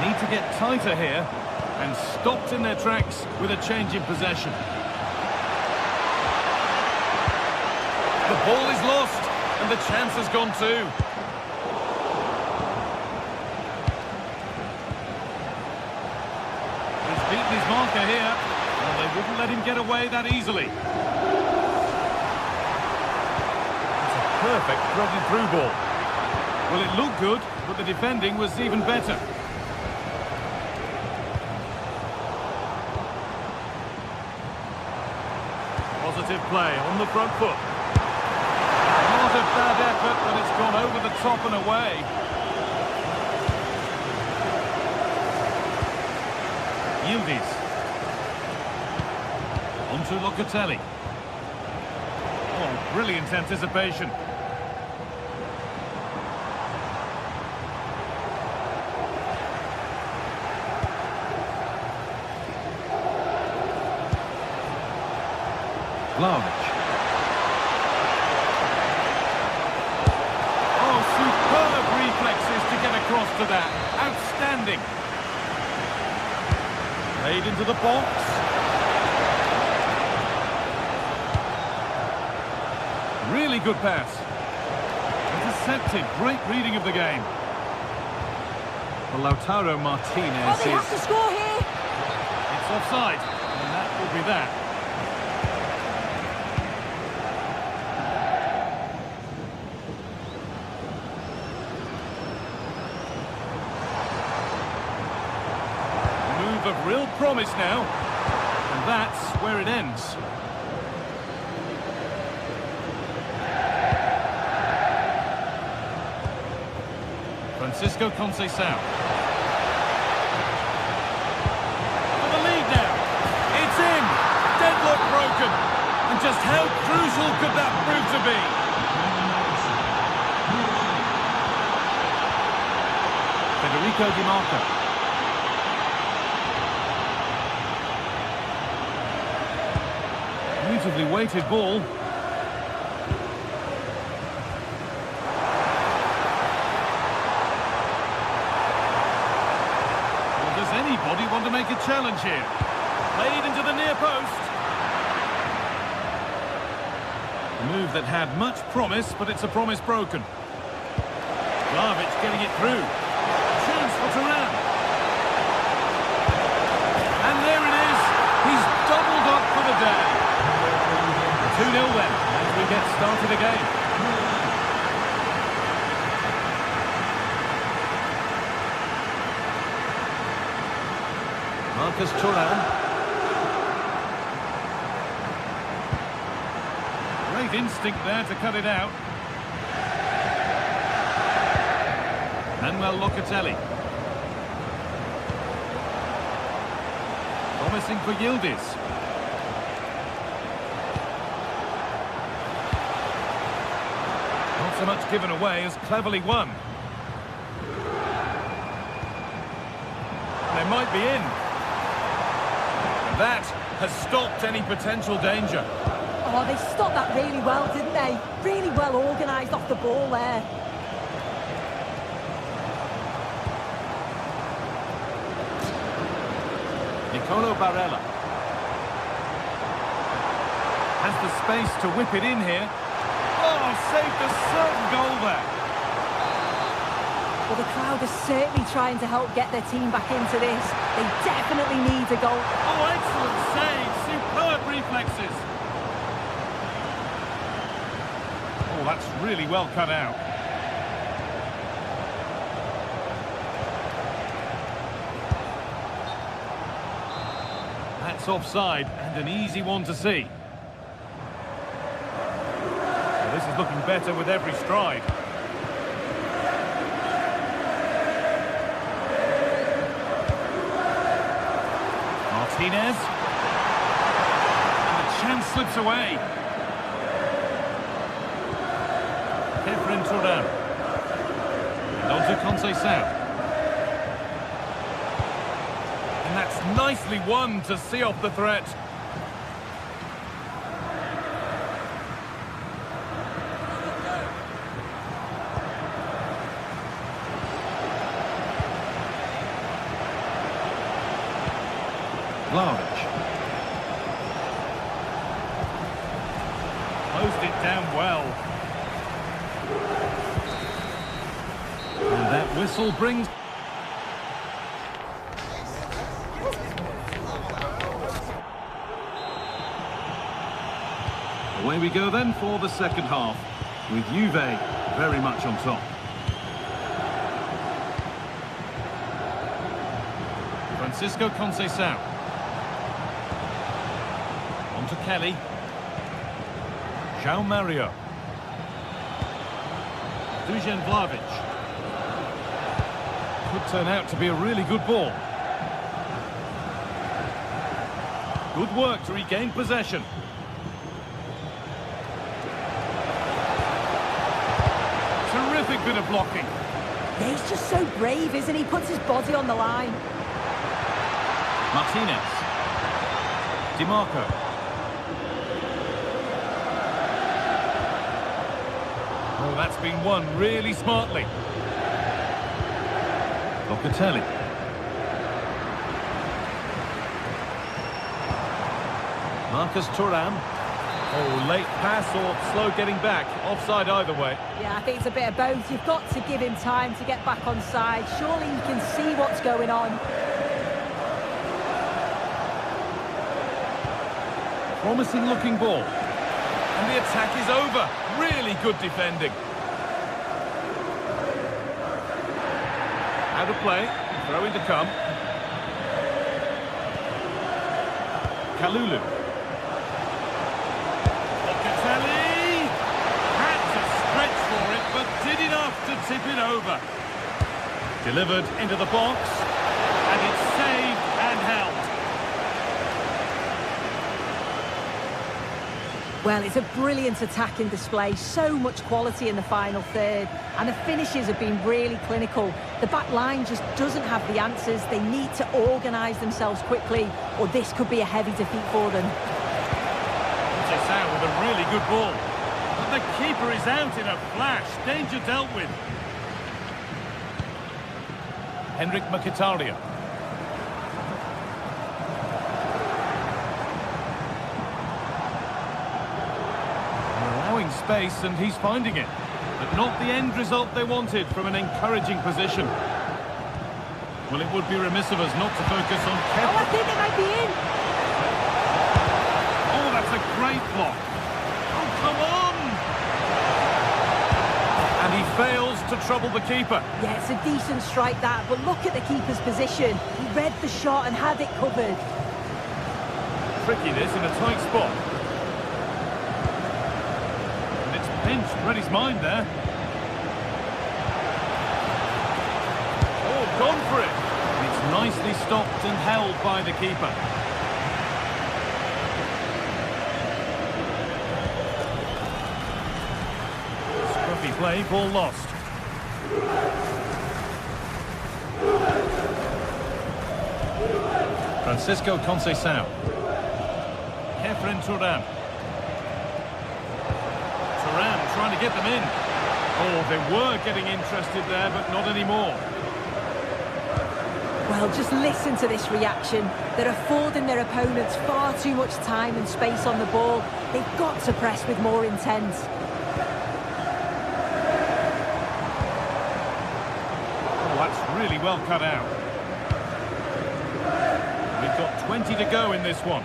Need to get tighter here, and stopped in their tracks with a change in possession. The ball is lost, and the chance has gone too. He's beaten his marker here. Well, they wouldn't let him get away that easily. It's a perfect thrown through ball. Well, it looked good, but the defending was even better. Positive play on the front foot. Not a bad effort, but it's gone over the top and away. Yildiz. On to Locatelli. Oh, brilliant anticipation. Vlahovic. Oh, superb reflexes to get across to that. Outstanding. Played into the box. Really good pass. Intercepted. Great reading of the game. Well, Lautaro Martinez they have to score here. It's offside, and that will be that. Of real promise now, and that's where it ends. Francisco Conceição. For the lead now. It's in. Deadlock broken. And just how crucial could that prove to be? Federico Di Marco. Beautifully weighted ball. Well, does anybody want to make a challenge here? Played into the near post. A move that had much promise, but it's a promise broken. Vlahovic getting it through. Chance for Turan. And there it is. He's doubled up for the day. 2-0 then, as we get started again. Marcus Thuram. Great instinct there to cut it out. Manuel Locatelli. Promising for Yildiz. Not so much given away as cleverly won. They might be in. That has stopped any potential danger. Oh, they stopped that really well, didn't they? Really well organised off the ball there. Nicolo Barella. Has the space to whip it in here. Oh, saved a certain goal there. Well, the crowd are certainly trying to help get their team back into this. They definitely need a goal. Oh, excellent save. Superb reflexes. Oh, that's really well cut out. That's offside and an easy one to see. Well, this is looking better with every stride. Martinez. And the chance slips away. Kefren Turan. And on to Conceição. And that's nicely won to see off the threat. Vlahovic. Closed it down well. And that whistle brings... Away we go then for the second half, with Juve very much on top. Francisco Conceição. On to Kelly. João Mario. Dusan Vlahovic. Could turn out to be a really good ball. Good work to regain possession. Terrific bit of blocking. Yeah, he's just so brave, isn't he? Puts his body on the line. Martinez. DiMarco. Oh, that's been won really smartly. Locatelli. Marcus Thuram. Oh, late pass or slow getting back. Offside either way. Yeah, I think it's a bit of both. You've got to give him time to get back on side. Surely he can see what's going on. Promising looking ball. And the attack is over. Really good defending. Out of play. Throw in to come. Kalulu. Locatelli. Had to stretch for it, but did enough to tip it over. Delivered into the box. And it's saved and held. Well, it's a brilliant attacking display. So much quality in the final third. And the finishes have been really clinical. The back line just doesn't have the answers. They need to organise themselves quickly, or this could be a heavy defeat for them. Conceição with a really good ball. But the keeper is out in a flash. Danger dealt with. Henrik Mkhitaryan. Allowing space, and he's finding it. But not the end result they wanted from an encouraging position. Well, it would be remiss of us not to focus on Oh, I think they might be in. Oh, that's a great block. Oh, come on! And he fails to trouble the keeper. Yeah, it's a decent strike that, but look at the keeper's position. He read the shot and had it covered. Tricky this in a tight spot. And it's pinched, read his mind there. Oh, gone for it. It's nicely stopped and held by the keeper. Scruffy play, ball lost. Francisco Conceição. Kefren Turan. Turan trying to get them in. Oh, they were getting interested there, but not anymore. Well, just listen to this reaction. They're affording their opponents far too much time and space on the ball. They've got to press with more intent. Oh, that's really well cut out. We've got 20 to go in this one.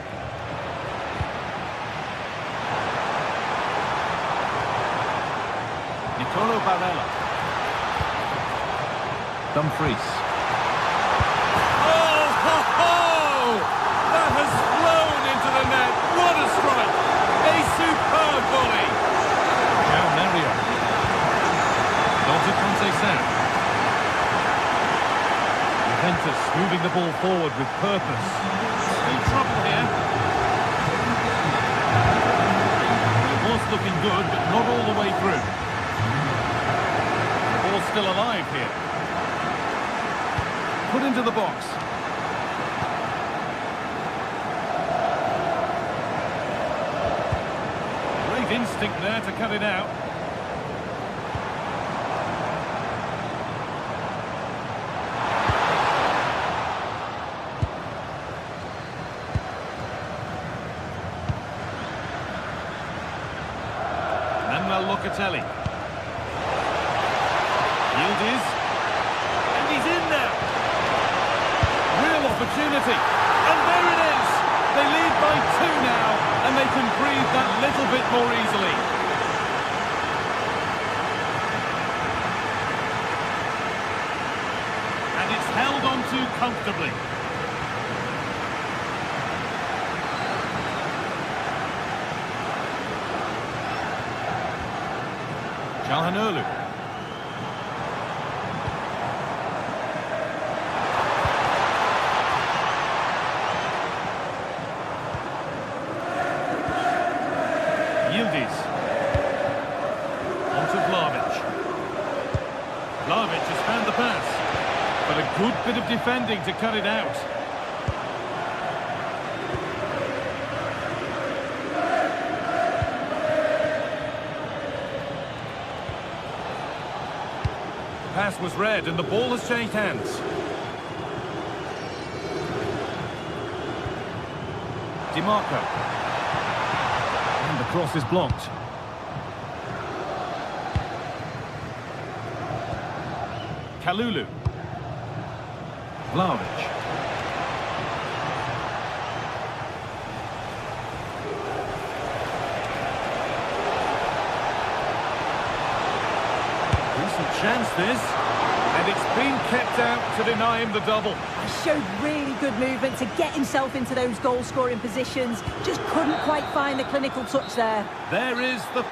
Nicolo Barella. Dumfries. Oh, ho, ho! That has flown into the net. What a strike! A superb volley. João Mario. Dr. Conceição. Juventus moving the ball forward with purpose. still trouble here. It was looking good, but not all the way through. The ball's still alive here. Put into the box. Great instinct there to cut it out. Locatelli. Yildiz. And he's in there. Real opportunity. And there it is. They lead by 2 now, and they can breathe that little bit more easily. And it's held on to comfortably. Calhanoglu. Yildiz. On to Vlahovic. Vlahovic has found the pass. But a good bit of defending to cut it out. Pass was read and the ball has changed hands. DiMarco. And the cross is blocked. Kalulu. Vlahovic. Chance this, and it's been kept out to deny him the double. He showed really good movement to get himself into those goal-scoring positions. Just couldn't quite find the clinical touch there. There is the...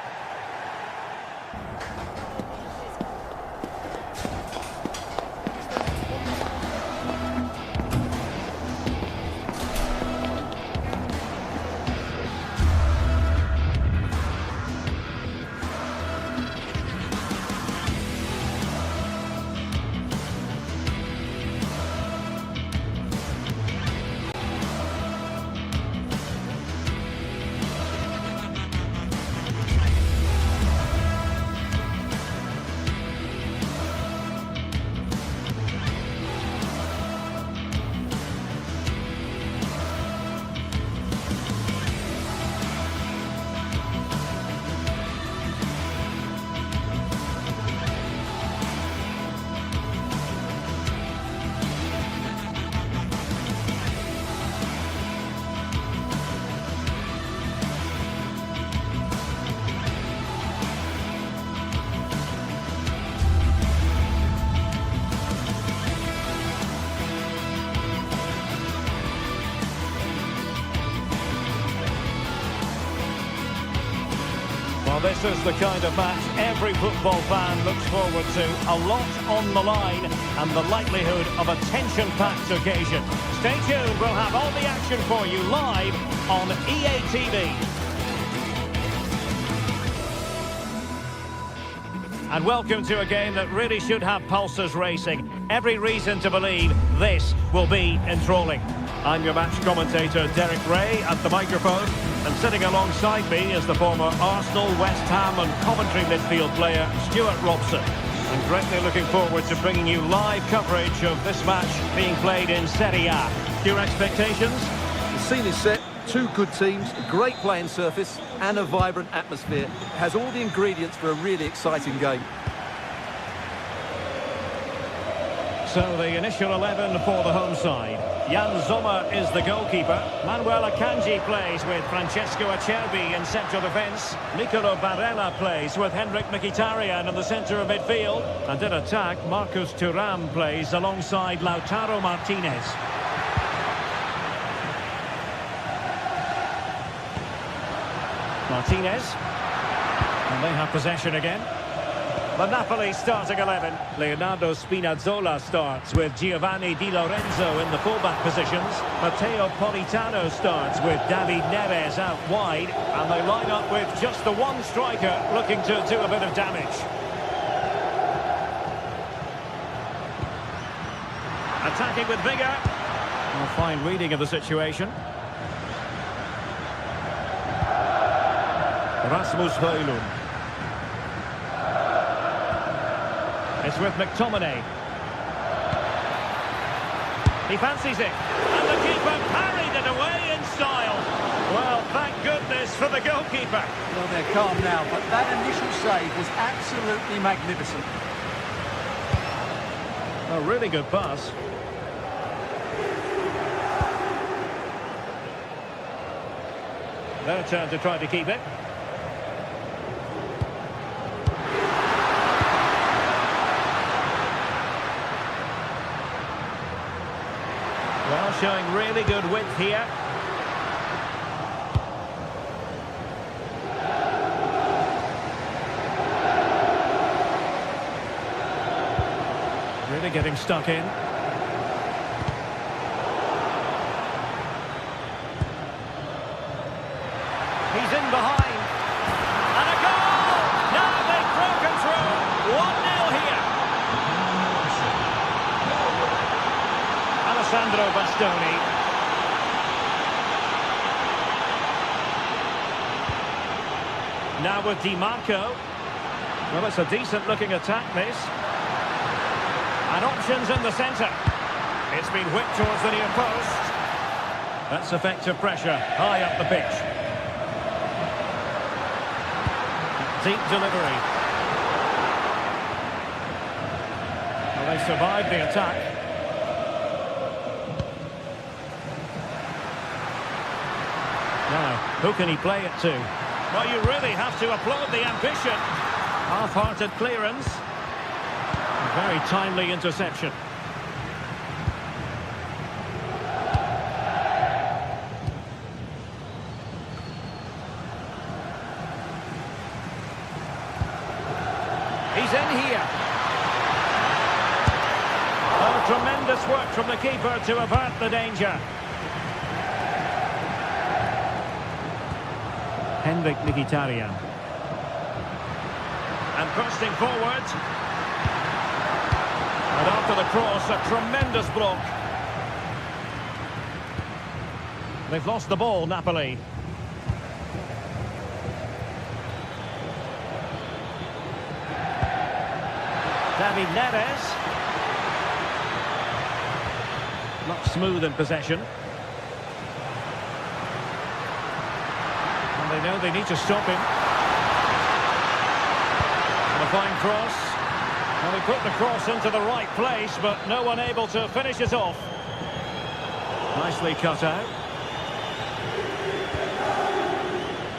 Well, this is the kind of match every football fan looks forward to. A lot on the line and the likelihood of a tension-packed occasion. Stay tuned, we'll have all the action for you live on EA TV. And welcome to a game that really should have pulses racing. Every reason to believe this will be enthralling. I'm your match commentator, Derek Ray, at the microphone. And sitting alongside me is the former Arsenal, West Ham and Coventry midfield player, Stuart Robson. And greatly looking forward to bringing you live coverage of this match being played in Serie A. Your expectations? The scene is set. Two good teams, a great playing surface and a vibrant atmosphere. It has all the ingredients for a really exciting game. So the initial 11 for the home side. Jan Sommer is the goalkeeper. Manuel Akanji plays with Francesco Acerbi in central defence. Nicolo Barella plays with Henrik Mkhitaryan in the centre of midfield. And in attack, Marcus Thuram plays alongside Lautaro Martinez. Martinez. And they have possession again. The Napoli starting 11. Leonardo Spinazzola starts with Giovanni Di Lorenzo in the fullback positions. Matteo Politano starts with David Neres out wide. And they line up with just the one striker looking to do a bit of damage. Attacking with vigour. A fine reading of the situation. Rasmus Højlund. It's with McTominay. He fancies it. And the keeper parried it away in style. Well, thank goodness for the goalkeeper. Well, they're calm now, but that initial save was absolutely magnificent. A really good pass. Their turn to try to keep it. Well, showing really good width here. Really getting stuck in. He's in behind. And a goal! Now they've broken through. 1-0 here. Alessandro Bastoni. Now with Di Marco. Well, it's a decent looking attack, this. And options in the centre. It's been whipped towards the near post. That's effective pressure high up the pitch. Deep delivery. Well, they survived the attack. Now, who can he play it to? Well, you really have to applaud the ambition. Half-hearted clearance. A very timely interception. He's in here. Oh, tremendous work from the keeper to avert the danger. Henrik Mkhitaryan. And bursting forward. And after the cross, a tremendous block. They've lost the ball, Napoli. David Neres. Not smooth in possession. And they know they need to stop him. And a fine cross. Well, he put the cross into the right place, but no one able to finish it off. Nicely cut out.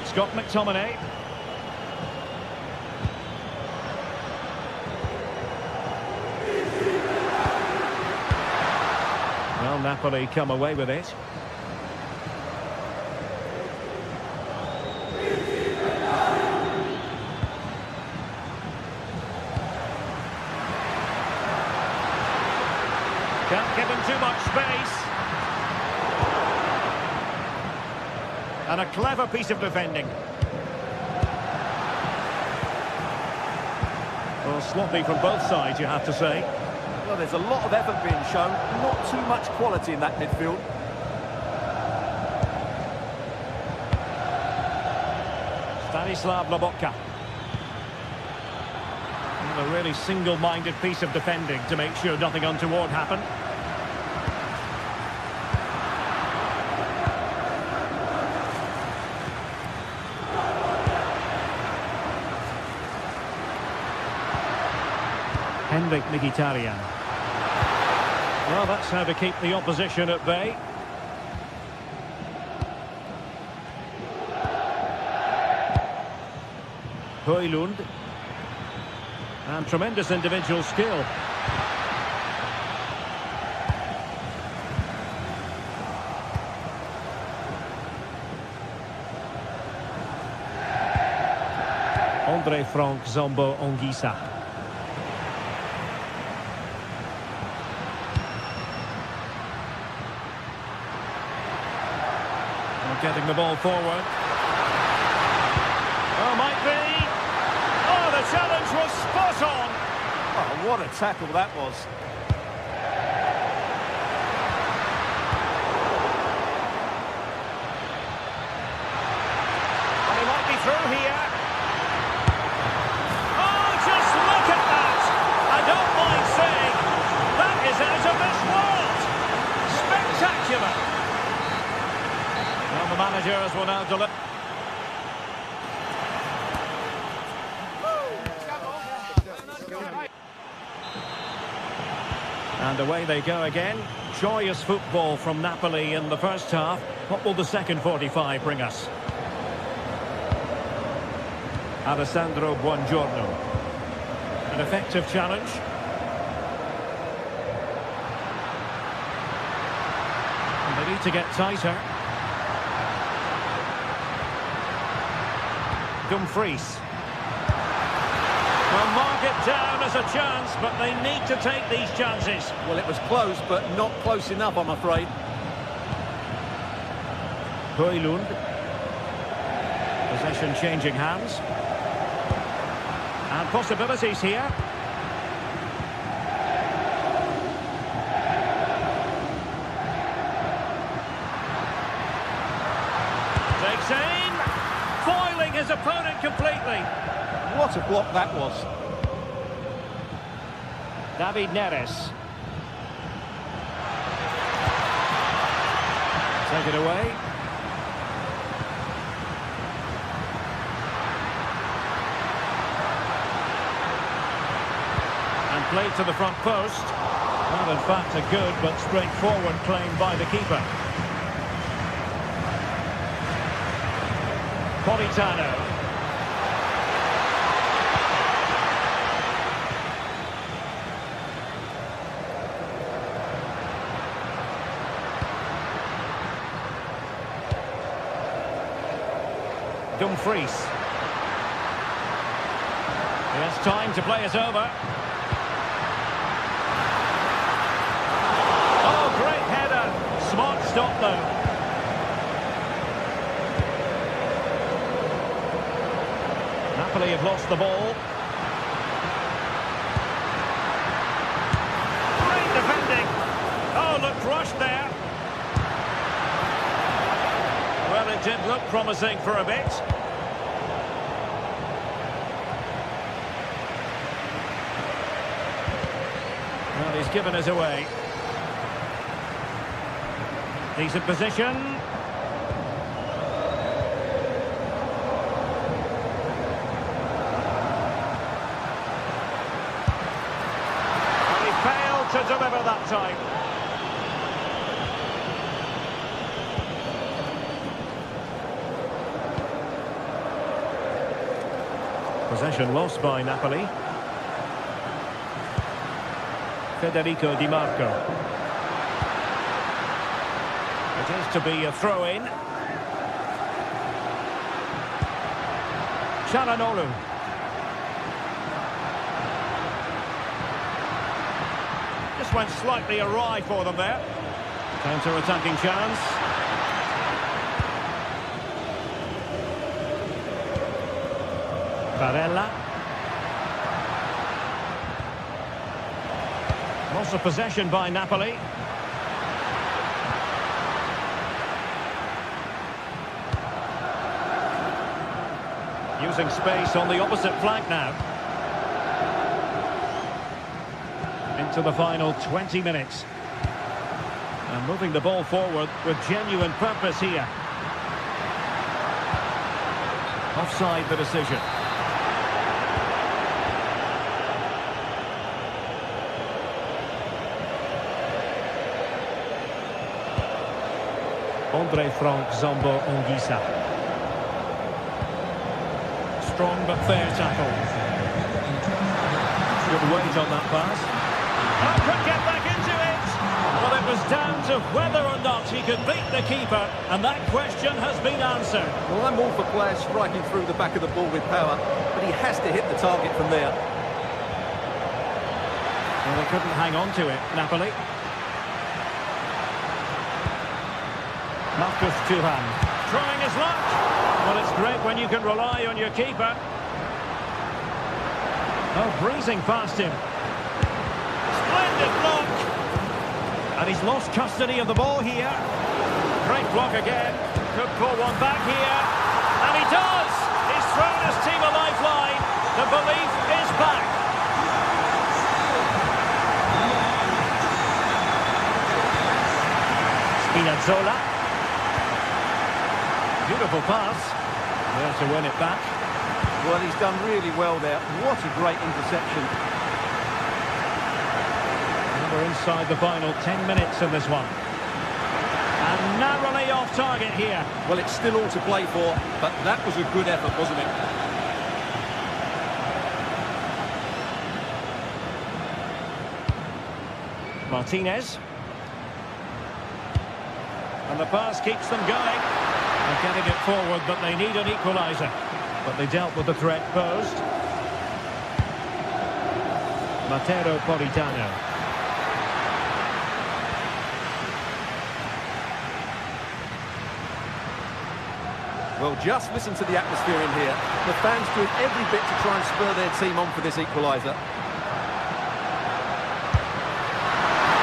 Scott McTominay. Well, Napoli come away with it. Can't give him too much space. And a clever piece of defending. Well, sloppy from both sides, you have to say. Well, there's a lot of effort being shown, not too much quality in that midfield. Stanislav Lobotka. A really single-minded piece of defending to make sure nothing untoward happened. Henrik Mkhitaryan. Well, that's how to keep the opposition at bay. Højlund. And tremendous individual skill. Andre Frank Zombo Ongisa. getting the ball forward. Oh, might be. Oh, the challenge was spot on. Oh, what a tackle that was. And he might be through here. Oh, just look at that. I don't mind saying that is out of this world. Spectacular. Well, the managers will now deliver. And away they go again. Joyous football from Napoli in the first half. What will the second 45 bring us? Alessandro Buongiorno. An effective challenge. And they need to get tighter. Dumfries. Well, mark it down as a chance, but they need to take these chances. Well, it was close, but not close enough, I'm afraid. Højlund. Possession changing hands. And possibilities here. Takes aim. Foiling his opponent completely. What a block that was. David Neres. Take it away. And played to the front post. Well, in fact, a good but straightforward claim by the keeper. Politano. Dumfries. He has time to play it over. Oh, great header. Smart stop, though. Napoli have lost the ball. Great defending. Oh, looked rushed there. Well, it did look promising for a bit. Well, he's given us away. Decent position. And he failed to deliver that time. Possession lost by Napoli. Federico Di Marco. It is to be a throw-in. Çalhanoğlu. Just went slightly awry for them there. Counter-attacking chance. Barella. Loss of possession by Napoli. Using space on the opposite flank now. Into the final 20 minutes. And moving the ball forward with genuine purpose here. Offside the decision. Andre Frank Zombo Ongisa. Strong but fair tackle. Good weight on that pass. Oh, could get back into it. Well, it was down to whether or not he could beat the keeper, and that question has been answered. Well, I'm all for players striking through the back of the ball with power, but he has to hit the target from there. Well, they couldn't hang on to it, Napoli. Marcus Thuram trying his luck. Well, it's great when you can rely on your keeper. Oh, breezing past him. Splendid block. And he's lost custody of the ball here. Great block again. Could pull one back here. And he does! He's thrown his team a lifeline. The belief is back. Spinazzola. Beautiful pass. There to win it back. Well, he's done really well there. What a great interception. And we're inside the final 10 minutes in this one. And narrowly off target here. Well, it's still all to play for, but that was a good effort, wasn't it? Martinez. And the pass keeps them going. They're getting it forward, but they need an equaliser. But they dealt with the threat posed. Matteo Politano. Well, just listen to the atmosphere in here. The fans doing every bit to try and spur their team on for this equaliser.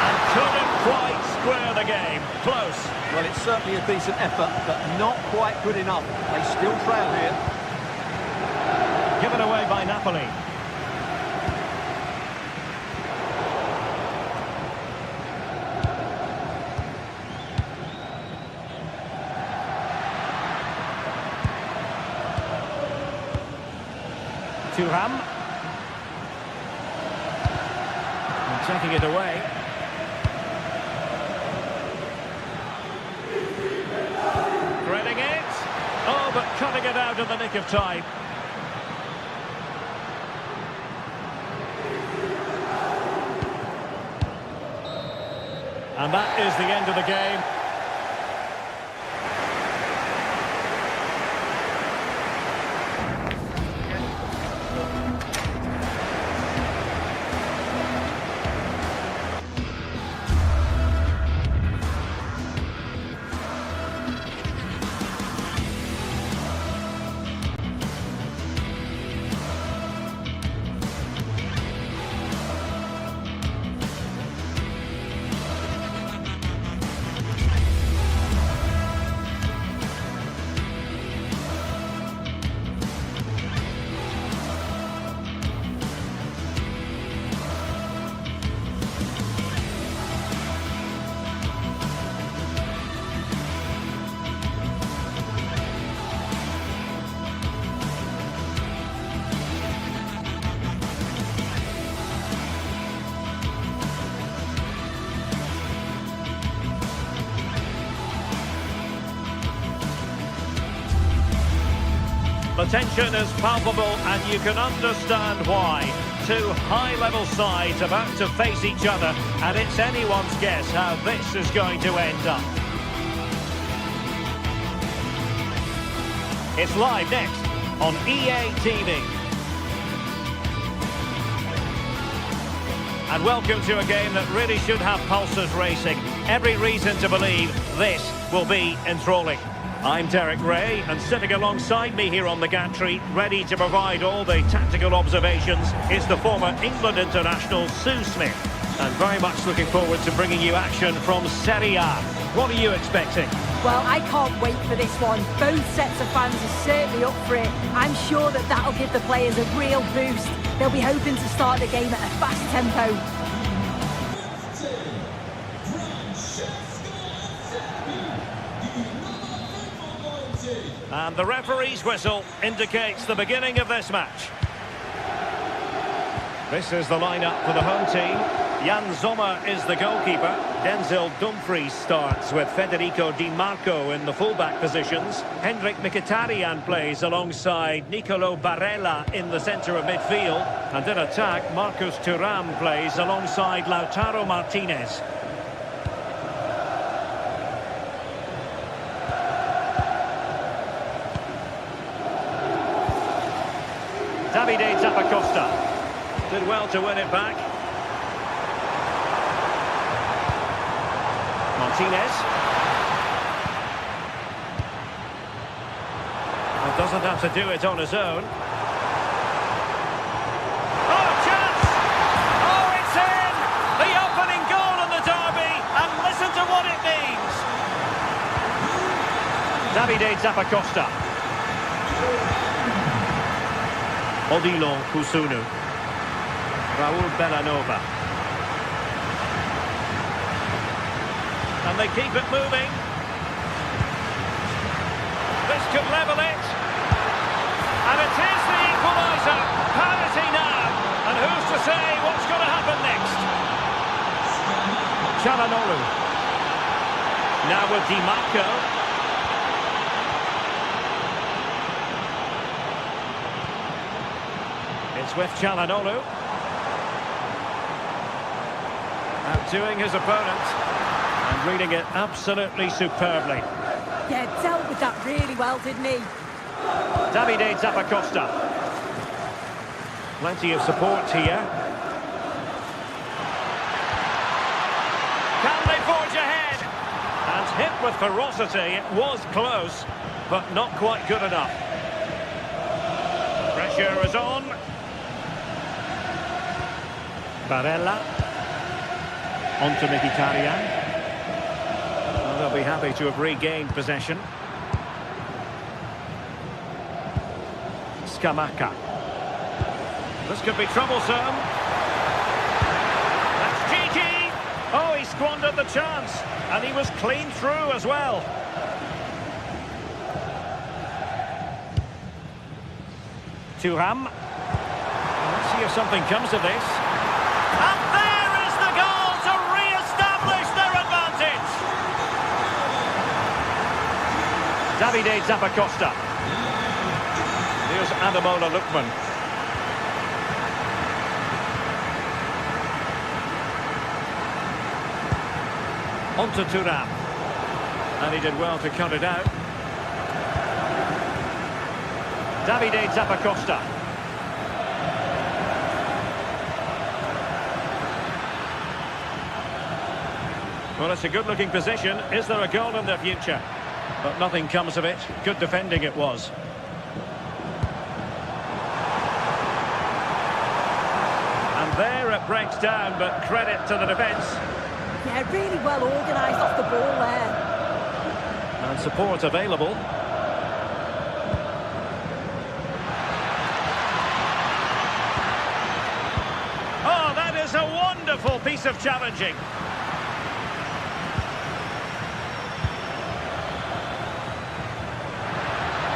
And couldn't quite square the game. Close. Well, it's certainly a decent effort, but not quite good enough. They still trail here. Given away by Napoli. Thuram. And taking it away. Threading it. Oh, but cutting it out in the nick of time. And that is the end of the game. The tension is palpable and you can understand why. Two high-level sides about to face each other, and it's anyone's guess how this is going to end up. It's live next on EA TV. And welcome to a game that really should have pulses racing. Every reason to believe this will be enthralling. I'm Derek Ray, and sitting alongside me here on the gantry, ready to provide all the tactical observations, is the former England international Sue Smith. And very much looking forward to bringing you action from Serie A. What are you expecting? Well, I can't wait for this one. Both sets of fans are certainly up for it. I'm sure that that'll give the players a real boost. They'll be hoping to start the game at a fast tempo. And the referee's whistle indicates the beginning of this match. This is the lineup for the home team. Jan Sommer is the goalkeeper. Denzel Dumfries starts with Federico Di Marco in the fullback positions. Hendrik Mkhitaryan plays alongside Nicolo Barella in the centre of midfield. And in attack, Marcus Thuram plays alongside Lautaro Martinez. Davide Zappacosta did well to win it back. Martinez. Doesn't have to do it on his own. Oh, chance! Oh, it's in! The opening goal in the derby, and listen to what it means. Davide Zappacosta. Odilo Kusunu. Raul Bellanova. And they keep it moving. This could level it. And it is the equaliser. Parity now. And who's to say what's going to happen next? Çalhanoğlu. Now with Di Marco. It's with Çalhanoğlu. Outdoing his opponent. And reading it absolutely superbly. Yeah, dealt with that really well, didn't he? Davide Zappacosta. Plenty of support here. Can they forge ahead? And hit with ferocity. It was close, but not quite good enough. Pressure is on. Barella. On to Mkhitaryan. Well, they'll be happy to have regained possession. Scamacca. This could be troublesome. That's Gigi. Oh, he squandered the chance. And he was clean through as well. Thuram. Let's see if something comes of this. And there is the goal to re-establish their advantage. Davide Zappacosta. Here's Ademola Lookman. On to Thuram. And he did well to cut it out. Davide Zappacosta. Well, it's a good-looking position. Is there a goal in the future? But nothing comes of it. Good defending it was. And there it breaks down, but credit to the defence. Yeah, really well organised off the ball there. And support available. Oh, that is a wonderful piece of challenging.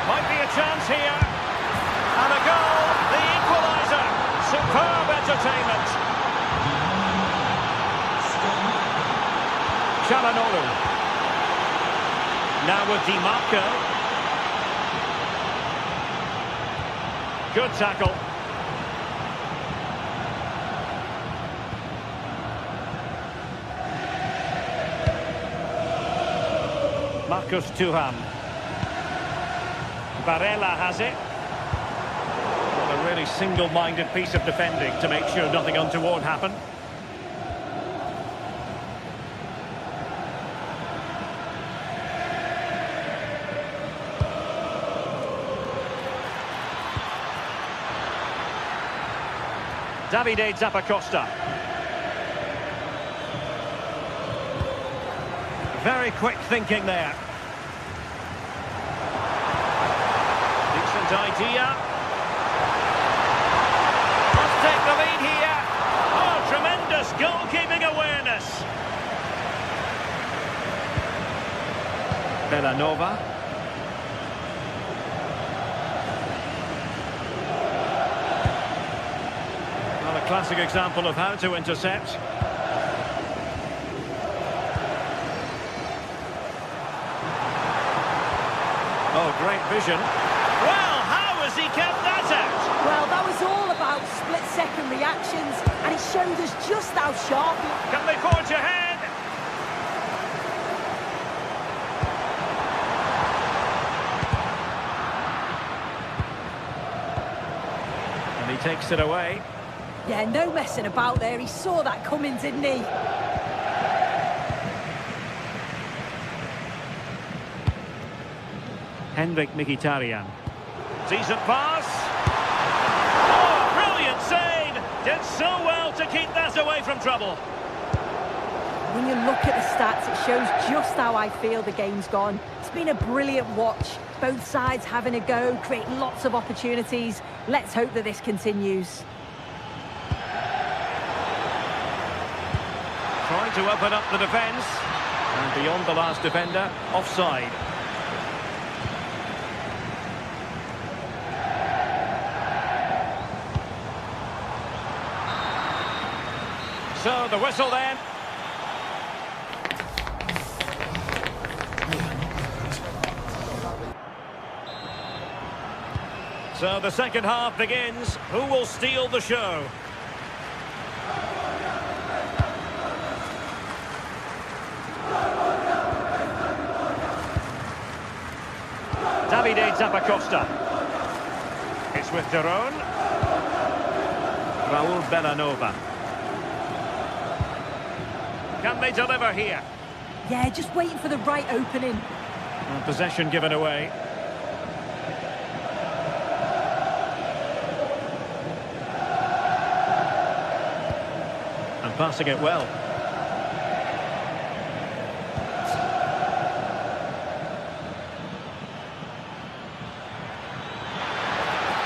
Might be a chance here. And a goal, the equaliser. Superb entertainment. Çalhanoğlu. Now with Di Marco. Good tackle. Marcus Thuram. Barella has it. Well, a really single-minded piece of defending to make sure nothing untoward happened. Davide Zappacosta. Very quick thinking there. Decent idea. Let's take the lead here. Oh, tremendous goalkeeping awareness. Bellanova. Well, a classic example of how to intercept. Oh, great vision. Well, how has he kept that out? Well, that was all about split-second reactions, and it showed us just how sharp he... Can they forge ahead? And he takes it away. Yeah, no messing about there. He saw that coming, didn't he? Henrik Mkhitaryan. Decent pass. Oh, brilliant save! Did so well to keep that away from trouble. When you look at the stats, it shows just how I feel the game's gone. It's been a brilliant watch. Both sides having a go, creating lots of opportunities. Let's hope that this continues. Trying to open up the defence. And beyond the last defender, offside. So the whistle then. So the second half begins. Who will steal the show? Davide Zappacosta. It's with Daron. Raul Bellanova. Can they deliver here? Yeah, just waiting for the right opening. And possession given away. And passing it well.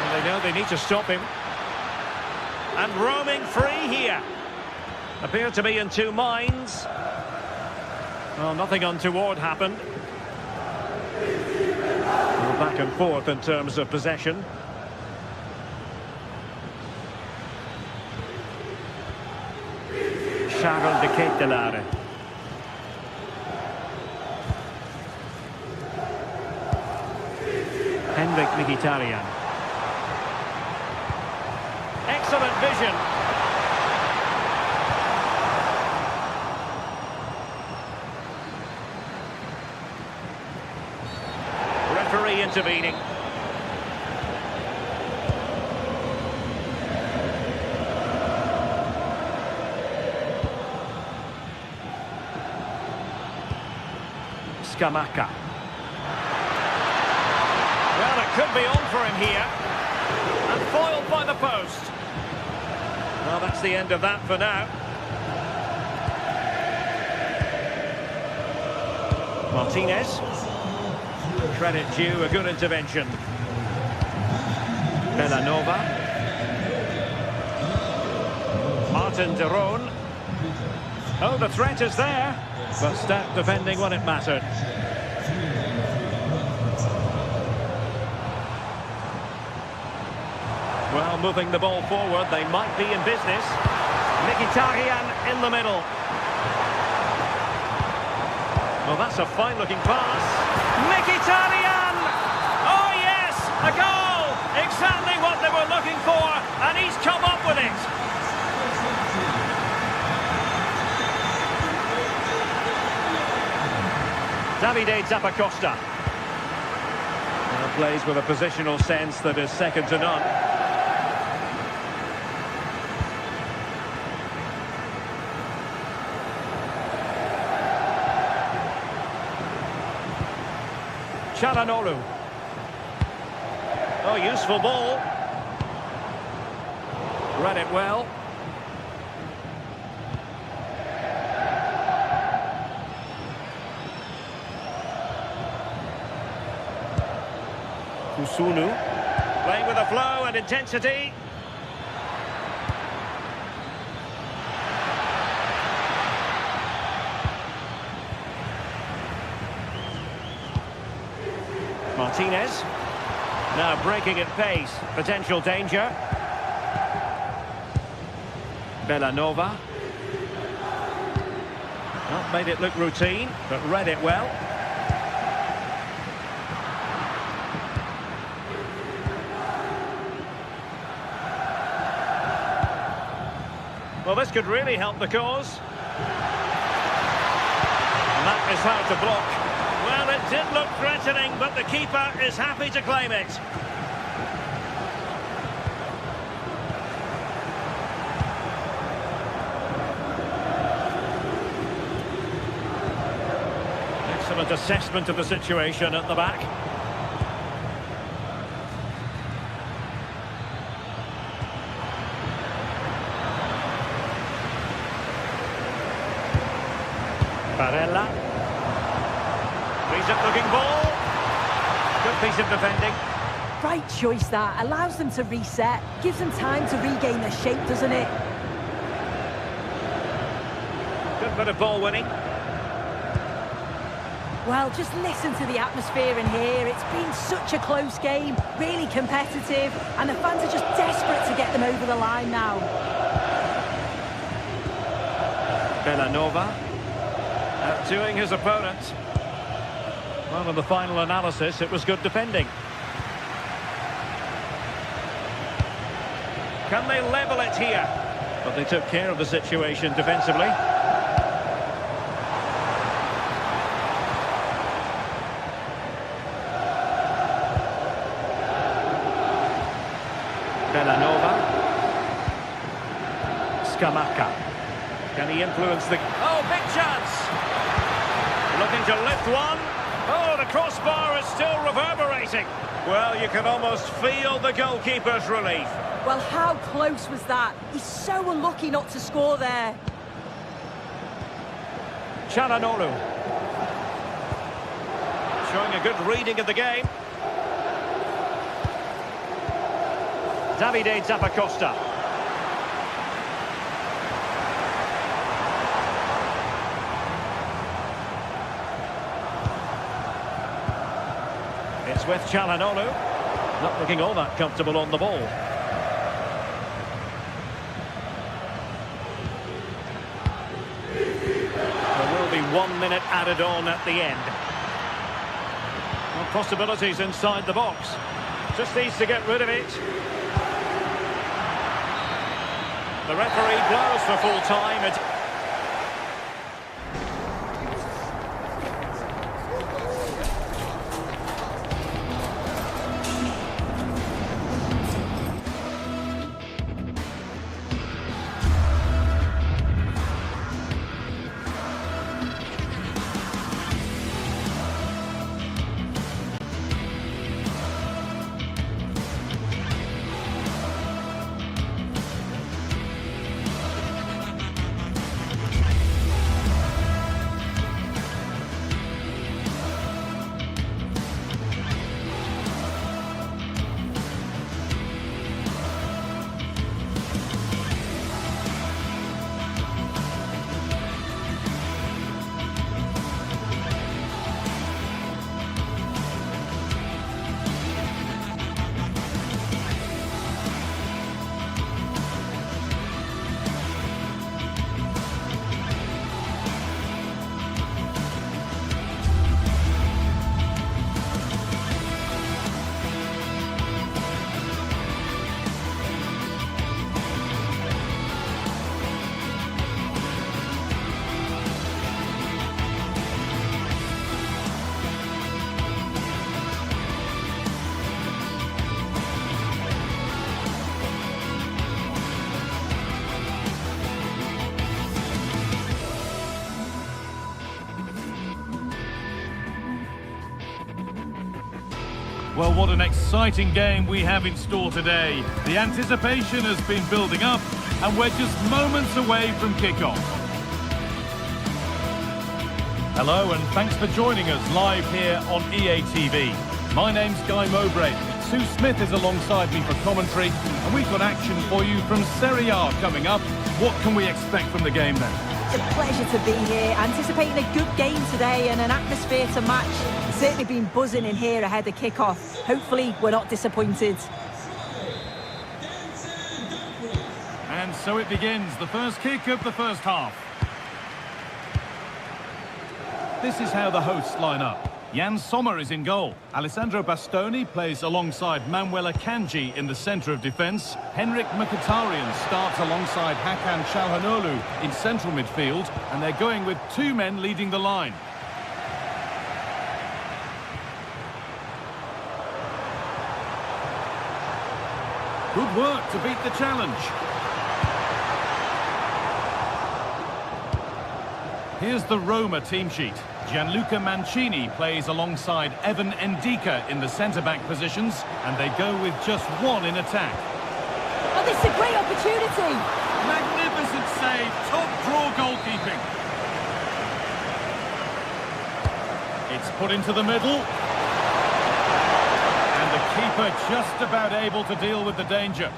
And they know they need to stop him. And roaming free here. Appear to be in two minds. Well, nothing untoward happened. Well, back and forth in terms of possession. Charles de Ketelaere. Henrik Mkhitaryan. Excellent vision. Referee intervening. Scamacca. Well, it could be on for him here. And foiled by the post. Well, that's the end of that for now. Martinez. Credit due, a good intervention. Bellanova. Martin Daron. Oh, the threat is there, but stout defending when it mattered. Well, moving the ball forward, they might be in business. Mkhitaryan in the middle. Well, that's a fine-looking pass. Mkhitaryan! Oh, yes! A goal! Exactly what they were looking for, and he's come up with it. Davide Zappacosta. Plays with a positional sense that is second to none. Çalhanoğlu. Oh, useful ball. Read it well. Kusunu. Playing with a flow and intensity. Martinez. Now breaking at pace. Potential danger. Bellanova. Well, made it look routine, but read it well. Well, this could really help the cause. And that is how to block. Well, it did look threatening, but the keeper is happy to claim it. Excellent assessment of the situation at the back. Barella. Decent looking ball. Good piece of defending. Right choice that. Allows them to reset. Gives them time to regain their shape, doesn't it? Good bit of ball winning. Well, just listen to the atmosphere in here. It's been such a close game, really competitive, and the fans are just desperate to get them over the line now. Villanova outdoing his opponent. Well, in the final analysis, it was good defending. Can they level it here? But they took care of the situation defensively. Villanova. Scamacca. Can he influence the... Oh, big chance! Looking to lift one. Oh, the crossbar is still reverberating. Well, you can almost feel the goalkeeper's relief. Well, how close was that? He's so unlucky not to score there. Çalhanoğlu. Showing a good reading of the game. Davide Zappacosta. It's with Çalhanoğlu. Not looking all that comfortable on the ball. There will be 1 minute added on at the end. Well, possibilities inside the box. Just needs to get rid of it. The referee blows for full time. Well, what an exciting game we have in store today. The anticipation has been building up, and we're just moments away from kickoff. Hello, and thanks for joining us live here on EA TV. My name's Guy Mowbray. Sue Smith is alongside me for commentary, and we've got action for you from Serie A coming up. What can we expect from the game then? It's a pleasure to be here, anticipating a good game today and an atmosphere to match. It's certainly been buzzing in here ahead of kick-off. Hopefully, we're not disappointed. And so it begins, the first kick of the first half. This is how the hosts line up. Jan Sommer is in goal. Alessandro Bastoni plays alongside Manuel Akanji in the centre of defence. Henrik Mkhitaryan starts alongside Hakan Çalhanoğlu in central midfield, and they're going with two men leading the line. Good work to beat the challenge. Here's the Roma team sheet. Gianluca Mancini plays alongside Evan Ndika in the centre-back positions, and they go with just one in attack. Oh, this is a great opportunity. Magnificent save, top draw goalkeeping. It's put into the middle. And the keeper just about able to deal with the danger.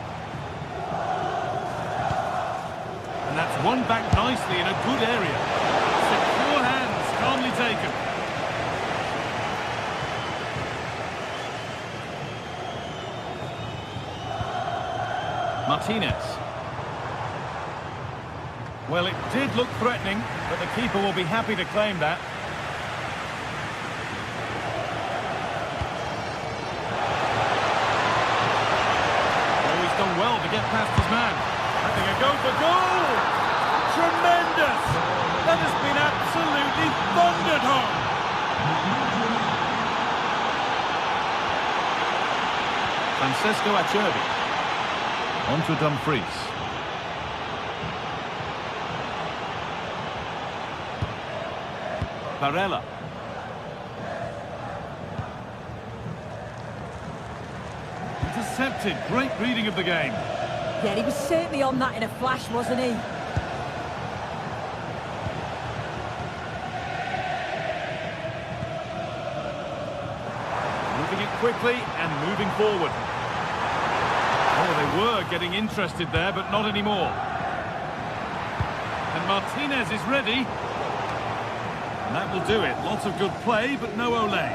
And that's won back nicely in a good area. Secure hands, calmly taken. Martinez. Well, it did look threatening, but the keeper will be happy to claim that. Oh, he's done well to get past his man. Having a go for goal! Tremendous! That has been absolutely thundered home! Francesco Acerbi. On to Dumfries. Barella. Intercepted. Great reading of the game. Yeah, he was certainly on that in a flash, wasn't he? Moving it quickly and moving forward. Oh, they were getting interested there, but not anymore. And Martinez is ready. And that will do it. Lots of good play, but no Olé.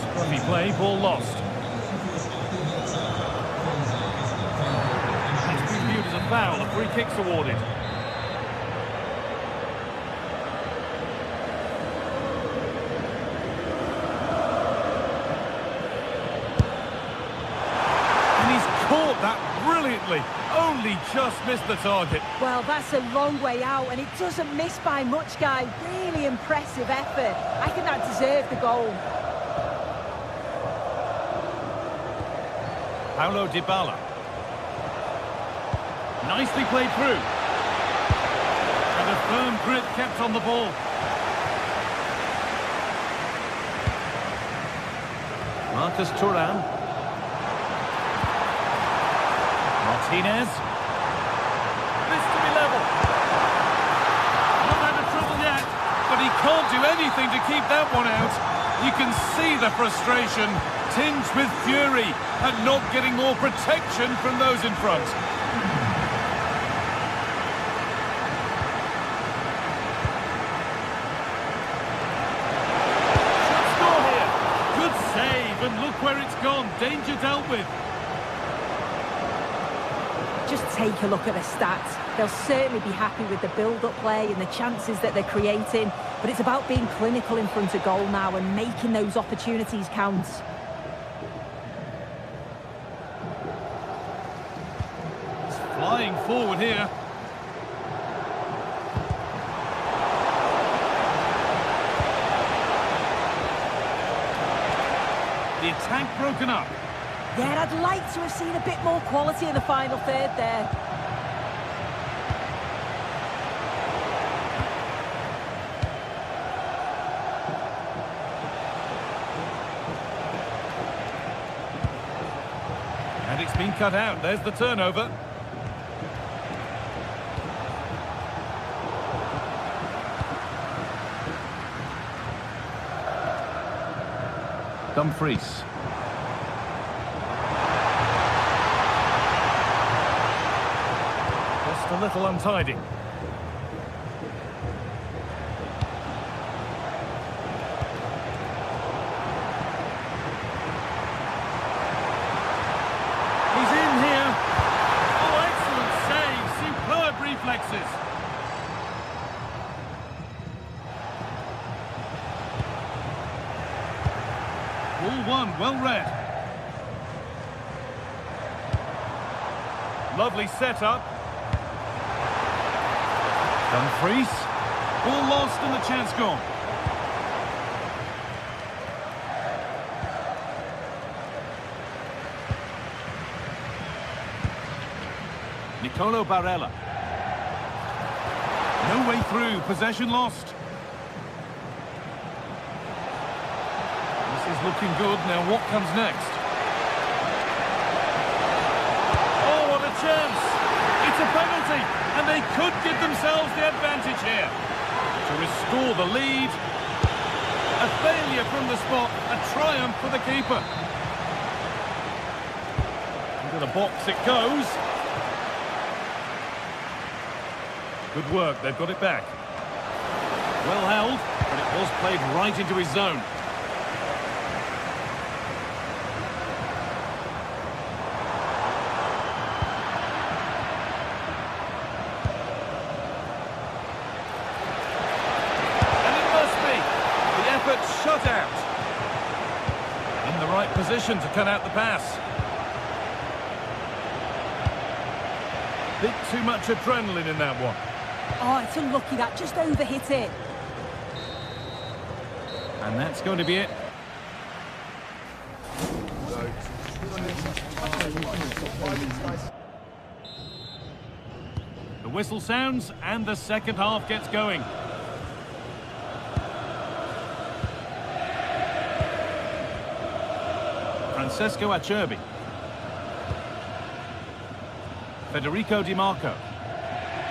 Scruffy play, ball lost. It's been viewed as a foul, a free kick's awarded. That brilliantly, only just missed the target. Well, that's a long way out, and it doesn't miss by much, guy. Really impressive effort. I think that deserved the goal. Paulo Dybala. Nicely played through. And a firm grip kept on the ball. Marcus Thuram. Martinez. This to be level. Not out of trouble yet, but he can't do anything to keep that one out. You can see the frustration, tinged with fury, at not getting more protection from those in front. Shot score here. Good save, and look where it's gone. Danger dealt with. Just take a look at the stats. They'll certainly be happy with the build-up play and the chances that they're creating, but it's about being clinical in front of goal now and making those opportunities count. It's flying forward here. The attack broken up. Yeah, I'd like to have seen a bit more quality in the final third there. And it's been cut out. There's the turnover. Dumfries. Just a little untidy. He's in here. Oh, excellent save. Superb reflexes. Ball one, well read. Lovely setup. Dumfries. Ball lost and the chance gone. Nicolo Barella. No way through. Possession lost. This is looking good. Now what comes next? Oh, what a chance! It's a penalty, and they could give themselves the advantage here. to restore the lead. A failure from the spot, a triumph for the keeper. Into the box it goes. Good work, they've got it back. Well held, but it was played right into his zone. Shut out. In the right position to cut out the pass. Bit too much adrenaline in that one. Oh, it's unlucky that just overhit it. And that's going to be it. The whistle sounds and the second half gets going. Francesco Acerbi. Federico Di Marco.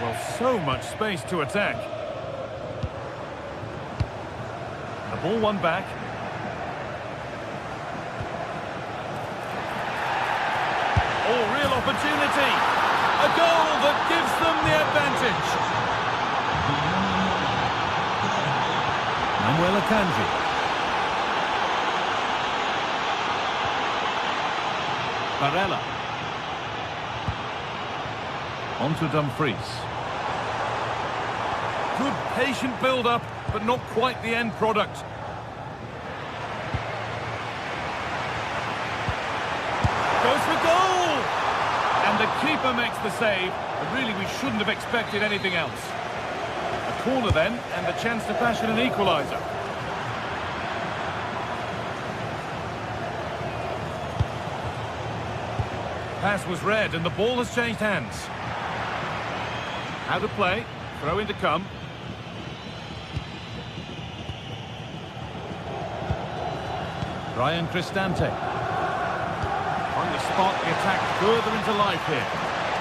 Well, so much space to attack. The ball won back. Oh, real opportunity. A goal that gives them the advantage. Manuel Akanji. Barella. On to Dumfries. Good patient build-up, but not quite the end product. Goes for goal! And the keeper makes the save. But really, we shouldn't have expected anything else. A corner then, and the chance to fashion an equaliser. Pass was read and the ball has changed hands. How to play, throw in to come. Brian Cristante. On the spot, the attack further into life here.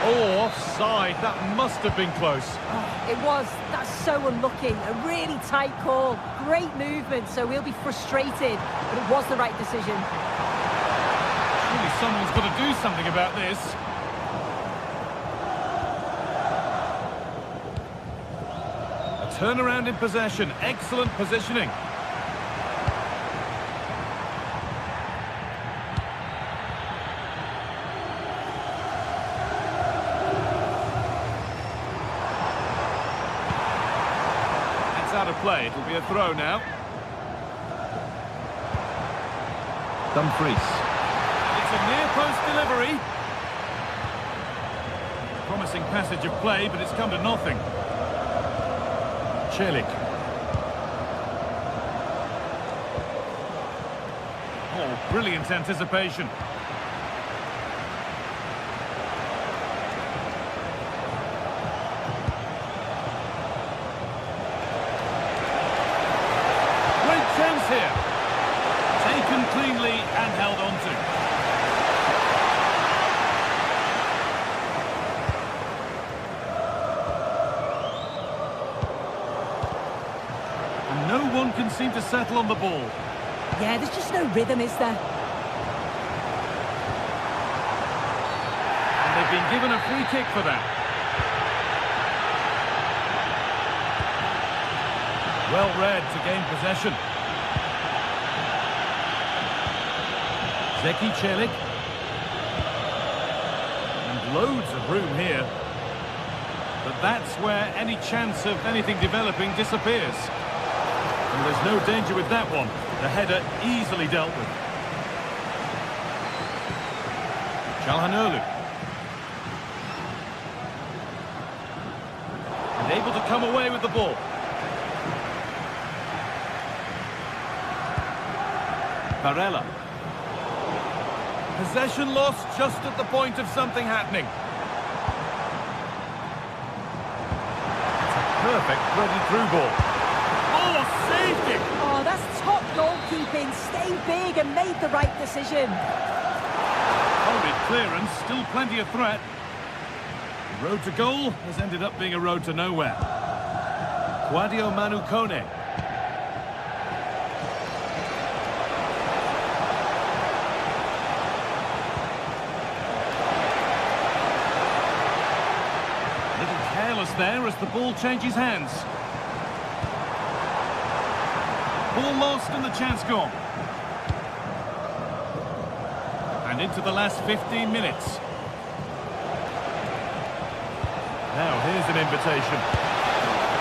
Oh, offside, that must have been close. Oh, it was, that's so unlucky. A really tight call, great movement, so we'll be frustrated, but it was the right decision. Surely someone's got to do something about this. A turnaround in possession, excellent positioning. That's out of play, it'll be a throw now. Dumfries. It's a near-post delivery. Promising passage of play, but it's come to nothing. Celik. Oh, brilliant anticipation. Great chance here. Taken cleanly and held on to. No one can seem to settle on the ball. Yeah, there's just no rhythm, is there? And they've been given a free kick for that. Well read to gain possession. Zeki Celik. And loads of room here. But that's where any chance of anything developing disappears. And there's no danger with that one. The header easily dealt with. Çalhanoğlu. And able to come away with the ball. Barella. Possession lost just at the point of something happening. It's a perfect threaded-through ball. Oh, saved it! Oh, that's top goalkeeping. Stayed big and made the right decision. Horrid clearance, still plenty of threat. The road to goal has ended up being a road to nowhere. Quadio Manu Kone. Careless there as the ball changes hands. Ball lost and the chance gone. And into the last 15 minutes. Now here's an invitation.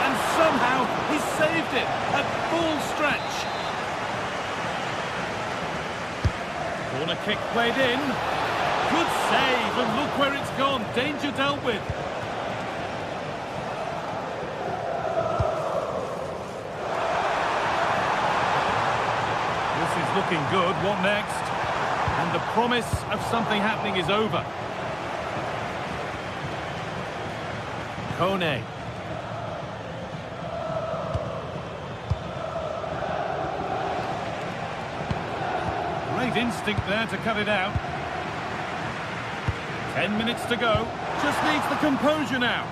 And somehow he saved it at full stretch. Corner kick played in. Good save, and look where it's gone. Danger dealt with. Looking good. What next? And the promise of something happening is over. Kone. Great instinct there to cut it out. 10 minutes to go. Just needs the composure now.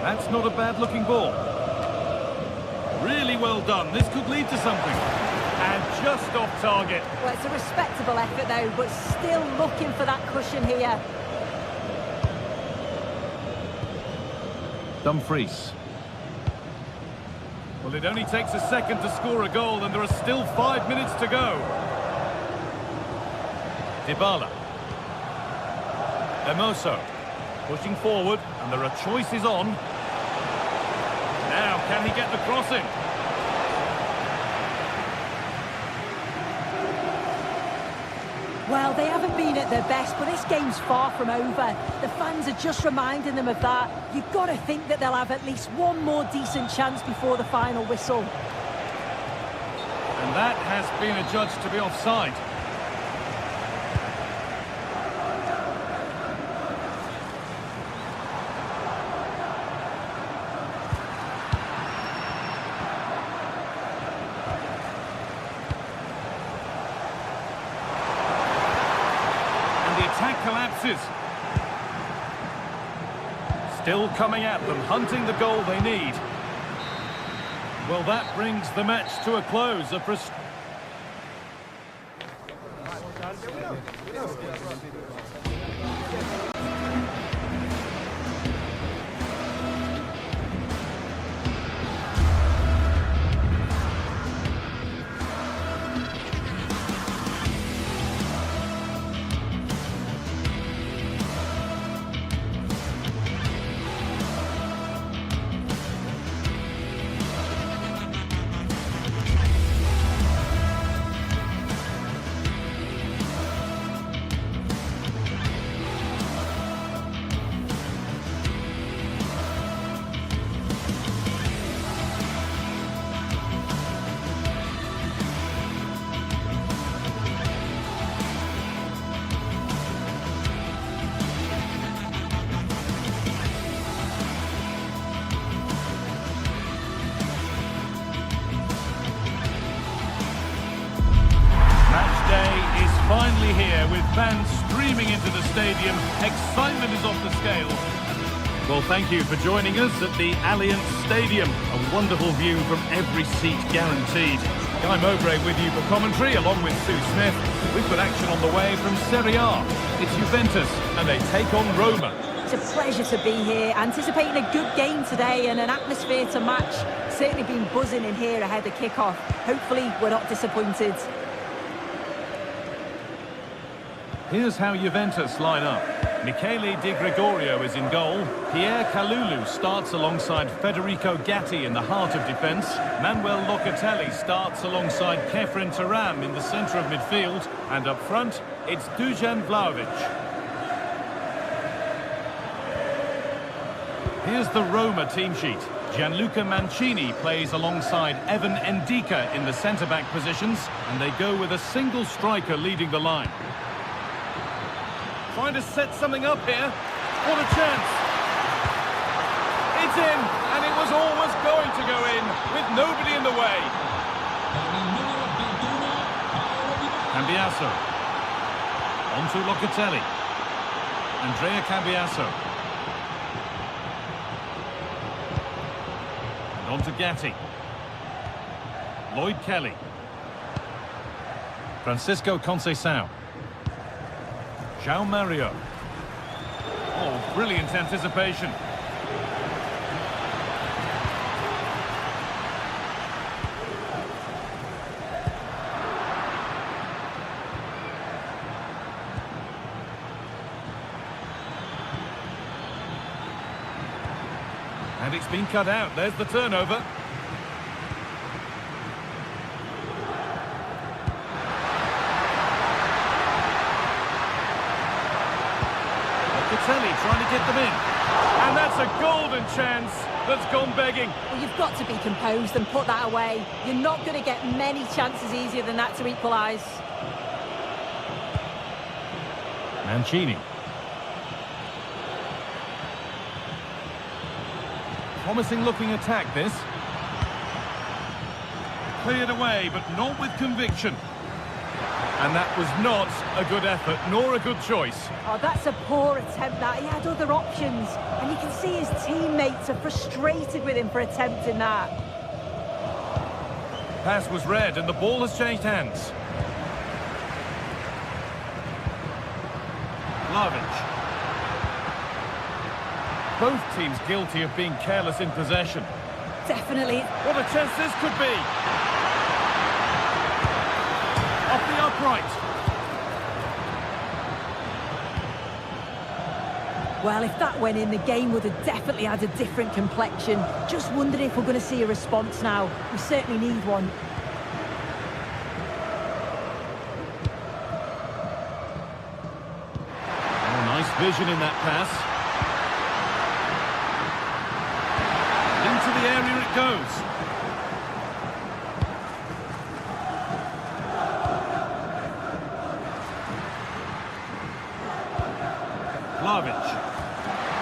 That's not a bad-looking ball. Really well done. This could lead to something. And just off target. Well, it's a respectable effort, though, but still looking for that cushion here. Dumfries. Well, it only takes a second to score a goal, and there are still 5 minutes to go. Dybala. Emoso. Pushing forward, and there are choices on. Now, can he get the crossing? Well, they haven't been at their best, but this game's far from over. The fans are just reminding them of that. You've got to think that they'll have at least one more decent chance before the final whistle. And that has been adjudged to be offside. Collapses. Still coming at them, hunting the goal they need. Well, that brings the match to a close. Finally here, with fans streaming into the stadium. Excitement is off the scale. Well, thank you for joining us at the Allianz Stadium. A wonderful view from every seat guaranteed. Guy Mowbray with you for commentary, along with Sue Smith. We've got action on the way from Serie A. It's Juventus, and they take on Roma. It's a pleasure to be here, anticipating a good game today and an atmosphere to match. Certainly been buzzing in here ahead of kick-off. Hopefully we're not disappointed. Here's how Juventus line up. Michele Di Gregorio is in goal. Pierre Kalulu starts alongside Federico Gatti in the heart of defence. Manuel Locatelli starts alongside Kefren Turam in the centre of midfield. And up front, it's Dusan Vlahovic. Here's the Roma team sheet. Gianluca Mancini plays alongside Evan Ndika in the centre-back positions. And they go with a single striker leading the line. Trying to set something up here. What a chance. It's in, and it was always going to go in, with nobody in the way. Cambiasso. On to Locatelli. Andrea Cambiasso. And on to Gatti. Lloyd Kelly. Francisco Conceição. João Mario. Oh, brilliant anticipation. And it's been cut out. There's the turnover. Locatelli trying to get them in. And that's a golden chance that's gone begging. Well, you've got to be composed and put that away. You're not going to get many chances easier than that to equalise. Mancini. Promising looking attack, this. Cleared away, but not with conviction. And that was not a good effort, nor a good choice. Oh, that's a poor attempt, that. He had other options. And you can see his teammates are frustrated with him for attempting that. Pass was read, and the ball has changed hands. Vlahovic. Both teams guilty of being careless in possession. Definitely. What a chance this could be! Off the upright. Well, if that went in, the game would have definitely had a different complexion. Just wondering if we're going to see a response now. We certainly need one. Oh, nice vision in that pass. Into the area it goes. Vlahovic.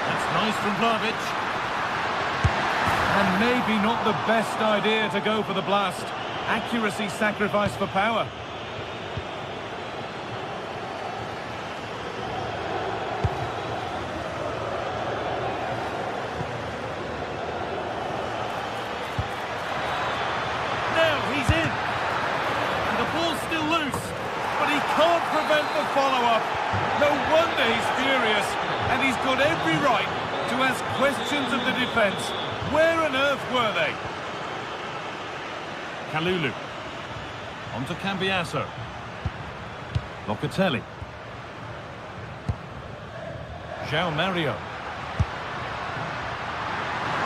That's nice from Vlahovic. And maybe not the best idea to go for the blast. Accuracy sacrificed for power. Can't prevent the follow-up. No wonder he's furious, and he's got every right to ask questions of the defence. Where on earth were they? Kalulu. On to Cambiasso. Locatelli. João Mario.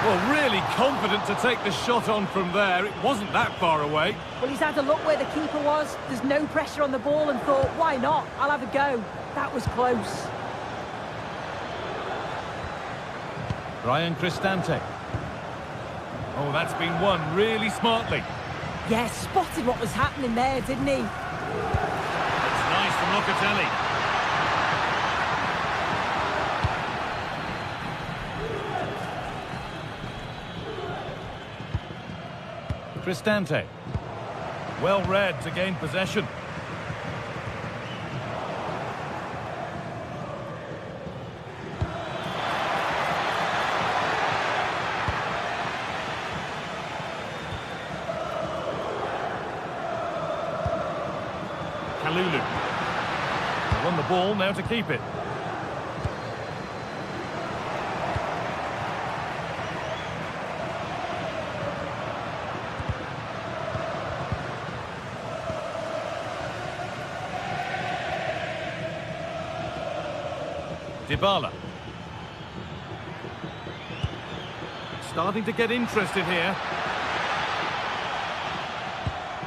Well, really confident to take the shot on from there. It wasn't that far away. Well, he's had a look where the keeper was. There's no pressure on the ball and thought, why not? I'll have a go. That was close. Ryan Cristante. Oh, that's been won really smartly. Yeah, spotted what was happening there, didn't he? That's nice from Locatelli. Cristante. Well read to gain possession. Kalulu. They won the ball, now to keep it. Dybala. Starting to get interested here.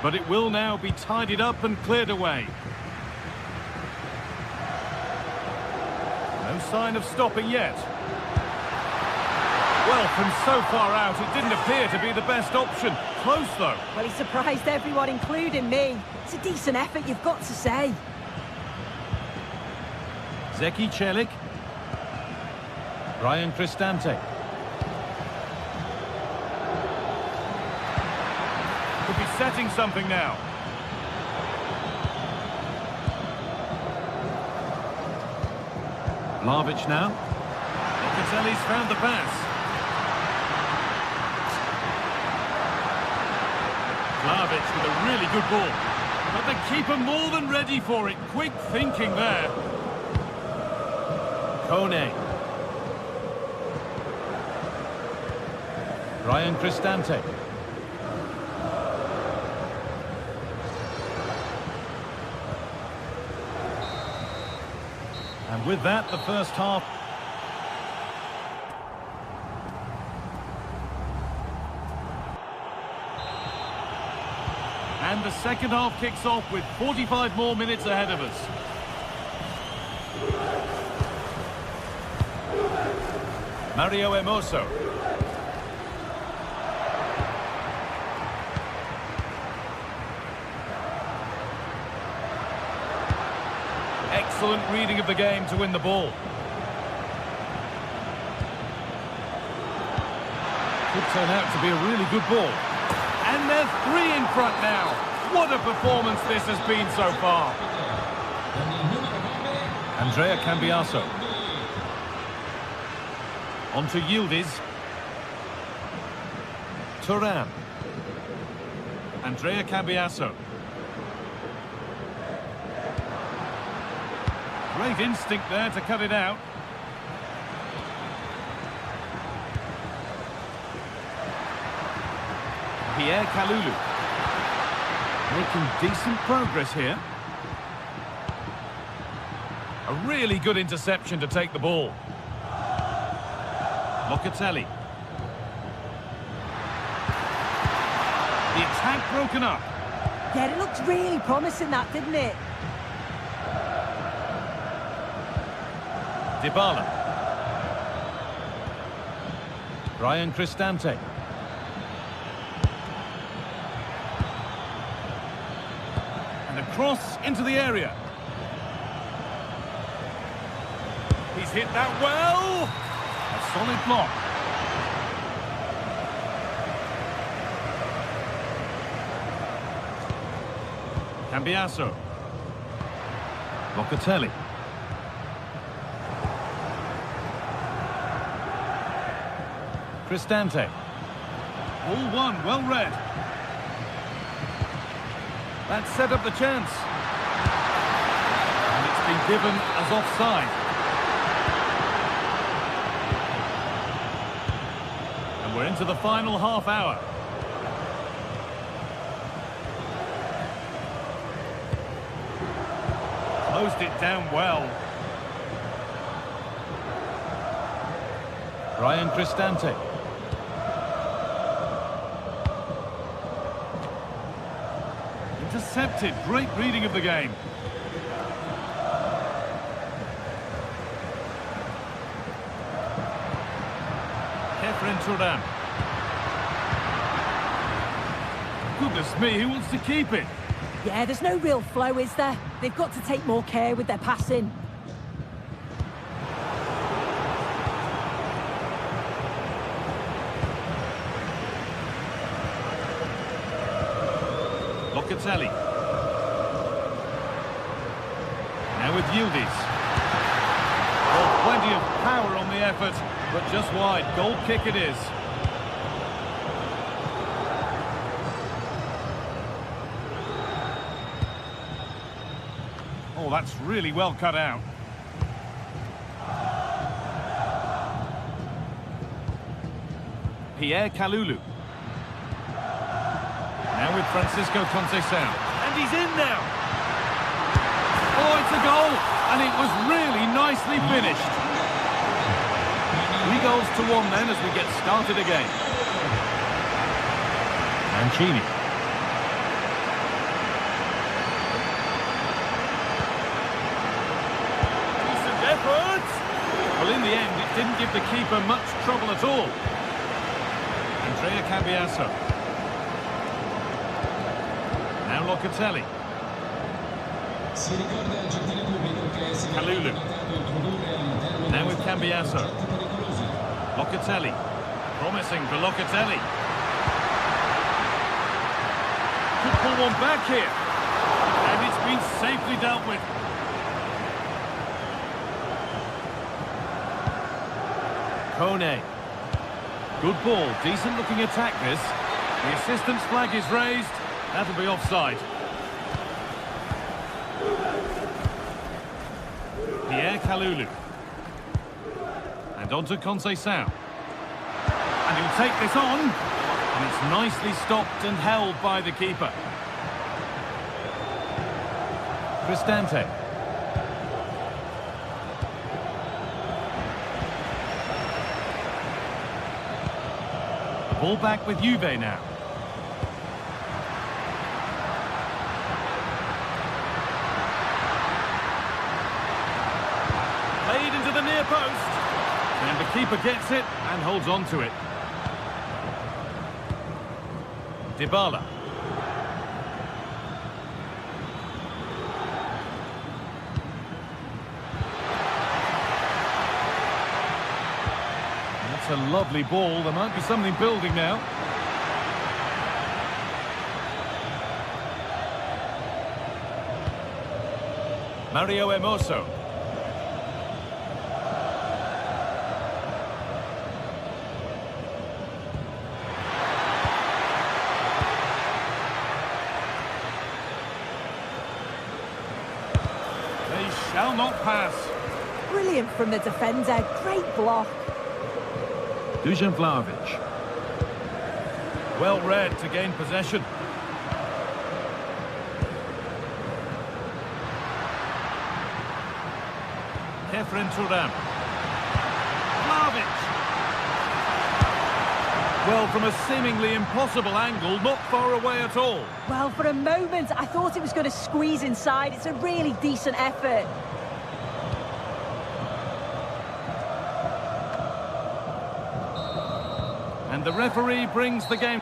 But it will now be tidied up and cleared away. No sign of stopping yet. Well, from so far out, it didn't appear to be the best option. Close, though. Well, he surprised everyone, including me. It's a decent effort, you've got to say. Zeki Celik. Ryan Cristante. Could be setting something now. Vlahovic now. Locatelli's found the pass. Vlahovic with a really good ball. But the keeper more than ready for it. Quick thinking there. Kone. Ryan Cristante. And with that, the first half. And the second half kicks off with 45 more minutes ahead of us. Mario Hermoso. Excellent reading of the game to win the ball. Could turn out to be a really good ball. And they're 3 in front now. What a performance this has been so far. Andrea Cambiaso. On to Yildiz. Thuram. Andrea Cambiaso. Great instinct there to cut it out. Pierre Kalulu. Making decent progress here. A really good interception to take the ball. Locatelli. The attack broken up. Yeah, it looked really promising, that, didn't it? Dybala. Ryan Cristante. And a cross into the area. He's hit that well. A solid block. Cambiaso. Locatelli. Cristante. All one, well read. That set up the chance. And it's been given as offside. And we're into the final half hour. Closed it down well. Ryan Cristante. Intercepted. Great reading of the game. Kefren Thuram. Goodness me, who wants to keep it? Yeah, there's no real flow, is there? They've got to take more care with their passing. Locatelli. Now with Yildiz. Oh, plenty of power on the effort, but just wide. Goal kick it is. Oh, that's really well cut out. Pierre Kalulu. Now with Francisco Conceição. And he's in now. Oh, it's a goal. And it was really nicely finished. 3 goals to 1 then as we get started again. Mancini. Decent effort. Well, in the end, it didn't give the keeper much trouble at all. Andrea Cambiaso. Now Locatelli. Kalulu. Now with Cambiaso. Locatelli. Promising for Locatelli. Could pull one back here. And it's been safely dealt with. Kone. Good ball, decent looking attack this. The assistant's flag is raised. That'll be offside. Pierre Kalulu. And on to Conceição. And he'll take this on. And it's nicely stopped and held by the keeper. Cristante. The ball back with Juve now. Played into the near post. And the keeper gets it and holds on to it. Dybala. That's a lovely ball. There might be something building now. Mario Hermoso. They shall not pass. Brilliant from the defender. Great block. Dusan Vlahovic. Well read to gain possession. Kefren Turan. Vlahovic. Well, from a seemingly impossible angle, not far away at all. Well, for a moment, I thought it was going to squeeze inside. It's a really decent effort. And the referee brings the game.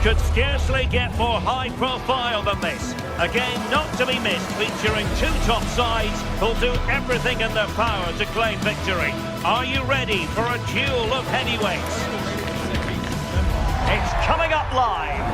Could scarcely get more high profile than this. A game not to be missed, featuring two top sides who'll do everything in their power to claim victory. Are you ready for a duel of heavyweights? It's coming up live.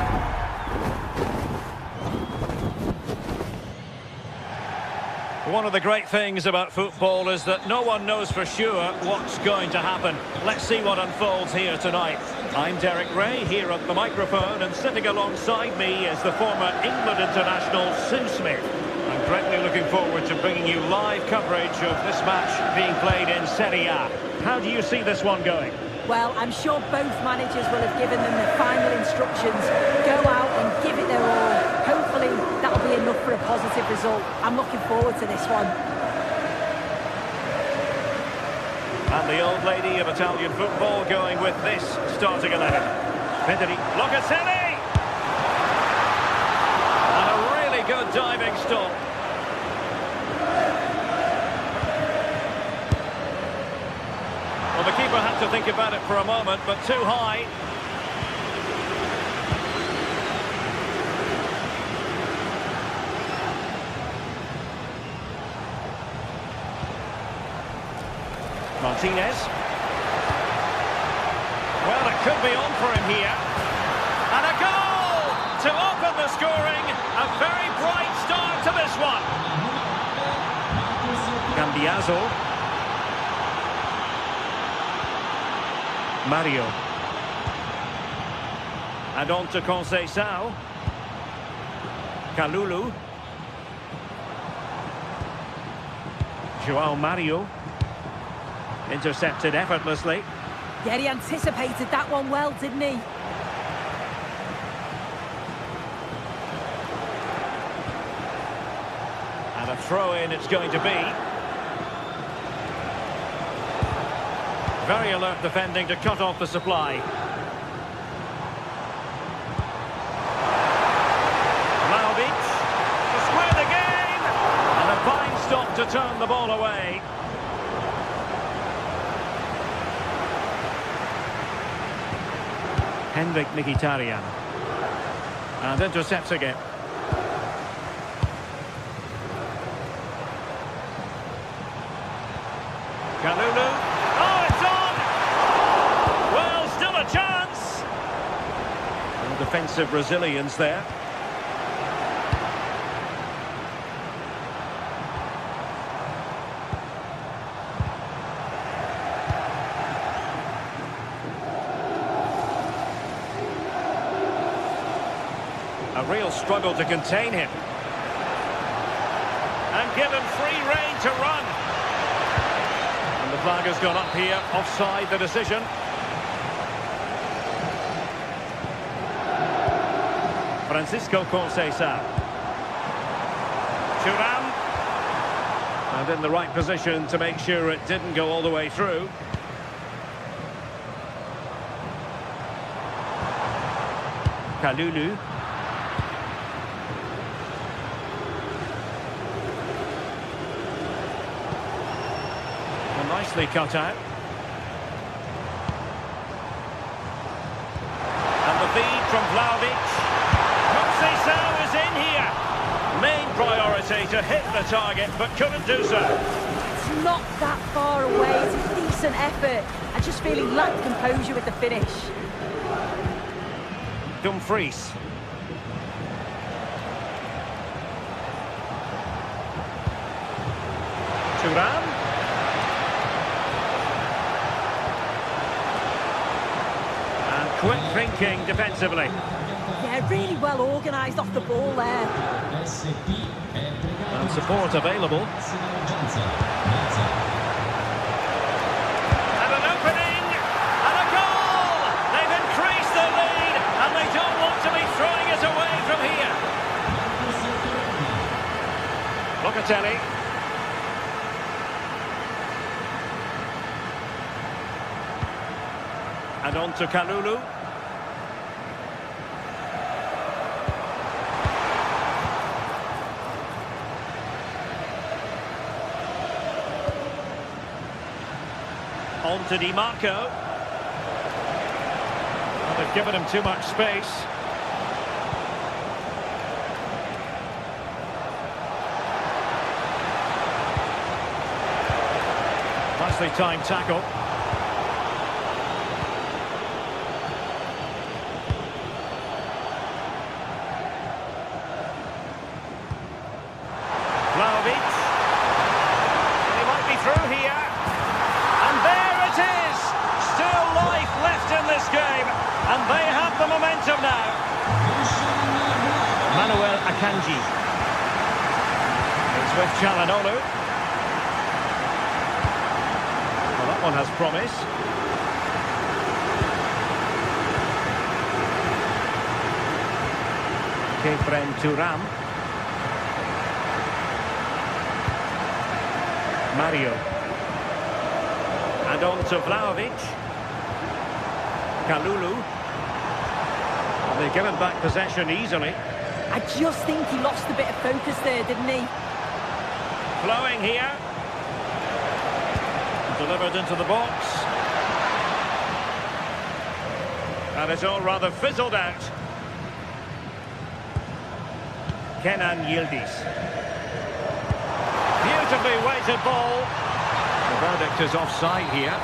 One of the great things about football is that no one knows for sure what's going to happen. Let's see what unfolds here tonight. I'm Derek Ray, here at the microphone, and sitting alongside me is the former England international Sue Smith. I'm greatly looking forward to bringing you live coverage of this match being played in Serie A. How do you see this one going? Well, I'm sure both managers will have given them the final instructions. Go out and give it their all. Hopefully, that'll be enough for a positive result. I'm looking forward to this one. And the old lady of Italian football going with this starting 11. Pedri, Locatelli! And a really good diving stop. Well, the keeper had to think about it for a moment, but too high. Martinez. Well, it could be on for him here. And a goal to open the scoring. A very bright start to this one. Cambiaso. Mario. And on to Conceição. Kalulu. João Mario. Intercepted effortlessly. Yeah, he anticipated that one well, didn't he? And a throw-in it's going to be. Very alert defending to cut off the supply. Vlahovic to square the game. And a fine stop to turn the ball away. Henrik Mkhitaryan. And intercepts again. Kalulu. Oh, it's on! Well, still a chance. And defensive resilience there. A real struggle to contain him. And give him free rein to run. And the flag has gone up here, offside the decision. Francisco Conceição. Thuram. And in the right position to make sure it didn't go all the way through. Kalulu. Nicely cut out. And the feed from Vlahovic. Conceição is in here. Main priority to hit the target, but couldn't do so. It's not that far away. It's a decent effort. I just feel he lacked composure with the finish. Dumfries. Thuram. Quick thinking defensively. Yeah, really well organised off the ball there. And support available. And an opening! And a goal! They've increased the lead, and they don't want to be throwing it away from here. Locatelli. And on to Kalulu. On to Di Marco. Well, they've given him too much space. Nicely timed tackle. Vlahovic. He might be through here. And there it is! Still life left in this game. And they have the momentum now. Manuel Akanji. It's with Çalhanoğlu. Well, that one has promise. Kefren Thuram. Mario. And on to Vlahovic. Kalulu. And they've given back possession easily. I just think he lost a bit of focus there, didn't he? Flowing here. Delivered into the box. And it's all rather fizzled out. Kenan Yildiz. Beautifully weighted ball. verdict is offside here.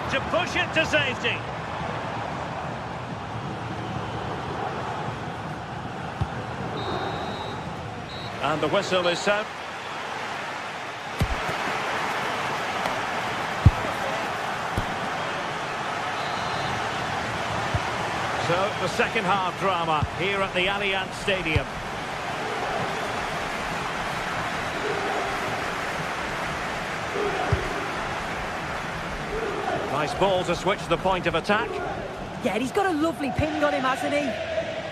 To push it to safety. And the whistle is out. So the second half drama here at the Allianz Stadium. Nice ball to switch the point of attack. Yeah, he's got a lovely ping on him, hasn't he?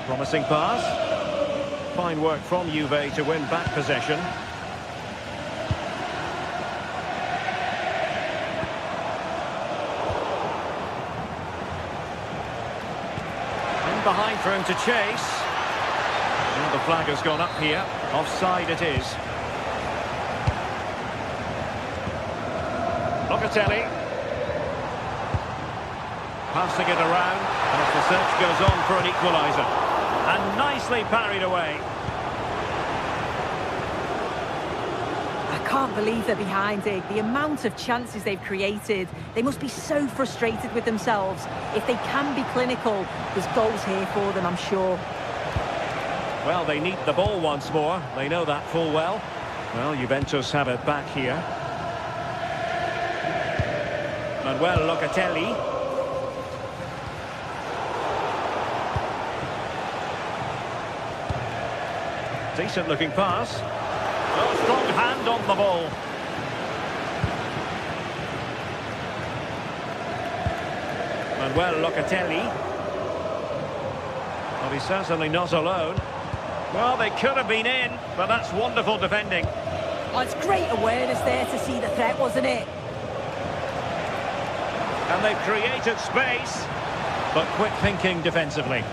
Promising pass. Fine work from Juve to win back possession. In behind for him to chase. And the flag has gone up here. Offside it is. Locatelli. Passing it around, and the search goes on for an equaliser. And nicely parried away. I can't believe they're behind it. The amount of chances they've created. They must be so frustrated with themselves. If they can be clinical, there's goals here for them, I'm sure. Well, they need the ball once more. They know that full well. Well, Juventus have it back here. Manuel Locatelli. Decent looking pass. Oh, strong hand on the ball. Manuel Locatelli. Well, he's certainly not alone. Well, they could have been in, but that's wonderful defending. Oh, it's great awareness there to see the threat, wasn't it? And they've created space, but quick thinking defensively.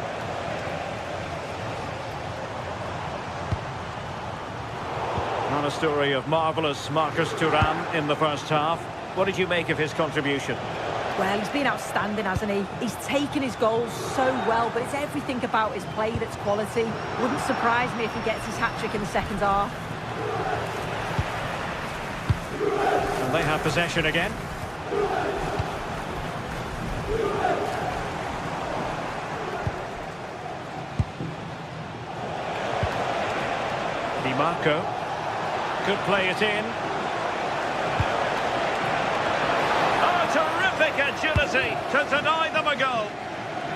A story of marvellous Marcus Thuram in the first half. What did you make of his contribution? Well, he's been outstanding, hasn't he? He's taken his goals so well, but it's everything about his play that's quality. Wouldn't surprise me if he gets his hat-trick in the second half. And they have possession again. Di Marco. Could play it in. Oh, terrific agility to deny them a goal.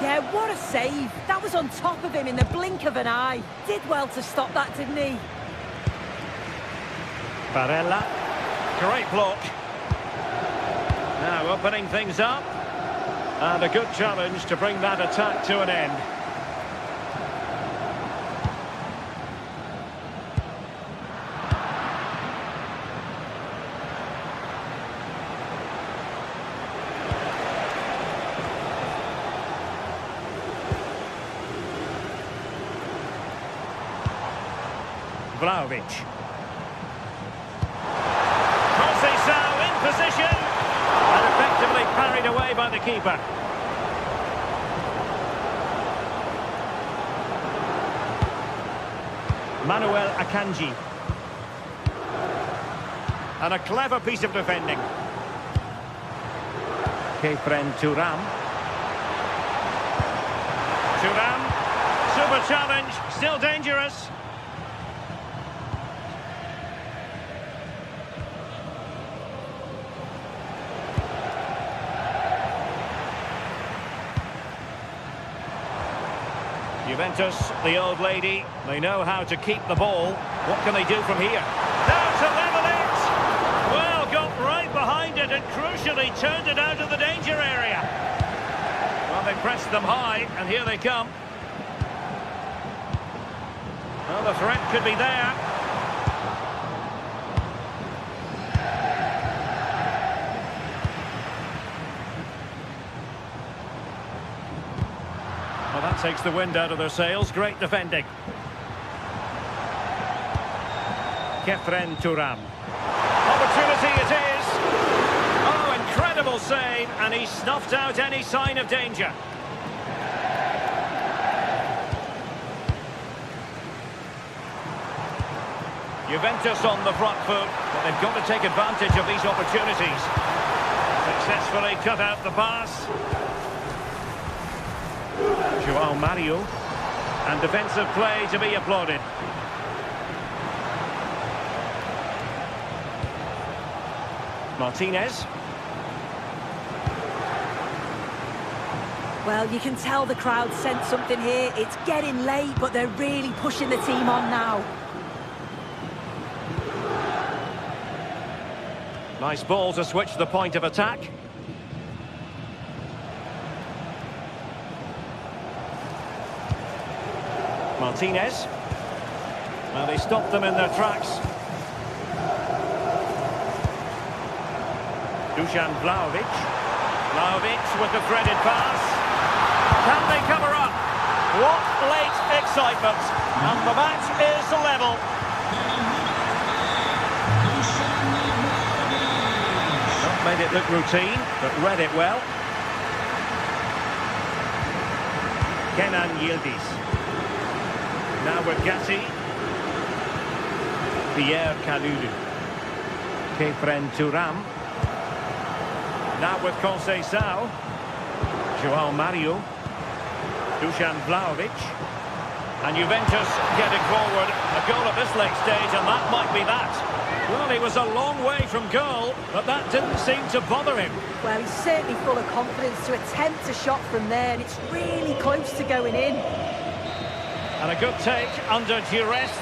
Yeah, what a save. That was on top of him in the blink of an eye. Did well to stop that, didn't he? Barella. Great block. Now opening things up. And a good challenge to bring that attack to an end. Vlahovic. Conceição in position and effectively parried away by the keeper. Manuel Akanji. And a clever piece of defending. Kefren Thuram. Thuram. Super challenge. Still dangerous. Juventus, the old lady, they know how to keep the ball. What can they do from here? Now to level it! Well, got right behind it and crucially turned it out of the danger area. Well, they pressed them high, and here they come. Well, the threat could be there. Well, that takes the wind out of their sails. Great defending. Kefren Thuram. opportunity it is. Oh, incredible save, and he snuffed out any sign of danger. Juventus on the front foot, but they've got to take advantage of these opportunities. Successfully cut out the pass. Joao Mario, and defensive play to be applauded. Martinez. Well, you can tell the crowd sense something here. It's getting late, but they're really pushing the team on now. Nice ball to switch the point of attack. Martinez. Well, they stopped them in their tracks. Dusan Vlahovic. Vlahovic with the threaded pass. Can they cover up? What late excitement. And the match is level. Not made it look routine, but read it well. Kenan Yildiz. Now with Gatti. Pierre Kalulu. Kefren Turam. Now with Conceição. Joao Mario. Dusan Vlahovic. And Juventus getting forward. A goal at this late stage, and that might be that. Well, he was a long way from goal, but that didn't seem to bother him. Well, he's certainly full of confidence to attempt a shot from there, and it's really close to going in. And a good take under duress.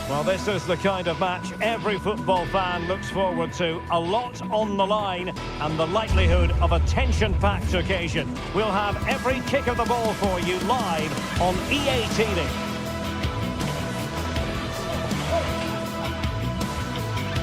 Well, this is the kind of match every football fan looks forward to. A lot on the line and the likelihood of a tension-packed occasion. We'll have every kick of the ball for you live on EA TV.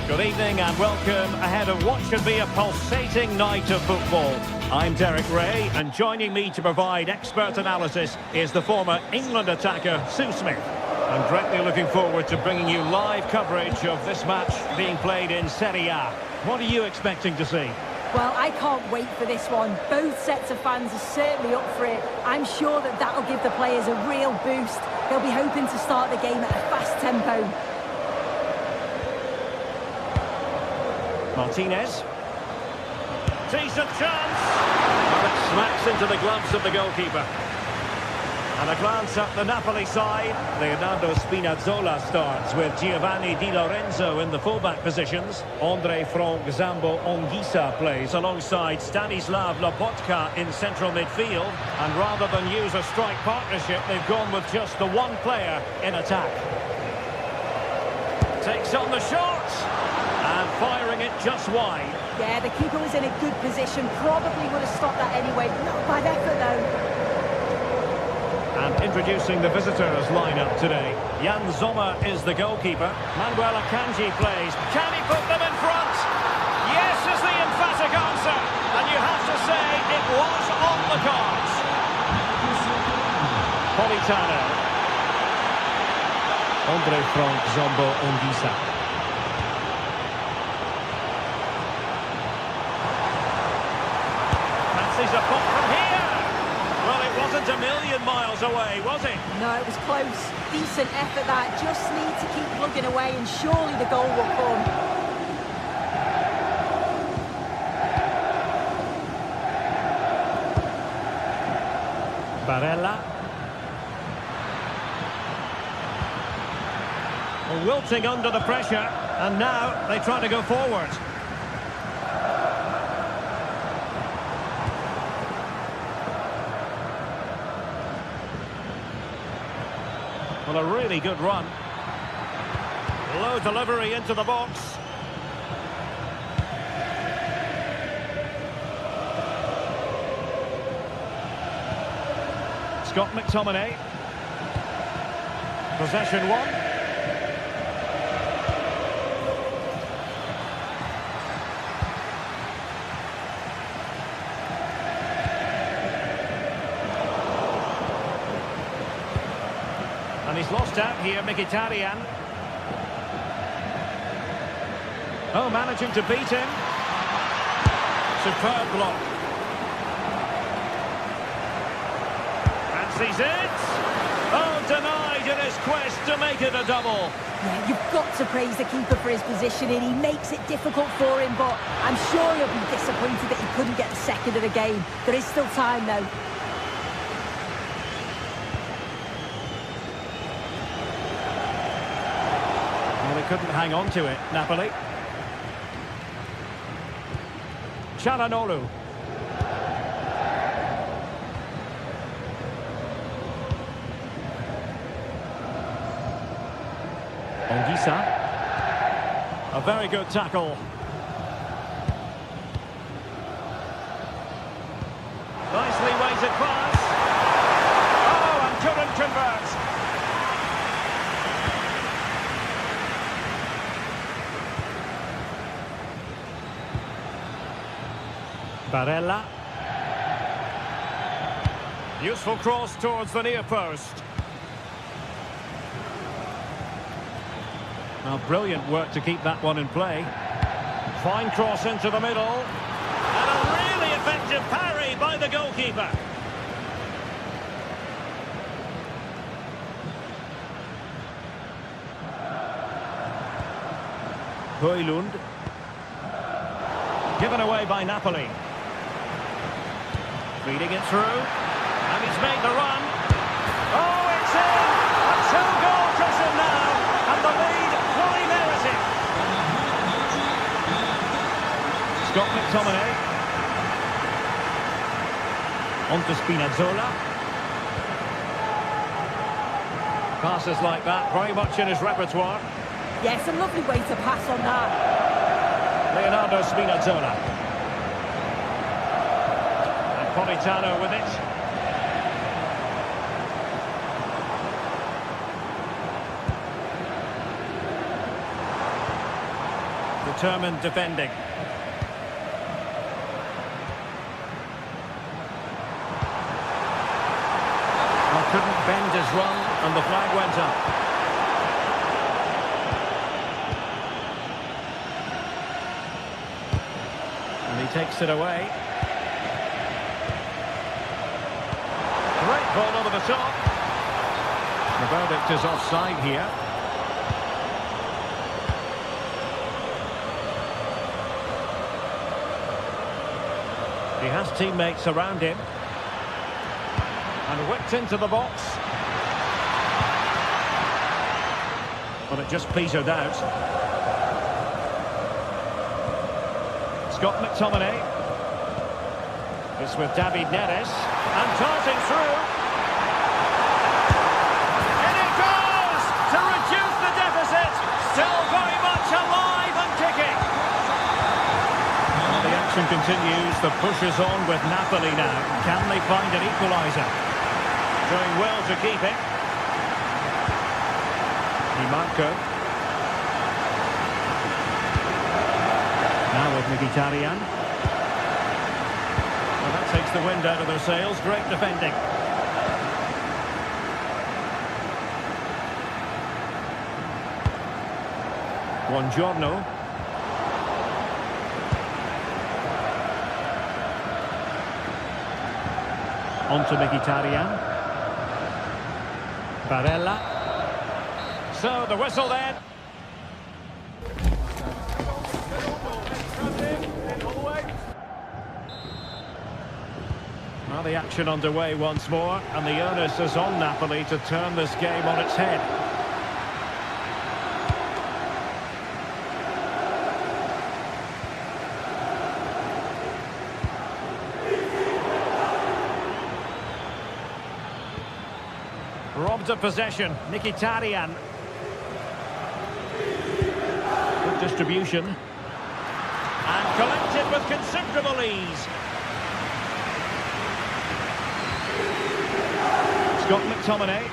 Good evening and welcome ahead of what should be a pulsating night of football. I'm Derek Ray, and joining me to provide expert analysis is the former England attacker, Sue Smith. I'm greatly looking forward to bringing you live coverage of this match being played in Serie A. What are you expecting to see? Well, I can't wait for this one. Both sets of fans are certainly up for it. I'm sure that that'll give the players a real boost. They'll be hoping to start the game at a fast tempo. Martinez. Decent chance. Well, it smacks into the gloves of the goalkeeper. And a glance at the Napoli side. Leonardo Spinazzola starts with Giovanni Di Lorenzo in the fullback positions. Andre Frank Zambo Anguissa plays alongside Stanislav Lobotka in central midfield. And rather than use a strike partnership, they've gone with just the one player in attack. Takes on the shot. And firing it just wide. Yeah, the keeper was in a good position. Probably would have stopped that anyway. Not bad effort, though. And introducing the visitors lineup today. Jan Sommer is the goalkeeper. Manuel Akanji plays. Can he put them in front? Yes is the emphatic answer. And you have to say it was on the cards. Politano. Andre Frank Zombo Ongisa. Fancies a pop from here. Well, it wasn't a million miles away, was it? No, it was close. Decent effort that. Just need to keep plugging away and surely the goal will come. Barella. Well, wilting under the pressure, and now they try to go forward. Well, a really good run. Low delivery into the box. Scott McTominay. Possession one. And he's lost out here, Mkhitaryan. Oh, managing to beat him. Superb block. Fancies it. Oh, denied in his quest to make it a double. Yeah, you've got to praise the keeper for his positioning. He makes it difficult for him, but I'm sure he'll be disappointed that he couldn't get the second of the game. There is still time, though. Couldn't hang on to it, Napoli. Çalhanoğlu. Ongisa. A very good tackle. Nicely weighted pass. Oh, and couldn't convert. Barella. Useful cross towards the near post. Now, brilliant work to keep that one in play. Fine cross into the middle. And a really effective parry by the goalkeeper. Højlund. Given away by Napoli. Feeding it through, and he's made the run. Oh, it's in! A two-goal cushion now, and the lead fully merited. Scott McTominay. On to Spinazzola. Passes like that, very much in his repertoire. Yes, a lovely way to pass on that. Leonardo Spinazzola. Politano with it. Determined defending. Well, couldn't bend his run and the flag went up. And he takes it away. Great ball over the top. The verdict is offside here. He has teammates around him. And whipped into the box. But it just petered out. Scott McTominay. It's with David Neres. And darting through. And it goes to reduce the deficit. Still very much alive and kicking. Well, the action continues. The push is on with Napoli now. Can they find an equaliser? Doing well to keep it. Marco. Now with Mkhitaryan. Well, that takes the wind out of their sails. Great defending. Buongiorno. On to Mkhitaryan. Barella. So the whistle then. Now the action underway once more, and the onus is on Napoli to turn this game on its head. Robbed of possession, Mkhitaryan. Good distribution. And collected with considerable ease. Scott McTominay.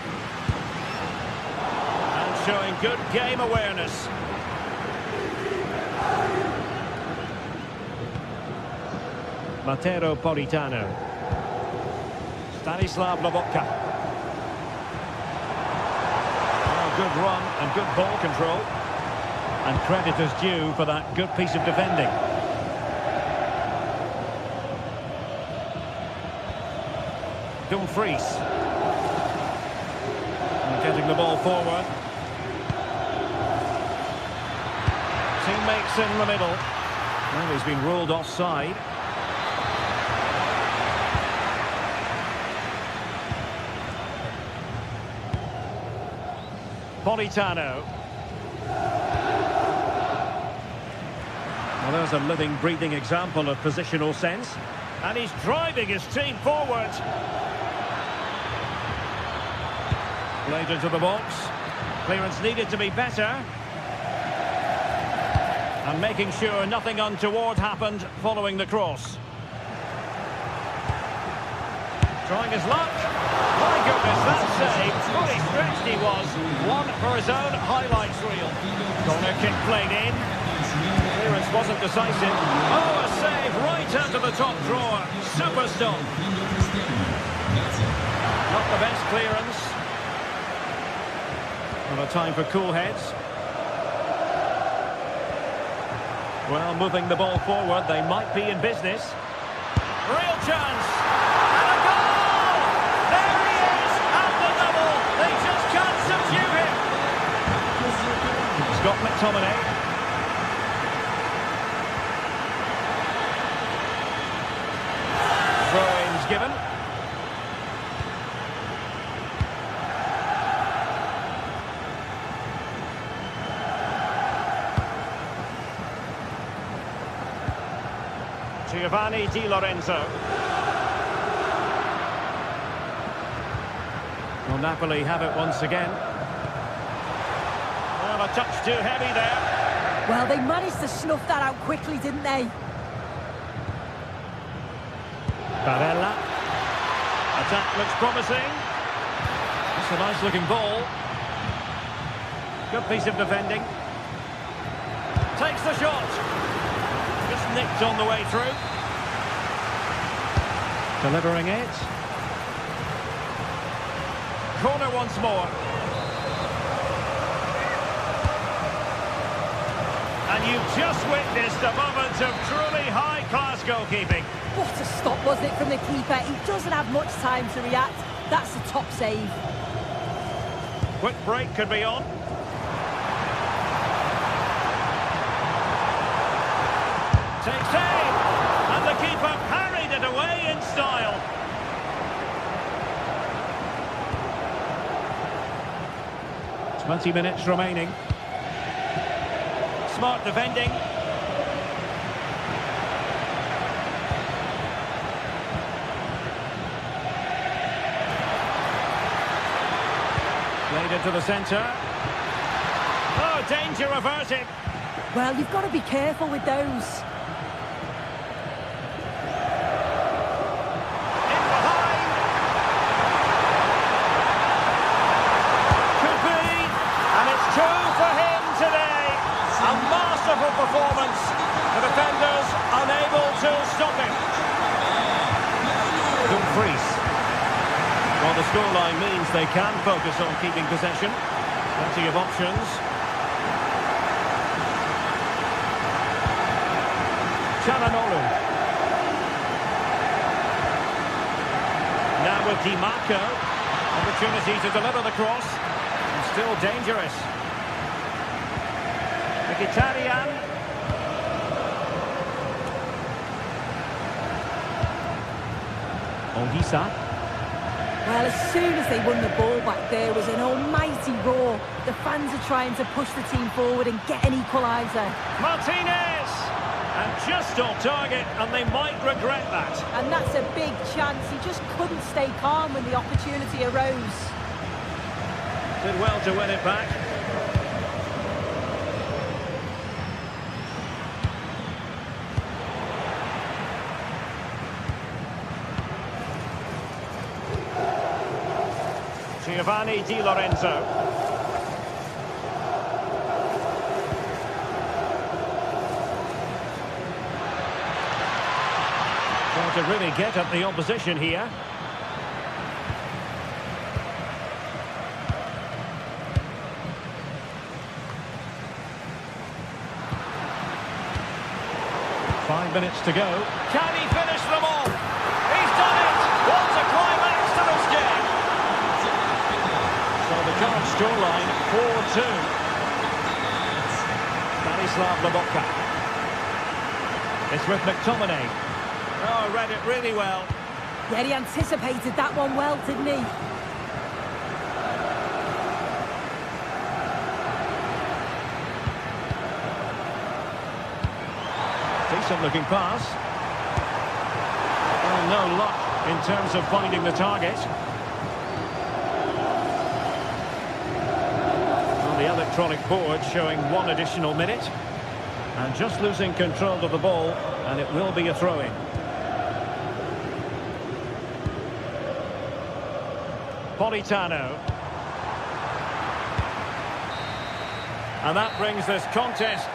And showing good game awareness. Matteo Politano. Stanislav Lobotka. Good run and good ball control. And credit is due for that good piece of defending. Dumfries. And getting the ball forward. Teammates in the middle. Well, he's been ruled offside. Politano. Well, there's a living, breathing example of positional sense. And he's driving his team forward. Played into the box. Clearance needed to be better. And making sure nothing untoward happened following the cross. Trying his luck. My goodness, that save. Fully stretched he was. One for his own highlights reel. Corner kick played in. Clearance wasn't decisive. Oh, a save right under the top drawer. Super stop. Not the best clearance. Well, a time for cool heads. Well, moving the ball forward, they might be in business. Real chance. And a goal! There he is at the double. They just can't subdue him. Scott McTominay. Throw-ins given. Giovanni Di Lorenzo. Well, Napoli have it once again. Well, a touch too heavy there. Well, they managed to snuff that out quickly, didn't they? Barella. Attack looks promising. It's a nice-looking ball. Good piece of defending. Takes the shot. Just nicked on the way through. Delivering it. Corner once more. And you've just witnessed a moment of truly high-class goalkeeping. What a stop, wasn't it, from the keeper? He doesn't have much time to react. That's a top save. Quick break could be on. Takes aim, and the keeper parried it away in style. "20 minutes remaining. Smart defending. Played it to the centre. Oh, danger averted. Well, you've got to be careful with those. performance. The defenders unable to stop him. Dumfries. Well, the scoreline means they can focus on keeping possession. Plenty of options. Chananolu. Now with Di Marco. Opportunity to deliver the cross. And still dangerous. Mkhitaryan. Ongisa. Well, as soon as they won the ball back, there was an almighty roar. The fans are trying to push the team forward and get an equaliser. Martinez! And just on target, and they might regret that. And that's a big chance. He just couldn't stay calm when the opportunity arose. Did well to win it back. Giovanni Di Lorenzo. Trying to really get at the opposition here. Five minutes to go. Can he finish them all? He's done it! What a climax to this game! So the current scoreline, 4-2. Stanislav Lobotka. It's with McTominay. Oh, read it really well. Yeah, he anticipated that one well, didn't he? Decent looking pass. Well, no luck in terms of finding the target. On the electronic board showing one additional minute. And just losing control of the ball, and it will be a throw-in. Politano. And that brings this contest.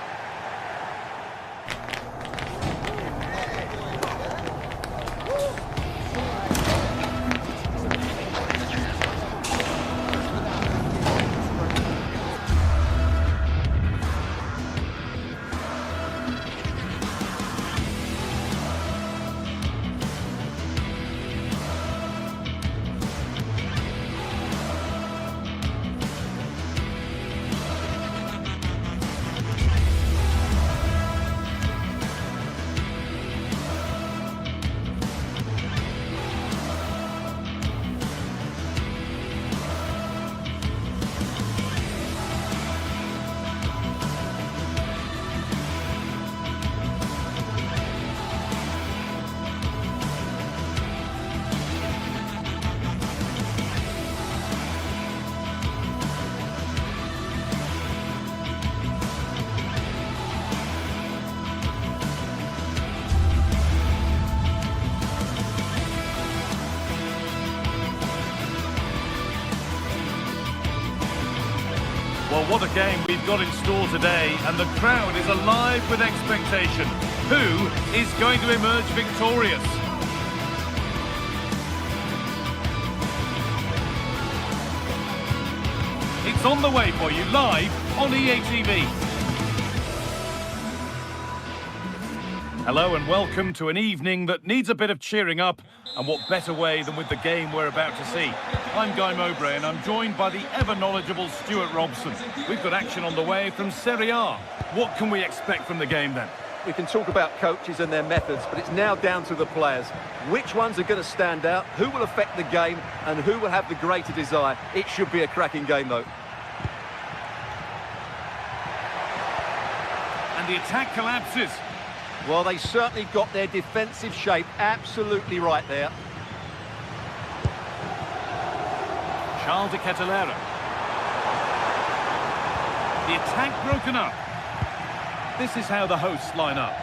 Well, what a game we've got in store today, and the crowd is alive with expectation. Who is going to emerge victorious? It's on the way for you live on EA TV. Hello and welcome to an evening that needs a bit of cheering up, and what better way than with the game we're about to see. I'm Guy Mowbray and I'm joined by the ever-knowledgeable Stuart Robson. We've got action on the way from Serie A. What can we expect from the game then? We can talk about coaches and their methods, but it's now down to the players. Which ones are going to stand out, who will affect the game, and who will have the greater desire? It should be a cracking game, though. And the attack collapses. Well, they certainly got their defensive shape absolutely right there. Charles de Ketelera. The attack broken up. This is how the hosts line up.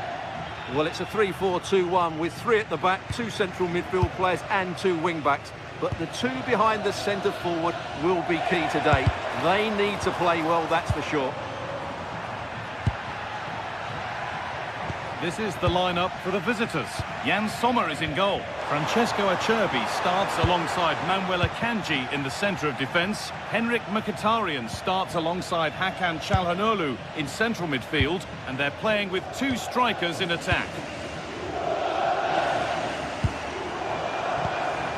Well, it's a 3-4-2-1 with three at the back, two central midfield players and two wing-backs. But the two behind the centre forward will be key today. They need to play well, that's for sure. This is the lineup for the visitors. Jan Sommer is in goal. Francesco Acerbi starts alongside Manuel Akanji in the centre of defence. Henrik Mkhitaryan starts alongside Hakan Çalhanoğlu in central midfield, and they're playing with two strikers in attack.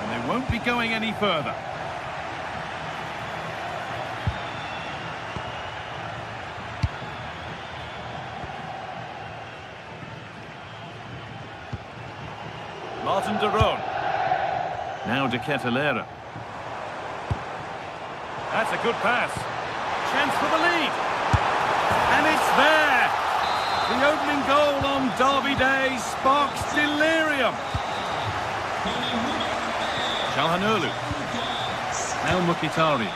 And they won't be going any further. Martin de Roon. Now De Ketelaere. That's a good pass. Chance for the lead. And it's there. The opening goal on Derby Day sparks delirium. Çalhanoğlu. Now Mkhitaryan.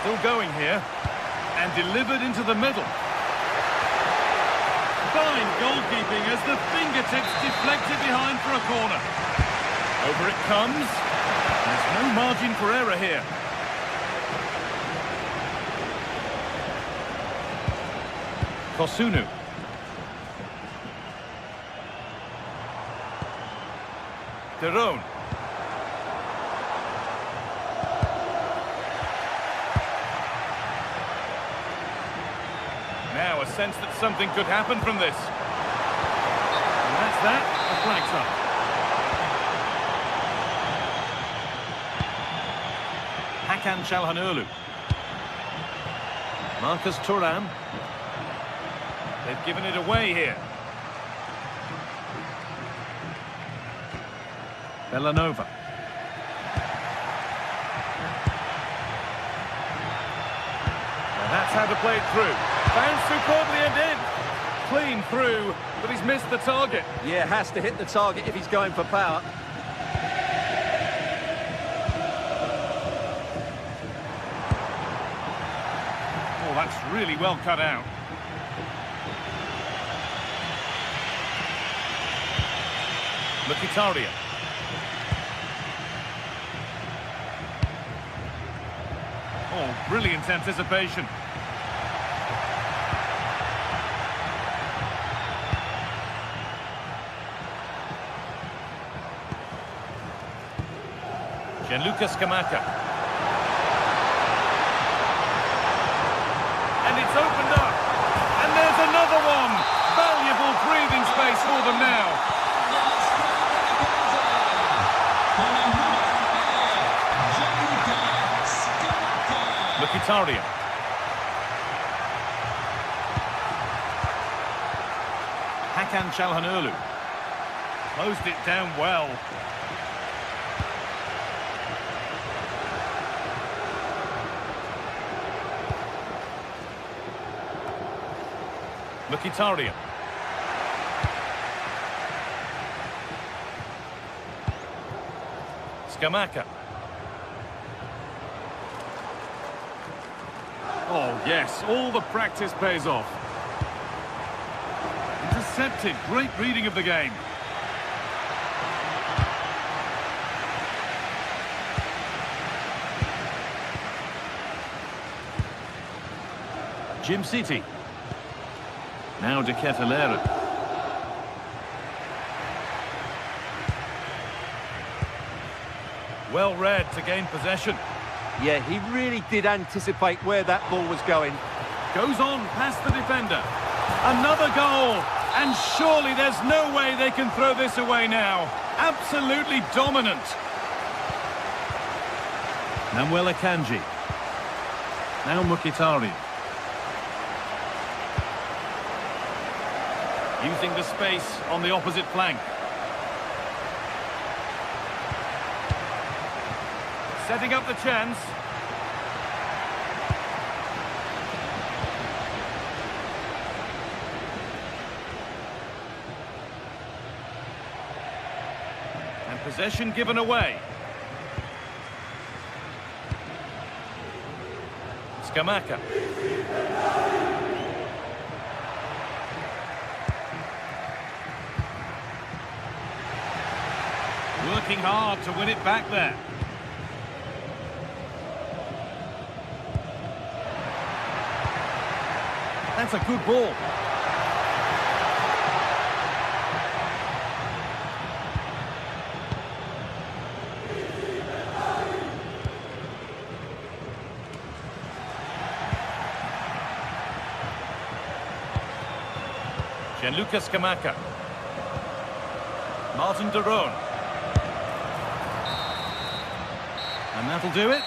Still going here. And delivered into the middle. Fine goalkeeping as the fingertips deflected behind for a corner. Over it comes. There's no margin for error here. Kosunu. De Roon. Now a sense that something could happen from this. And that's that. The flag's up. Hakan Çalhanoğlu. Marcus Thuram. They've given it away here. Bellanova. And that's how to play it through. Bounced superbly and in. Clean through, but he's missed the target. Yeah, has to hit the target if he's going for power. Oh, that's really well cut out. Mkhitaryan. Oh, brilliant anticipation. Gianluca Scamacca. And it's opened up. And there's another one. Valuable breathing space for them now. Mkhitaryan. Hakan Çalhanoğlu. Closed it down well. Mkhitaryan. Scamacca. Oh, yes, all the practice pays off. Intercepted, great reading of the game. Jim City. Now De Ketelaere. Well read to gain possession. Yeah, he really did anticipate where that ball was going. Goes on past the defender. Another goal. And surely there's no way they can throw this away now. Absolutely dominant. Manuel Akanji. Now Mkhitaryan. Using the space on the opposite flank. Setting up the chance. And possession given away. Scamacca. Working hard to win it back there. That's a good ball. Gianluca Scamacca. Martin de Roon. And that'll do it.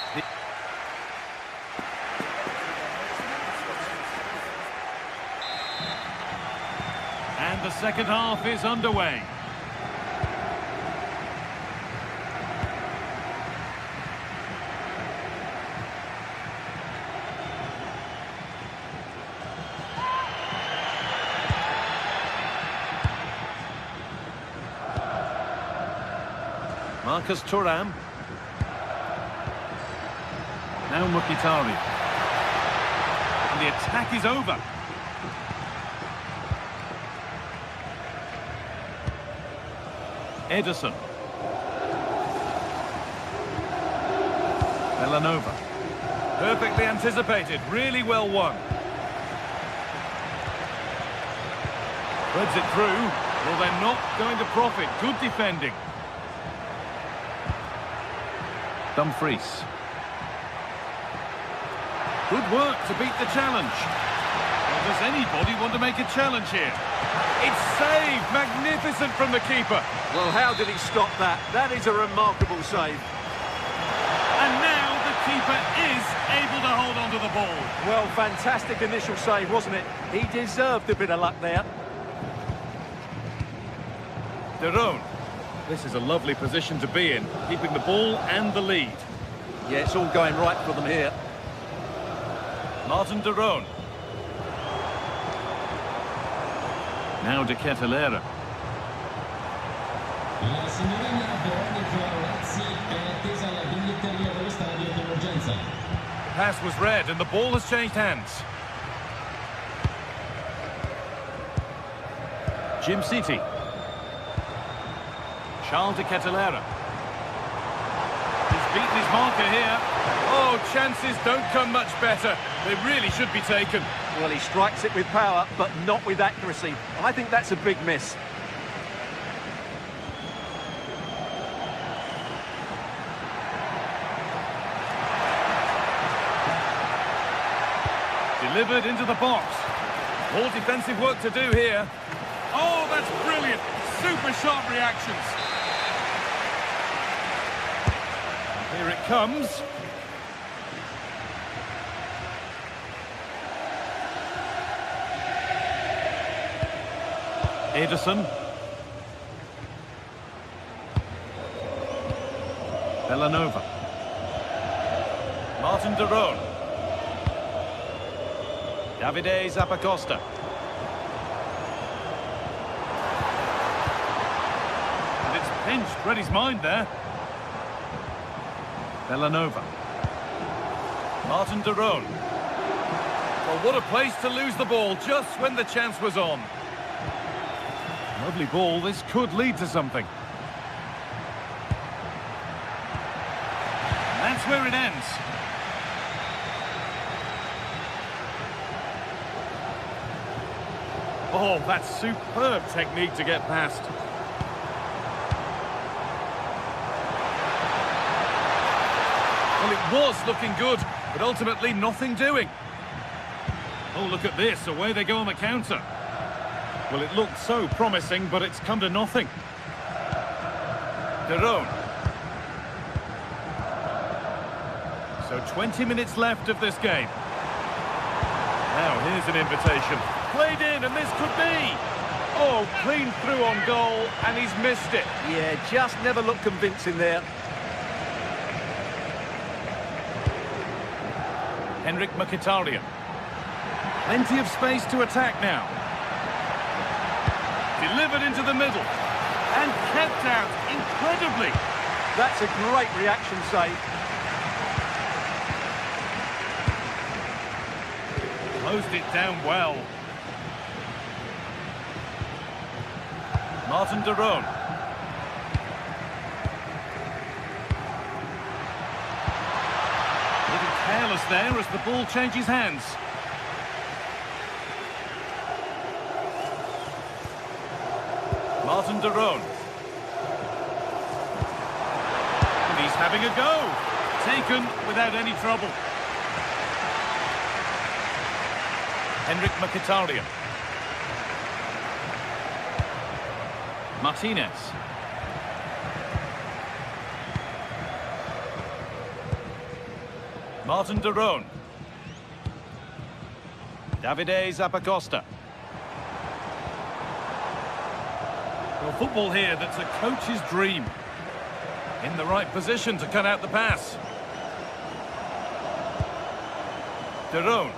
And the second half is underway. Marcus Thuram. Now Mkhitaryan. And the attack is over. Ederson. Villanova. Perfectly anticipated, really well won. Threads it through. Well, they're not going to profit. Good defending. Dumfries. Good work to beat the challenge. Well, does anybody want to make a challenge here? It's saved! Magnificent from the keeper. Well, how did he stop that? That is a remarkable save. And now the keeper is able to hold on to the ball. Well, fantastic initial save, wasn't it? He deserved a bit of luck there. De Roon. This is a lovely position to be in, keeping the ball and the lead. Yeah, it's all going right for them here. Martin de Roon. Now De Ketelaere. La signorina Veronica Razzi è attesa alla biglietteria dello stadio d'emergenza. Pass was read and the ball has changed hands. Jim City. Charles De Ketelaere. He's beaten his marker here. Oh, chances don't come much better. They really should be taken. Well, he strikes it with power, but not with accuracy. I think that's a big miss. Delivered into the box. More defensive work to do here. Oh, that's brilliant. Super sharp reactions. Here it comes. Ederson. Villanova. Martin de Roon. Davide Zappacosta. And it's pinched, read his mind there. Villanova. Martin de Roon. Well, what a place to lose the ball just when the chance was on. Lovely ball, this could lead to something. And that's where it ends. Oh, that's superb technique to get past. Well, it was looking good, but ultimately nothing doing. Oh, look at this, away they go on the counter. Well, it looked so promising, but it's come to nothing. De Roon. So 20 minutes left of this game. Now, here's an invitation. Played in, and this could be. Oh, clean through on goal, and he's missed it. Yeah, just never looked convincing there. Henrik Mkhitaryan. Plenty of space to attack now. Delivered into the middle. And kept out incredibly. That's a great reaction save. Closed it down well. Martin de Roon. A little careless there as the ball changes hands. Martin de Roon. And he's having a go. Taken without any trouble. Henrik Mkhitaryan. Martinez. Martin de Roon. Davide Zappacosta. Well, football here that's a coach's dream. In the right position to cut out the pass. De Roon.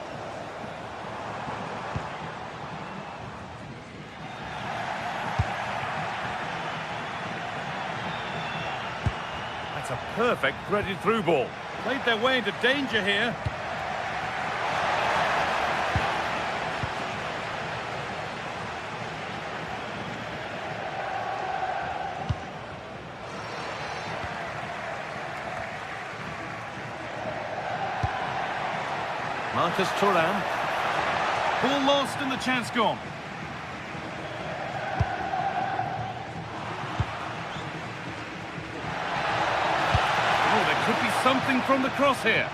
That's a perfect threaded through ball. Played their way into danger here. Marcus Thuram. Ball lost and the chance gone. Could be something from the cross here.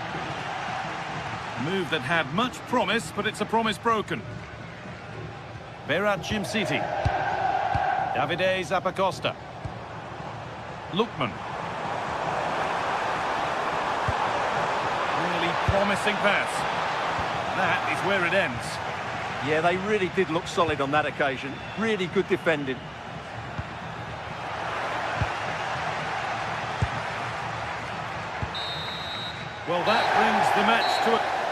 Move that had much promise, but it's a promise broken. Berat Jimsiti. Davide Zappacosta. Lookman. Really promising pass. That is where it ends. Yeah, they really did look solid on that occasion. Really good defending. Well, that brings the match to a...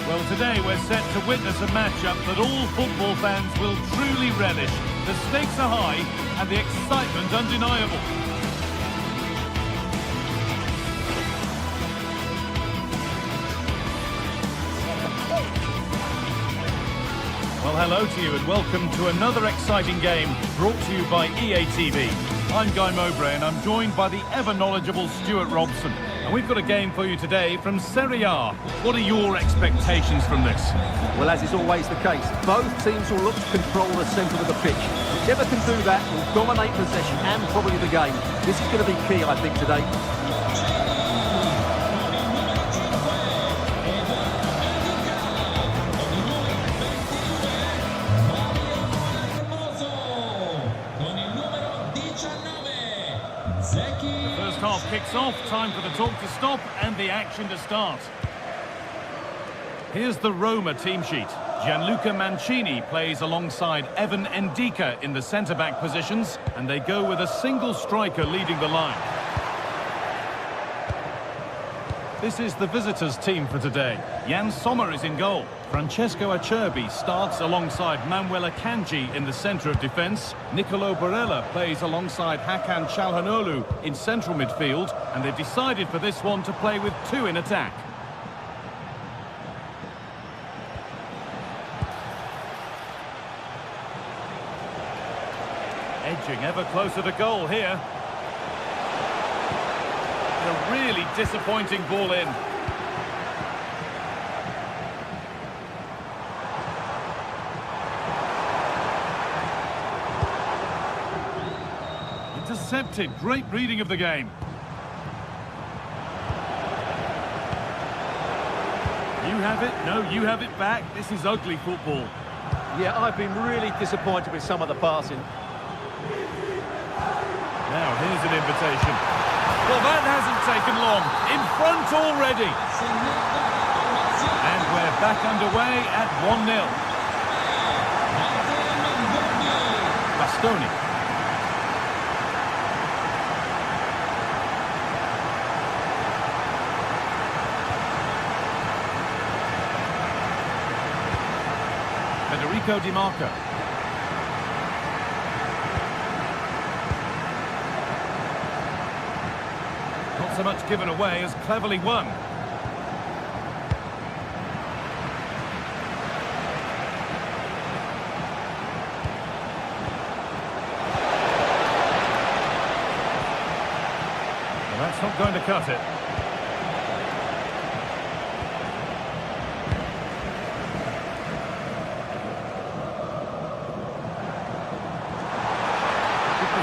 Well, today we're set to witness a matchup that all football fans will truly relish. The stakes are high and the excitement undeniable. Well, hello to you and welcome to another exciting game brought to you by EA TV. I'm Guy Mowbray and I'm joined by the ever-knowledgeable Stuart Robson. And we've got a game for you today from Serie A. What are your expectations from this? Well, as is always the case, both teams will look to control the centre of the pitch. Whichever can do that will dominate possession and probably the game. This is going to be key, I think, today. First half kicks off, time for the talk to stop and the action to start. Here's the Roma team sheet. Gianluca Mancini plays alongside Evan Ndika in the centre-back positions, and they go with a single striker leading the line. This is the visitors' team for today. Jan Sommer is in goal. Francesco Acerbi starts alongside Manuel Akanji in the centre of defence. Nicolo Barella plays alongside Hakan Çalhanoğlu in central midfield, and they've decided for this one to play with two in attack. Edging ever closer to goal here. A really disappointing ball in. Intercepted. Great reading of the game. New have it. No, you have it back. This is ugly football. Yeah, I've been really disappointed with some of the passing. Now, here's an invitation. Well, that hasn't taken long. In front already. And we're back underway at 1-0. Bastoni. Federico Di Marco. Not so much given away as cleverly won. Well, that's not going to cut it.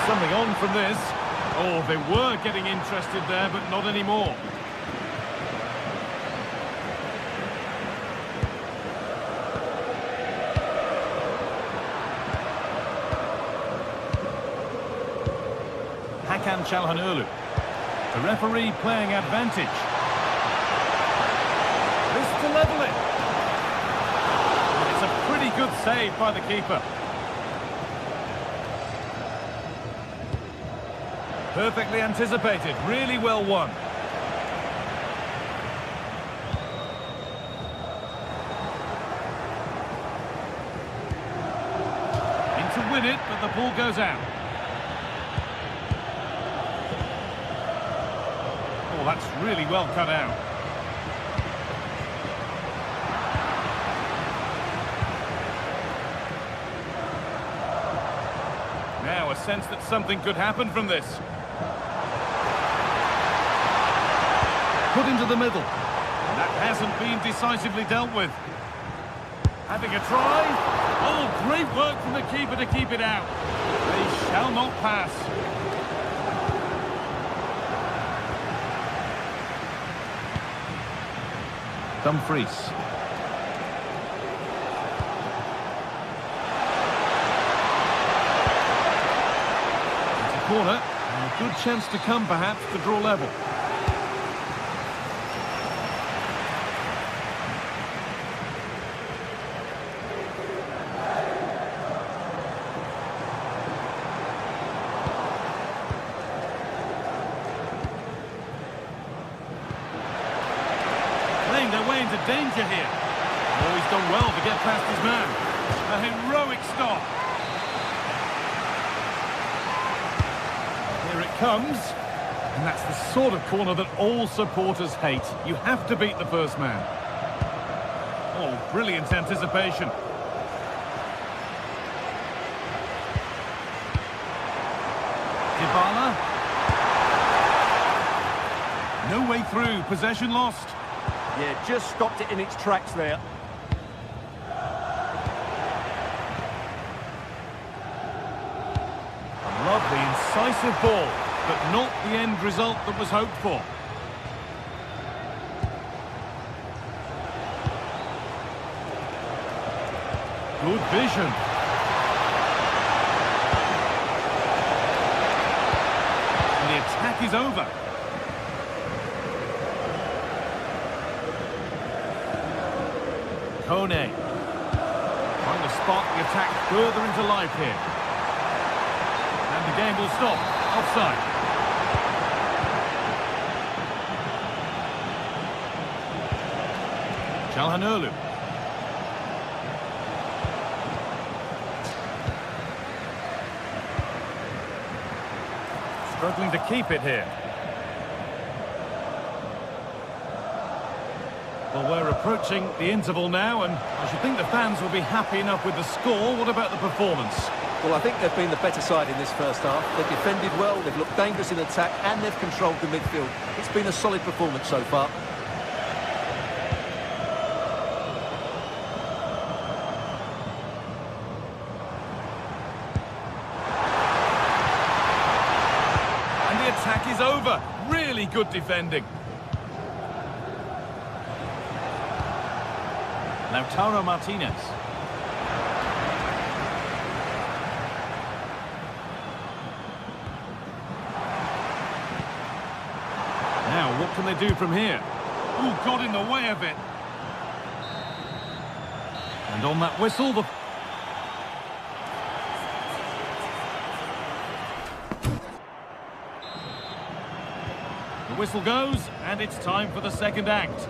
Something on from this. Oh, they were getting interested there, but not anymore. Hakan Çalhanoğlu. The referee playing advantage. This to level it. It's a pretty good save by the keeper. Perfectly anticipated, really well won. In to win it, but the ball goes out. Oh, that's really well cut out. Now a sense that something could happen from this. Put into the middle. And that hasn't been decisively dealt with. Having a try. Oh, great work from the keeper to keep it out. They shall not pass. Dumfries. It's a corner. And a good chance to come, perhaps, to draw level. Their way into danger here. Oh, he's done well to get past his man. A heroic stop. Here it comes. And that's the sort of corner that all supporters hate. You have to beat the first man. Oh, brilliant anticipation. Dybala. No way through. Possession lost. Yeah, just stopped it in its tracks there. A lovely, incisive ball, but not the end result that was hoped for. Good vision. And the attack is over. Kone trying to spark the attack further into life here. And the game will stop. Offside. Çalhanoğlu. Struggling to keep it here. Well, we're approaching the interval now, and I should think the fans will be happy enough with the score. What about the performance? Well, I think they've been the better side in this first half. They've defended well, they've looked dangerous in attack, and they've controlled the midfield. It's been a solid performance so far. And the attack is over. Really good defending. Lautaro Martinez. Now, what can they do from here? Ooh, got in the way of it. And on that whistle, the whistle goes, and it's time for the second act.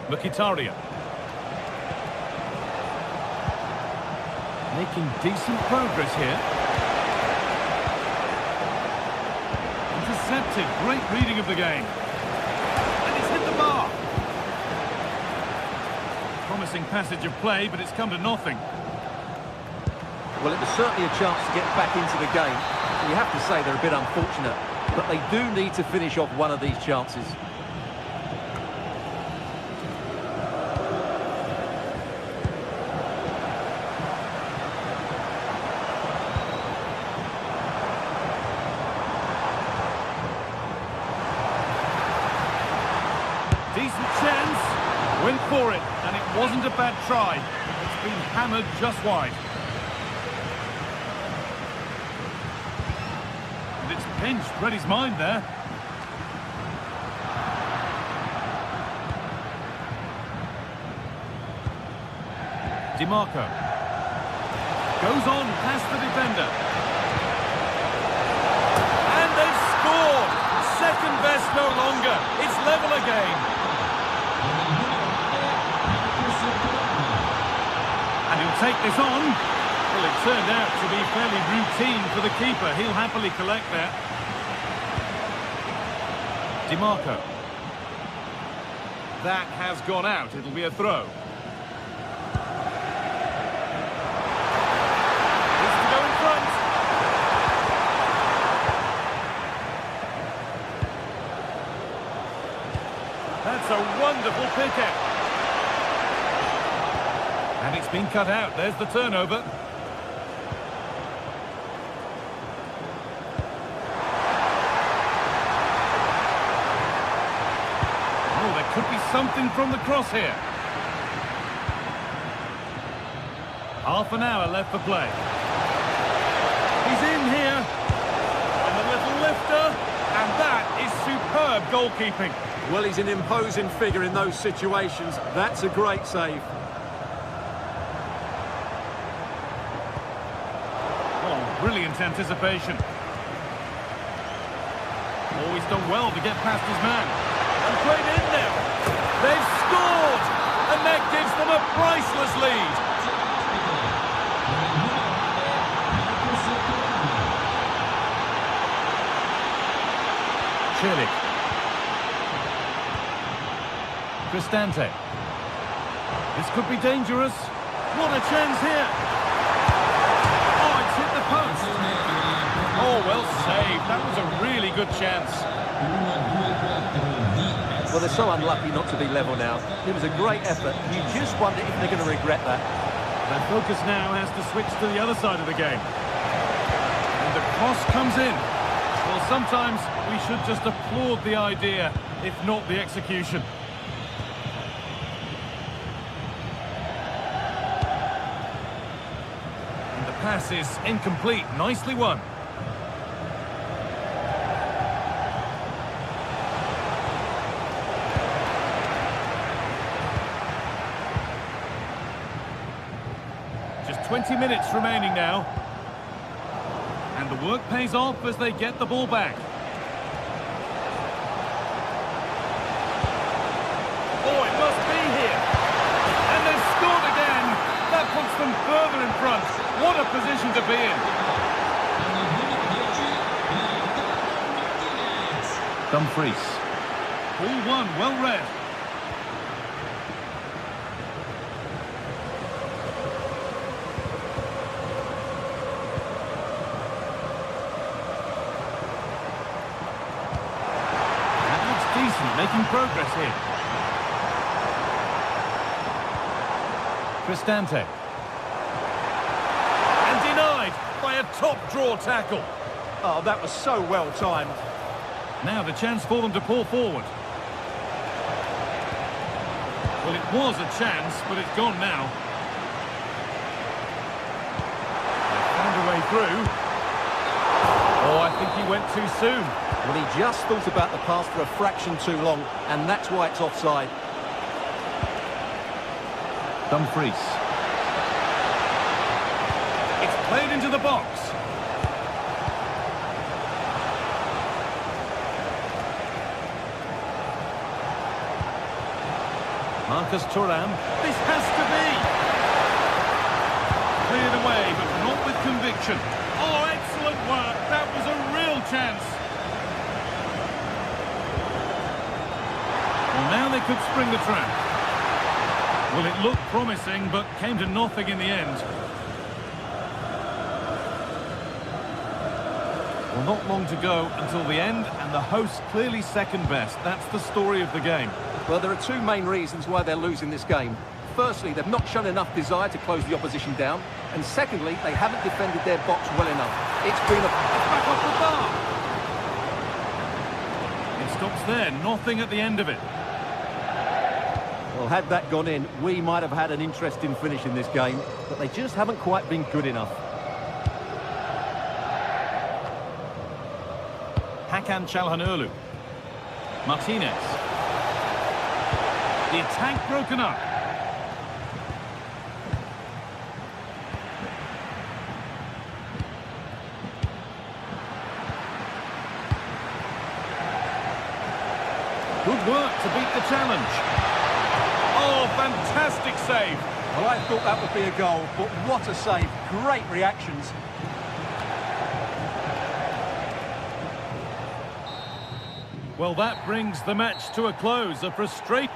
Mkhitaryan. Making decent progress here. Intercepted. Great reading of the game. And it's hit the bar. Promising passage of play, but it's come to nothing. Well, it was certainly a chance to get back into the game. You have to say they're a bit unfortunate, but they do need to finish off one of these chances. Decent chance. Went for it, and it wasn't a bad try. It's been hammered just wide. It's pinched, read his mind there. DiMarco. Goes on past the defender. And they've scored! Second best no longer. It's level again. And he'll take this on. Well, it turned out to be fairly routine for the keeper. He'll happily collect that. DiMarco. That has gone out. It'll be a throw. Needs to go in front. That's a wonderful pick-out. And it's been cut out. There's the turnover. Could be something from the cross here. Half an hour left for play. He's in here. And a little lifter. And that is superb goalkeeping. Well, he's an imposing figure in those situations. That's a great save. Oh, brilliant anticipation. Always done well to get past his man. And played in now. They've scored! And that gives them a priceless lead. Čelik. Cristante. This could be dangerous. What a chance here. Oh, it's hit the post. Oh, well saved. That was a really good chance. Well, they're so unlucky not to be level now. It was a great effort. You just wonder if they're going to regret that. Their focus now has to switch to the other side of the game. And the cross comes in. Well, sometimes we should just applaud the idea, if not the execution. And the pass is incomplete. Nicely won. Just 20 minutes remaining now. And the work pays off as they get the ball back. Oh, it must be here. And they've scored again. That puts them further in front. What a position to be in. Dumfries. Ball won, well read. Making progress here. Cristante. And denied by a top draw tackle. Oh, that was so well timed. Now the chance for them to pull forward. Well, it was a chance, but it's gone now. They found a way through. Oh, I think he went too soon. Well, he just thought about the pass for a fraction too long, and that's why it's offside. Dumfries. It's played into the box. Marcus Thuram. This has to be. Cleared away, but not with conviction. Oh, excellent work. That was a real chance. Well, now they could spring the trap. Well, it looked promising, but came to nothing in the end. Well, not long to go until the end, and the hosts clearly second best. That's the story of the game. Well, there are two main reasons why they're losing this game. Firstly, they've not shown enough desire to close the opposition down. And secondly, they haven't defended their box well enough. It's been it's back off the bar. It stops there, nothing at the end of it. Well, had that gone in, we might have had an interesting finish in this game, but they just haven't quite been good enough. Hakan Çalhanoğlu. Martinez. The attack broken up. Good work to beat the challenge. Oh, fantastic save. Well, I thought that would be a goal, but what a save. Great reactions. Well, that brings the match to a close. A frustrating...